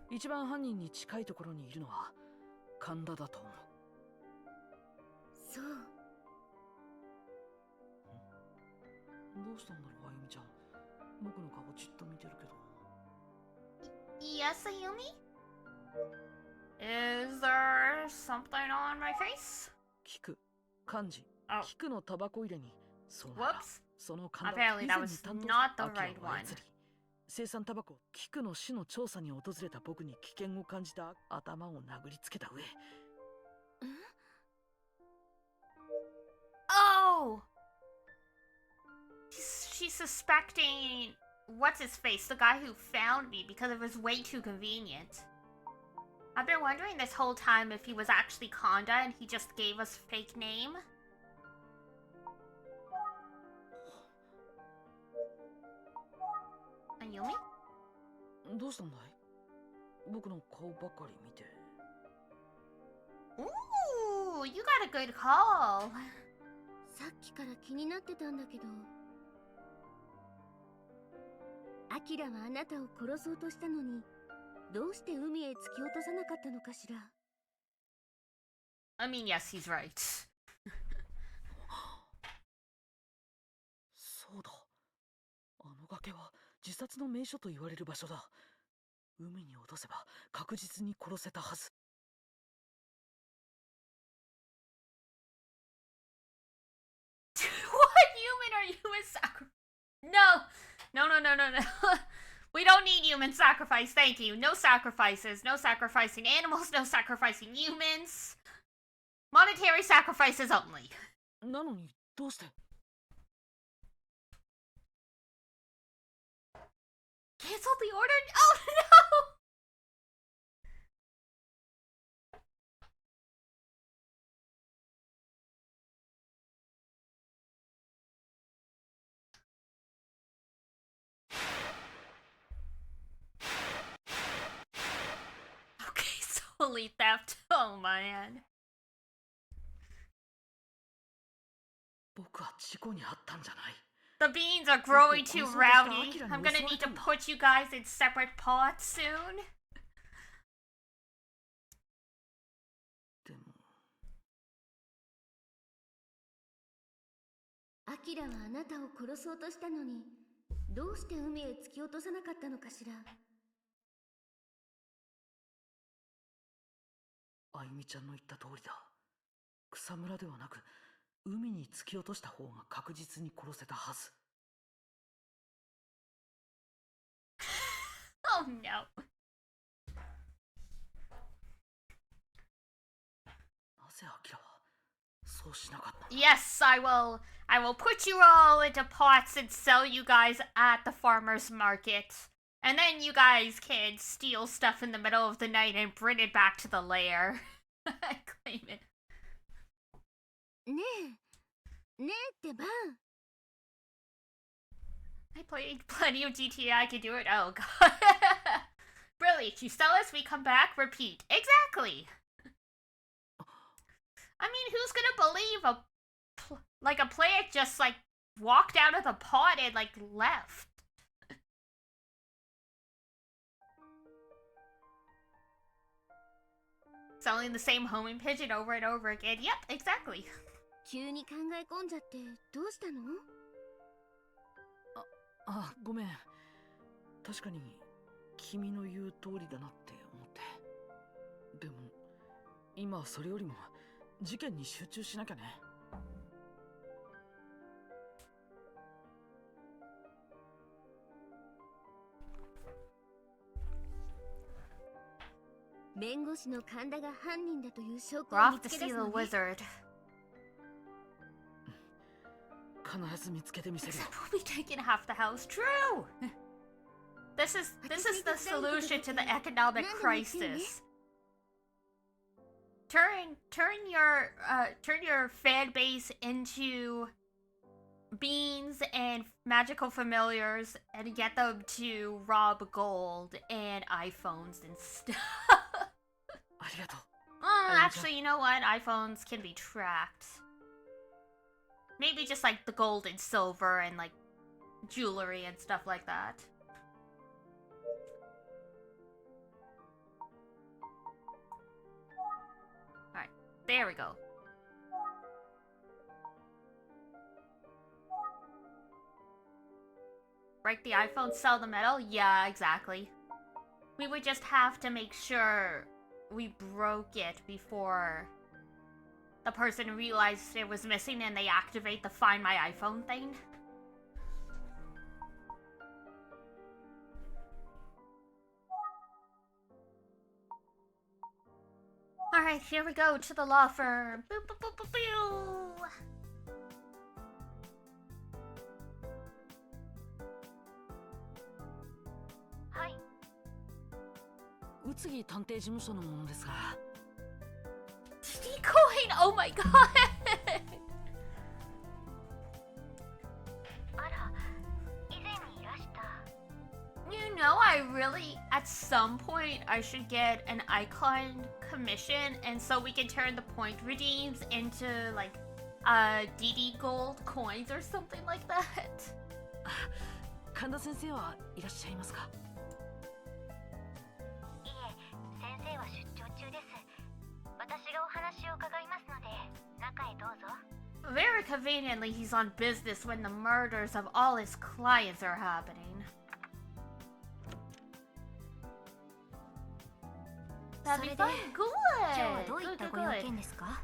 Speaker 3: 一番犯人に近いところにいるのは神田だと思う。
Speaker 2: そう。
Speaker 3: どうしたんだろう、あゆみちゃん。僕の顔じっと見てるけど。
Speaker 1: Yes, Ayumi? Is there something on my face?
Speaker 3: 聞く、漢字、
Speaker 1: Oh.
Speaker 3: 聞くのタバコ入れに、そうなら
Speaker 1: Whoops.
Speaker 3: その神田
Speaker 1: Apparently that was not the right one.
Speaker 3: 生産タバコ、菊の死の調査に訪れた僕に危険を感じた頭を殴りつけた上。
Speaker 1: Oh! She's suspecting what's his face, the guy who found me, because it was way too convenient. I've been wondering this whole time if he was actually Konda and he just gave us fake name. Ayumi?
Speaker 3: どうしたんだい？僕の顔ばかり見て。
Speaker 1: Ooh, you got a good call.
Speaker 2: さっきから気になってたんだけど、アキラはあなたを殺そうとしたのに、どうして海へ突き落とさなかったのかしら。
Speaker 1: I mean, yes, he's right.
Speaker 3: そうだ。あの崖は自殺の名所と言われる場所だ。海に落とせば確実に殺せたはず。
Speaker 1: What human are you in sacrifice? No! No, no, no, no, no. We don't need human sacrifice, thank you. No sacrifices. No sacrificing animals, no sacrificing humans. Monetary sacrifices only.
Speaker 3: なのに、どうして？
Speaker 1: Cancel the order? Oh no! Okay, solely theft. Oh man.
Speaker 3: 僕は事故に遭ったんじゃない。
Speaker 1: The beans are growing too rowdy. I'm gonna need to put you guys in separate pots soon.
Speaker 2: キラはあなたを殺そうとしたのに、どうして海へ突き落とさなかったのかしら。
Speaker 3: あゆみちゃんの言った通りだ。草むらではなく海に突き落とした方が確実に殺せたはず。
Speaker 1: Oh no.
Speaker 3: なぜアキラはそうしなかったの？
Speaker 1: Yes, I will put you all into pots and sell you guys at the farmer's market. And then you guys can steal stuff in the middle of the night and bring it back to the lair. Claim it.
Speaker 2: ねえってば。
Speaker 1: I played plenty of GTA, I can do it. Oh god. Brilliant, you sell us, we come back, repeat. Exactly. I mean, who's gonna believe a player just like walked out of the pot and like left? Selling the same homing pigeon over and over again. Yep, exactly.
Speaker 2: 急に考え込んじゃってどうしたの？
Speaker 3: あ、ごめん。確かに君の言う通りだなって思って。でも今はそれよりも事件に集中しなきゃね。
Speaker 2: 弁護士の神田が犯人だという証拠
Speaker 1: We're
Speaker 2: を見
Speaker 1: off to
Speaker 2: つけ
Speaker 1: see
Speaker 2: 出す
Speaker 1: the
Speaker 2: のね。
Speaker 1: wizard.
Speaker 3: 必ず見つけてみせるよ。
Speaker 1: We'll be taking half the house. True. This is the solution to the economic crisis. Turn your fan base into beans and magical familiars and get them to rob gold and iPhones and stuff.
Speaker 3: ありがとう。
Speaker 1: Actually, you know what? iPhones can be tracked. Maybe just like the gold and silver and like jewelry and stuff like that. Alright, there we go. Break the iPhone, sell the metal? Yeah, exactly. We would just have to make sure we broke it before the person realized it was missing and they activate the Find My iPhone thing. Alright, here we go to the law firm. Boo, boo, boo, boo, boo.
Speaker 2: はい。
Speaker 3: 宇津木探偵事務所のものですが。
Speaker 1: Decoin! Oh my god!
Speaker 2: あら、以前にいらした。
Speaker 1: You know, I really, at some point, I should get an icon commission, and so we can turn the point redeems into, like, DD gold coins or something like that.
Speaker 3: 神田先生はいらっしゃいますか？
Speaker 2: いえ、先生は出張中です。私がお話を伺いますので、中へどうぞ。
Speaker 1: Very conveniently, he's on business when the murders of all his clients are happening. That'd be fun.
Speaker 2: 今日はどうい
Speaker 1: Good.
Speaker 2: った
Speaker 1: Good,
Speaker 2: ご用
Speaker 1: good.
Speaker 2: 件ですか？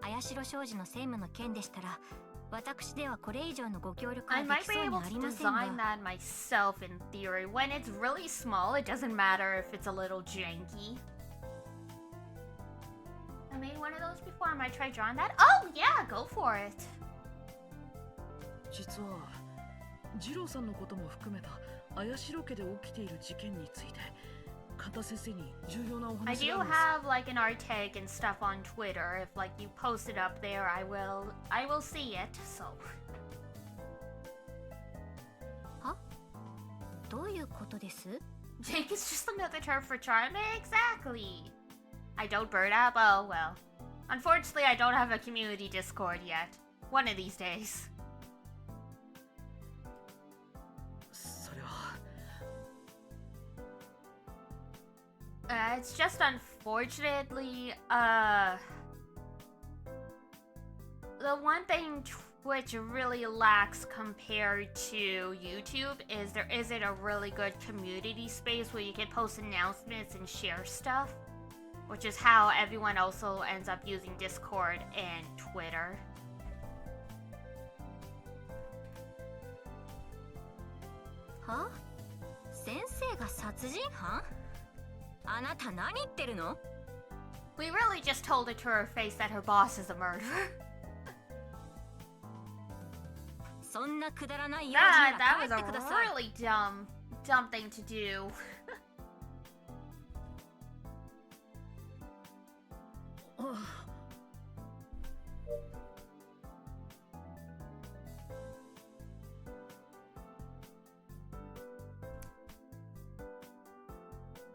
Speaker 2: 綾代商事の専務の件でしたら、私ではこれ以上のご協力は
Speaker 1: I
Speaker 2: で
Speaker 1: might
Speaker 2: き
Speaker 1: be
Speaker 2: そうに
Speaker 1: able
Speaker 2: あり
Speaker 1: to
Speaker 2: ません
Speaker 1: design
Speaker 2: が。
Speaker 1: that myself in theory. When it's really small, it doesn't matter if it's a little janky. I made one of those before. I might try drawing that. Oh, yeah, go for it.
Speaker 3: 実は二郎さんのことも含めた綾代家で起きている事件について神田先生に重要なお
Speaker 1: I
Speaker 3: 話
Speaker 1: do
Speaker 3: があるんです。
Speaker 1: have like an art tag and stuff on Twitter. If like you post it up there, I will see it. So
Speaker 2: どういうことです？
Speaker 1: Jake is just another term for charm. Exactly. I don't burn up. Oh well. Unfortunately, I don't have a community Discord yet. One of these days.
Speaker 3: それは
Speaker 1: It's just unfortunately, the one thing which really lacks compared to YouTube, is there isn't a really good community space where you can post announcements and share stuff, which is how everyone also ends up using Discord and Twitter.
Speaker 2: Huh? 先生が殺人犯？あなた何言ってるの？
Speaker 1: We really just told it to her face that her boss is a murderer.
Speaker 2: そんなくだらない用事
Speaker 1: that
Speaker 2: なら
Speaker 1: was
Speaker 2: 帰ってください。
Speaker 1: a really dumb thing to do.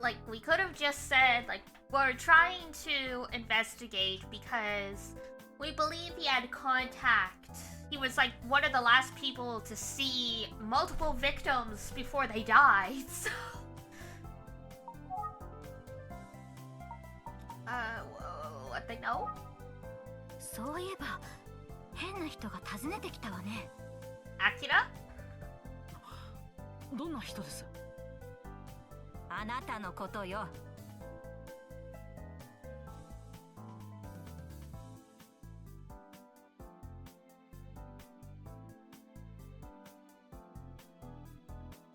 Speaker 1: Like, we could have just said, like, we're trying to investigate because we believe he had contact. He was, like, one of the last people to see multiple victims before they died, so... what they know?
Speaker 2: そういえば、変な人が訪ねてきたわね。
Speaker 1: Akira?
Speaker 3: どんな人です？
Speaker 2: あなたのことよ。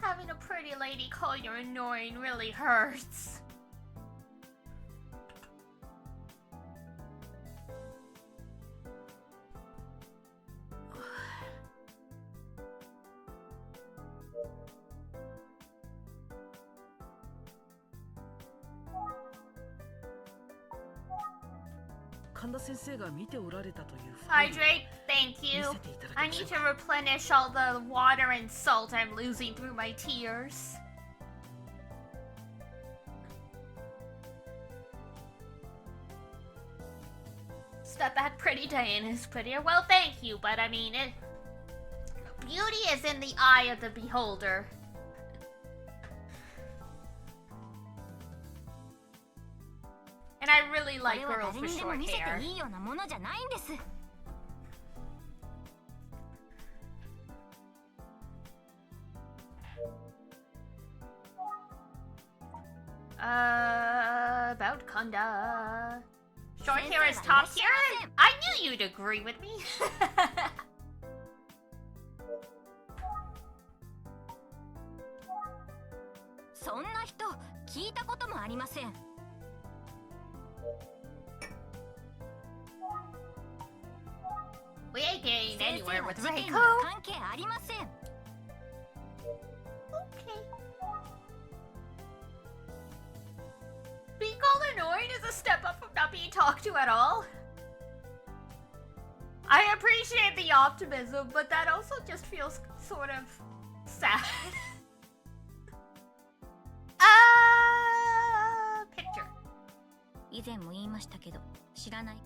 Speaker 1: Having a pretty lady call you annoying really hurts. Hydrate, thank you. I need to replenish all the water and salt I'm losing through my tears. It's not that pretty, Diana's prettier. Well, thank you, but I mean, beauty is in the eye of the beholder. And I really like girls with short hair. About Kanda. Short hair is top tier? I knew you'd agree with me.
Speaker 2: そんな人聞いたこともありません。
Speaker 1: We ain't getting anywhere with Reiko.
Speaker 2: 関係ありません。
Speaker 1: Okay. Being called annoying is a step up from not being talked to at all. I appreciate the optimism, but that also just feels sort of sad. Picture.
Speaker 2: 以前も言いましたけど、知らない。
Speaker 1: Okay.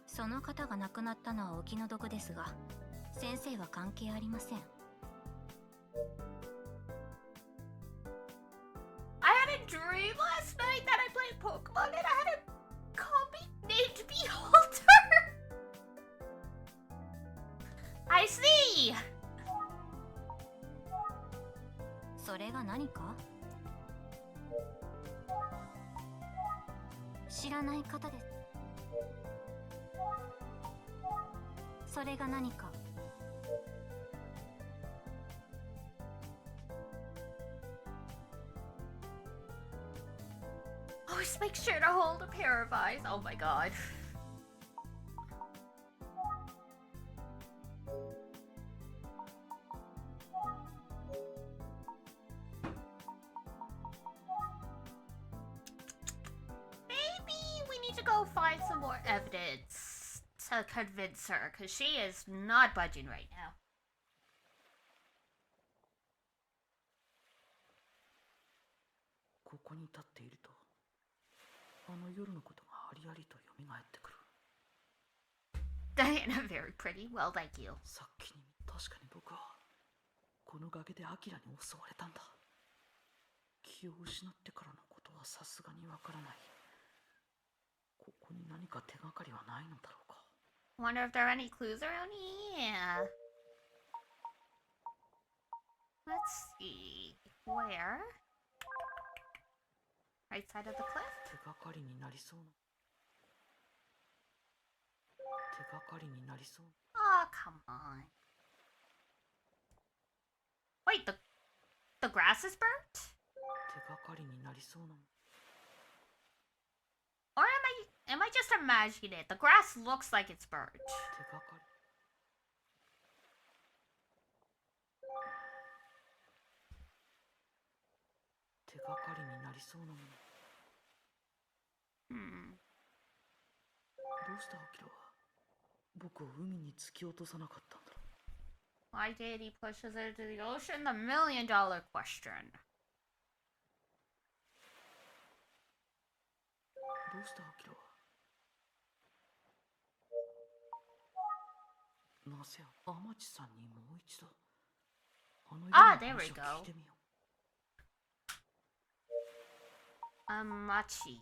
Speaker 2: その方が亡くなったのはお気の毒ですが、先生は関係ありません。
Speaker 1: I had a dream last night that I played Pokemon and I had a comic named Beholder. I see.
Speaker 2: それが何か？知らない方です。それが何か？
Speaker 1: Always make sure to hold a pair of eyes. Oh my god. Maybe we need to go find some more evidence to convince her, because she is not budging right now.
Speaker 3: ここに立っていると、あの夜のことがありありと蘇ってくる。
Speaker 1: Diana, very pretty. Well, thank you.
Speaker 3: さっきに確かに僕はこの崖でアキラに襲われたんだ。気を失ってからのことはさすがにわからない。ここに何か手がかりはないのだろうか。
Speaker 1: Wonder if there are any clues around here. Let's see. Where? Right side of the cliff?
Speaker 3: 手がかりになりそうな。手がかりになりそう。
Speaker 1: Oh, come on. Wait, the grass is burnt?
Speaker 3: 手がかりになりそうな。
Speaker 1: Or am I just imagining it? The grass looks like it's burnt.
Speaker 3: 手がかり。手がかりになりそうなもの。 どうしてアキラは僕を海に突き落とさなかったんだろう。
Speaker 1: Why did he push us into the ocean? The $1,000,000 question.
Speaker 3: どうしてアキラはなぜ天地さんにもう一度あのような
Speaker 1: there we
Speaker 3: 話を
Speaker 1: go.
Speaker 3: 聞いてみよう。
Speaker 1: Amachi.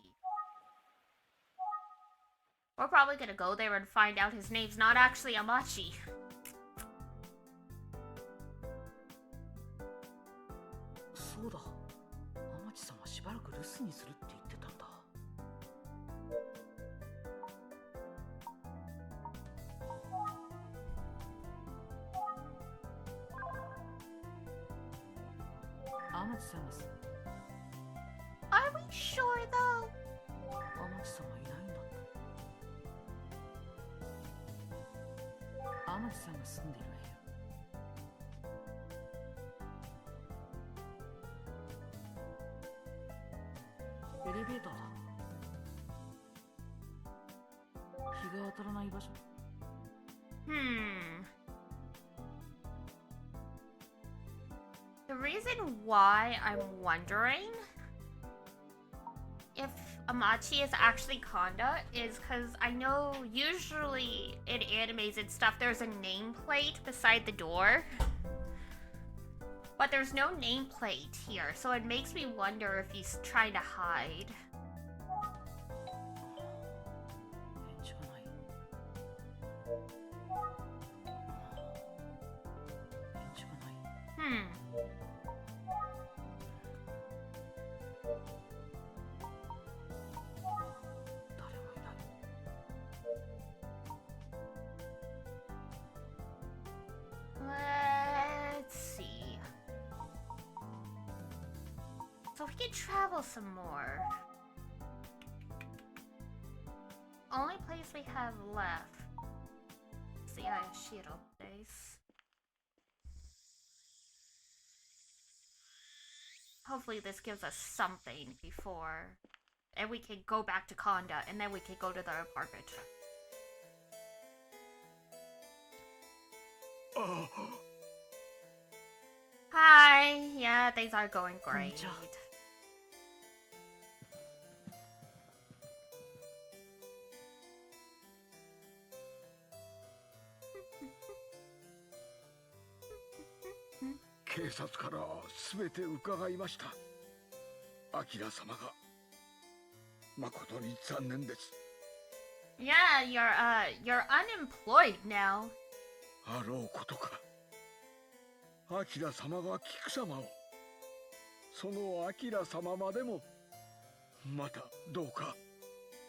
Speaker 1: We're probably gonna go there and find out his name's not actually Amachi.
Speaker 3: そうだ、天地さんはしばらく留守にするって言ってたんだ。天地さんです。
Speaker 1: Are we sure though?
Speaker 3: 天地さんはいないんだった。天地さんが住んでいる部屋。エレベーターだ。日が当たらない場所。
Speaker 1: The reason why I'm wondering if Amachi is actually Kanda is because I know usually in animes and stuff there's a nameplate beside the door. But there's no nameplate here, so it makes me wonder if he's trying to hide.
Speaker 3: 返事がない。返事がない。 誰もいない。
Speaker 1: Let's see. So we can travel some more. Only place we have left is the Ayashiro place. Hopefully this gives us something before, and we can go back to Konda, and then we can go to the apartment. Hi, yeah, things are going great.
Speaker 3: Konnichiwa.
Speaker 4: "警察から全て伺いました。アキラ様が誠に残念です。
Speaker 1: Yeah, you're unemployed now.
Speaker 4: あろうことか、アキラ様が菊様を、そのアキラ様までも、またどうか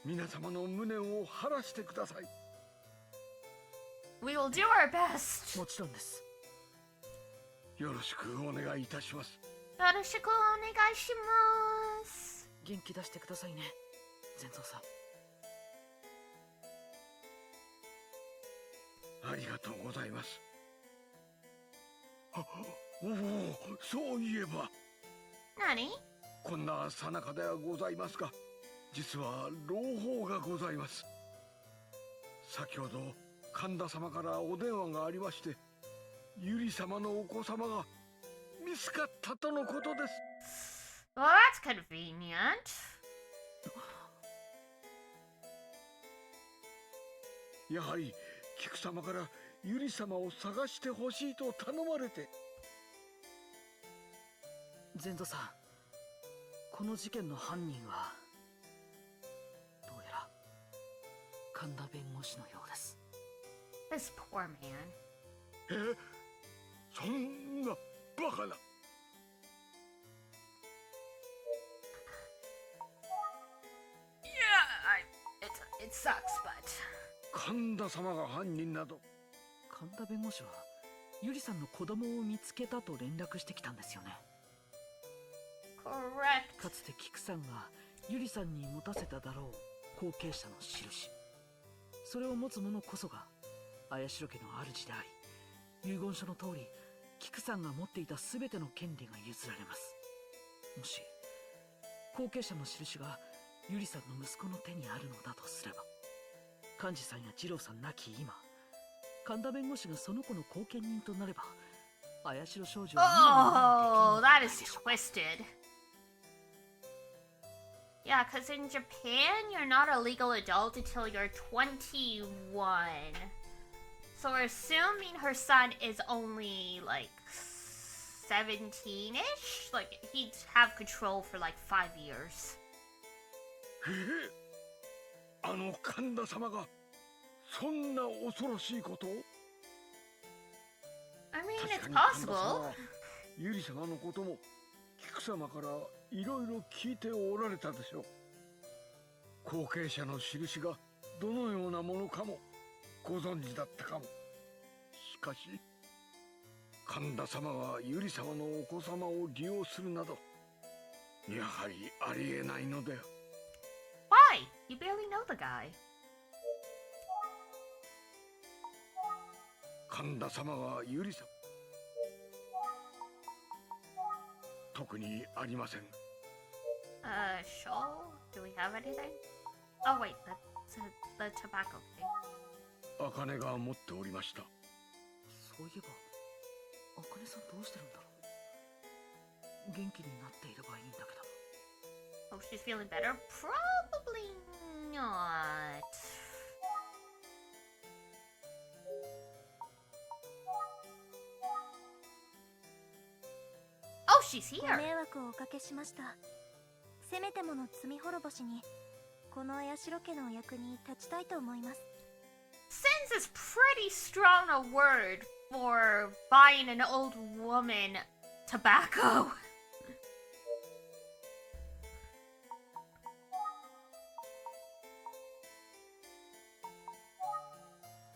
Speaker 4: 皆様の無念を晴らしてください。
Speaker 1: We will do our best.
Speaker 3: もちろんです。
Speaker 4: よろしくお願いいたします。
Speaker 1: よろしくお願いします。
Speaker 3: 元気出してくださいね、善蔵さん。
Speaker 4: ありがとうございます。おお、そういえば。
Speaker 1: 何？
Speaker 4: こんなさなかではございますが、実は朗報がございます。先ほど神田様からお電話がありまして、ゆり様のお子様が見つかったとのことです。
Speaker 1: Well, that's convenient.
Speaker 4: やはり菊様からゆり様を探してほしいと頼まれて。
Speaker 3: 善蔵さん、この事件の犯人はどうやら神田弁護士のようです。
Speaker 1: This poor man.
Speaker 4: そんなバカな。
Speaker 1: It sucks, but
Speaker 4: 神田様が犯人など。
Speaker 3: 神田弁護士はゆりさんの子供を見つけたと連絡してきたんですよね。
Speaker 1: correct.
Speaker 3: かつて菊さんがゆりさんに持たせただろう後継者の印、それを持つ者こそが綾代家の主であり、遺言書の通り菊さんが持っていた全ての権利が譲られます。もし後継者の印がゆりさんの息子の手にあるのだとすれば、幹事さんや二郎さん亡き今、神田弁護士がその子の後見人となれば、綾代少女は
Speaker 1: Oh, that is twisted. Yeah, because in Japan, you're not a legal adult until you're 21. So we're assuming her son is only like 17-ish? Like, he'd have control for like 5 years.
Speaker 4: あの神田様がそんな恐ろしいことを。
Speaker 1: I mean,
Speaker 4: 確
Speaker 1: it's
Speaker 4: かに神田様
Speaker 1: possible.
Speaker 4: はゆり様のことも菊様からいろいろ聞いておられたでしょう。後継者の印がどのようなものかもご存知だったかも。しかし神田様がゆり様のお子様を利用するなど、やはりありえないのだよ。
Speaker 1: Why? You barely know the guy.
Speaker 4: 神田様がゆり様、特にありません。
Speaker 1: Sure. Do we have anything? Oh, wait, that's the tobacco thing.
Speaker 4: 茜が持っておりました。
Speaker 3: そういえば茜さんどうしてるんだろう。元気になっていればいいんだけど。
Speaker 1: Oh, she's feeling better? Probably not. Oh, she's
Speaker 5: ご
Speaker 1: here.
Speaker 5: 迷惑をおかけしました。せめてもの罪滅ぼしにこの綾代家のお役に立ちたいと思います。
Speaker 1: Sins is pretty strong a word for buying an old woman tobacco.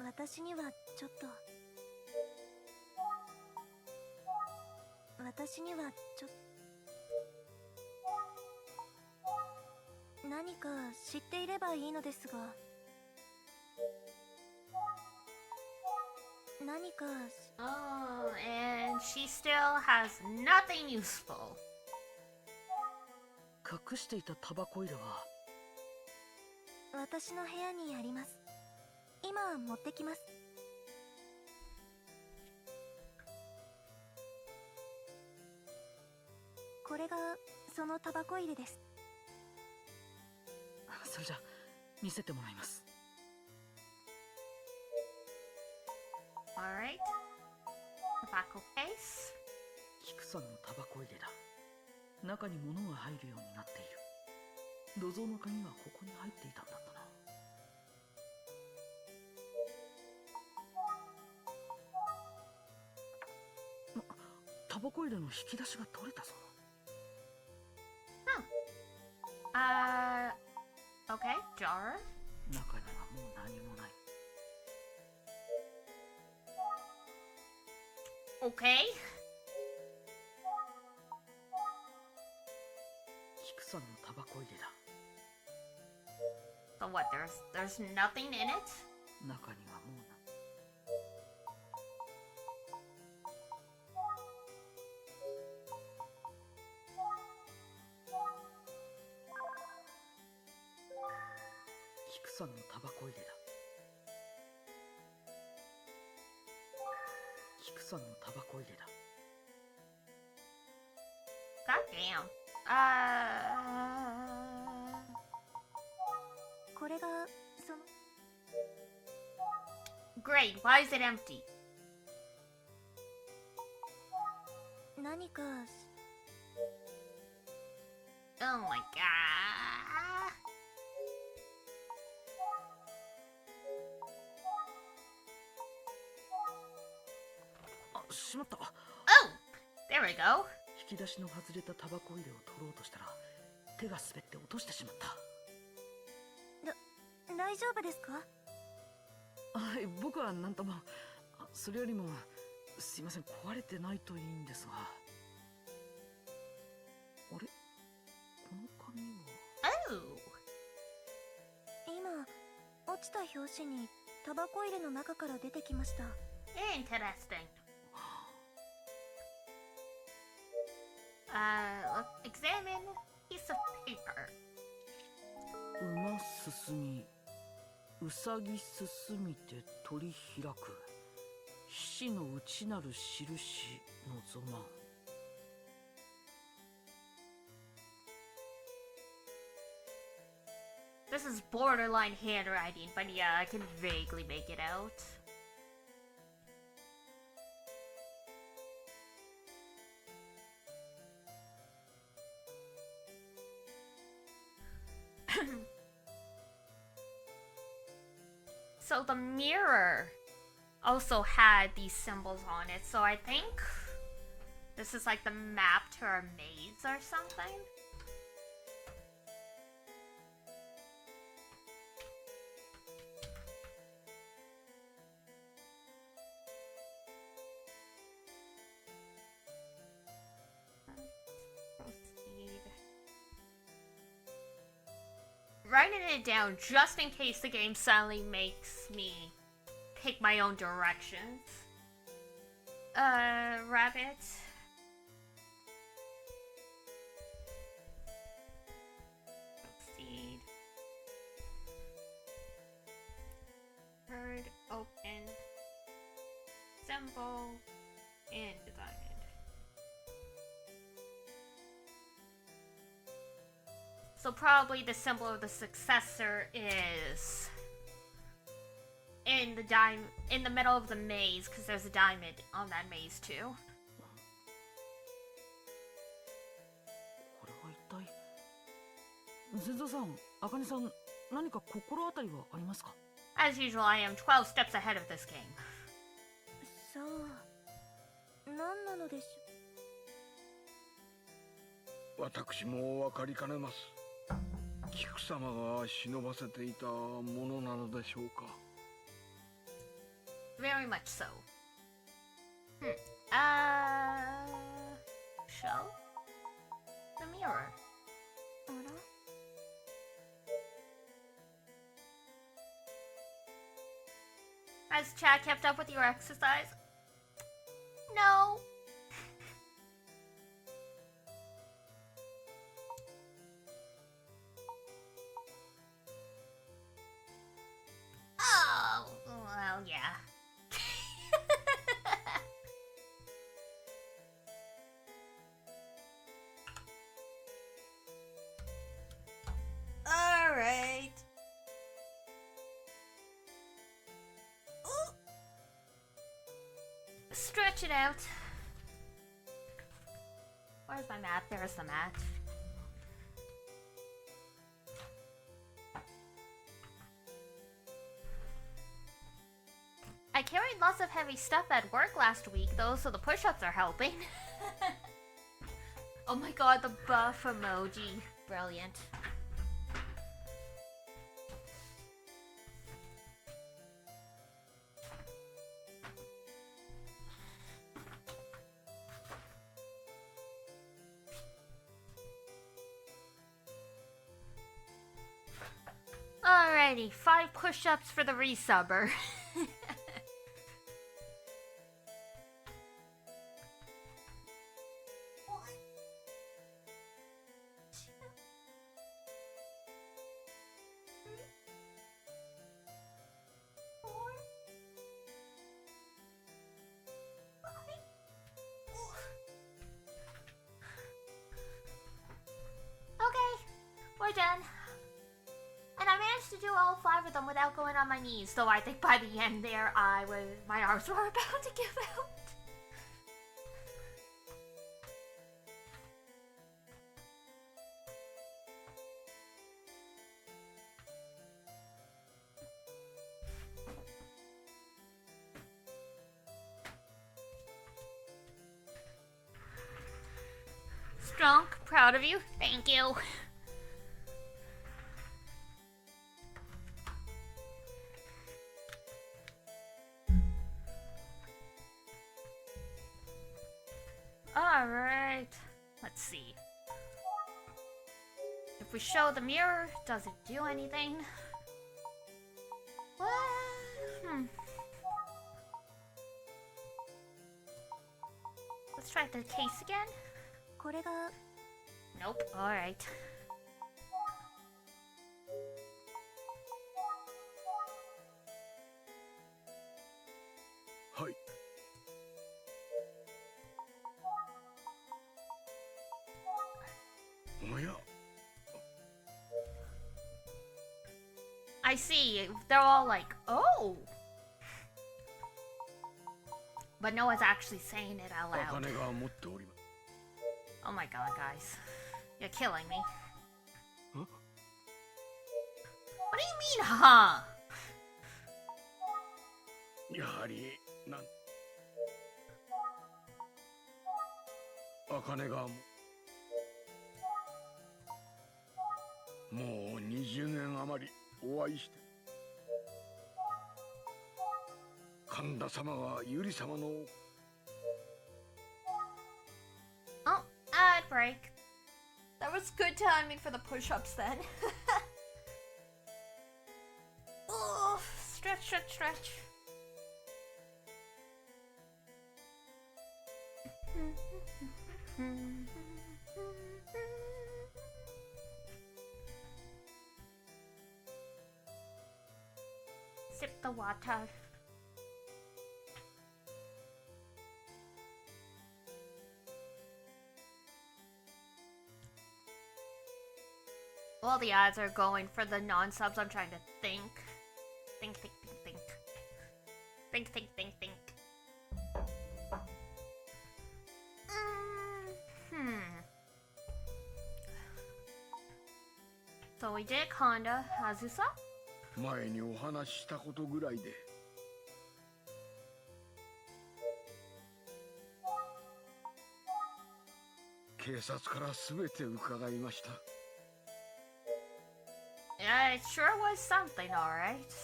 Speaker 5: 私にはちょっと何か知っていればいいのですが、何か
Speaker 1: Oh, and she still has nothing useful.
Speaker 3: 隠していたタバコ入れは
Speaker 5: 私の部屋にあります。今持ってきます。これがそのタバコ入れです。
Speaker 3: それじゃ見せてもらいます。
Speaker 1: Alright. Tobacco case.
Speaker 3: 菊さんのタバコ入れだ。中に物が入るようになっている。土蔵の鍵がここに入っていたんだったな。タバコ入れの引き出しが取れたぞ。
Speaker 1: Okay, jar.
Speaker 3: 中にはもう何もない。
Speaker 1: Okay.
Speaker 3: 菊さんのタバコ入れだ。
Speaker 1: So what, there's nothing in it?
Speaker 3: 中にはもうな。菊さんのタバコ入れだ。菊さんのタバコ入れだ。
Speaker 1: God damn.
Speaker 5: これがその
Speaker 1: Great, why is it empty?
Speaker 5: 何か
Speaker 1: Oh my god.
Speaker 3: しまった。
Speaker 1: Oh! There we go.
Speaker 3: 引き出しの外れたタバコ入れを取ろうとしたら手が滑って落としてしまった。
Speaker 5: 大丈夫ですか？
Speaker 3: はい、僕は何とも。それよりもすいません、壊れてないといいんですが。あれ、この紙は。
Speaker 1: Oh!
Speaker 5: 今落ちた拍子にタバコ入れの中から出てきました。
Speaker 1: Interesting. Let's examine piece of paper.
Speaker 3: 馬進み、うさぎ進みて鳥開く、皮脂の内なる印のぞまん。
Speaker 1: This is borderline handwriting, but yeah, I can vaguely make it out. So the mirror also had these symbols on it, so I think this is like the map to our maze or something. Writing it down just in case the game suddenly makes me pick my own directions. Rabbit. Proceed. Bird, open. Symbol. And diamond. So probably the symbol of the successor is in the middle of the maze, because there's a diamond on that maze too.
Speaker 3: これは一体。ゼゾさん、アカネさん、何か心当たりはありますか？
Speaker 1: As usual, I am 12 steps ahead of this game.
Speaker 5: さあ、何なのでしょう。
Speaker 4: 私もお分かりかねます。菊様が忍ばせていたものなのでしょうか。
Speaker 1: Very much so. Show? The mirror.
Speaker 5: あら？
Speaker 1: Has Chad kept up with your exercise? No. Oh, well, yeah. All right. Ooh. Stretch it out. Where's my mat? There's the mat. I carried lots of heavy stuff at work last week, though, so the push-ups are helping. Oh my god, the buff emoji. Brilliant. Alrighty, 5 push-ups for the resubber. Okay, we're done. And I managed to do all 5 of them without going on my knees, though I think by the end there, my arms were about to give out. Unc. Proud of you. Thank you. Alright. Let's see. If we show the mirror, does it do anything? What? Let's try the case again.
Speaker 5: これが
Speaker 1: Nope. Alright.
Speaker 4: はい。おや、
Speaker 1: I see. They're all like, oh. But no one's actually saying it out loud.
Speaker 4: 茜が持っております。
Speaker 1: Oh my god, guys. You're killing me.
Speaker 4: Huh?
Speaker 1: What do you mean, huh?
Speaker 4: やはり茜がもう20年余りお会いして、神田様はゆり様の
Speaker 1: Oh, ad break. That was good timing for the push-ups then. Oh, stretch, stretch, stretch. Sip the water. All the ads are going for the non-subs. I'm trying to think. Think. So we did Honda, Azusa.
Speaker 4: 前にお話ししたことぐらいで。警察からすべて伺いました。
Speaker 1: Yeah, it sure was something, alright.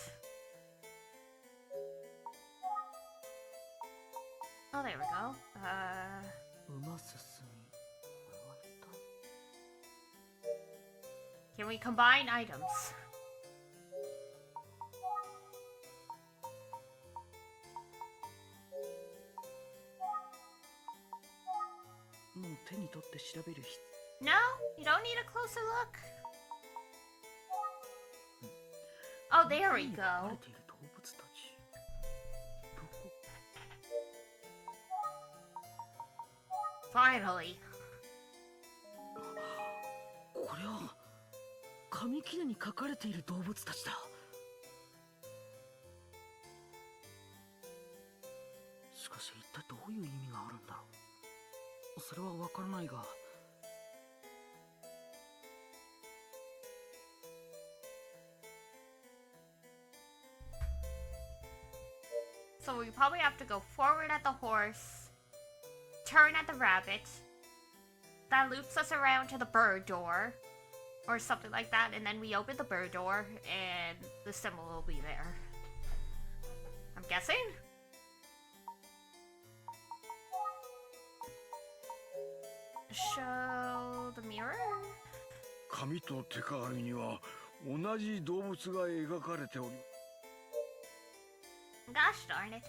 Speaker 1: Oh, there we go. Can we combine items? No, you don't need a closer look. Oh, there we go. Finally.
Speaker 3: これは紙切れに書かれている動物たちだ。しかし一体どういう意味があるんだろう。それはわからないが。
Speaker 1: So we probably have to go forward at the horse, turn at the rabbit. That loops us around to the bird door, or something like that, and then we open the bird door, and the symbol will be there. I'm guessing? Show the mirror?
Speaker 4: 紙と手鏡には同じ動物が描かれており、
Speaker 1: Gosh darn it.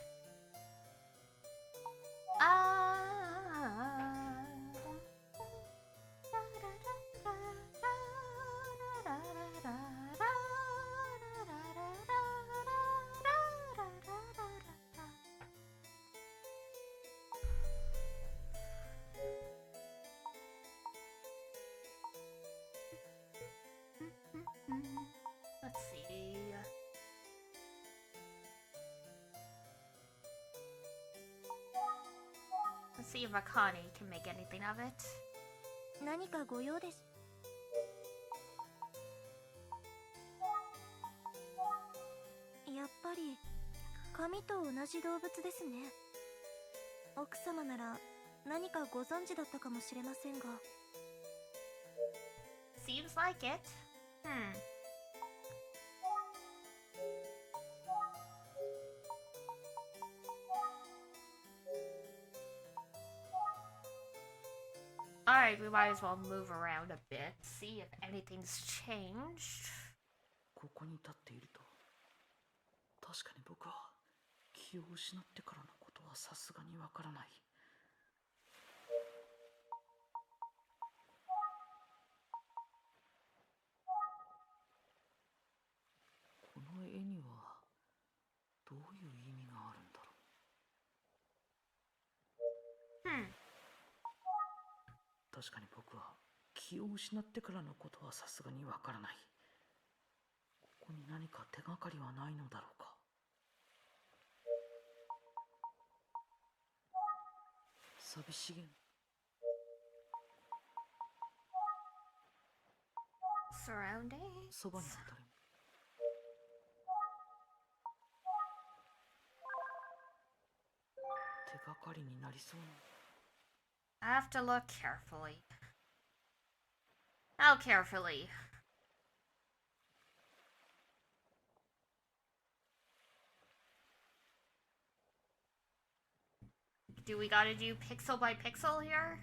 Speaker 1: Let's see. Let's see if Akane can make anything of it.
Speaker 5: 何かご用です。やっぱり紙と同じ動物ですね。奥様なら何かご存知だったかもしれませんが。
Speaker 1: Looks like it. Alright, we might as well move around a bit, see if anything's changed.
Speaker 3: ここに立っていると、確かに僕は気を失ってからのことはさすがにわからない。この絵にはどういう意味があるんだろう。確かに僕は気を失ってからのことはさすがにわからない。ここに何か手がかりはないのだろうか。寂しげ。
Speaker 1: Surrounding?
Speaker 3: そばには誰も。手がかりになりそうな。
Speaker 1: I have to look carefully. How carefully? Do we gotta do pixel by pixel here?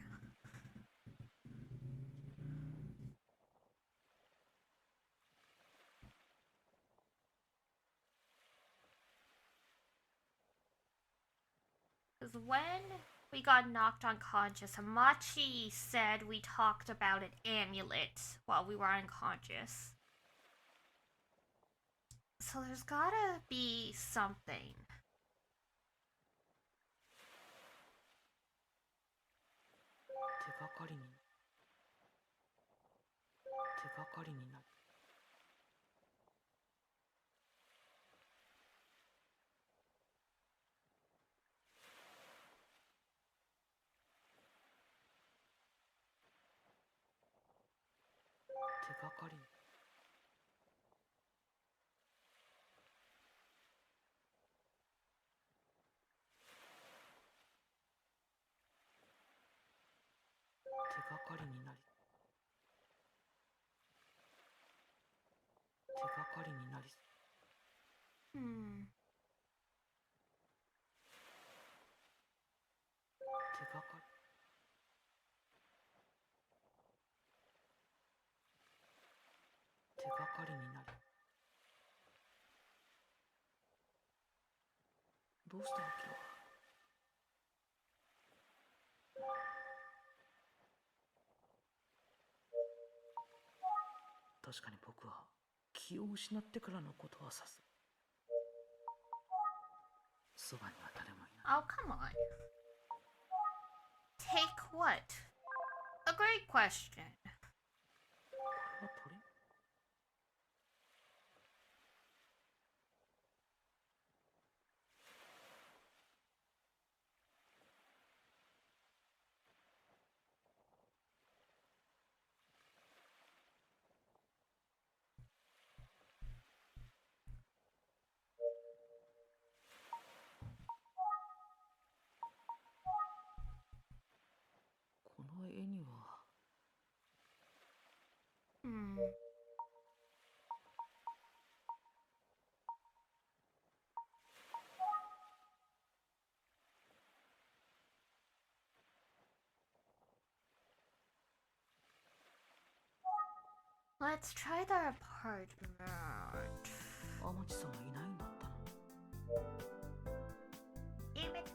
Speaker 1: Because when we got knocked unconscious, Hamachi said we talked about an amulet while we were unconscious. So there's gotta be something. Hmm. Oh, come on. Take what? A great question. Hmm. Let's try the apartment. Damn it.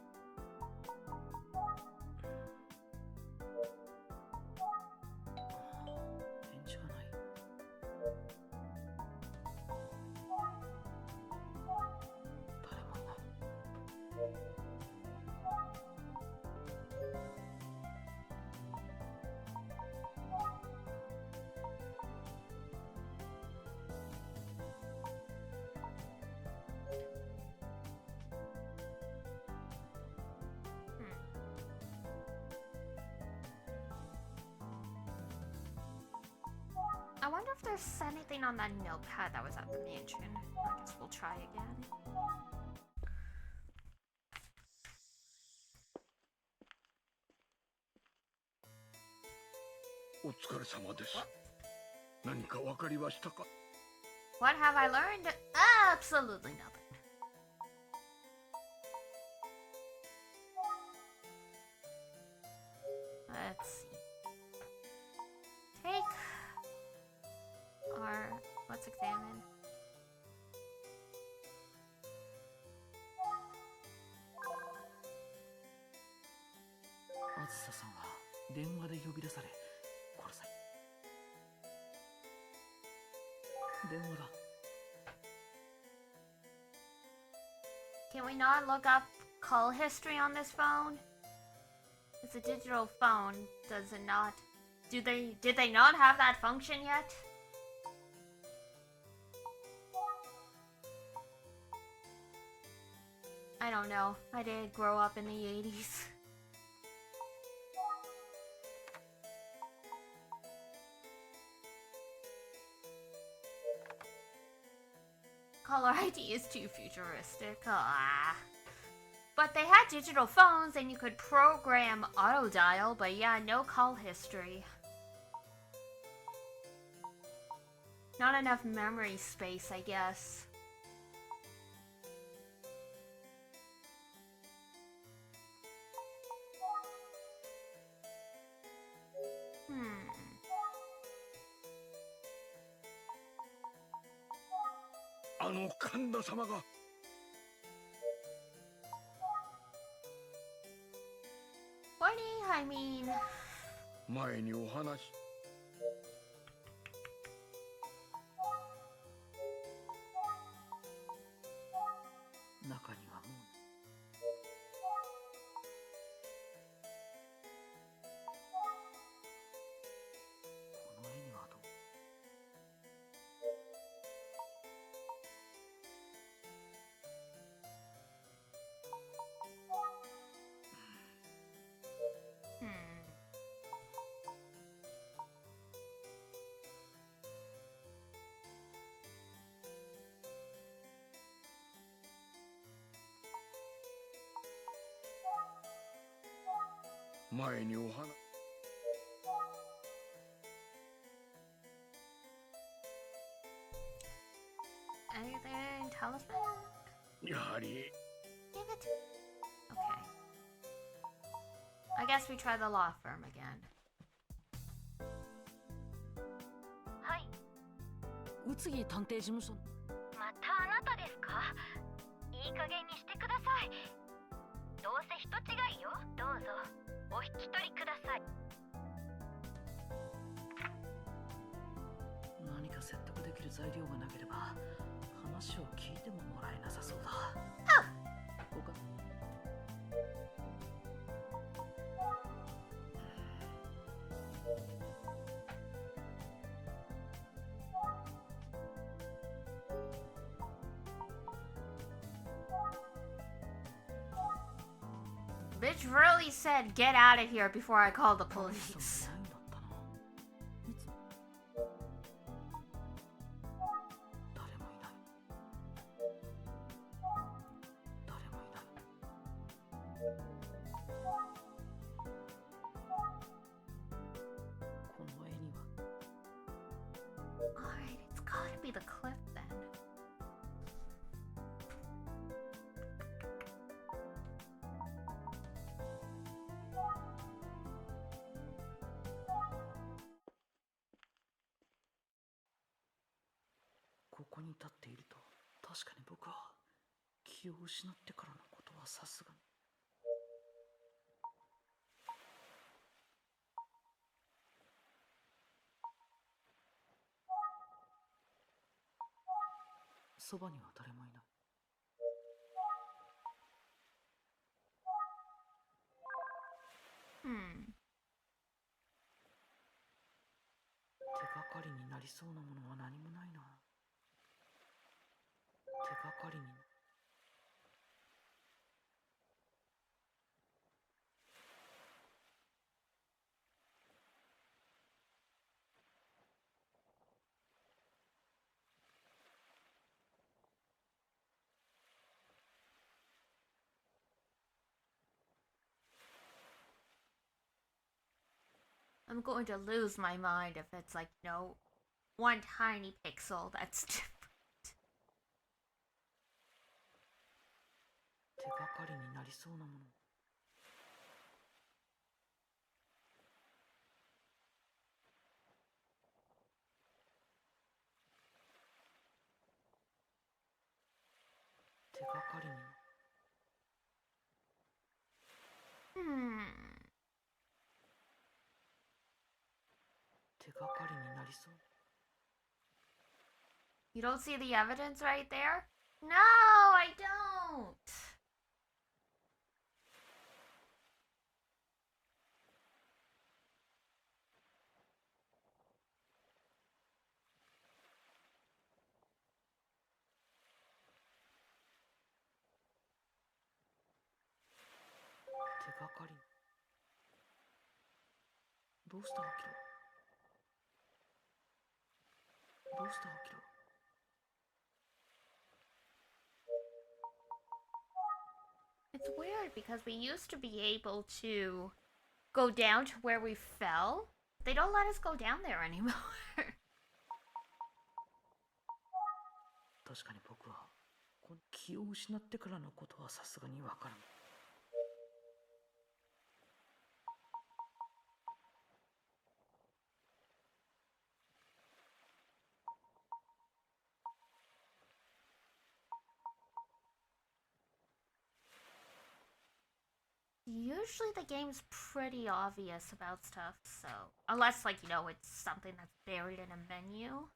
Speaker 1: I wonder if there's anything on that notepad that was at the mansion. I guess we'll try again.
Speaker 4: 何か分かりましたか？
Speaker 1: What have I learned? Absolutely nothing. Let's see. Take our... Let's examine.
Speaker 3: Atsusa-san は電話で呼び出され殺され。電話だ。
Speaker 1: Can we not look up call history on this phone? It's a digital phone. Does it not? Did they not have that function yet? I don't know. I did grow up in the 80s. Caller ID is too futuristic. Ah. But they had digital phones and you could program auto dial, but yeah, no call history. Not enough memory space, I guess. Hmm.
Speaker 4: あの神田様が。
Speaker 1: Funny, I mean...
Speaker 4: 前にお話。
Speaker 3: 中にはもう。この絵にはどう？
Speaker 4: 前にお話。
Speaker 1: Anything talisman?
Speaker 4: やはり。
Speaker 1: Give it. Okay. I guess we try the law firm again.
Speaker 2: はい、
Speaker 3: 宇津木探偵事務所。
Speaker 2: またあなたですか？いい加減にしてください。どうせ人違いよ。どうぞお引き取りください。
Speaker 3: 何か説得できる材料がなければ話を聞いてももらえなさそうだ。他
Speaker 1: Bitch really said get out of here before I call the police.
Speaker 3: 誰もいない。誰もいない。この絵には。
Speaker 1: Alright, it's gotta be the cliff then.
Speaker 3: ここに立っていると確かに僕は気を失ってからのことはさすがに。そばには誰もいない。手がかりになりそうなものは何もないな。手がかりに。
Speaker 1: I'm going to lose my mind if it's like, no. one tiny pixel that's different.
Speaker 3: 手がかりになりそうなもの。手がかりに。手がかりになりそう。
Speaker 1: You don't see the evidence right there? No, I don't. It's weird because we used to be able to go down to where we fell. They don't let us go down there anymore.
Speaker 3: 確かに僕はこの気を失ってからのことはさすがにわからない。
Speaker 1: Usually the game's pretty obvious about stuff, so... Unless, like, you know, it's something that's buried in a menu.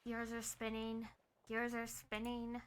Speaker 1: Gears are spinning. Gears are spinning.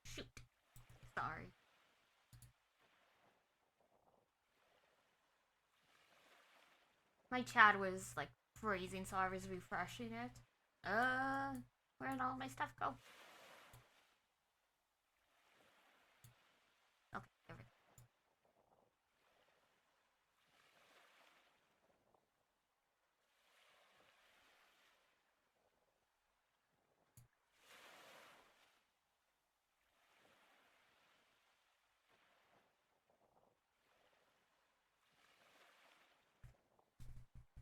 Speaker 1: Shoot. Sorry. My chat was like freezing, so I was refreshing it. Where'd all my stuff go? Okay, there we go.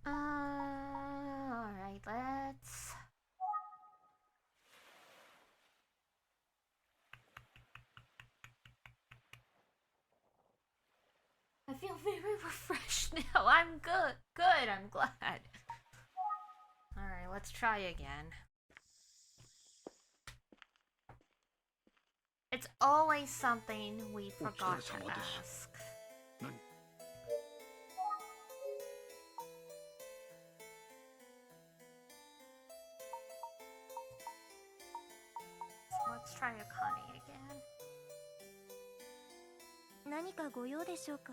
Speaker 1: Alright, let's... I feel very refreshed now. I'm good. Good, I'm glad. Alright, let's try again. It's always something we forgot to ask. So let's try Akane again.
Speaker 5: 何かご用でしょうか?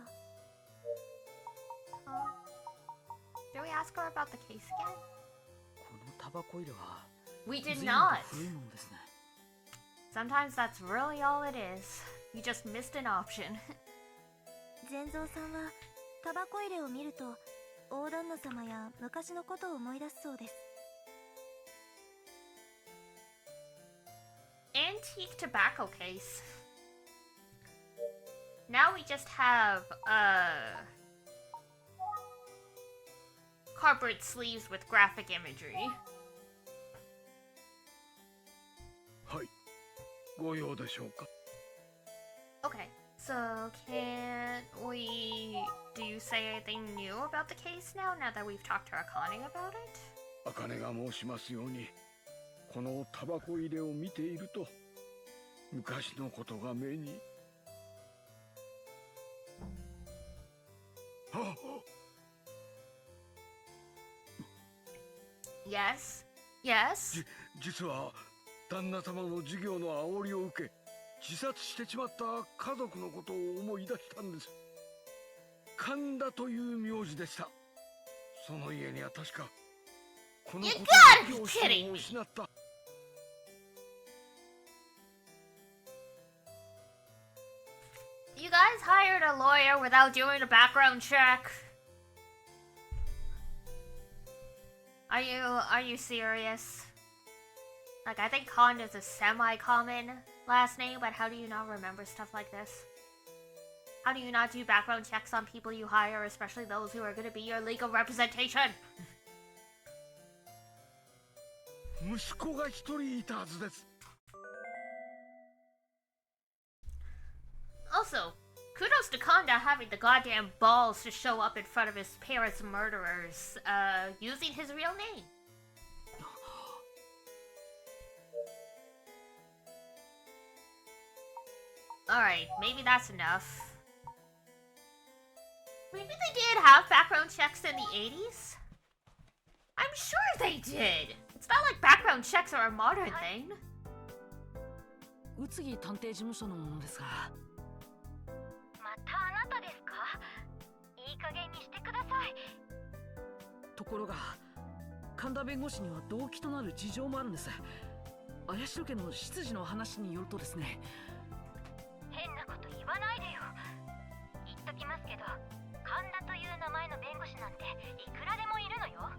Speaker 1: Did we ask her about the case again?
Speaker 3: このタバコ入れは
Speaker 1: We did
Speaker 3: 随分と
Speaker 1: not.
Speaker 3: 古いものですね。
Speaker 1: Sometimes that's really all it is. You just missed an option.
Speaker 5: 善蔵さんはタバコ入れを見ると大旦那様や昔のことを思い出すそうです。
Speaker 1: Antique tobacco case. Now we just have corporate sleeves with graphic imagery.
Speaker 4: はい、ご用でしょうか。
Speaker 1: Okay, so do you say anything new about the case now that we've talked to Akane about it?
Speaker 4: 茜が申しますように、このタバコ入れを見ていると昔のことが目に。あ、
Speaker 1: Yes? Yes?
Speaker 4: 実は旦那様の授業の煽りを受け自殺してしまった家族のことを思い出したんです。神田という名字でした。その家には確かこの
Speaker 1: You
Speaker 4: こと
Speaker 1: gotta
Speaker 4: で
Speaker 1: be
Speaker 4: 両
Speaker 1: kidding
Speaker 4: 親を
Speaker 1: me!
Speaker 4: 失った。
Speaker 1: You guys hired a lawyer without doing a background check? Are you serious? Like, I think Khan is a semi-common last name, but how do you not remember stuff like this? How do you not do background checks on people you hire, especially those who are going to be your legal representation?
Speaker 4: 息子が一人いたはずです。
Speaker 1: Also, kudos to Kanda having the goddamn balls to show up in front of his parents' murderers, using his real name. Alright, maybe that's enough. Maybe they did have background checks in the 80s? I'm sure they did! It's not like background checks are a modern thing.
Speaker 3: 宇津木探偵事務所のものですが。
Speaker 5: またあなたですか？いい加減にしてください。
Speaker 3: ところが神田弁護士には動機となる事情もあるんです。綾代家の執事の話によるとですね。
Speaker 5: 変なこと言わないでよ。言っときますけど、神田という名前の弁護士なんていくらでもいるのよ。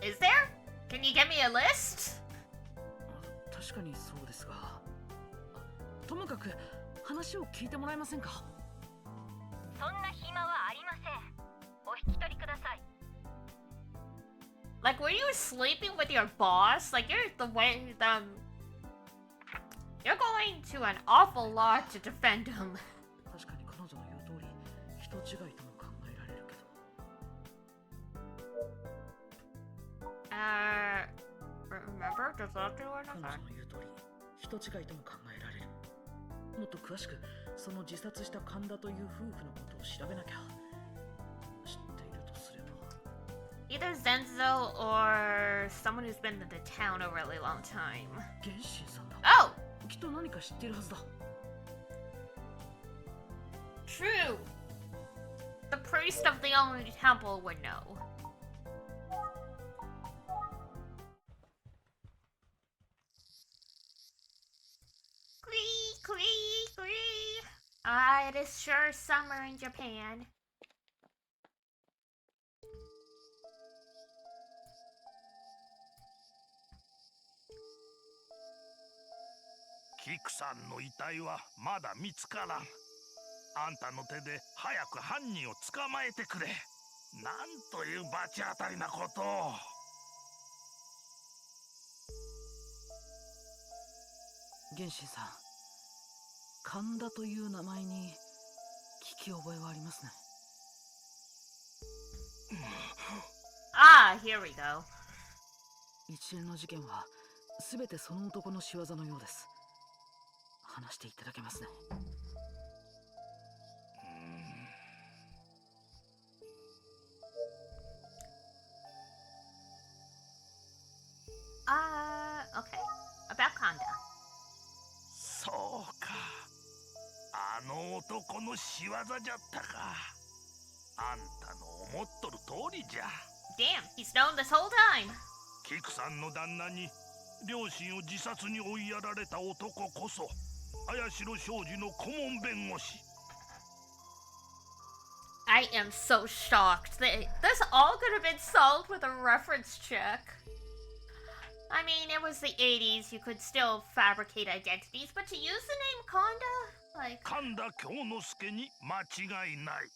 Speaker 1: Is there? Can you give me a list?
Speaker 3: 確かにそうですが、ともかく話を聞いてもらえませんか？
Speaker 5: そんな暇はありません。お引き取りください。
Speaker 1: Like, were you sleeping with your boss? Like, you're going to an awful lot to defend him.
Speaker 3: 確かに彼女の言う通り、人違いとも考えられるけど。
Speaker 1: Remember? Does that do
Speaker 3: 彼女
Speaker 1: anything?
Speaker 3: の言う通り、人違いとも考えられる。もっと詳しく、その自殺した神田という夫婦のことを調べなきゃ。知っているとすれば。
Speaker 1: Either Zenzo or someone who's been in the town a really long time.
Speaker 3: 原神さんだ。
Speaker 1: Oh!
Speaker 3: きっと何か知っているはずだ。
Speaker 1: True! The priest of the only temple would know. Ah, it is sure summer in Japan.
Speaker 12: キクさんの遺体はまだ見つからん。あんたの手で早く犯人を捕まえてくれ。なんという罰当たりなことを。
Speaker 3: 原神さん、神田という名前に聞き覚えはありますね。
Speaker 1: Ah, here we go.
Speaker 3: 一連の事件は全てその男の仕業のようです。話していただけますね。
Speaker 1: Okay. About Kanda.
Speaker 12: そうか。あの男の仕業じゃったか。あんたの思っとる通りじゃ。
Speaker 1: Damn, he's known this whole time.
Speaker 12: キクさんの旦那に両親を自殺に追いやられた男こそ綾代商事の顧問弁護士。
Speaker 1: I am so shocked. This all could have been solved with a reference check. I mean, it was the 80s. You could still fabricate identities, but to use the name Kanda? Like...
Speaker 12: 神田京之介に間違いない。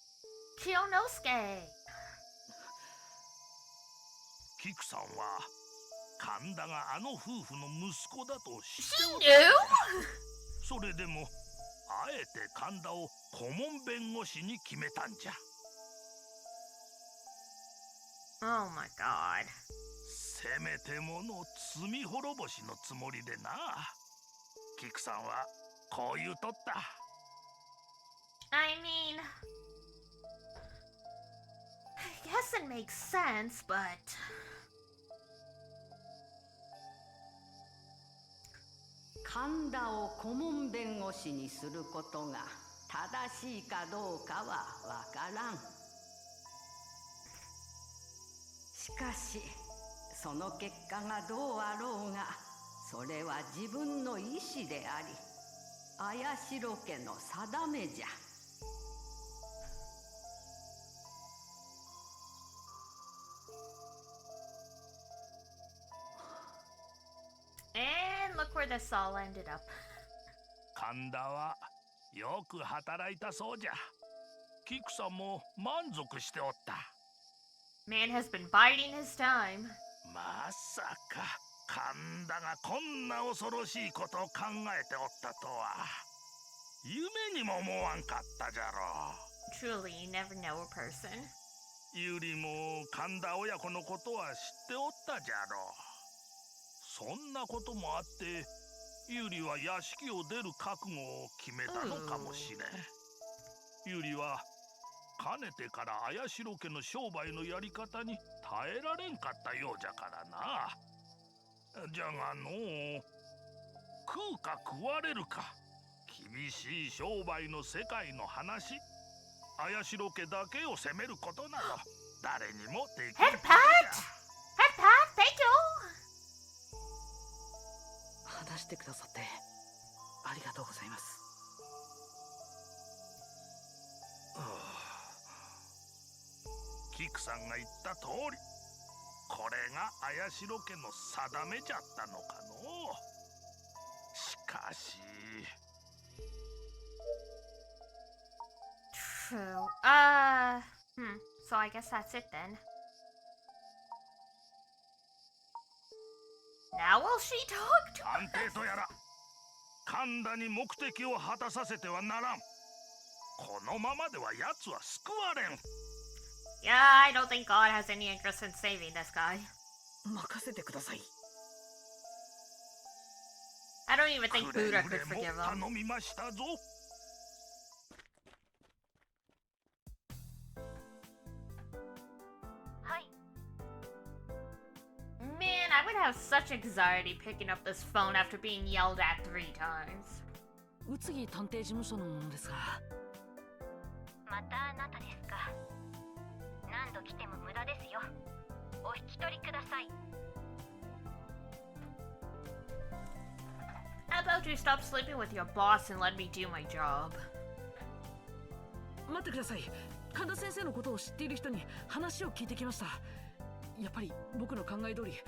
Speaker 1: Kyonosuke.
Speaker 12: キクさんは神田があの夫婦の息子だと知っておっ
Speaker 1: She
Speaker 12: た
Speaker 1: knew?
Speaker 12: それでもあえて神田を顧問弁護士に決めたんじゃ。
Speaker 1: Oh my god.
Speaker 12: せめてもの罪滅ぼしのつもりでな。キクさんはこう言うとった。
Speaker 1: I mean, I guess it makes sense, but
Speaker 13: 神田を顧問弁護士にすることが正しいかどうかはわからん。しかしその結果がどうあろうが、それは自分の意志であり、綾代家の定めじゃ。
Speaker 1: and look where this all ended up.
Speaker 12: 神田はよく働いたそうじゃ。キクさんも満足しておった。
Speaker 1: Man has been biding his time.
Speaker 12: まさか神田がこんな恐ろしいことを考えておったとは夢にも思わんかったじゃろう。
Speaker 1: Truly, you never know a person.
Speaker 12: ユリも神田親子のことは知っておったじゃろう。そんなこともあってユリは屋敷を出る覚悟を決めたのかもしれん。ユリはかねてから綾代家の商売のやり方に耐えられんかったようじゃからな。じゃがのう、食うか食われるか厳しい商売の世界の話、綾代家だけを責めることなど誰にもでき
Speaker 1: Head
Speaker 12: ること
Speaker 1: pat!
Speaker 12: じゃ。
Speaker 1: Head pat, thank you!
Speaker 3: 話してくださってありがとうございます。
Speaker 12: キクさんが言った通り、これが綾代家の定めじゃったのかの。しかし
Speaker 1: True. So I guess that's it then. Now will she talk to
Speaker 12: 探偵とやら神田に目的を果たさせてはならん。このままでは奴は救われん。
Speaker 1: Yeah, I don't think God has any interest in saving this guy.
Speaker 3: 任せてください。
Speaker 1: I don't even think
Speaker 12: くれ
Speaker 1: Buddha
Speaker 12: ぐ
Speaker 1: could
Speaker 12: れも
Speaker 1: forgive him.
Speaker 12: 頼みましたぞ。
Speaker 1: Man, I would have such anxiety picking up this phone after being yelled at 3 times.
Speaker 3: 宇津木探偵事務所のものですが。
Speaker 2: またあなたですか。何度来ても無駄ですよ。お引き取りください。
Speaker 1: How about you stop sleeping with your boss and let me do my job?
Speaker 3: 待ってください。神田先生のことを知っている人に話を聞いてきました。やっぱり僕の考え通り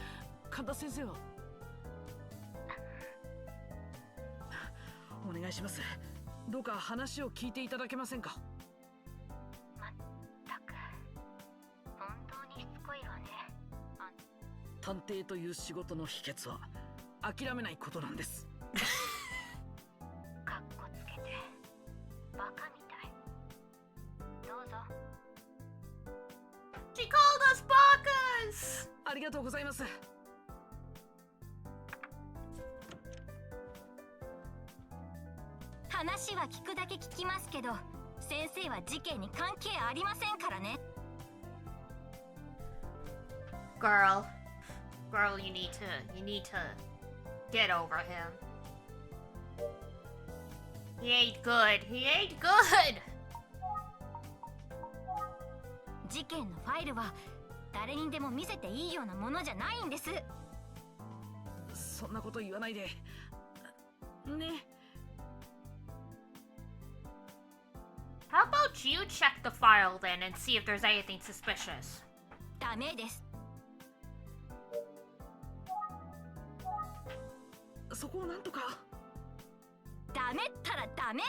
Speaker 3: 神田先生はお願いします。どうか話を聞いていただけませんか。
Speaker 2: まったく本当にしつこいわね。
Speaker 3: 探偵という仕事の秘訣は諦めないことなんです。
Speaker 2: かっこつけてバカみたい。どうぞ。
Speaker 1: She called us bakas!
Speaker 3: ありがとうございます。
Speaker 2: 話は聞くだけ聞きますけど、先生は事件に関係ありませんからね。
Speaker 1: Girl, you need to get over him. He ain't good. He ain't good.
Speaker 2: 事件のファイルは誰にでも見せていいようなものじゃないんです。
Speaker 3: そんなこと言わないでね。
Speaker 1: How about you check the file then and see if there's anything suspicious?
Speaker 2: ダメです。
Speaker 3: そこをなんとか。
Speaker 2: ダメったらダメ。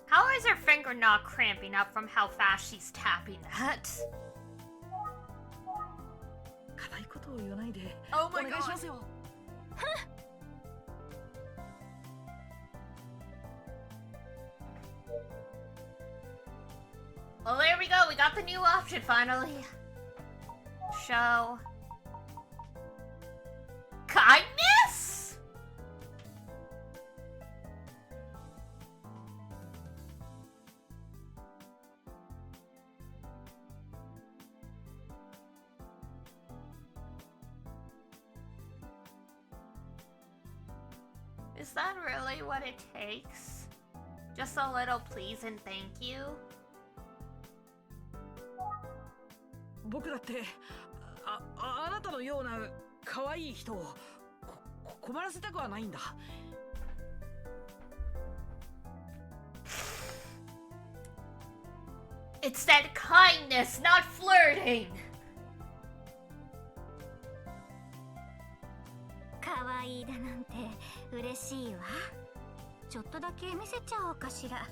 Speaker 1: How are Why is her finger not cramping up from how fast she's tapping that?
Speaker 3: 硬いことを言わないで
Speaker 1: Oh
Speaker 3: お
Speaker 1: my
Speaker 3: 願いしま
Speaker 1: god.
Speaker 3: すよ。
Speaker 1: Well, there we go. We got the new option finally. Show kindness? Is that really what it takes? Just a little please and thank you?
Speaker 3: 僕だってあなたのような可愛い人を困らせたくはないんだ。
Speaker 1: It's that kindness, not flirting.
Speaker 2: 可愛いだなんて嬉しいわ。ちょっとだけ見せちゃおうかしら。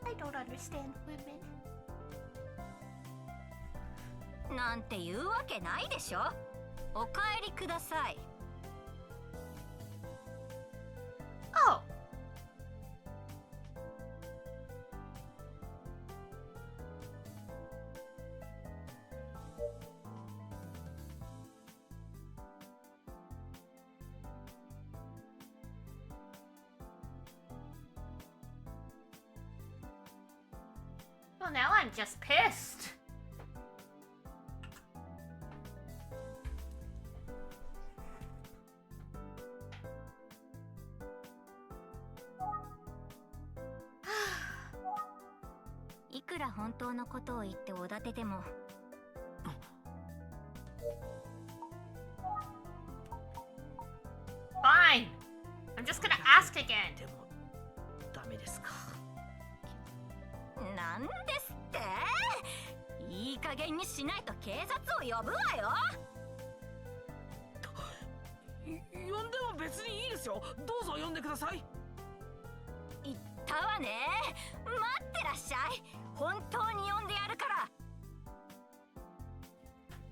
Speaker 1: I don't understand women.
Speaker 2: なんて言うわけないでしょ。お帰りください。
Speaker 1: Oh. Well, now I'm just pissed.
Speaker 2: I いくら本当のことを言っておだてても。
Speaker 1: Fine. I'm just gonna ask again.
Speaker 3: でもダメですか。
Speaker 2: なんですって？いい加減にしないと警察を呼ぶわよ。
Speaker 3: 呼んでも別にいいですよ。どうぞ呼んでください。
Speaker 2: 言ったわね。待ってらっしゃい。本当に呼んでやるか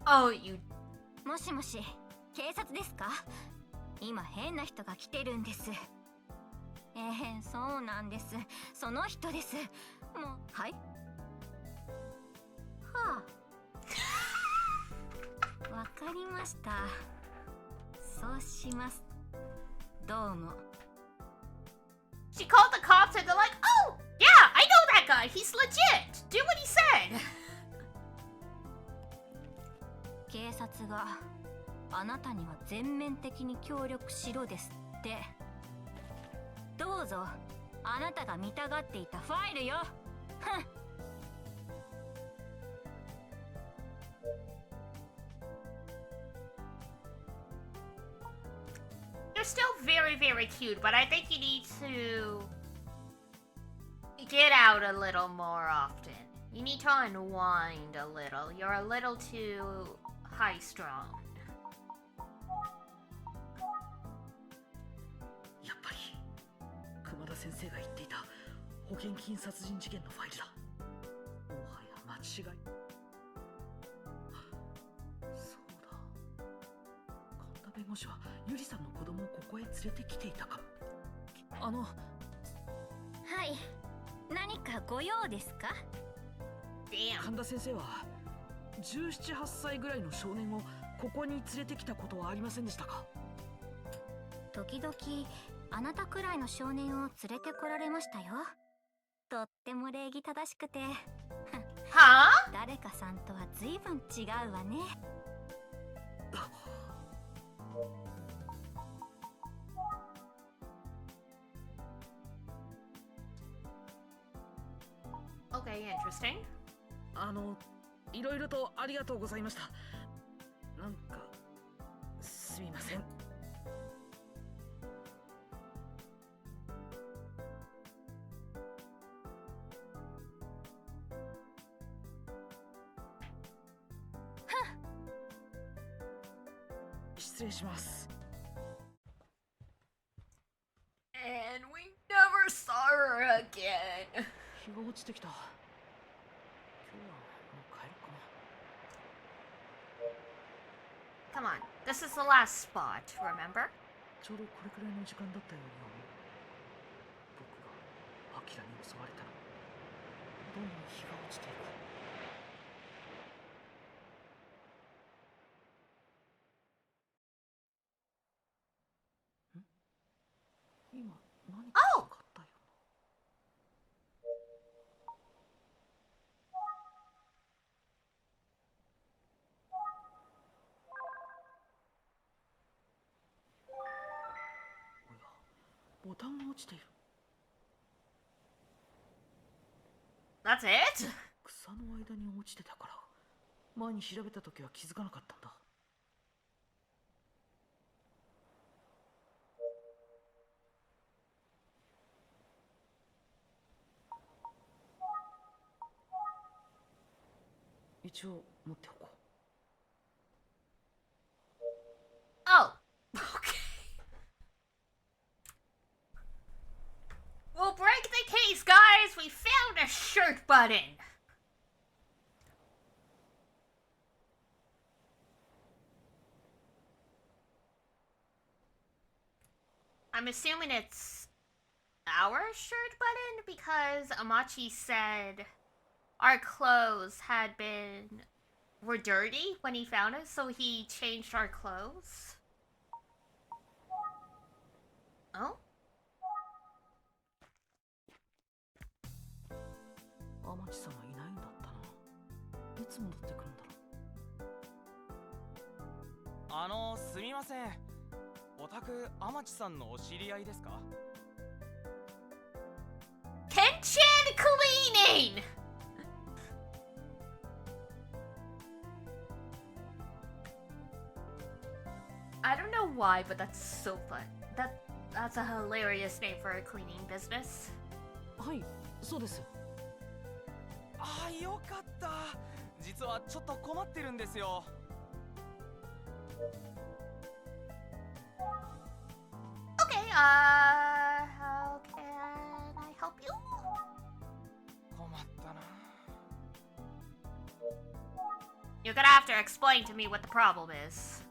Speaker 2: ら。
Speaker 1: Oh, you.
Speaker 2: もしもし、警察ですか？今変な人が来てるんです。そうなんです。その人です。もう、はい。はあ。わかりました。そうします。どうも。
Speaker 1: She called the cops and they're like, oh, yeah, I know that guy. He's legit. Do what he said.
Speaker 2: 警察があなたには全面的に協力しろですって。どうぞ、あなたが見たがっていたファイルよ。ふん。
Speaker 1: You're still very, very cute, but I think you need to get out a little more often. You need to unwind a little. You're a little too high-strung.
Speaker 3: やっぱり熊田先生が言っていた保険金殺人事件のファイルだ。もはや間違い。そうだ。神田弁護士はゆりさんの子供をここへ連れてきていたかも。
Speaker 2: はい。何かご用ですか？
Speaker 3: 神田先生は17、8歳ぐらいの少年をここに連れてきたことはありませんでしたか？
Speaker 2: 時々あなたくらいの少年を連れてこられましたよ。
Speaker 5: とっても礼儀正しくて
Speaker 1: はあ、
Speaker 5: 誰かさんとは随分違うわね。
Speaker 1: Okay, interesting.
Speaker 3: いろいろとありがとうございました。なんかすみません。失礼します。
Speaker 1: And we never saw her again.
Speaker 3: 日が落ちてきた。今日はもう帰るかな。
Speaker 1: Come on, this is the last spot, remember?
Speaker 3: ちょうどこれくらいの時間だったように思う。僕がアキラに襲われたら、どんどん日が落ちていく。今何か分かったような。おや、ボタンが落ちている。
Speaker 1: That's it?
Speaker 3: 草の間に落ちてたから前に調べた時は気づかなかったんだ。一応持っておこう。
Speaker 1: Oh, okay. We'll break the case, guys. We found a shirt button. I'm assuming it's our shirt button because Amachi said our clothes were dirty when he found us, so he changed our clothes. Oh?
Speaker 3: 天地さんはいないんだったな。いつ戻ってくるんだろう。
Speaker 11: すみません。お宅天地さんのお知り合いですか？
Speaker 1: Kenshin cleaning! I don't know why, but that's so fun. That's a hilarious name for a cleaning business.
Speaker 3: はい、そうです。
Speaker 11: ああ、よかった。実はちょっと困ってるんですよ。
Speaker 1: Okay, how can I help you?
Speaker 11: 困ったな。
Speaker 1: You're gonna have to explain to me what the problem is.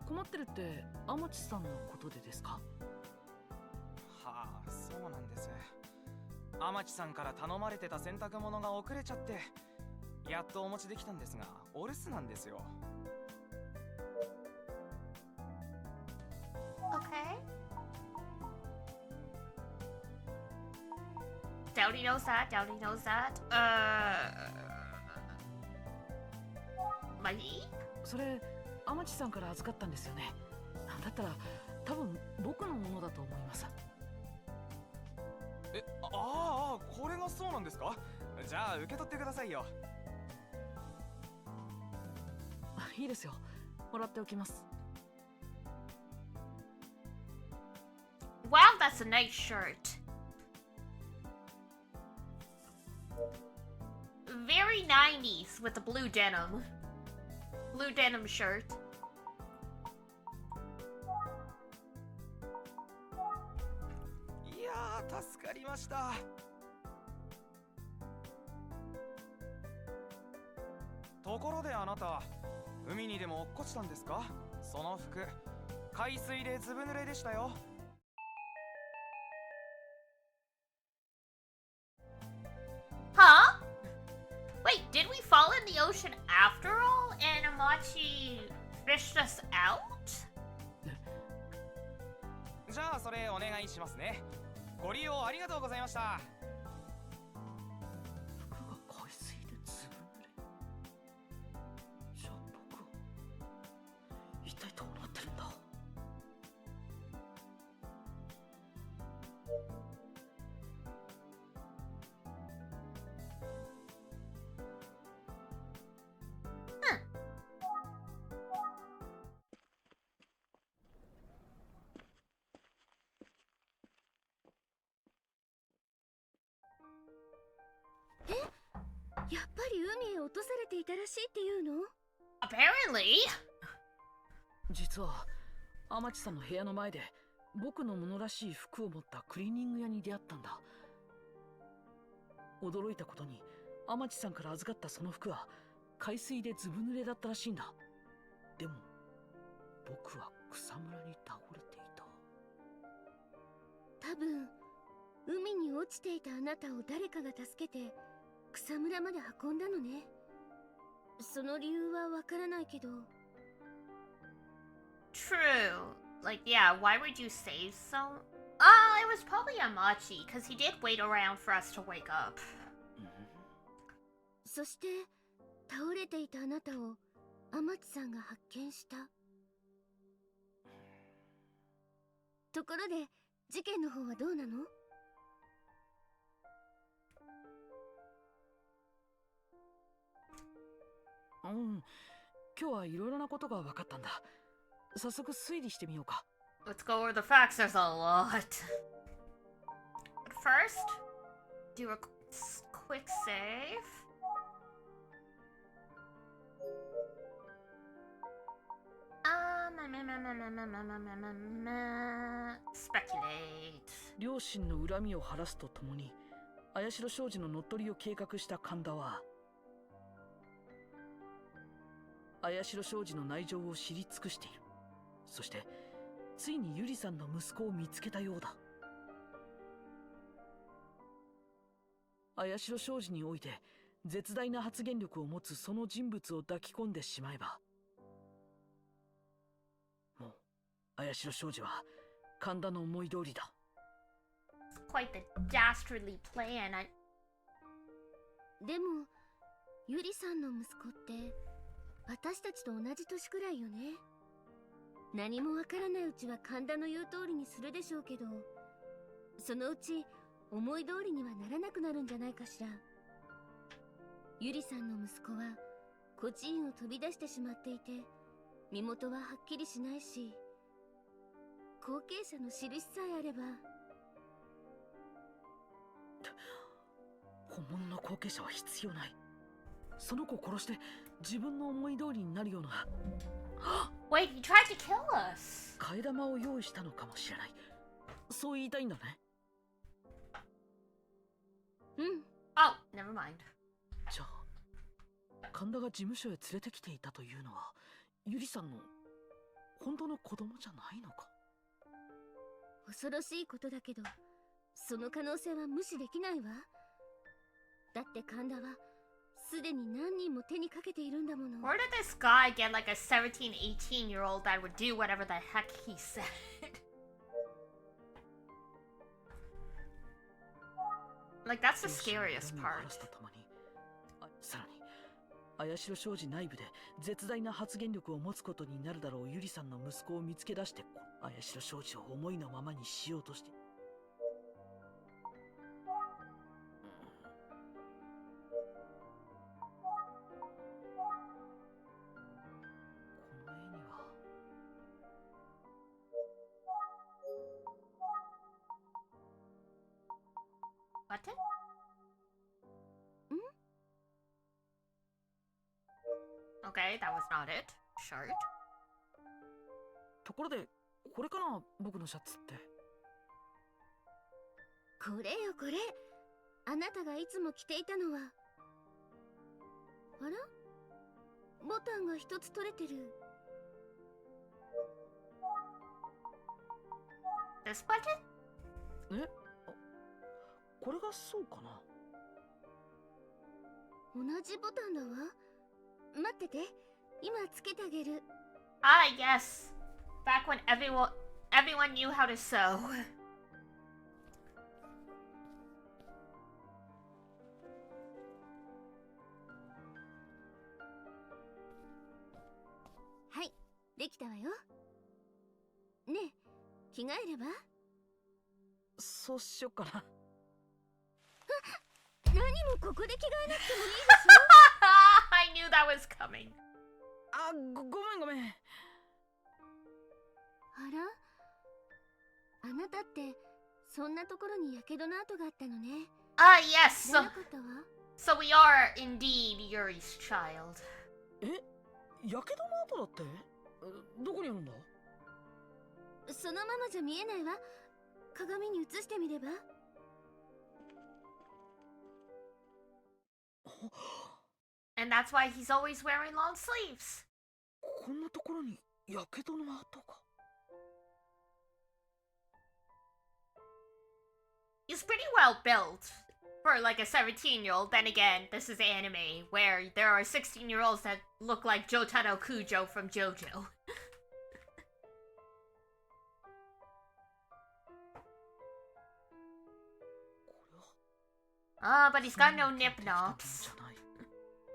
Speaker 3: 困ってるって天地さんのことでですか？
Speaker 11: はあ、そうなんです。天地さんから頼まれてた洗濯物が遅れちゃって、やっとお持ちできたんですが、お留守なんですよ。
Speaker 1: Okay. Doubty knows that. Doubty knows that. マジ？
Speaker 3: それ天地さんから預かったんですよね。だったら多分僕のものだと思います。
Speaker 11: ああ、これがそうなんですか？じゃあ受け取ってくださいよ。
Speaker 3: いいですよ。もらっておきます。
Speaker 1: Wow, that's a nice shirt. Very 90s with the blue denim. Blue denim shirt.
Speaker 11: いやー、助かりました。ところであなた、海にでも落っこちたんですか？その服、海水でずぶ濡れでしたよ。
Speaker 1: Huh? Wait, did we fall in the ocean after all and Amachi fished us out?
Speaker 11: じゃあそれお願いしますね。ご利用ありがとうございました。
Speaker 3: 服が海水でずぶ濡れ。じゃあ僕は一体どうなってるんだ。
Speaker 2: やっぱり海へ落とされていたらしいっていうの？
Speaker 1: Apparently.
Speaker 3: 実は天地さんの部屋の前で僕のものらしい服を持ったクリーニング屋に出会ったんだ。驚いたことに天地さんから預かったその服は海水でずぶ濡れだったらしいんだ。でも僕は草むらに倒れていた。
Speaker 2: 多分海に落ちていたあなたを誰かが助けて草むらまで運んだのね。その理由はわからないけど。
Speaker 1: True. Like, yeah, why would you save so? It was probably Amachi, because he did wait around for us to wake up.
Speaker 2: そして倒れていたあなたを天地さんが発見した。ところで事件の方はどうなの？
Speaker 3: 今日はいろいろなことが分かったんだ。早速推理してみようか。
Speaker 1: Let's go over the facts, there's a lot. But first, do a quick save. Speculate.
Speaker 3: 両親の恨みを晴らすとともに綾代商事の乗っ取りを計画した神田は綾代商事の内情を知り尽くしている。そしてついにゆりさんの息子を見つけたようだ。綾代商事において絶大な発言力を持つその人物を抱き込んでしまえば、もう綾代商事は神田の思い通りだ。
Speaker 1: It's quite the dastardly plan.
Speaker 2: でもゆりさんの息子って私たちと同じ年くらいよね。何もわからないうちは神田の言う通りにするでしょうけど、そのうち思い通りにはならなくなるんじゃないかしら。ゆりさんの息子は孤児院を飛び出してしまっていて身元ははっきりしないし、後継者の印さえあれば。
Speaker 3: 本物の後継者は必要ない。その子を殺して自分の思い通りになるような
Speaker 1: Wait, he tried to kill us.
Speaker 3: 替え玉を用意したのかもしれない。そう言いたいんだね。
Speaker 2: うん。
Speaker 1: Oh, never mind.
Speaker 3: じゃあ神田が事務所へ連れてきていたというのはゆりさんの本当の子供じゃないのか。
Speaker 2: 恐ろしいことだけど、その可能性は無視できないわ。だって神田はすでに何人も手にかけているんだもの。
Speaker 1: Where did this guy get like a 17, 18-year-old that would do whatever the heck he said? Like, that's the scariest part.
Speaker 3: さらに綾代商事内部で絶大な発言力を持つことになるだろうゆりさんの息子を見つけ出して綾代商事を思いのままにしようとして、
Speaker 1: Button? Okay, that was not it. Shirt.
Speaker 3: ところでこれかな、僕のシャツって。
Speaker 2: これよこれ、あなたがいつも着ていたのは。あら、ボタンが一つ取れてる。
Speaker 1: This button?
Speaker 3: え、これがそうかな。
Speaker 2: 同じボタンだわ。待ってて、今つけてあげる。
Speaker 1: Ah, yes. Back when everyone knew how to sew.
Speaker 2: できたわよ。ねえ、着替えれば？
Speaker 3: そうしよっかな。
Speaker 2: 何もここで着替えなくてもいいでしょ。
Speaker 1: I knew that was coming.
Speaker 3: あ、ごめんごめん。
Speaker 2: あら、あなたってそんなところにやけどの跡があったのね。
Speaker 1: Yes.
Speaker 2: 知らなかったわ。
Speaker 1: So we are indeed Yuri's child.
Speaker 3: やけどの跡だって？どこにあるんだ？
Speaker 2: そのままじゃ見えないわ。鏡に映してみれば。
Speaker 1: And that's why he's always wearing long sleeves.
Speaker 3: こんなところにやけどの跡が。
Speaker 1: He's pretty well built for like a 17-year-old. Then again, this is anime where there are 16-year-olds that look like Jotaro Kujo from JoJo. But he's got no nip nops.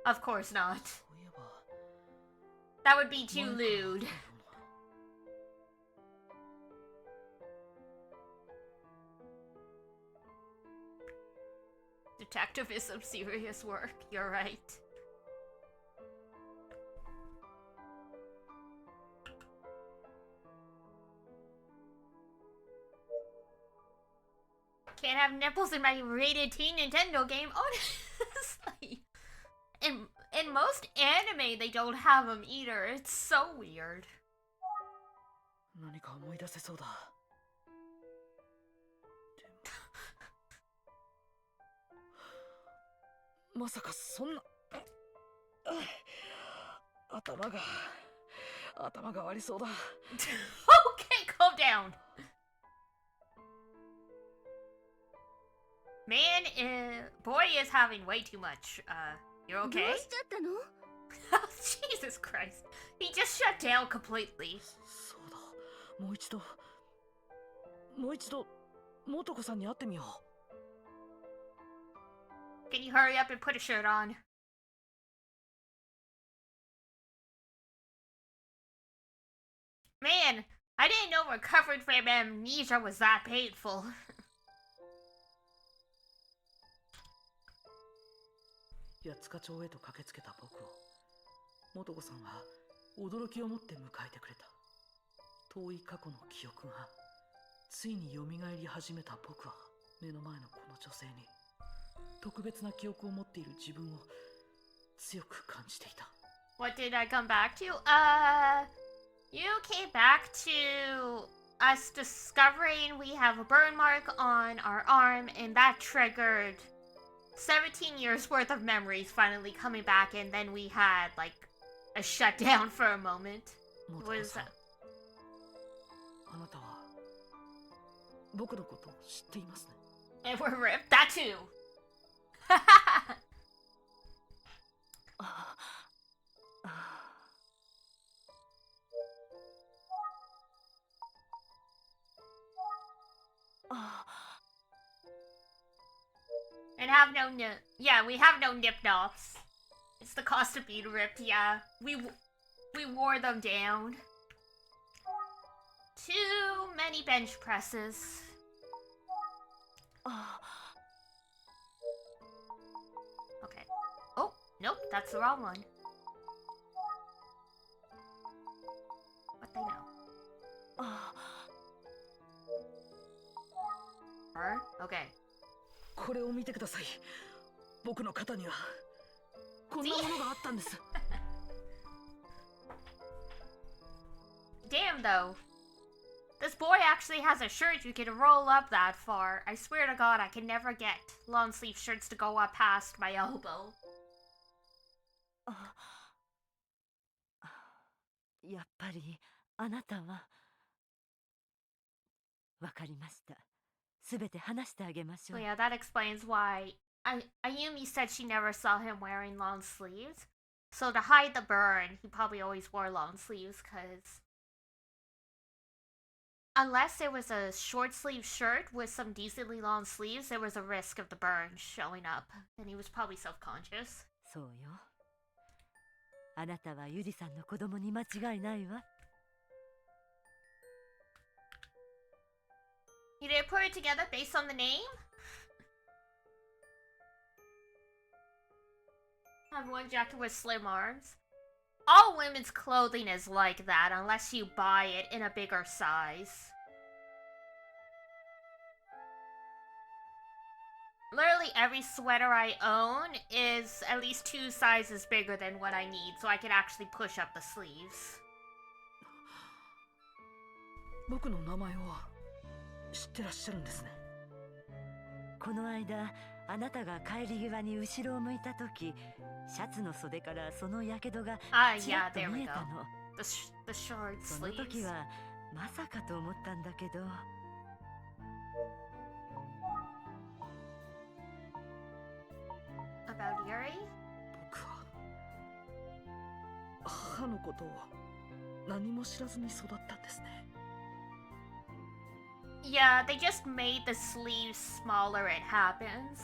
Speaker 1: Of course not. That would be too lewd. Detective is some serious work, you're right. Can't have nipples in my rated teen Nintendo game, honestly. In most anime, they don't have them either. It's so weird.
Speaker 3: 何か思い出せそうだ。まさかそんな。頭が割りそうだ。
Speaker 1: Okay, calm down. Boy is having way too much. You're okay?
Speaker 2: どうしちゃったの？
Speaker 1: Jesus Christ. He just shut down completely.
Speaker 3: そうだ。もう一度、元子さんに会ってみよう。
Speaker 1: Can you hurry up and put a shirt on? Man, I didn't know recovering from amnesia was that painful.
Speaker 3: 八塚町へと駆けつけた僕を元子さんは驚きを持って迎えてくれた。遠い過去の記憶がついに蘇り始めた僕は目の前のこの女性に特別な記憶を持っている自分を強く感じていた。
Speaker 1: What did I come back to? You came back to us discovering we have a burn mark on our arm, and that triggered 17 years worth of memories finally coming back, and then we had like a shutdown for a moment. What is that?
Speaker 3: あなたは僕のことを知っていますね。
Speaker 1: And we're ripped. That too. And have no yeah, we have no nip nops. It's the cost of being ripped. Yeah, we wore them down. Too many bench presses. Okay. Oh, nope, that's the wrong one. What they know? Her? Okay.
Speaker 3: これを見てください。僕の肩にはこんなものがあったんです。
Speaker 1: Damn though. This boy actually has a shirt you can roll up that far. I swear to God, I can never get long sleeve shirts to go up past my elbow.
Speaker 7: やっぱりあなたは。わかりました。すべて話してあげましょ
Speaker 1: So
Speaker 7: う。
Speaker 1: yeah, that explains why Ayumi said she never saw him wearing long sleeves. So to hide the burn, he probably always wore long sleeves because unless it was a short sleeve shirt with some decently long sleeves, there was a risk of the burn showing up, and he was probably self-conscious.
Speaker 7: そうよ。あなたはゆりさんの子供に間違いないわ。
Speaker 1: put it together based on the name? Have one jacket with slim arms. All women's clothing is like that unless you buy it in a bigger size. Literally every sweater I own is at least 2 sizes bigger than what I need, so I can actually push up the sleeves.
Speaker 3: 僕の名前を知ってらっしゃるんですね。
Speaker 7: この間あなたが帰り際に後ろを向いた時、シャツの袖からその火傷がちらっと見えたの。その時はまさかと思ったんだけど。
Speaker 1: About Yuri?
Speaker 3: 僕は母のことを何も知らずに育ったんですね。
Speaker 1: Yeah, they just made the sleeves smaller, it happens.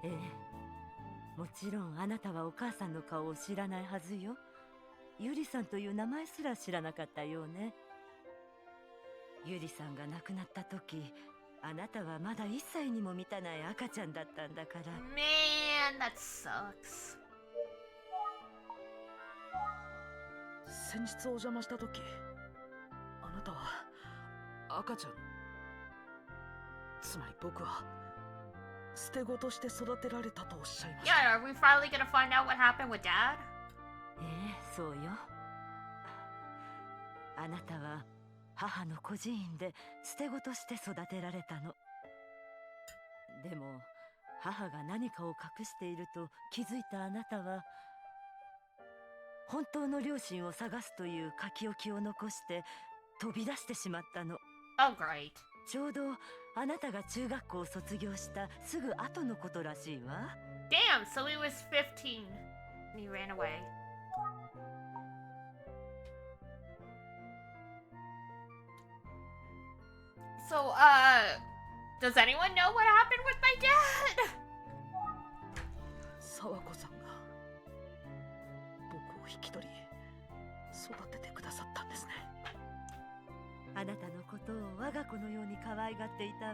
Speaker 7: ええ、もちろんあなたはお母さんの顔を知らないはずよ。ゆりさんという名前すら知らなかったようね。ゆりさんが亡くなった時、あなたはまだ1歳にも満たない赤ちゃんだったんだから。
Speaker 1: Man, that sucks.
Speaker 3: 先日お邪魔した時、あなたは赤ちゃん、つまり僕は捨て子として育てられたとおっしゃいました。
Speaker 1: Yeah, are we finally gonna find out what happened with Dad?
Speaker 7: ええ、そうよ。あなたは母の孤児院で捨て子として育てられたの。でも母が何かを隠していると気づいたあなたは、本当の両親を探すという書き置きを残して飛び出してしまったの。
Speaker 1: Oh, great.
Speaker 7: ちょうどあなたが中学校を卒業したすぐ後のことらしいわ。
Speaker 1: Damn, so he was 15 and he ran away. So, does anyone know what happened with my dad?
Speaker 3: 沢子さんが僕を引き取り育ててくださったんですね。
Speaker 7: あなたのことを我が子のように可愛がっていたわ。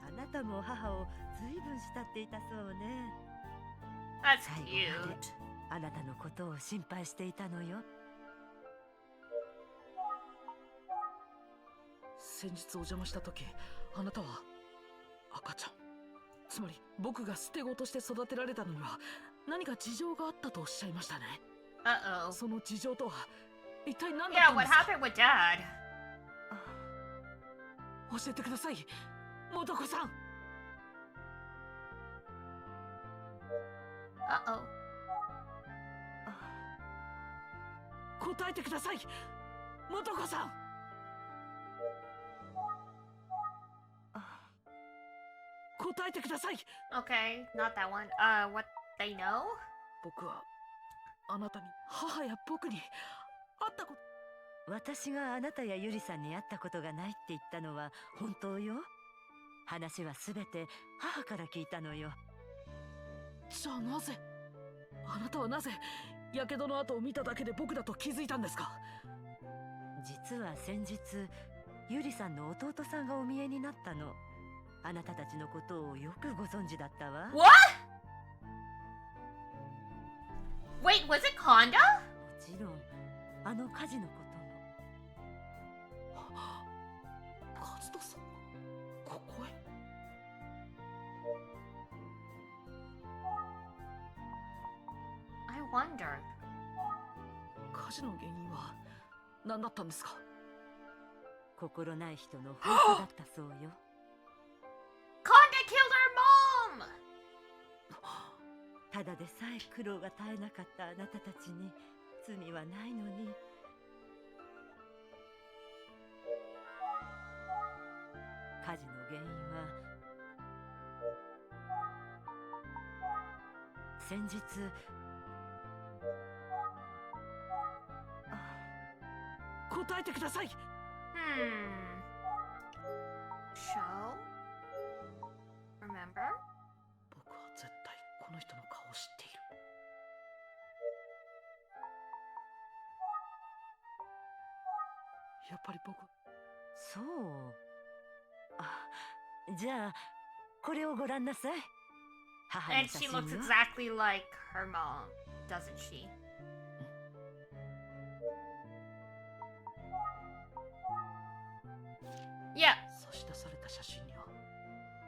Speaker 7: あなたも母を随分慕っていたそうね。
Speaker 1: That's
Speaker 7: 最後まで
Speaker 1: cute.
Speaker 7: あなたのことを心配していたのよ。
Speaker 3: 先日お邪魔した時、あなたは赤ちゃん、つまり僕が捨て子として育てられたのには何か事情があったとおっしゃいましたね。
Speaker 1: Uh-oh.
Speaker 3: その事情とは一体何だっ
Speaker 1: Yeah,
Speaker 3: たんで
Speaker 1: what
Speaker 3: すか？
Speaker 1: happened with Dad?
Speaker 3: 教えてください、素子さん。
Speaker 1: Uh-oh.
Speaker 3: 答えてください、素子さん。答えてください。
Speaker 1: Okay, not that one. What they know?
Speaker 3: 僕はあなたに、母や僕に会ったこと。
Speaker 7: 私があなたやゆりさんに会ったことがないって言ったのは本当よ。話はすべて母から聞いたのよ。
Speaker 3: じゃあなぜ、あなたはなぜやけどの跡を見ただけで僕だと気づいたんですか？
Speaker 7: 実は先日ゆりさんの弟さんがお見えになったの。あなたたちのことをよくご存知だったわ。
Speaker 1: What? Wait, was it Konda?
Speaker 7: もちろんあの火事のことも。
Speaker 3: カズトさんがここへ。
Speaker 1: I wonder.
Speaker 3: 火事の原因は何だったんですか？
Speaker 7: 心ない人の放火だったそうよ。
Speaker 1: Konda killed our mom!
Speaker 7: ただでさえ苦労が絶えなかったあなたたちに罪はないのに。火事の原因は先日
Speaker 3: 答えてください。
Speaker 1: Show? Remember?
Speaker 3: 僕は絶対この人の顔を知っている。やっぱり僕。
Speaker 7: そう。じゃあこれをご覧なさい。母の
Speaker 1: And
Speaker 7: 写
Speaker 1: she
Speaker 7: 真よ。
Speaker 1: looks exactly like her mom, doesn't she? Yeah.
Speaker 3: 差し出された写真には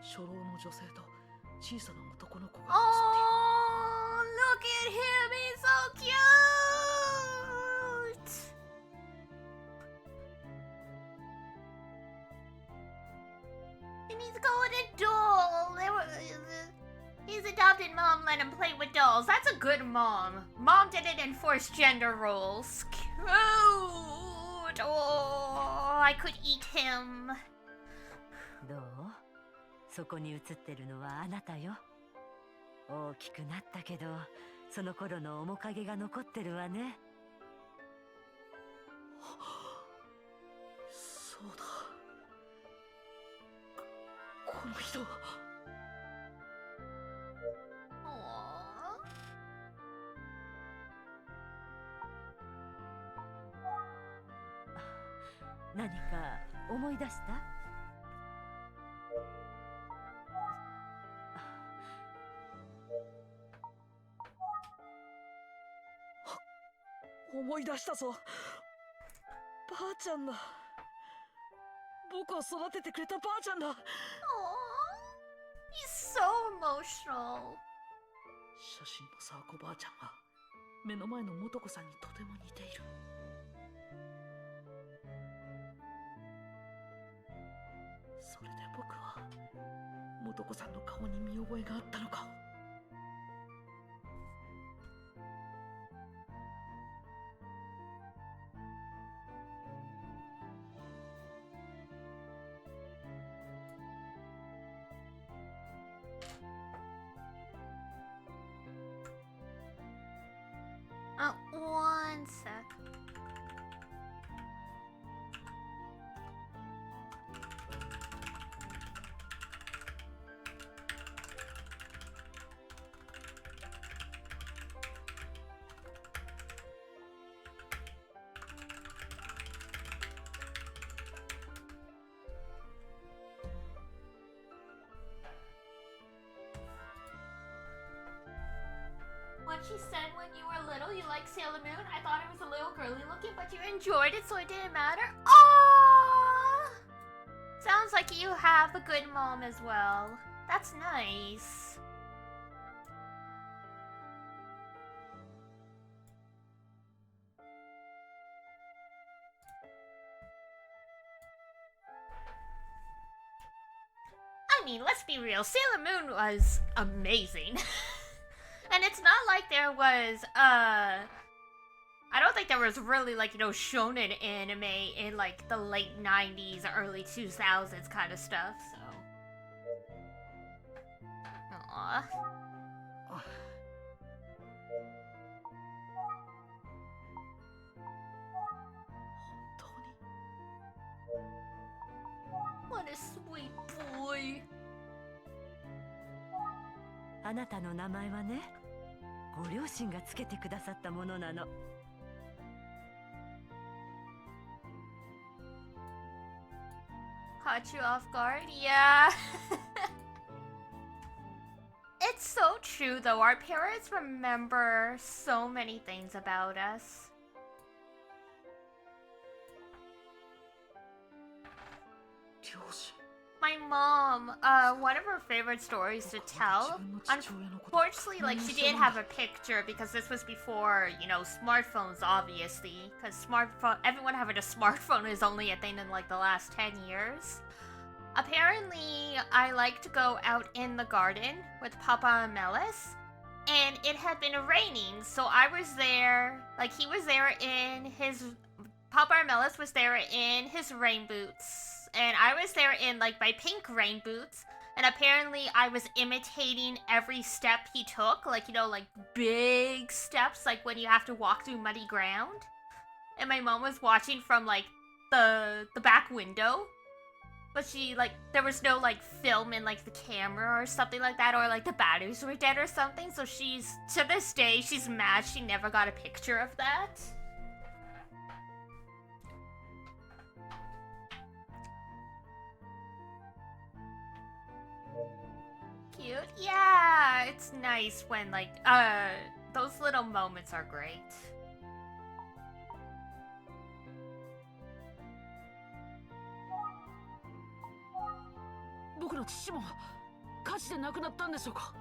Speaker 3: 初老の女性と小さな男の子が写っている。
Speaker 1: Oh, look at him. He's so cute. And he's got a doll. His adopted mom let him play with dolls. That's a good mom. Mom didn't enforce gender roles. Cute. Oh, I could eat him.
Speaker 7: どう？そこに写ってるのはあなたよ。大きくなったけどその頃の面影が残ってるわね。
Speaker 3: そうだ。この人。
Speaker 7: 何か思い出した？
Speaker 3: 思い出したぞ。ばあちゃんだ。僕を育ててくれたばあちゃんだ。
Speaker 1: Aww. He's so emotional.
Speaker 3: 写真の沢子ばあちゃんは目の前の素子さんにとても似ている。それで僕は素子さんの顔に見覚えがあったのか。
Speaker 1: One sec. What she said when you were little, you liked Sailor Moon. I thought it was a little girly looking, but you enjoyed it, so it didn't matter. Aww! Sounds like you have a good mom as well. That's nice. I mean, let's be real. Sailor Moon was amazing. And it's not like there was, I don't think there was really, like, you know, shonen anime in, like, the late 90s, early 2000s kind of stuff, so. Aww. What a sweet boy.
Speaker 7: あなたの名前はね、ご両親がつけてくださったものなの。
Speaker 1: Caught you off guard? Yeah. It's so true though. Our parents remember so many things about us. My mom, one of her favorite stories to tell, unfortunately, like, she did have a picture because this was before, you know, smartphones, obviously, because everyone having a smartphone is only a thing in, like, the last 10 years. Apparently, I like to go out in the garden with Papa Melis, and it had been raining, so I was there, like, he was there in his, Papa Melis was there in his rain boots. And I was there in, like, my pink rain boots. And apparently I was imitating every step he took. Like, you know, like, big steps. Like, when you have to walk through muddy ground. And my mom was watching from, like, the back window. But she, like, there was no, like, film in, like, the camera or something like that. Or, like, the batteries were dead or something. So she's, to this day, she's mad she never got a picture of that. cute. Yeah, it's nice when, like, those little moments are great.
Speaker 3: 僕の父も火事で亡くなったんでしょうか。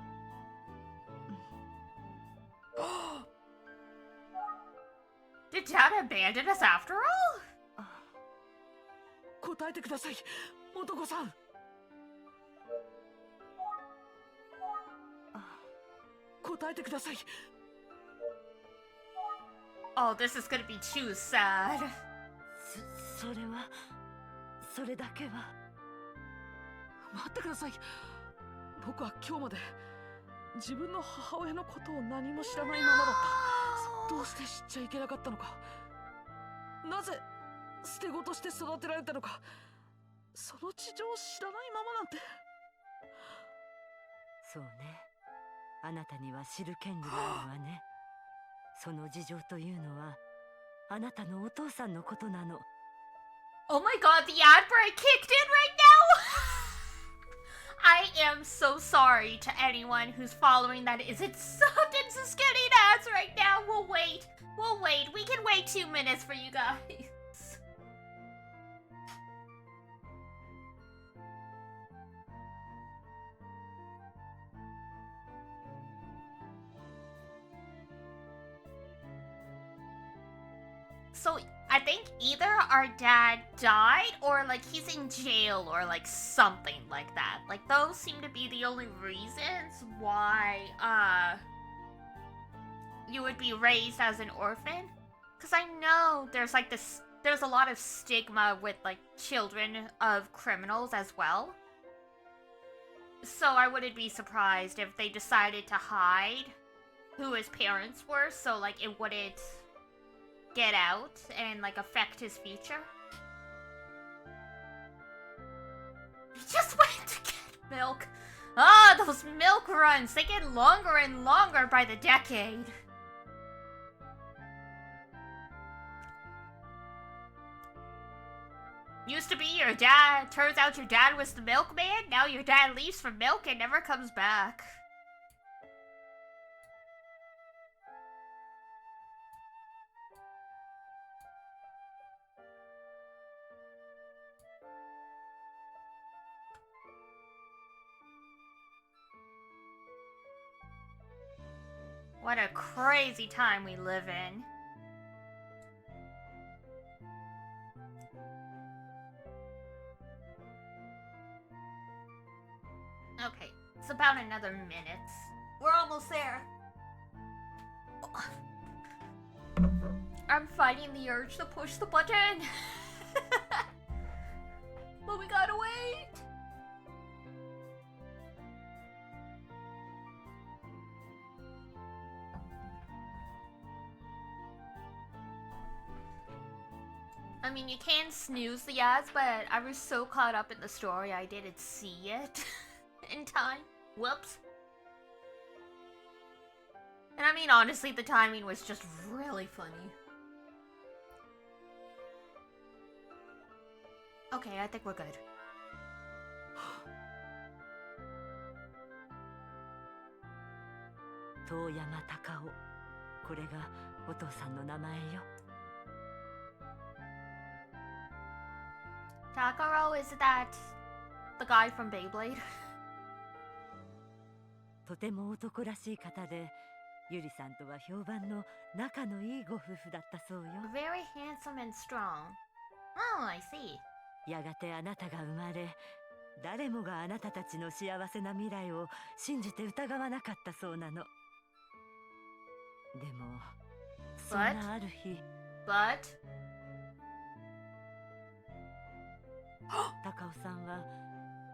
Speaker 1: Did Dad abandon us after all?
Speaker 3: 答えてください、素子さん。答えてください。
Speaker 1: Oh, this is gonna be too sad.
Speaker 7: それだけは。
Speaker 3: 待ってください。僕は今日まで自分の母親のことを何も知らないままだった。どうして知っちゃいけなかったのか。なぜ捨て子として育てられたのか。その事情を知らないままなんて。
Speaker 7: そうね。あなたには知る権利があるわね。その事情というのはあなたのお父さんのことなの。
Speaker 1: Oh my god, the ad break kicked in right now! I am so sorry to anyone who's following that isn't subbed and just getting ads right now. We'll wait. We can wait 2 minutes for you guys. So, I think either our dad died or like he's in jail or like something like that. Like those seem to be the only reasons why you would be raised as an orphan. Cause I know there's like there's a lot of stigma with like children of criminals as well. So I wouldn't be surprised if they decided to hide who his parents were so like it wouldn't get out and like affect his future. He just went to get milk. Ah, those milk runs, they get longer and longer by the decade. Used to be your dad. Turns out your dad was the milkman. Now your dad leaves for milk and never comes back. What a crazy time we live in. Okay, it's about another minute. We're almost there. I'm fighting the urge to push the button. But we gotta wait. I mean, you can snooze the ads, but I was so caught up in the story I didn't see it in time. Whoops. And I mean, honestly, the timing was just really funny. Okay, I think we're good.
Speaker 7: Toyama Takao. これがお父さんの名前よ。
Speaker 1: Takaro, is that the guy from Beyblade?
Speaker 7: とても男らしい方で、ゆりさんとは評判の仲のいいご夫婦だったそうよ。
Speaker 1: Very handsome and strong. Oh, I see.
Speaker 7: やがてあなたが生まれ、誰もがあなたたちの幸せな未来を信じて疑わなかったそうなの。でも、そんなある日。
Speaker 1: But?
Speaker 7: 高尾さんは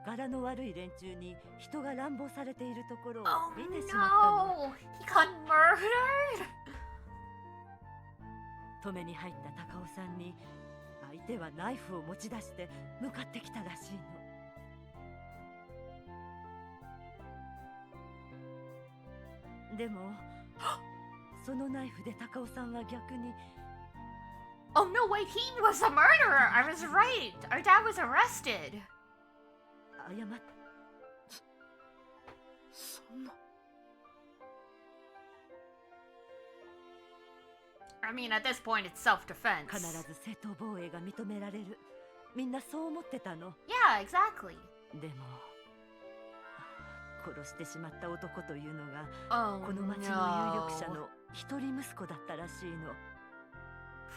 Speaker 7: 柄の悪い連中に人が乱暴されているところを見てしまったの。
Speaker 1: He got murdered!
Speaker 7: 止めに入った高尾さんに相手はナイフを持ち出して向かってきたらしいの。でもそのナイフで高尾さんは逆に
Speaker 1: Oh no, wait, he was a murderer! I was right! Our dad was arrested! I mean, at this point, it's self-defense.
Speaker 7: 必ず正当防衛が認められる。みんなそう思ってたの。
Speaker 1: Yeah, exactly.
Speaker 7: でも殺してしまった男というのが、この
Speaker 1: Oh
Speaker 7: 町の有力者
Speaker 1: no.
Speaker 7: の一人息子だったらしいの。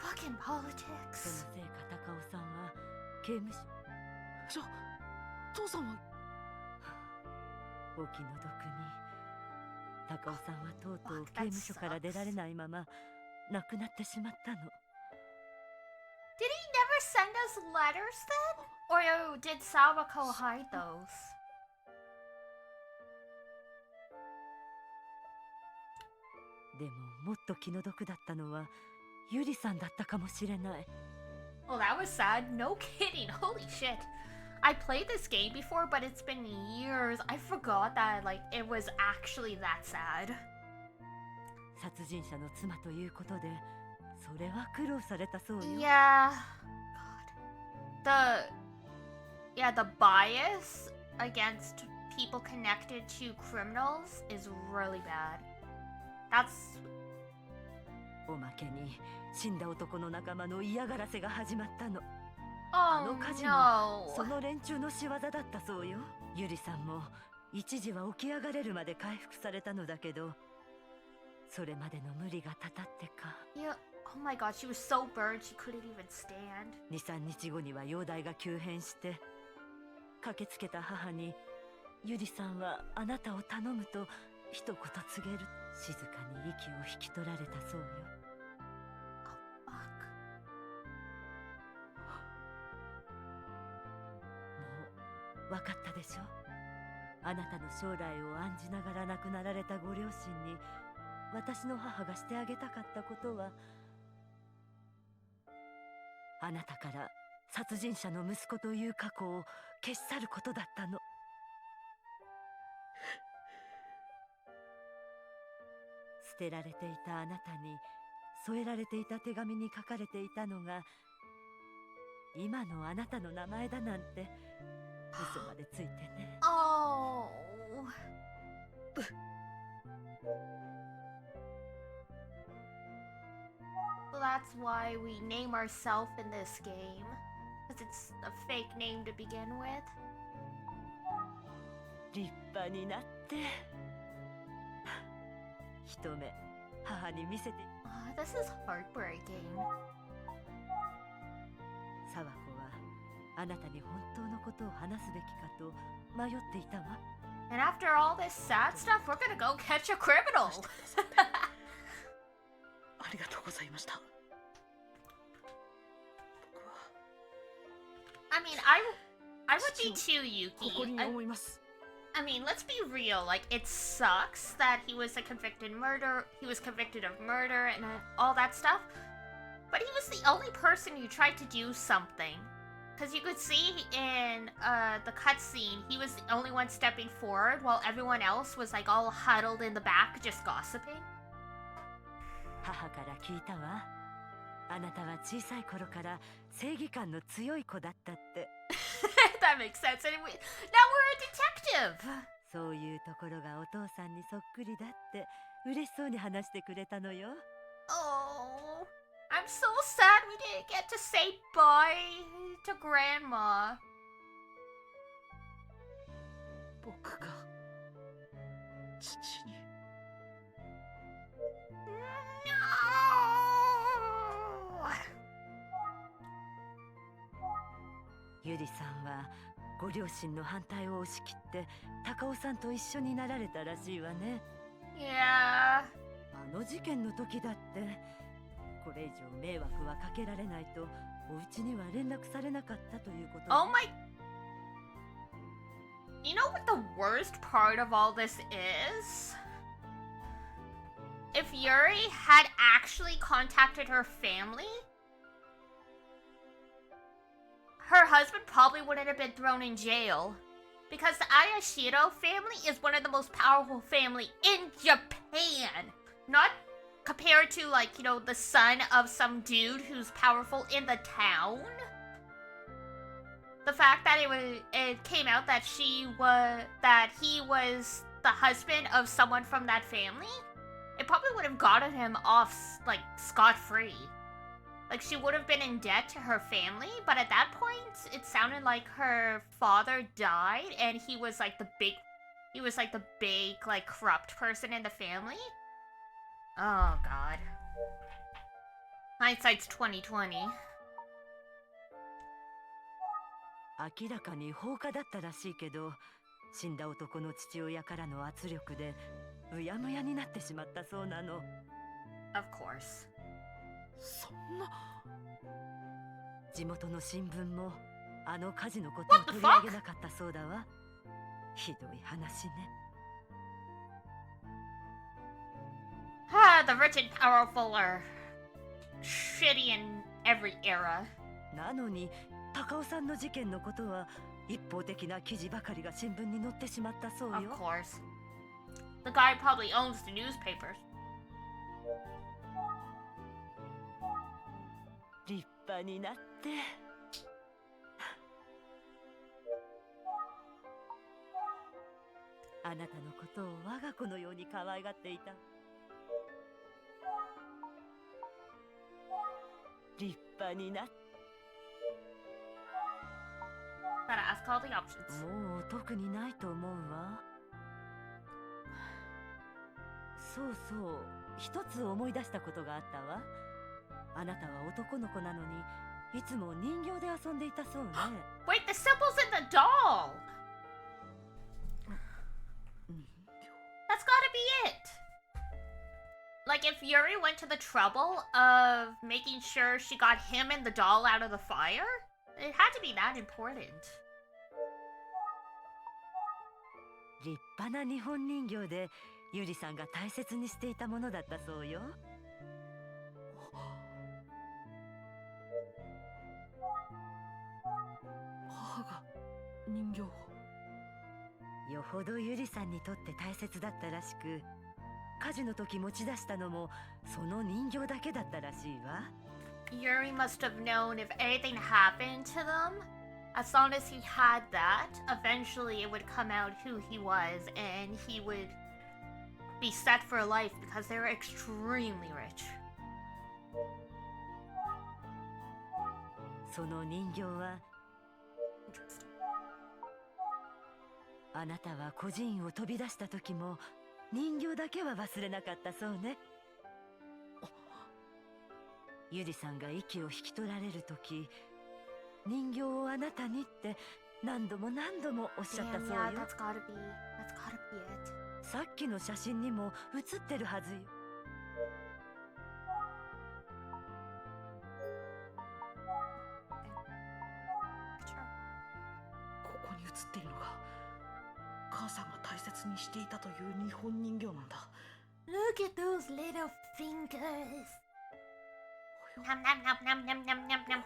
Speaker 1: Fucking
Speaker 7: その
Speaker 1: politics.
Speaker 7: せいか高尾さんは刑務所。
Speaker 3: じゃあ父さんは
Speaker 7: お気の毒に。高尾さんはとうとう刑務所から出られないまま亡くなってしまったの。
Speaker 1: Did he never send us letters then? Or did Sawako hide those?
Speaker 7: でももっと気の毒だったのはゆりさんだったかもしれない。
Speaker 1: Well, that was sad. No kidding. Holy shit. I played this game before, but it's been years. I forgot that, like, it was actually that sad.
Speaker 7: 殺人者の妻ということでそれは苦労されたそうよ。
Speaker 1: Yeah. God. The bias against people connected to criminals is really bad. That's
Speaker 7: おまけに死んだ男の仲間の嫌がらせが始まったの。
Speaker 1: oh
Speaker 7: の火事
Speaker 1: no.
Speaker 7: もその連中の仕業だったそうよ。ゆりさんも一時は起き上がれるまで回復されたのだけど、それまでの無理がたたってか。
Speaker 1: Yeah. Oh my god, she was so burned she couldn't even stand.
Speaker 7: 2、3日後には容体が急変して、駆けつけた母にゆりさんはあなたを頼むと一言告げる。静かに息を引き取られたそうよ。
Speaker 1: Oh fuck.
Speaker 7: もう分かったでしょ。あなたの将来を案じながら亡くなられたご両親に私の母がしてあげたかったことは、あなたから殺人者の息子という過去を消し去ることだったの。捨てられていたあなたに添えられていた手紙に書かれていたのが今のあなたの名前だなんて嘘までついてね。
Speaker 1: Oh. Well, that's why we name ourselves in this game. Because it's a fake name to begin with.
Speaker 7: 立派になって一目母に見せて。
Speaker 1: This is heartbreaking.
Speaker 7: 沢子はあなたに本当のことを話すべきかと迷っていたわ。
Speaker 1: And after all this sad stuff, we're gonna go catch a criminal.
Speaker 3: ありがとうございました。僕は
Speaker 1: I mean, I would be too,
Speaker 3: 誇り
Speaker 1: Yuki.
Speaker 3: に思います。
Speaker 1: I mean, let's be real. Like, it sucks that he was convicted of murder and all that stuff. But he was the only person who tried to do something. Because you could see in the cutscene, he was the only one stepping forward while everyone else was like all huddled in the back just gossiping.
Speaker 7: 母から聞いたわ。あなたは小さい頃から正義感の強い子だったって。
Speaker 1: That makes sense. And now we're a detective.
Speaker 7: そういうところがお父さんにそっくりだって嬉しそうに話してくれたのよ。
Speaker 1: Oh, I'm so sad we didn't get to say bye to Grandma.
Speaker 3: 僕が父に。
Speaker 1: No.
Speaker 7: ゆりさんはご両親の反対を押し切って高尾さんと一緒になられたらしいわね。
Speaker 1: Yeah.
Speaker 7: あの事件の時だってこれ以上迷惑はかけられないとお家には連絡されなかったということね。
Speaker 1: Oh my. You know what the worst part of all this is? If Yuri had actually contacted her family, her husband probably wouldn't have been thrown in jail. Because the Ayashiro family is one of the most powerful family in Japan. Not compared to, like, you know, the son of some dude who's powerful in the town. The fact that it came out that he was the husband of someone from that family, it probably would have gotten him off, like, scot-free. Like, she would have been in debt to her family, but at that point, it sounded like her father died, and he was, like, the big, like, corrupt person in the family. Oh, God. Hindsight's 2020.
Speaker 7: 明らかに放火だったらしいけど、死んだ男の父親からの圧力でうやむやになってしまったそうなの。
Speaker 1: Of course.
Speaker 3: そんな。
Speaker 7: 地元の新聞もあの火事のことを取り上げなかったそうだわ。ひどい話ね。
Speaker 1: Ah, the rich and powerful are shitty in every era.
Speaker 7: なのに高尾さんの事件のことは一方的な記事ばかりが新聞に載ってしまったそうよ。
Speaker 1: Of course. The guy probably owns the newspapers.
Speaker 7: 立派になって。あなたのことを我が子のように可愛がっていた。立派になって。
Speaker 1: Gotta ask all the options.
Speaker 7: もう特にないと思うわ。そうそう、一つ思い出したことがあったわ。あなたは男の子なのにいつも人形で遊んでいたそうね。
Speaker 1: Wait, the symbol's in the doll! That's gotta be it! Like, if Yuri went to the trouble of making sure she got him and the doll out of the fire, it had to be that important.
Speaker 7: 立派な日本人形でゆりさんが大切にしていたものだったそうよ。
Speaker 3: 母が人形を。
Speaker 7: よほどゆりさんにとって大切だったらしく、火事の時持ち出したのもその人形だけだったらしいわ。
Speaker 1: Yuri must have known if anything happened to them, as long as he had that, eventually it would come out who he was, and he would be set for life because they were extremely rich.
Speaker 7: その人形は、あなたは孤児院を飛び出した時も人形だけは忘れなかったそうね。ゆりさんが息を引き取られる時、人形をあなたにって何度も何度もおっしゃったそうよ。
Speaker 1: Damn, yeah, that's gotta be it.
Speaker 7: さっきの写真にも写ってるはずよ。
Speaker 3: ここに写っているのが母さんが大切にしていたという日本人形なんだ。
Speaker 1: Look at those little fingers. Nom nom nom nom nom nom nom nom.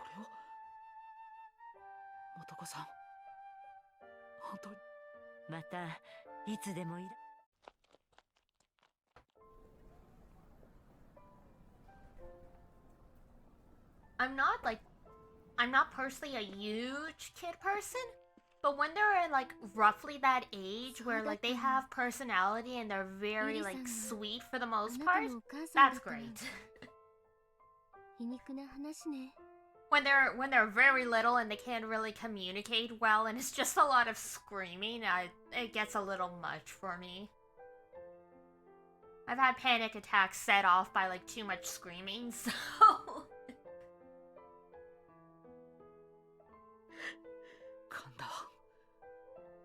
Speaker 3: 元子さん、本当に。
Speaker 7: またいつでもいい。
Speaker 1: I'm not personally a huge kid person, but when they're like roughly that age where like they have personality and they're very like sweet for the most part, that's great.
Speaker 2: 皮肉な話ね。
Speaker 1: When they're very little and they can't really communicate well and it's just a lot of screaming, it gets a little much for me. I've had panic attacks set off by like too much screaming, so
Speaker 3: 神田、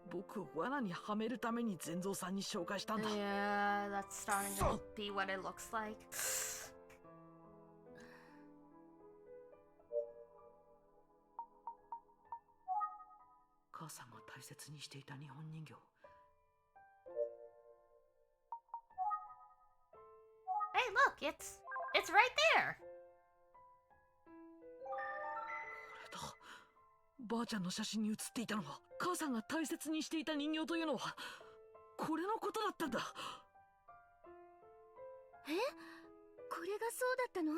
Speaker 3: 僕を罠にはめるために善蔵さんに紹介したんだ。
Speaker 1: yeah, that's starting to be what it looks like.
Speaker 3: 母さんが大切にしていた日本人形。
Speaker 1: Hey, look, it's right there.
Speaker 3: これだ。ばあちゃんの写真に写っていたのは、母さんが大切にしていた人形というのはこれのことだったんだ。
Speaker 2: え？これがそうだったの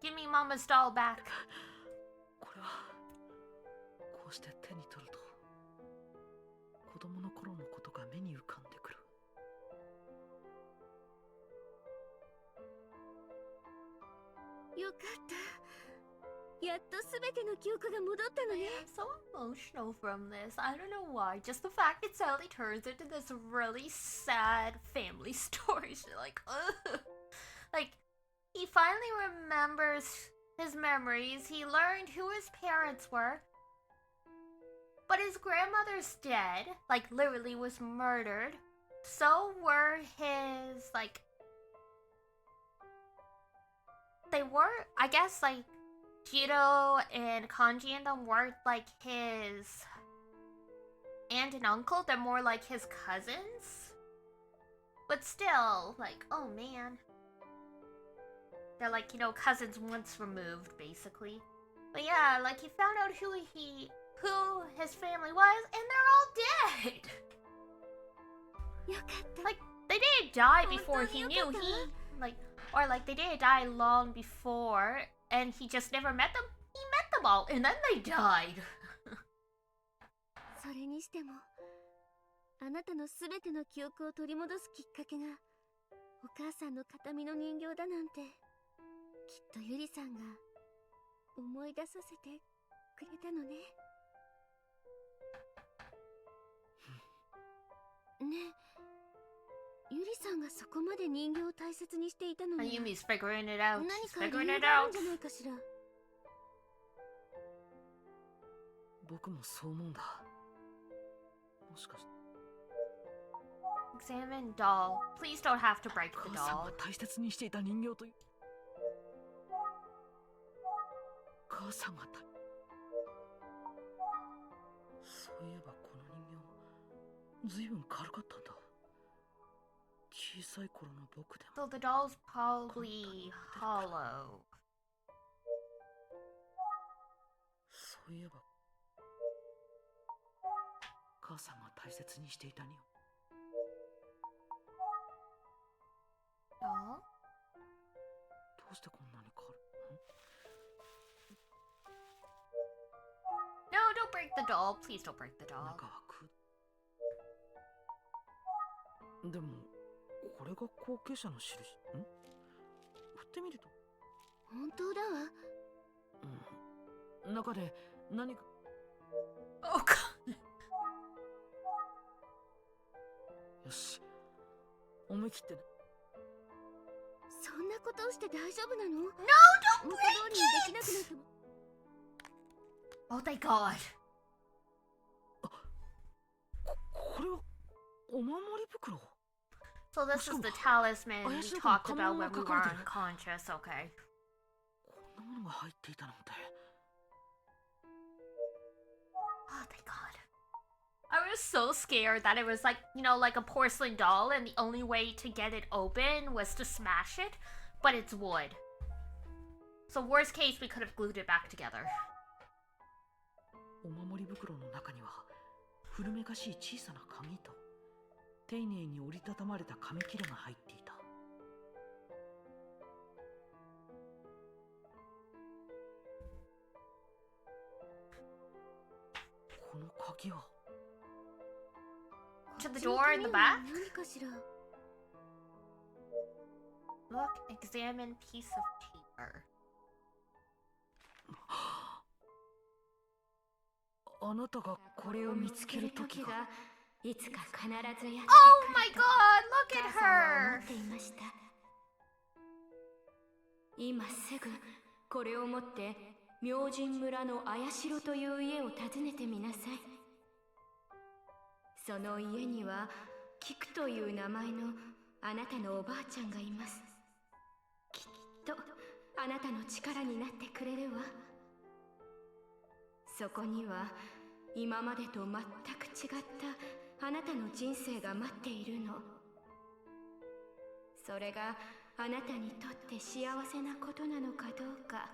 Speaker 1: ？Give me Mama's doll back.
Speaker 3: これはこうして手に取ると子供の頃のことが目に浮かんでくる。
Speaker 2: よかった。やっとすべての記憶が戻ったのね。
Speaker 1: I'm so emotional from this. I don't know why. Just the fact it suddenly turns into this really sad family story. Like, ugh. Like, he finally remembers his memories. He learned who his parents were. But his grandmother's dead. Like, literally was murdered. So were his, like... They were, I guess, like... Jiro and Kanji and them weren't like his aunt and uncle, they're more like his cousins. But still, like, oh man. They're like, you know, cousins once removed, basically. But yeah, like he found out who his family was, and they're all dead. Like, they didn't die before he knew. Or like they didn't die long before. And he just never met them. He met them all, and then they died.
Speaker 2: それにしても、あなたのすべての記憶を取り戻すきっかけが、お母さんの形見の人形だなんて、きっとゆりさんが思い出させてくれたのね。ねえ、ゆりさんがそこまで人形を大切にしていたのに、
Speaker 1: Yumi's figuring it out.
Speaker 2: 何
Speaker 1: She's
Speaker 2: か理
Speaker 1: figuring
Speaker 2: 由
Speaker 1: it
Speaker 2: がある
Speaker 1: out.
Speaker 2: んじゃないかしら。
Speaker 3: 僕もそう思うんだ。もしかして
Speaker 1: Examine doll. Please don't have to break the
Speaker 3: 母さん
Speaker 1: doll.
Speaker 3: が大切にしていた人形という。母さんがそういえばこの人形、ずいぶん軽かったんだ。小さい頃の僕でも。
Speaker 1: So the doll's probably hollow.
Speaker 3: そういえば母さんが大切にしていたに
Speaker 1: Doll?
Speaker 3: どうしてこんなに軽い？
Speaker 1: No, don't break the doll. Please don't break the doll.
Speaker 3: 中はでもこれが後継者の印？振ってみると。
Speaker 2: 本当だわ。
Speaker 3: 中で何か。
Speaker 1: Oh god.
Speaker 3: よし、思い切ってね。
Speaker 2: そんなことをして大丈夫なの？
Speaker 1: No, don't
Speaker 2: 元
Speaker 1: break
Speaker 2: 通りにできなくなっても。
Speaker 1: Oh thank god.
Speaker 3: これはお守り袋。
Speaker 1: So this is the talisman we talked about when we were unconscious, okay.
Speaker 3: こんなものが入っていたなんて。
Speaker 1: Oh thank god. I was so scared that it was like, you know, like a porcelain doll and the only way to get it open was to smash it, but it's wood. So worst case, we could have glued it back together.
Speaker 3: お守り袋の中には古めかしい小さな鍵と丁寧に折りたたまれた紙切れが入っていた。この鍵は
Speaker 1: To the door in the back?
Speaker 2: 何かしら。
Speaker 1: Look, examine piece of paper.
Speaker 3: あなたがこれを見つける時が
Speaker 2: いつか必ずやってくると
Speaker 1: Oh my god, look at
Speaker 2: 母さんは
Speaker 1: her!
Speaker 2: 思っていました。今すぐこれを持って明神村の綾代という家を訪ねてみなさい。その家には菊という名前のあなたのおばあちゃんがいます。きっとあなたの力になってくれるわ。そこには今までと全く違ったあなたの人生が待っているの。それがあなたにとって幸せなことなのかどうか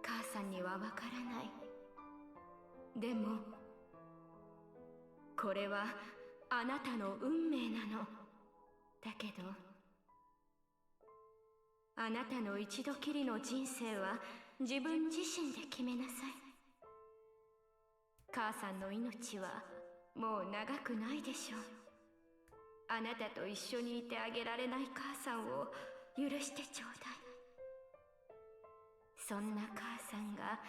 Speaker 2: 母さんにはわからない。でもこれはあなたの運命なの。だけどあなたの一度きりの人生は自分自身で決めなさい。母さんの命は
Speaker 5: もう長くないでしょう。あなたと一緒にいてあげられない母さんを許してちょうだい。そんな母さんが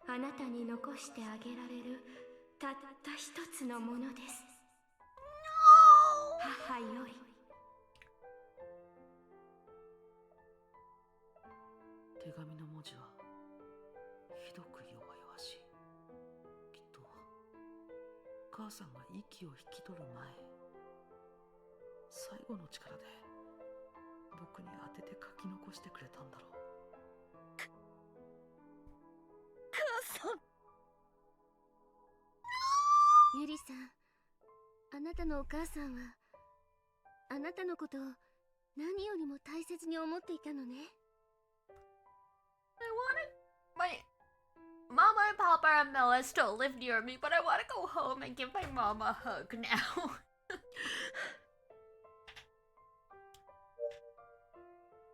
Speaker 5: あなたに残してあげられるたった一つのものです。母より。
Speaker 3: 手紙の文字はひどく弱々しい。きっと母さんが息を引き取る前、最後の力で僕に当てて書き残してくれたんだろう。
Speaker 2: 母さん。ゆりさん、あなたのお母さんはあなたのことを何よりも大切に思っていたのね。
Speaker 1: My Mama and Papa and Mela still live near me, but I want to go home and give my mom a hug now.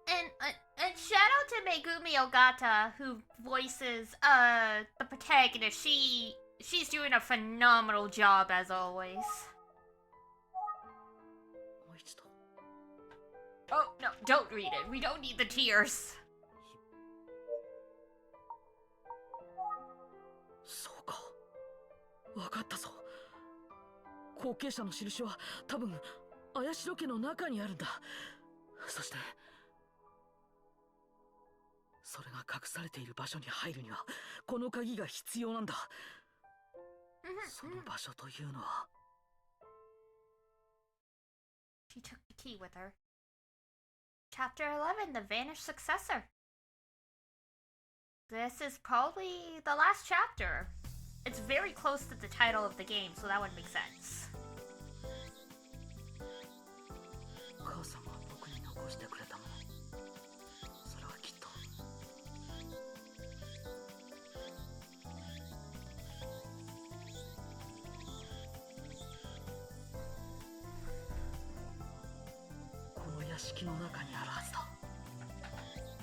Speaker 1: And shout out to Megumi Ogata, who voices the protagonist. She's doing a phenomenal job as always. Oh no, don't read it. We don't need the tears.
Speaker 3: そうか、わかったぞ。後継者の印は多分綾代家の中にあるんだ。そしてそれが隠されている場所に入るにはこの鍵が必要なんだ。その場所というのは。
Speaker 1: She took the key with her. Chapter 11, The Vanished Successor. This is probably the last chapter. It's very close to the title of the game, so that would make sense.
Speaker 3: 母さんが僕に残してくれたもの、それはきっとこの屋敷の中にあるはずだ。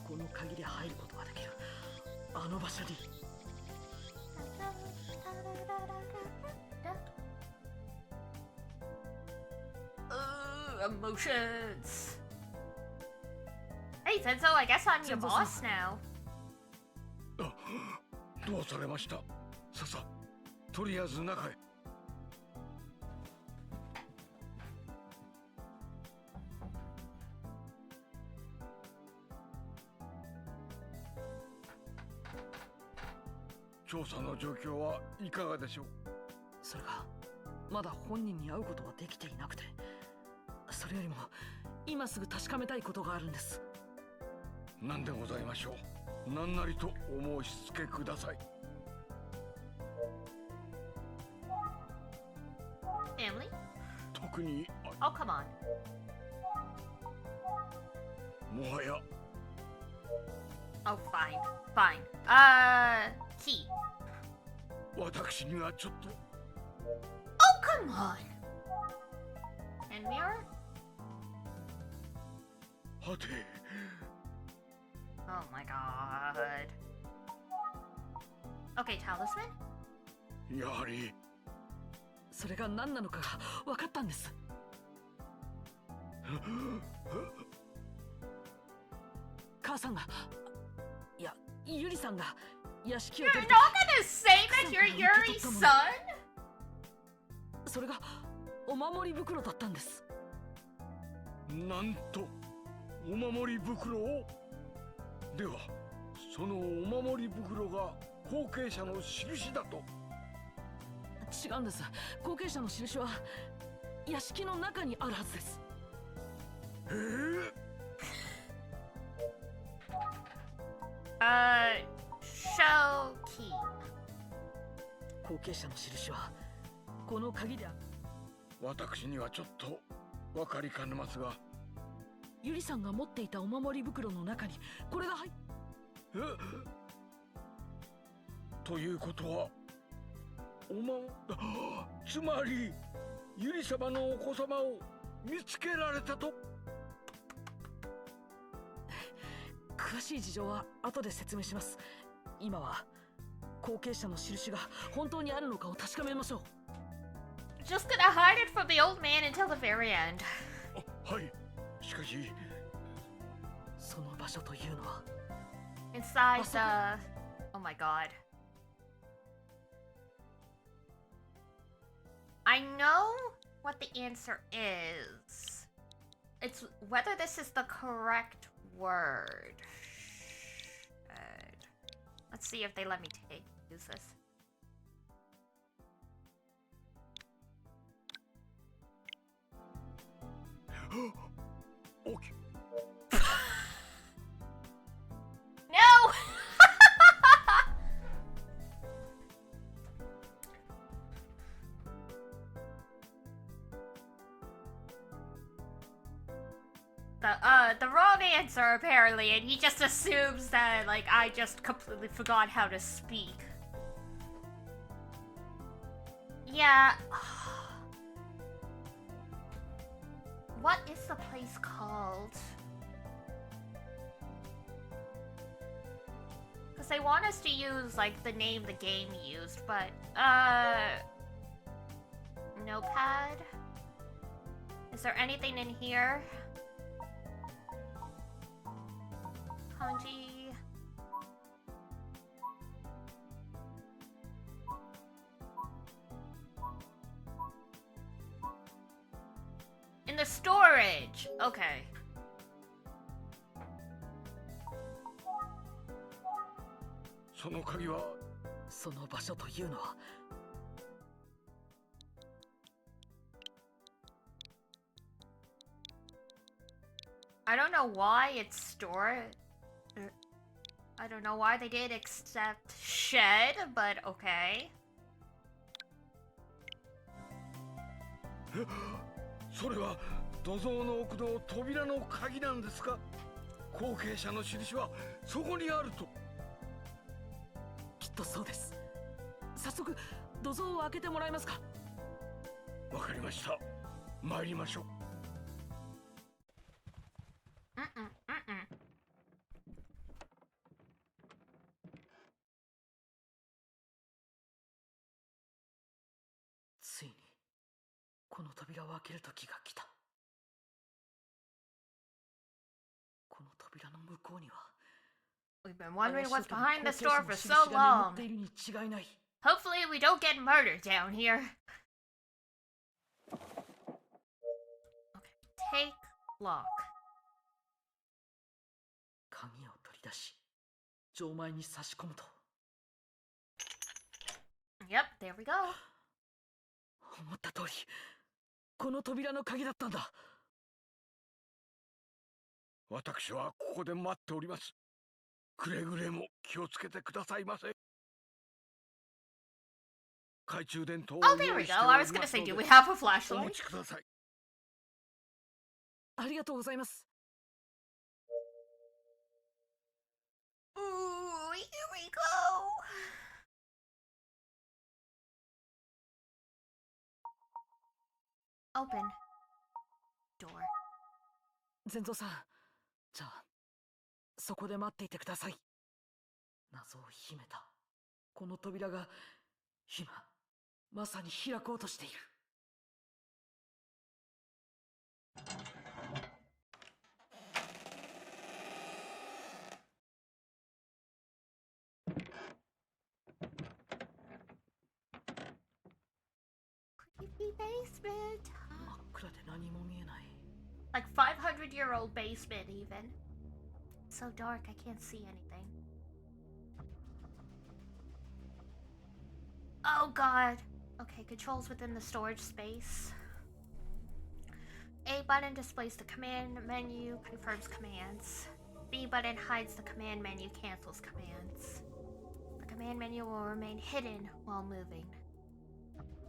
Speaker 3: この鍵で入ることができるあの場所に。
Speaker 1: Emotions. Hey, Tenzo, I guess I'm your boss now.
Speaker 4: どうされました？ささ、とりあえず中へ。調査の状況はいかがでしょう？
Speaker 3: それがまだ本人に会うことはできていなくて、それよりも今すぐ確かめたいことがあるんです。
Speaker 4: 何でございましょう？何なりとお申し付けください。
Speaker 1: Family?
Speaker 4: 特に。
Speaker 1: Oh, come on.
Speaker 4: もはや。
Speaker 1: Oh, fine. Fine. Key.
Speaker 4: 私にはちょっと。
Speaker 1: Oh, come on. And mirror?
Speaker 4: はて。
Speaker 1: Oh my god. Okay, talisman?
Speaker 4: やはり。
Speaker 3: それが何なのかが分かったんです。母さんが、いや、ゆりさんが屋敷を出
Speaker 1: You're
Speaker 3: る
Speaker 1: not gonna say that you're Yuri's son?
Speaker 3: それがお守り袋だったんです。
Speaker 4: なんとお守り袋を。ではそのお守り袋が後継者の印だと？
Speaker 3: 違うんです。後継者の印は屋敷の中にあるはずです。
Speaker 1: Show key.
Speaker 3: 後継者の印はこの鍵で。
Speaker 4: 私にはちょっと分かりかねますが。
Speaker 3: ゆりさんが持っていたお守り袋の中にこれが入っ。
Speaker 4: ということはつまりゆり様のお子様を見つけられたと？
Speaker 3: 詳しい事情は後で説明します。今は後継者の印が本当にあるのかを確かめましょう。
Speaker 1: Just gonna hide it from the old man until the very end.
Speaker 4: はい。しかし、
Speaker 3: その場所というのは
Speaker 1: Inside the... Oh my god. I know what the answer is. It's whether this is the correct word. Let's see if they let me use this.
Speaker 4: Okay.
Speaker 1: No! The wrong answer apparently, and he just assumes that like I just completely forgot how to speak. Yeah. What is the place called? Because they want us to use like the name the game used, but notepad? Is there anything in here? Kanji. In the storage. Okay.
Speaker 4: その鍵は
Speaker 3: その場所というのは
Speaker 1: I don't know why it's stored. I don't know why they did accept shed, but okay.
Speaker 4: それは土蔵の奥の扉の鍵なんですか？後継者の印はそこにあると。
Speaker 3: きっとそうです。早速土蔵を開けてもらえますか？
Speaker 4: わかりました。参りましょう。
Speaker 3: ついにこの扉を開ける時が来た。この扉の向こうには
Speaker 1: We've been wondering what's behind this door for so long. Hopefully we don't get murdered down here. Okay, take lock.
Speaker 3: 鍵を取り出し、錠前に差し込むと。
Speaker 1: Yep, there we go.
Speaker 3: 思った通り、この扉の鍵だったんだ。
Speaker 4: 私はここで待っております。くれぐれも気をつけてくださいませ。懐中電灯を
Speaker 1: Oh, there we go. I was gonna say, do we have a
Speaker 4: お
Speaker 1: flashlight?
Speaker 4: 持ちください。
Speaker 3: ありがとうございます。
Speaker 1: Ooh, here we go. Open. Door.
Speaker 3: 善蔵さん、じゃあそこで待っていてください。謎を秘めたこの扉が今まさに開こうとしている。
Speaker 1: Creepy basement.
Speaker 3: 真っ暗で何も見えない。
Speaker 1: Like 500-year-old basement even. So dark I can't see anything. Oh god. Okay, controls within the storage space. A button displays the command menu, confirms commands. B button hides the command menu, cancels commands. The command menu will remain hidden while moving.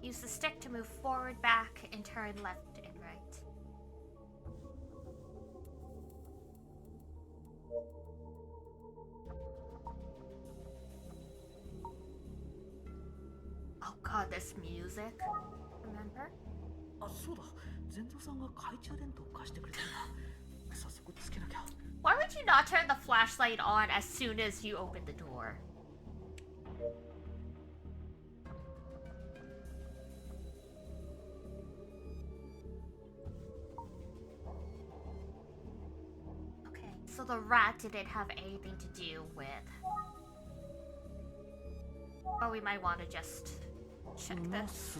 Speaker 1: Use the stick to move forward, back, and turn left and right. Oh god, this music. Remember?
Speaker 3: あ、そうだ。善蔵さんが懐中電灯を貸してくれたんだ。早速つけなきゃ。
Speaker 1: Why would you not turn the flashlight on as soon as you open the door? So the rat didn't have anything to do with. But we might want to just check this.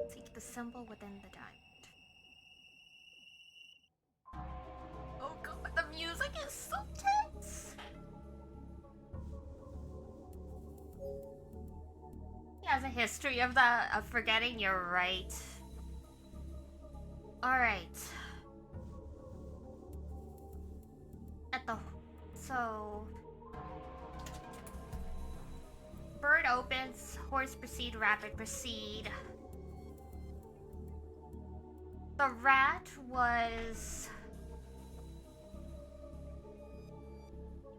Speaker 1: Seek the symbol within the diamond. Oh god, the music is so tense! He has a history of forgetting, you're right. Alright. So bird opens, horse proceed, rabbit proceed. The rat was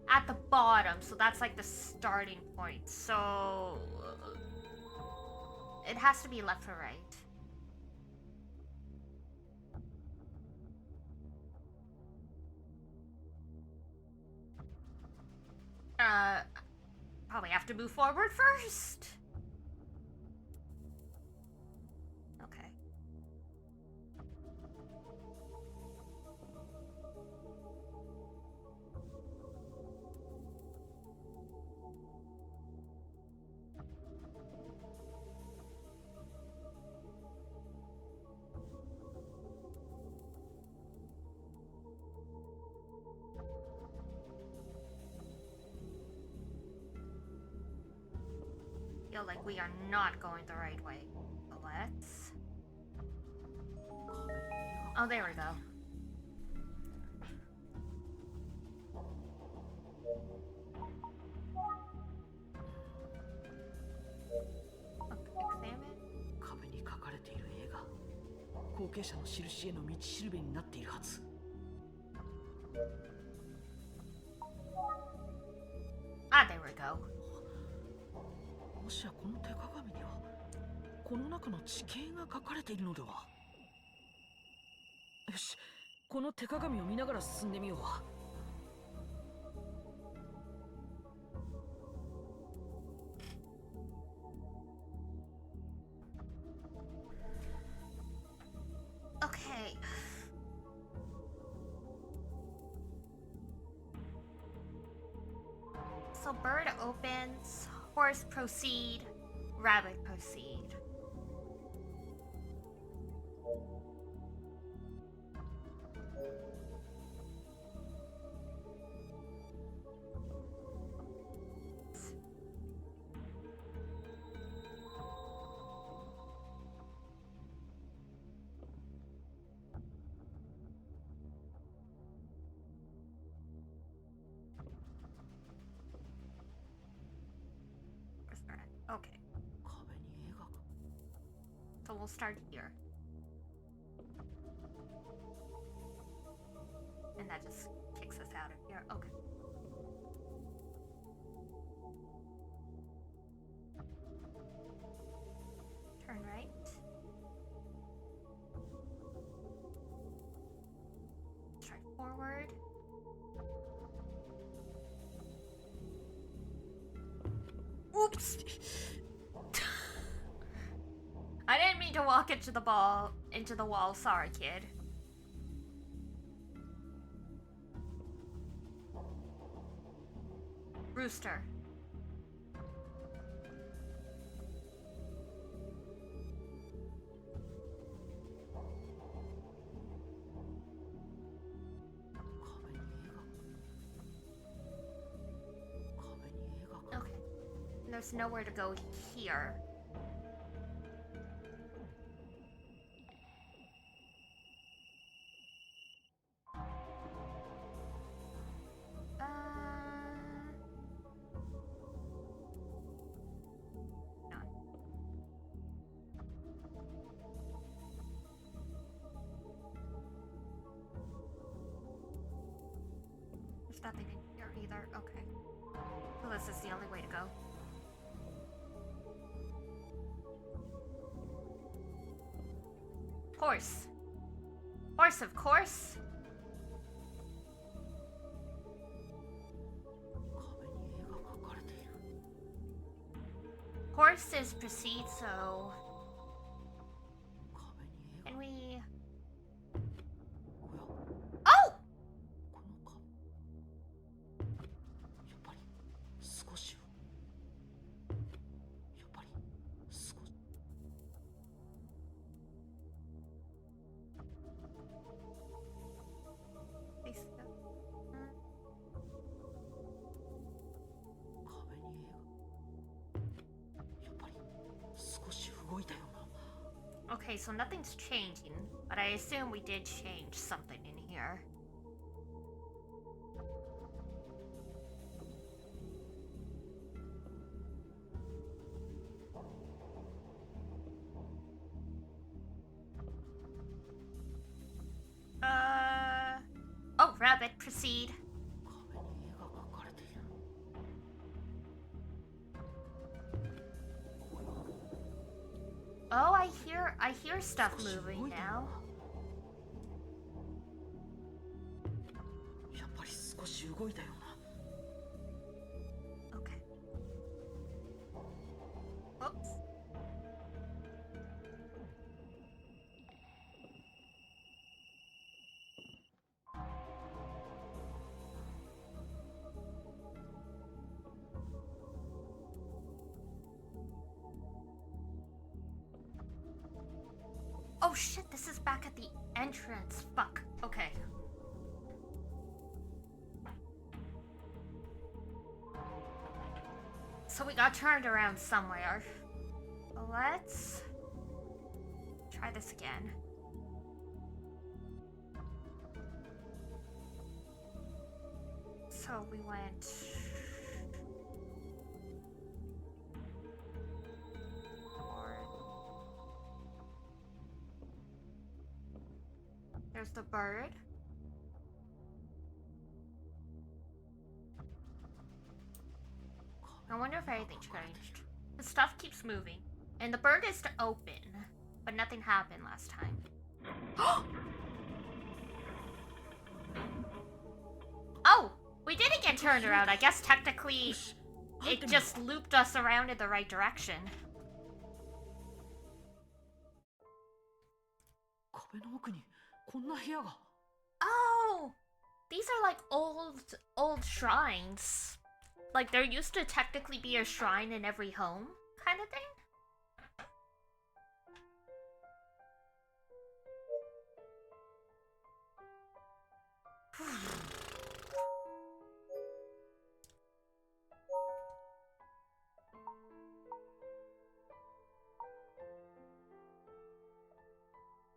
Speaker 1: at the bottom, so that's like the starting point. So it has to be left or right. Probably have to move forward first. Okay. Feel like we are not going the right way. So let's... Oh, there we go. Examine.
Speaker 3: 壁に書かれている絵が後継者の印への道しるべになっているはず。
Speaker 1: Ah, there we go.
Speaker 3: もしやこの手鏡にはこの中の地形が書かれているのでは。よし、この手鏡を見ながら進んでみよう。
Speaker 1: Okay. So bird opens, horse proceed, rabbit proceed. Okay. So we'll start here. And that just kicks us out of here. Okay. Turn right. Strike forward. Oops! I didn't mean to walk into the wall. Sorry, kid. Rooster. Okay. There's nowhere to go here. There's nothing in here either. Okay. Well, this is the only way to go. Horse. Horse, of course. Horse is proceed, so... Can we... Okay, so nothing's changing, but I assume we did change something in here. Oh, rabbit, proceed. Oh, I hear stuff moving now.
Speaker 3: やっぱり少し動いたような。
Speaker 1: Okay. Oops. Oh shit, this is back at the entrance. Fuck. Okay. So we got turned around somewhere. Let's try this again. So we went... There's the bird. I wonder if anything changed. The stuff keeps moving. And the bird is to open. But nothing happened last time. Oh! We didn't get turned around. I guess technically it just looped us around in the right direction. Oh! These are like old shrines. Like there used to technically be a shrine in every home, kind of thing.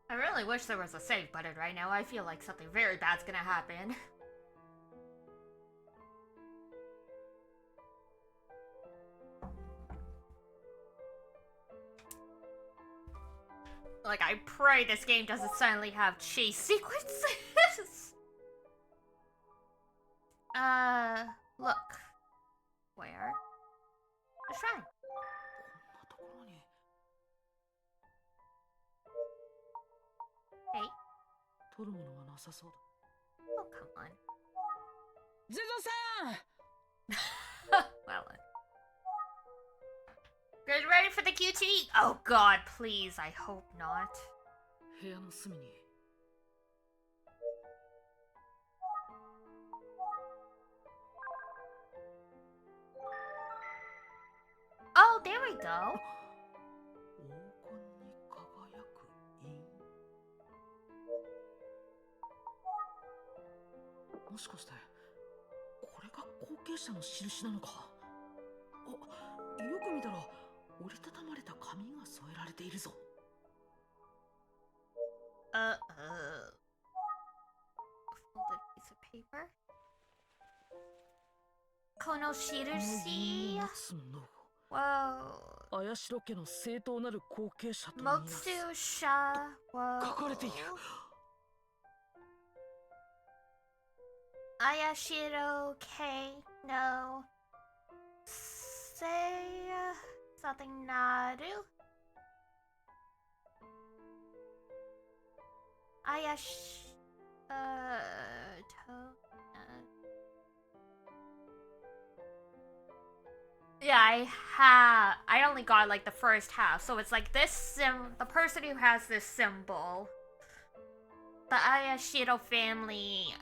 Speaker 1: I really wish there was a save button right now. I feel like something very bad's gonna happen. Like, I pray this game doesn't suddenly have chase sequences. Look. Where? The shrine. Hey. Oh, come on. Well, get ready for the QT? Oh god, please, I hope not. Oh, there we go. Folded piece of paper. Kono shirushi. Whoa. Motsu sha. Whoa. Ayashiro K. No. Say something Naru. Yeah, I only got like the first half, so it's like this the person who has this symbol. The Ayashiro family.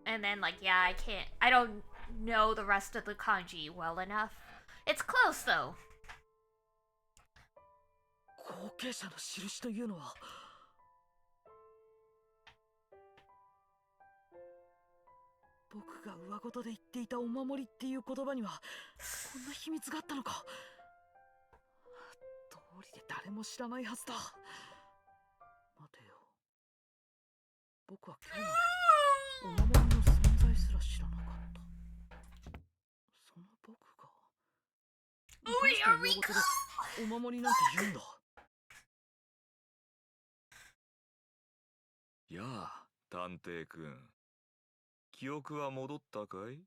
Speaker 1: And then like, yeah, I don't know the rest of the kanji well enough. It's close though.
Speaker 3: 後継者の印というのは僕が上言で言っていたお守りっていう言葉にはこんな秘密があったのか。で誰も知らないはずだ。待てよ。僕は今日までお守りの存在すら知らなかった。その僕がどうして親元でお守りなんて言うんだ。
Speaker 14: やあ、探偵くん。記憶は戻ったかい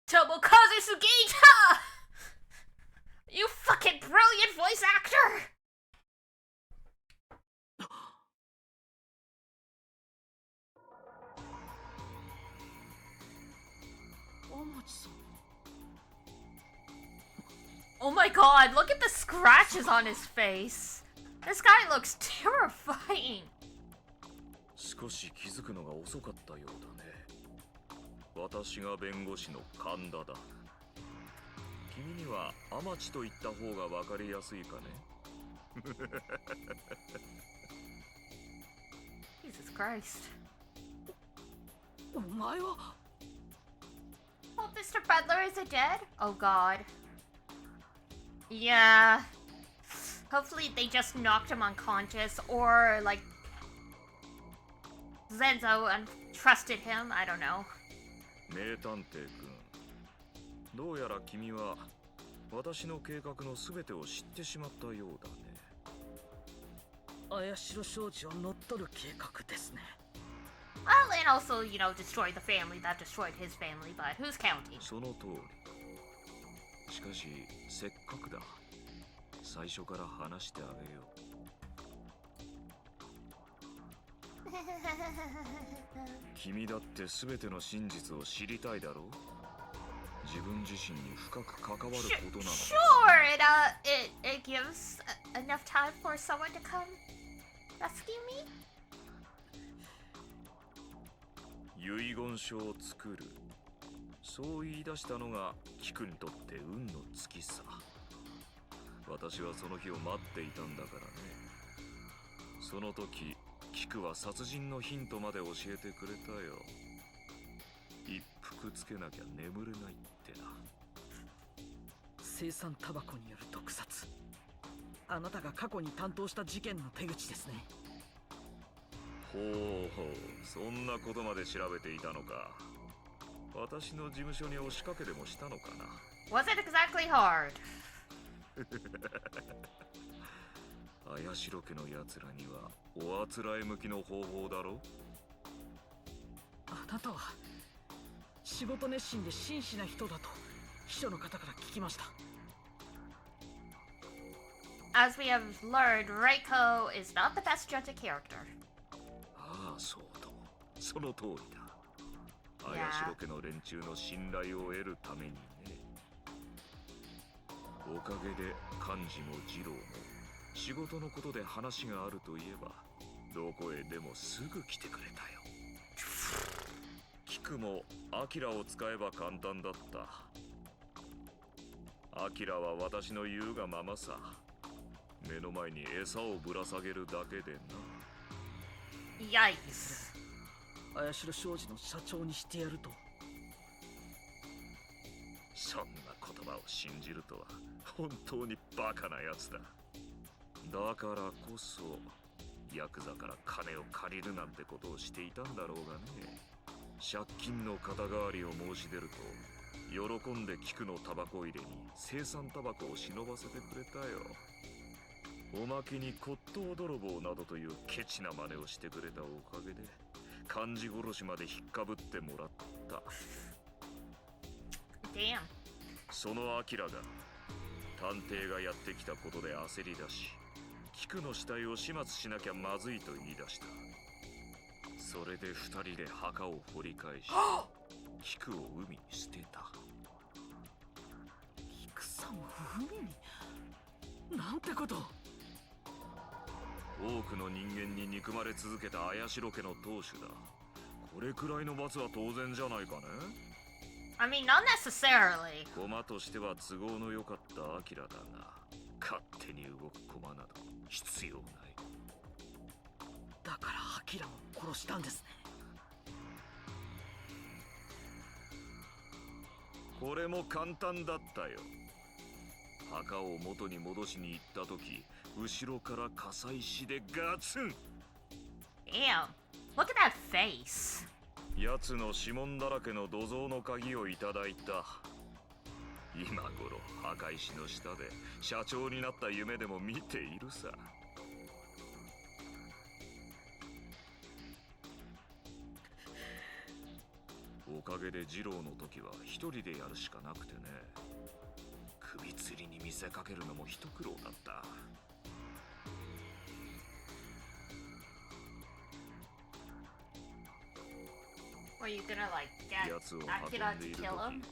Speaker 14: ？Tomokazu
Speaker 1: Sugita! You fucking brilliant voice actor!
Speaker 3: 天地さん。
Speaker 1: Oh my god, look at the scratches on his face. This guy looks terrifying.
Speaker 14: 少し気づくのが遅かったようだね。私が弁護士の神田だ。君には天地と言った方が分かりやすいかね。
Speaker 1: Jesus Christ.
Speaker 3: お前は
Speaker 1: Oh, Mr. Butler, is it dead? Oh god. Yeah. Hopefully they just knocked him unconscious, or like Zenzo trusted him. I don't know.
Speaker 14: 名探偵くん、どうやら君は私の計画のすべてを知ってしまったようだね。
Speaker 3: 綾代商事を乗っ取る計画ですね。
Speaker 1: Well, and also, you know, destroy the family that destroyed his family, but who's counting?
Speaker 14: その通り。しかし、せっかくだ。最初から話してあげよう。君だって全ての真実を知りたいだろう。自分自身に深く関わることなの。
Speaker 1: Sure, it gives enough time for someone to come rescue me.
Speaker 14: 遺言書を作る。そう言い出したのがキクにとって運の尽きさ。私はその日を待っていたんだからね。その時キクは殺人のヒントまで教えてくれたよ。一服つけなきゃ眠れないってな。
Speaker 3: 青酸タバコによる毒殺。あなたが過去に担当した事件の手口ですね。
Speaker 14: ほうほう、そんなことまで調べていたのか。私の事務所に押しかけでもしたのかな。
Speaker 1: Was it exactly hard?
Speaker 14: 綾代家の奴らにはおあつらえ向きの方法だろ。
Speaker 3: あなたは仕事熱心で真摯な人だと秘書の方から聞きました。
Speaker 1: As we have learned, Reiko is not the best judge of character.
Speaker 14: ああ、そうと。その通りだ。綾代家の連中の信頼を得るためにね。おかげで幹事も次郎も仕事のことで話があるといえばどこへでもすぐ来てくれたよ。キクもアキラを使えば簡単だった。アキラは私の言うがままさ。目の前に餌をぶら下げるだけでな。
Speaker 1: Yikes.
Speaker 3: 綾代商事の社長にしてやると。
Speaker 14: そんな言葉を信じるとは本当にバカなやつだ。だからこそヤクザから金を借りるなんてことをしていたんだろうがね。借金の肩代わりを申し出ると喜んでキクのタバコ入れに青酸タバコを忍ばせてくれたよ。おまけに骨董泥棒などというケチな真似をしてくれたおかげで幹事殺しまで引っかぶってもらった。
Speaker 1: Damn.
Speaker 14: そのアキラが探偵がやってきたことで焦り出しキクの死体を始末しなきゃまずいと言い出した。それで二人で墓を掘り返しキクを海に捨てた。
Speaker 3: キクさんを海になんてこと。
Speaker 14: 多くの人間に憎まれ続けた綾代家の当主だ。これくらいの罰は当然じゃないかね。
Speaker 1: I mean, not necessarily.
Speaker 14: 駒としては都合の良かったアキラだが勝手に動く駒など必要ない。
Speaker 3: だからアキラも殺したんですね。
Speaker 14: これも簡単だったよ。墓を元に戻しに行った時、後ろから火砕石でガツン。
Speaker 1: Damn, look at that face.
Speaker 14: 奴の指紋だらけの土蔵の鍵をいただいた。今頃墓石の下で社長になった夢でも見ているさ。おかげで二郎の時は一人でやるしかなくてね。首吊りに見せかけるのも一苦労だった。
Speaker 1: Were you gonna like get
Speaker 14: 奴を
Speaker 1: Akira
Speaker 14: 運んで
Speaker 1: to
Speaker 14: いる
Speaker 1: kill him?
Speaker 14: 時、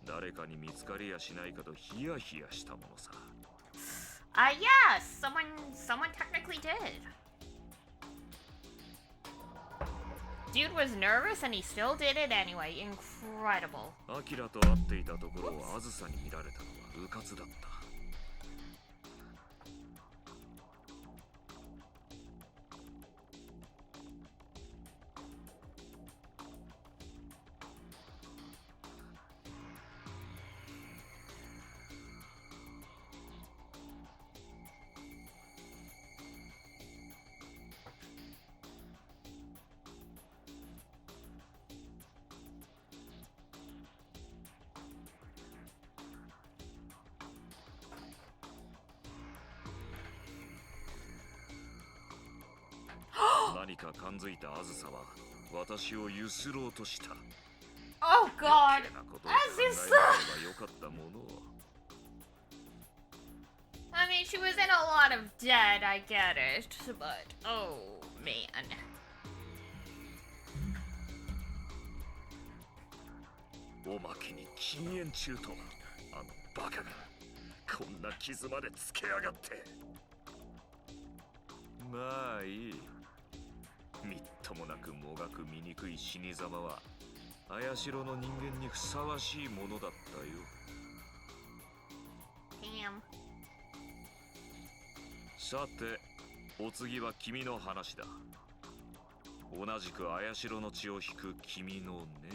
Speaker 14: 誰かに見つかりやしないかとヒヤヒヤしたものさ。
Speaker 1: Yeah, someone technically did. Dude was nervous and he still did it anyway. Incredible.
Speaker 14: アキラと会っていたところをアズサに見られたのは迂闊だった。何か感づいたあずさは私をゆすろうとした。
Speaker 1: Oh God,
Speaker 14: 余計なことを考えればよかったものを。
Speaker 1: I mean, she was in a lot of debt, I get it, but oh man.
Speaker 14: おまけに禁煙中とあのバカがこんな傷までつけやがって。まあいい。みっともなくもがく醜い死に様は綾代の人間にふさわしいものだったよ。
Speaker 1: Damn.
Speaker 14: さてお次は君の話だ。同じく綾代の血を引く君のね。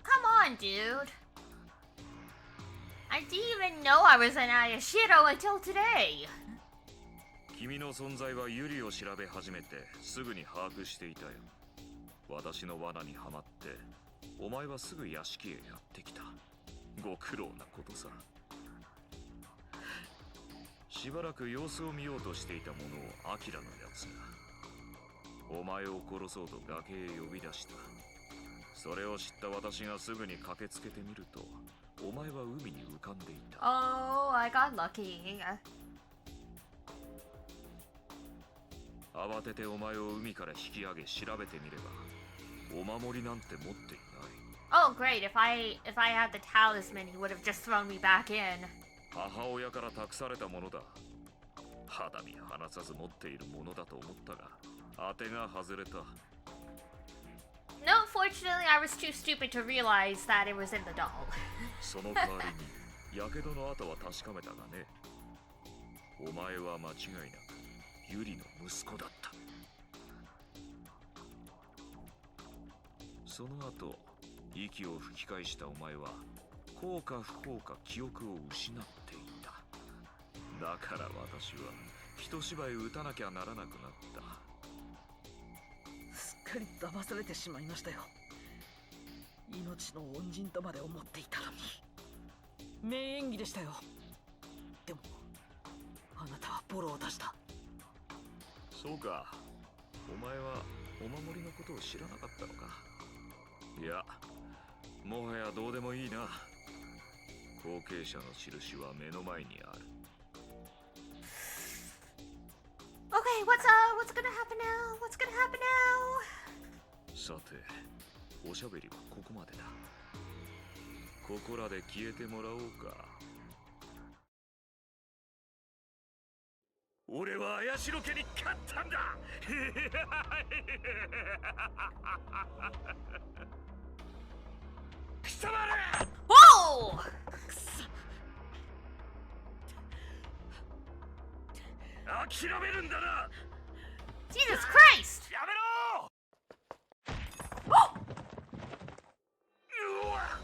Speaker 1: Come on, dude. I didn't even know I was an Ayashiro until today.
Speaker 14: 君の存在はユリを調べ始めてすぐに把握していたよ。私の罠にはまってお前はすぐ屋敷へやってきた。ご苦労なことさ。しばらく様子を見ようとしていたものをアキラのやつがお前を殺そうと崖へ呼び出した。それを知った私がすぐに駆けつけてみるとお前は海に浮かんでいた。
Speaker 1: Oh, I got lucky.
Speaker 14: 慌ててお前を海から引き上げ調べてみればお守りなんて持っていない。
Speaker 1: Oh, great. If I had the talisman, he would have just thrown me back in.
Speaker 14: 母親から託されたものだ。肌身離さず持っているものだと思ったが当てが外れた。
Speaker 1: No, fortunately, I was too stupid to realize that it was in the doll.
Speaker 14: その代わりにやけどの跡は確かめたがね。お前は間違いなくユリの息子だった。その後息を吹き返したお前は幸か不幸か記憶を失っていた。だから私は一芝居打たなきゃならなくなった。
Speaker 3: すっかり騙されてしまいましたよ。命の恩人とまで思っていたのに。名演技でしたよ。でもあなたはボロを出した。
Speaker 14: そうか、お前はお守りのことを知らなかったのか。いや、もはやどうでもいいな。後継者の印は目の前にある。
Speaker 1: Okay, what's gonna happen now? What's gonna happen now?
Speaker 14: さて、おしゃべりはここまでだ。ここらで消えてもらおうか。俺は綾代家に勝ったんだ。くそまれ。
Speaker 1: Whoa!
Speaker 14: 諦めるんだな。
Speaker 1: Jesus Christ!
Speaker 14: やめろ。
Speaker 1: Oh!
Speaker 14: うわ。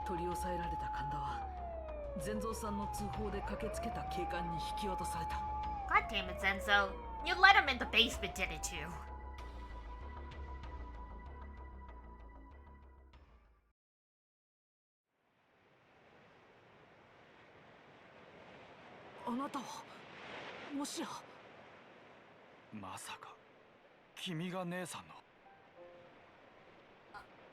Speaker 3: 取り押さえられた神田は善蔵さんの通報で駆けつけた警官に引き渡された。
Speaker 1: God damn it, Zenzo. You let him in the basement, didn't you?
Speaker 3: あなたはもしや。
Speaker 11: まさか君が姉さんの。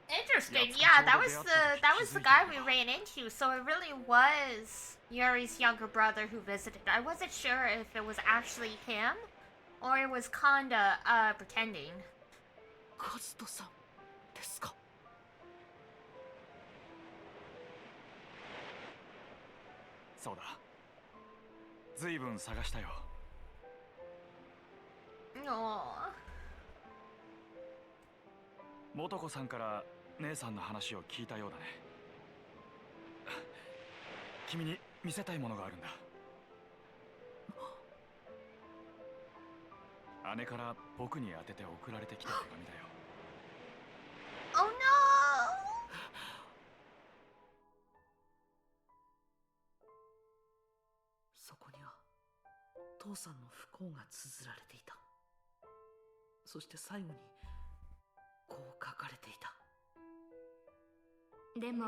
Speaker 1: Interesting. Yeah, that was the guy we ran into. So it really was Yuri's younger brother who visited. I wasn't sure if it was actually him or it was Kanda pretending.
Speaker 3: カズトさんですか。
Speaker 11: そうだ。ずいぶん探したよ。
Speaker 1: Aww.
Speaker 11: 素子さんから姉さんの話を聞いたようだね。君に見せたいものがあるんだ。姉から僕に宛てて送られてきた手紙だよ。
Speaker 1: Oh no!
Speaker 3: そこには父さんの不幸が綴られていた。そして最後にこう書かれていた。
Speaker 15: でも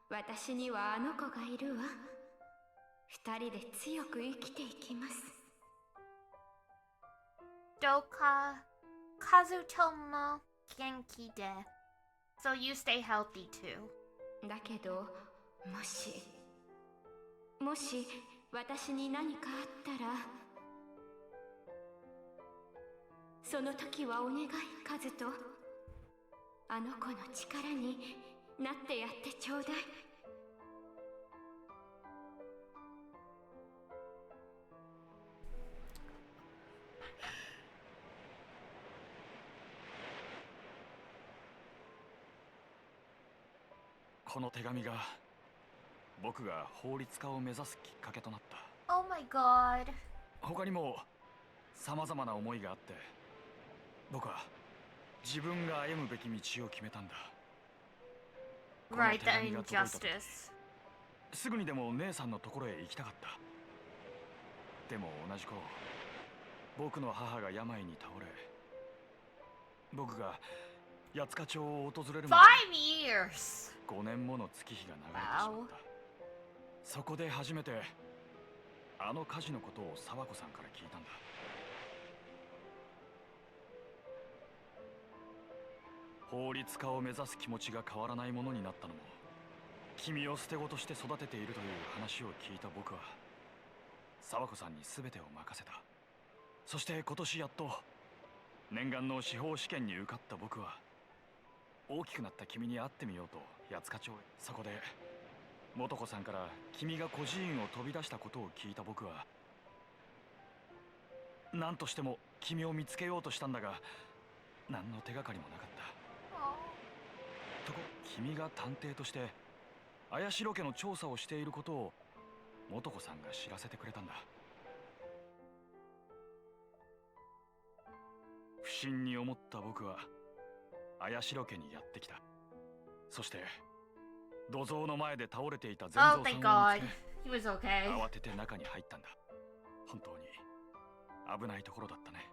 Speaker 15: 私にはあの子がいるわ。二人で強く生きていきます。
Speaker 1: Doka Kazutomo Genki de. So you stay healthy too.
Speaker 15: だけどもし私に何かあったら、その時はお願いカズト。あの子の力になってやってちょうだい。
Speaker 11: この手紙が僕が法律家を目指すきっかけとなった。
Speaker 1: Oh my god.
Speaker 11: 他にも様々な思いがあって、僕は自分が歩むべき道を決めたんだ。
Speaker 1: Right, the injustice.
Speaker 11: すぐにでも姉さんのところへ行きたかった。でも同じ頃、僕の母が病に倒れ、僕が八塚町を訪れるまで
Speaker 1: 5 years.
Speaker 11: 5年もの月日が流れてしまった。そこで初めてあの火事のことを沢子さんから聞いたんだ。法律家を目指す気持ちが変わらないものになったのも、君を捨て子として育てているという話を聞いた僕は沢子さんに全てを任せた。そして今年やっと念願の司法試験に受かった僕は、大きくなった君に会ってみようと八塚町へ。そこで素子さんから君が孤児院を飛び出したことを聞いた僕は、何としても君を見つけようとしたんだが、何の手がかりもなかった。君が探偵として綾代家の調査をしていることを素子さんが知らせてくれたんだ。不審に思った僕は綾代家にやってきた。そして土蔵の前で倒れていた善蔵さんを見つけ、慌てて中に入ったんだ。本当に危ないところだったね。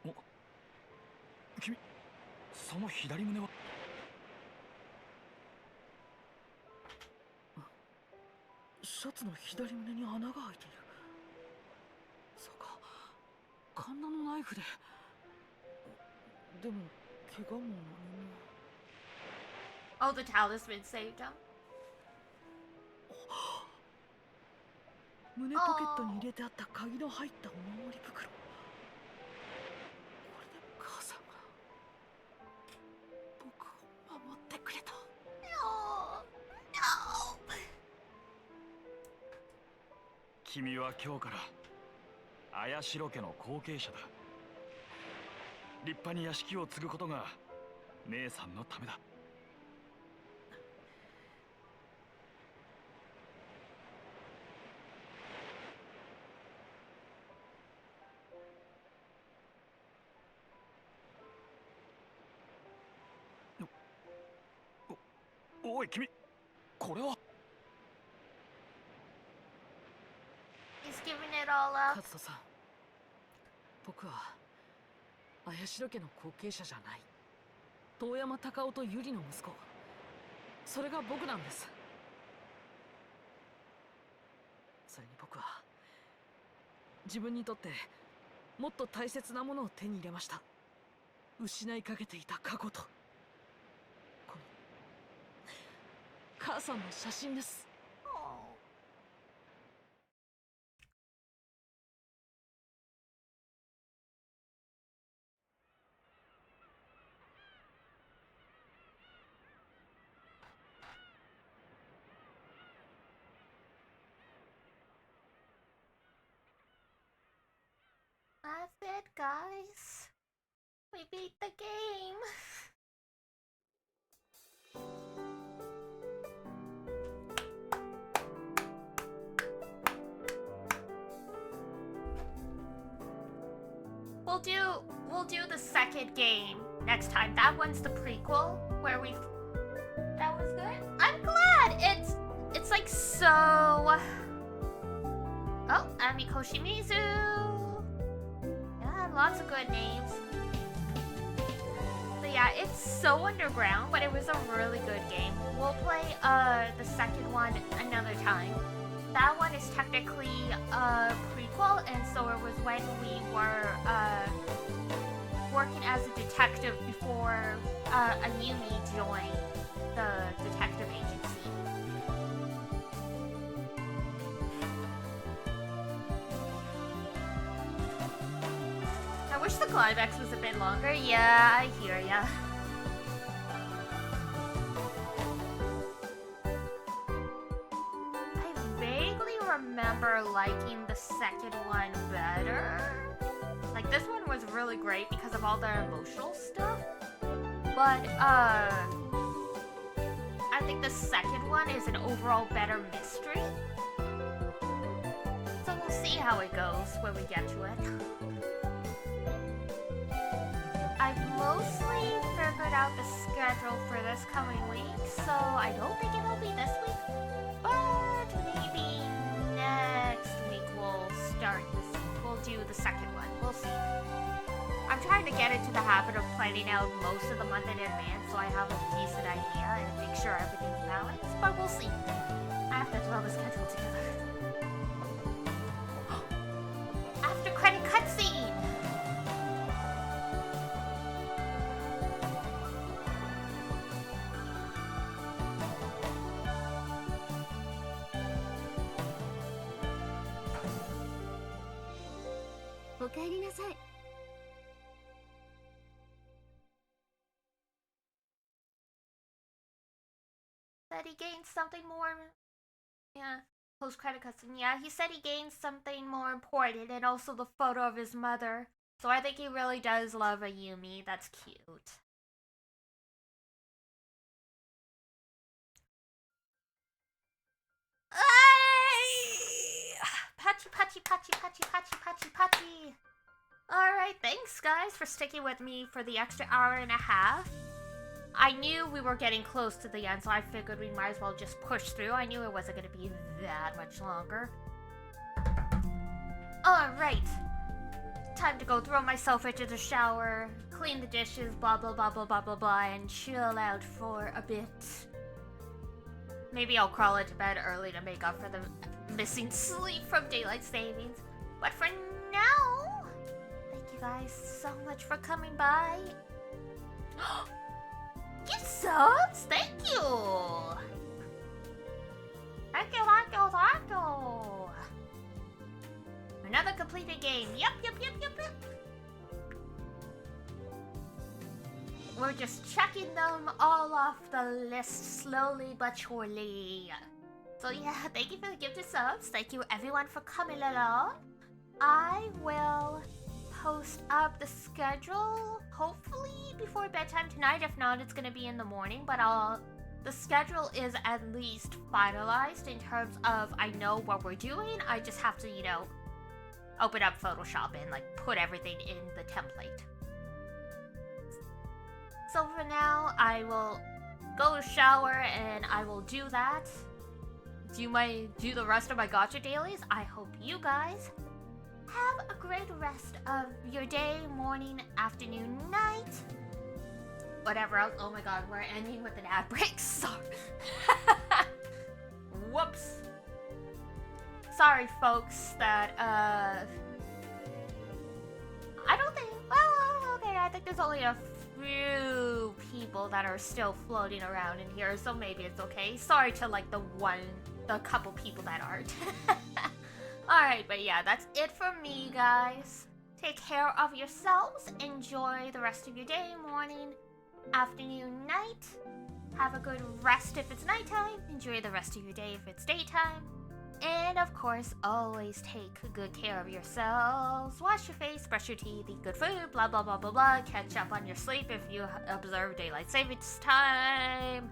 Speaker 11: お、君、その左胸は。
Speaker 3: シャツの左胸に穴が開いている。そうか、神田のナイフで。でも怪我も何も。
Speaker 1: Oh, the talisman saved him.
Speaker 3: 胸ポケットに入れてあった鍵の入ったお守り袋。これで母さんが僕を守ってくれた。
Speaker 1: No, no.
Speaker 11: 君は今日から綾代家の後継者だ。立派に屋敷を継ぐことが姉さんのためだ。おい君、これは。
Speaker 1: He's giving it all up.
Speaker 3: 和人さん、僕は綾代家の後継者じゃない。遠山隆夫と百合の息子。それが僕なんです。それに僕は自分にとってもっと大切なものを手に入れました。失いかけていた過去と、この母さんの写真です。
Speaker 1: That's it, guys. We beat the game. We'll do the second game next time. That one's the prequel where we. That was good. I'm glad. It's like so. Oh, Amiko Shimizu. Yeah, lots of good names. But yeah, it's so underground, but it was a really good game. We'll play the second one another time. That one is technically a prequel, and so it was when we were working as a detective before Ayumi joined the detective agency. I wish the climax was a bit longer. Yeah, I hear ya. I vaguely remember liking the second one better. Like, this one was really great because of all the emotional stuff. But, I think the second one is an overall better mystery. So we'll see how it goes when we get to it. I've mostly figured out the schedule for this coming week, so I don't think it'll be this week. But maybe next week we'll do the second one. We'll see. I'm trying to get into the habit of planning out most of the month in advance so I have a decent idea and make sure everything's balanced, but we'll see. I have to throw the schedule together. After credit cutscene! Said he gained something more. Yeah, post-credit cutscene. Yeah, he said he gained something more important and also the photo of his mother. So I think he really does love Ayumi. That's cute. Patchy, patchy, patchy, patchy, patchy, patchy, patchy. Alright, thanks guys for sticking with me for the extra hour and a half. I knew we were getting close to the end, so I figured we might as well just push through. I knew it wasn't going to be that much longer. Alright. Time to go throw myself into the shower, clean the dishes, blah blah blah blah blah blah blah, and chill out for a bit. Maybe I'll crawl into bed early to make up for the missing sleep from daylight savings. But for now, thank you guys so much for coming by. Gift subs? Thank you! Thank you, thank you, thank you! Another completed game. Yep. We're just checking them all off the list slowly but surely. So yeah, thank you for the gifted subs. Thank you everyone for coming along. I will post up the schedule hopefully before bedtime tonight. If not, it's gonna be in the morning, but the schedule is at least finalized in terms of I know what we're doing. I just have to, open up Photoshop and put everything in the template. So for now, I will go shower and I will do that. Do the rest of my gacha dailies. I hope you guys have a great rest of your day, morning, afternoon, night, whatever else. Oh my god, we're ending with an ad break. Sorry. Whoops. Sorry, folks, that, I don't think, well, okay, I think there's only a few people that are still floating around in here, so maybe it's okay. Sorry to, like, the couple people that aren't. Alright, but yeah, that's it for me, guys. Take care of yourselves. Enjoy the rest of your day, morning, afternoon, night. Have a good rest if it's nighttime. Enjoy the rest of your day if it's daytime. And of course, always take good care of yourselves. Wash your face, brush your teeth, eat good food, blah blah blah blah blah. Catch up on your sleep if you observe daylight savings time.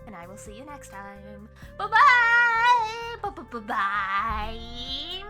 Speaker 1: And I will see you next time. Bye bye! Bye bye bye bye!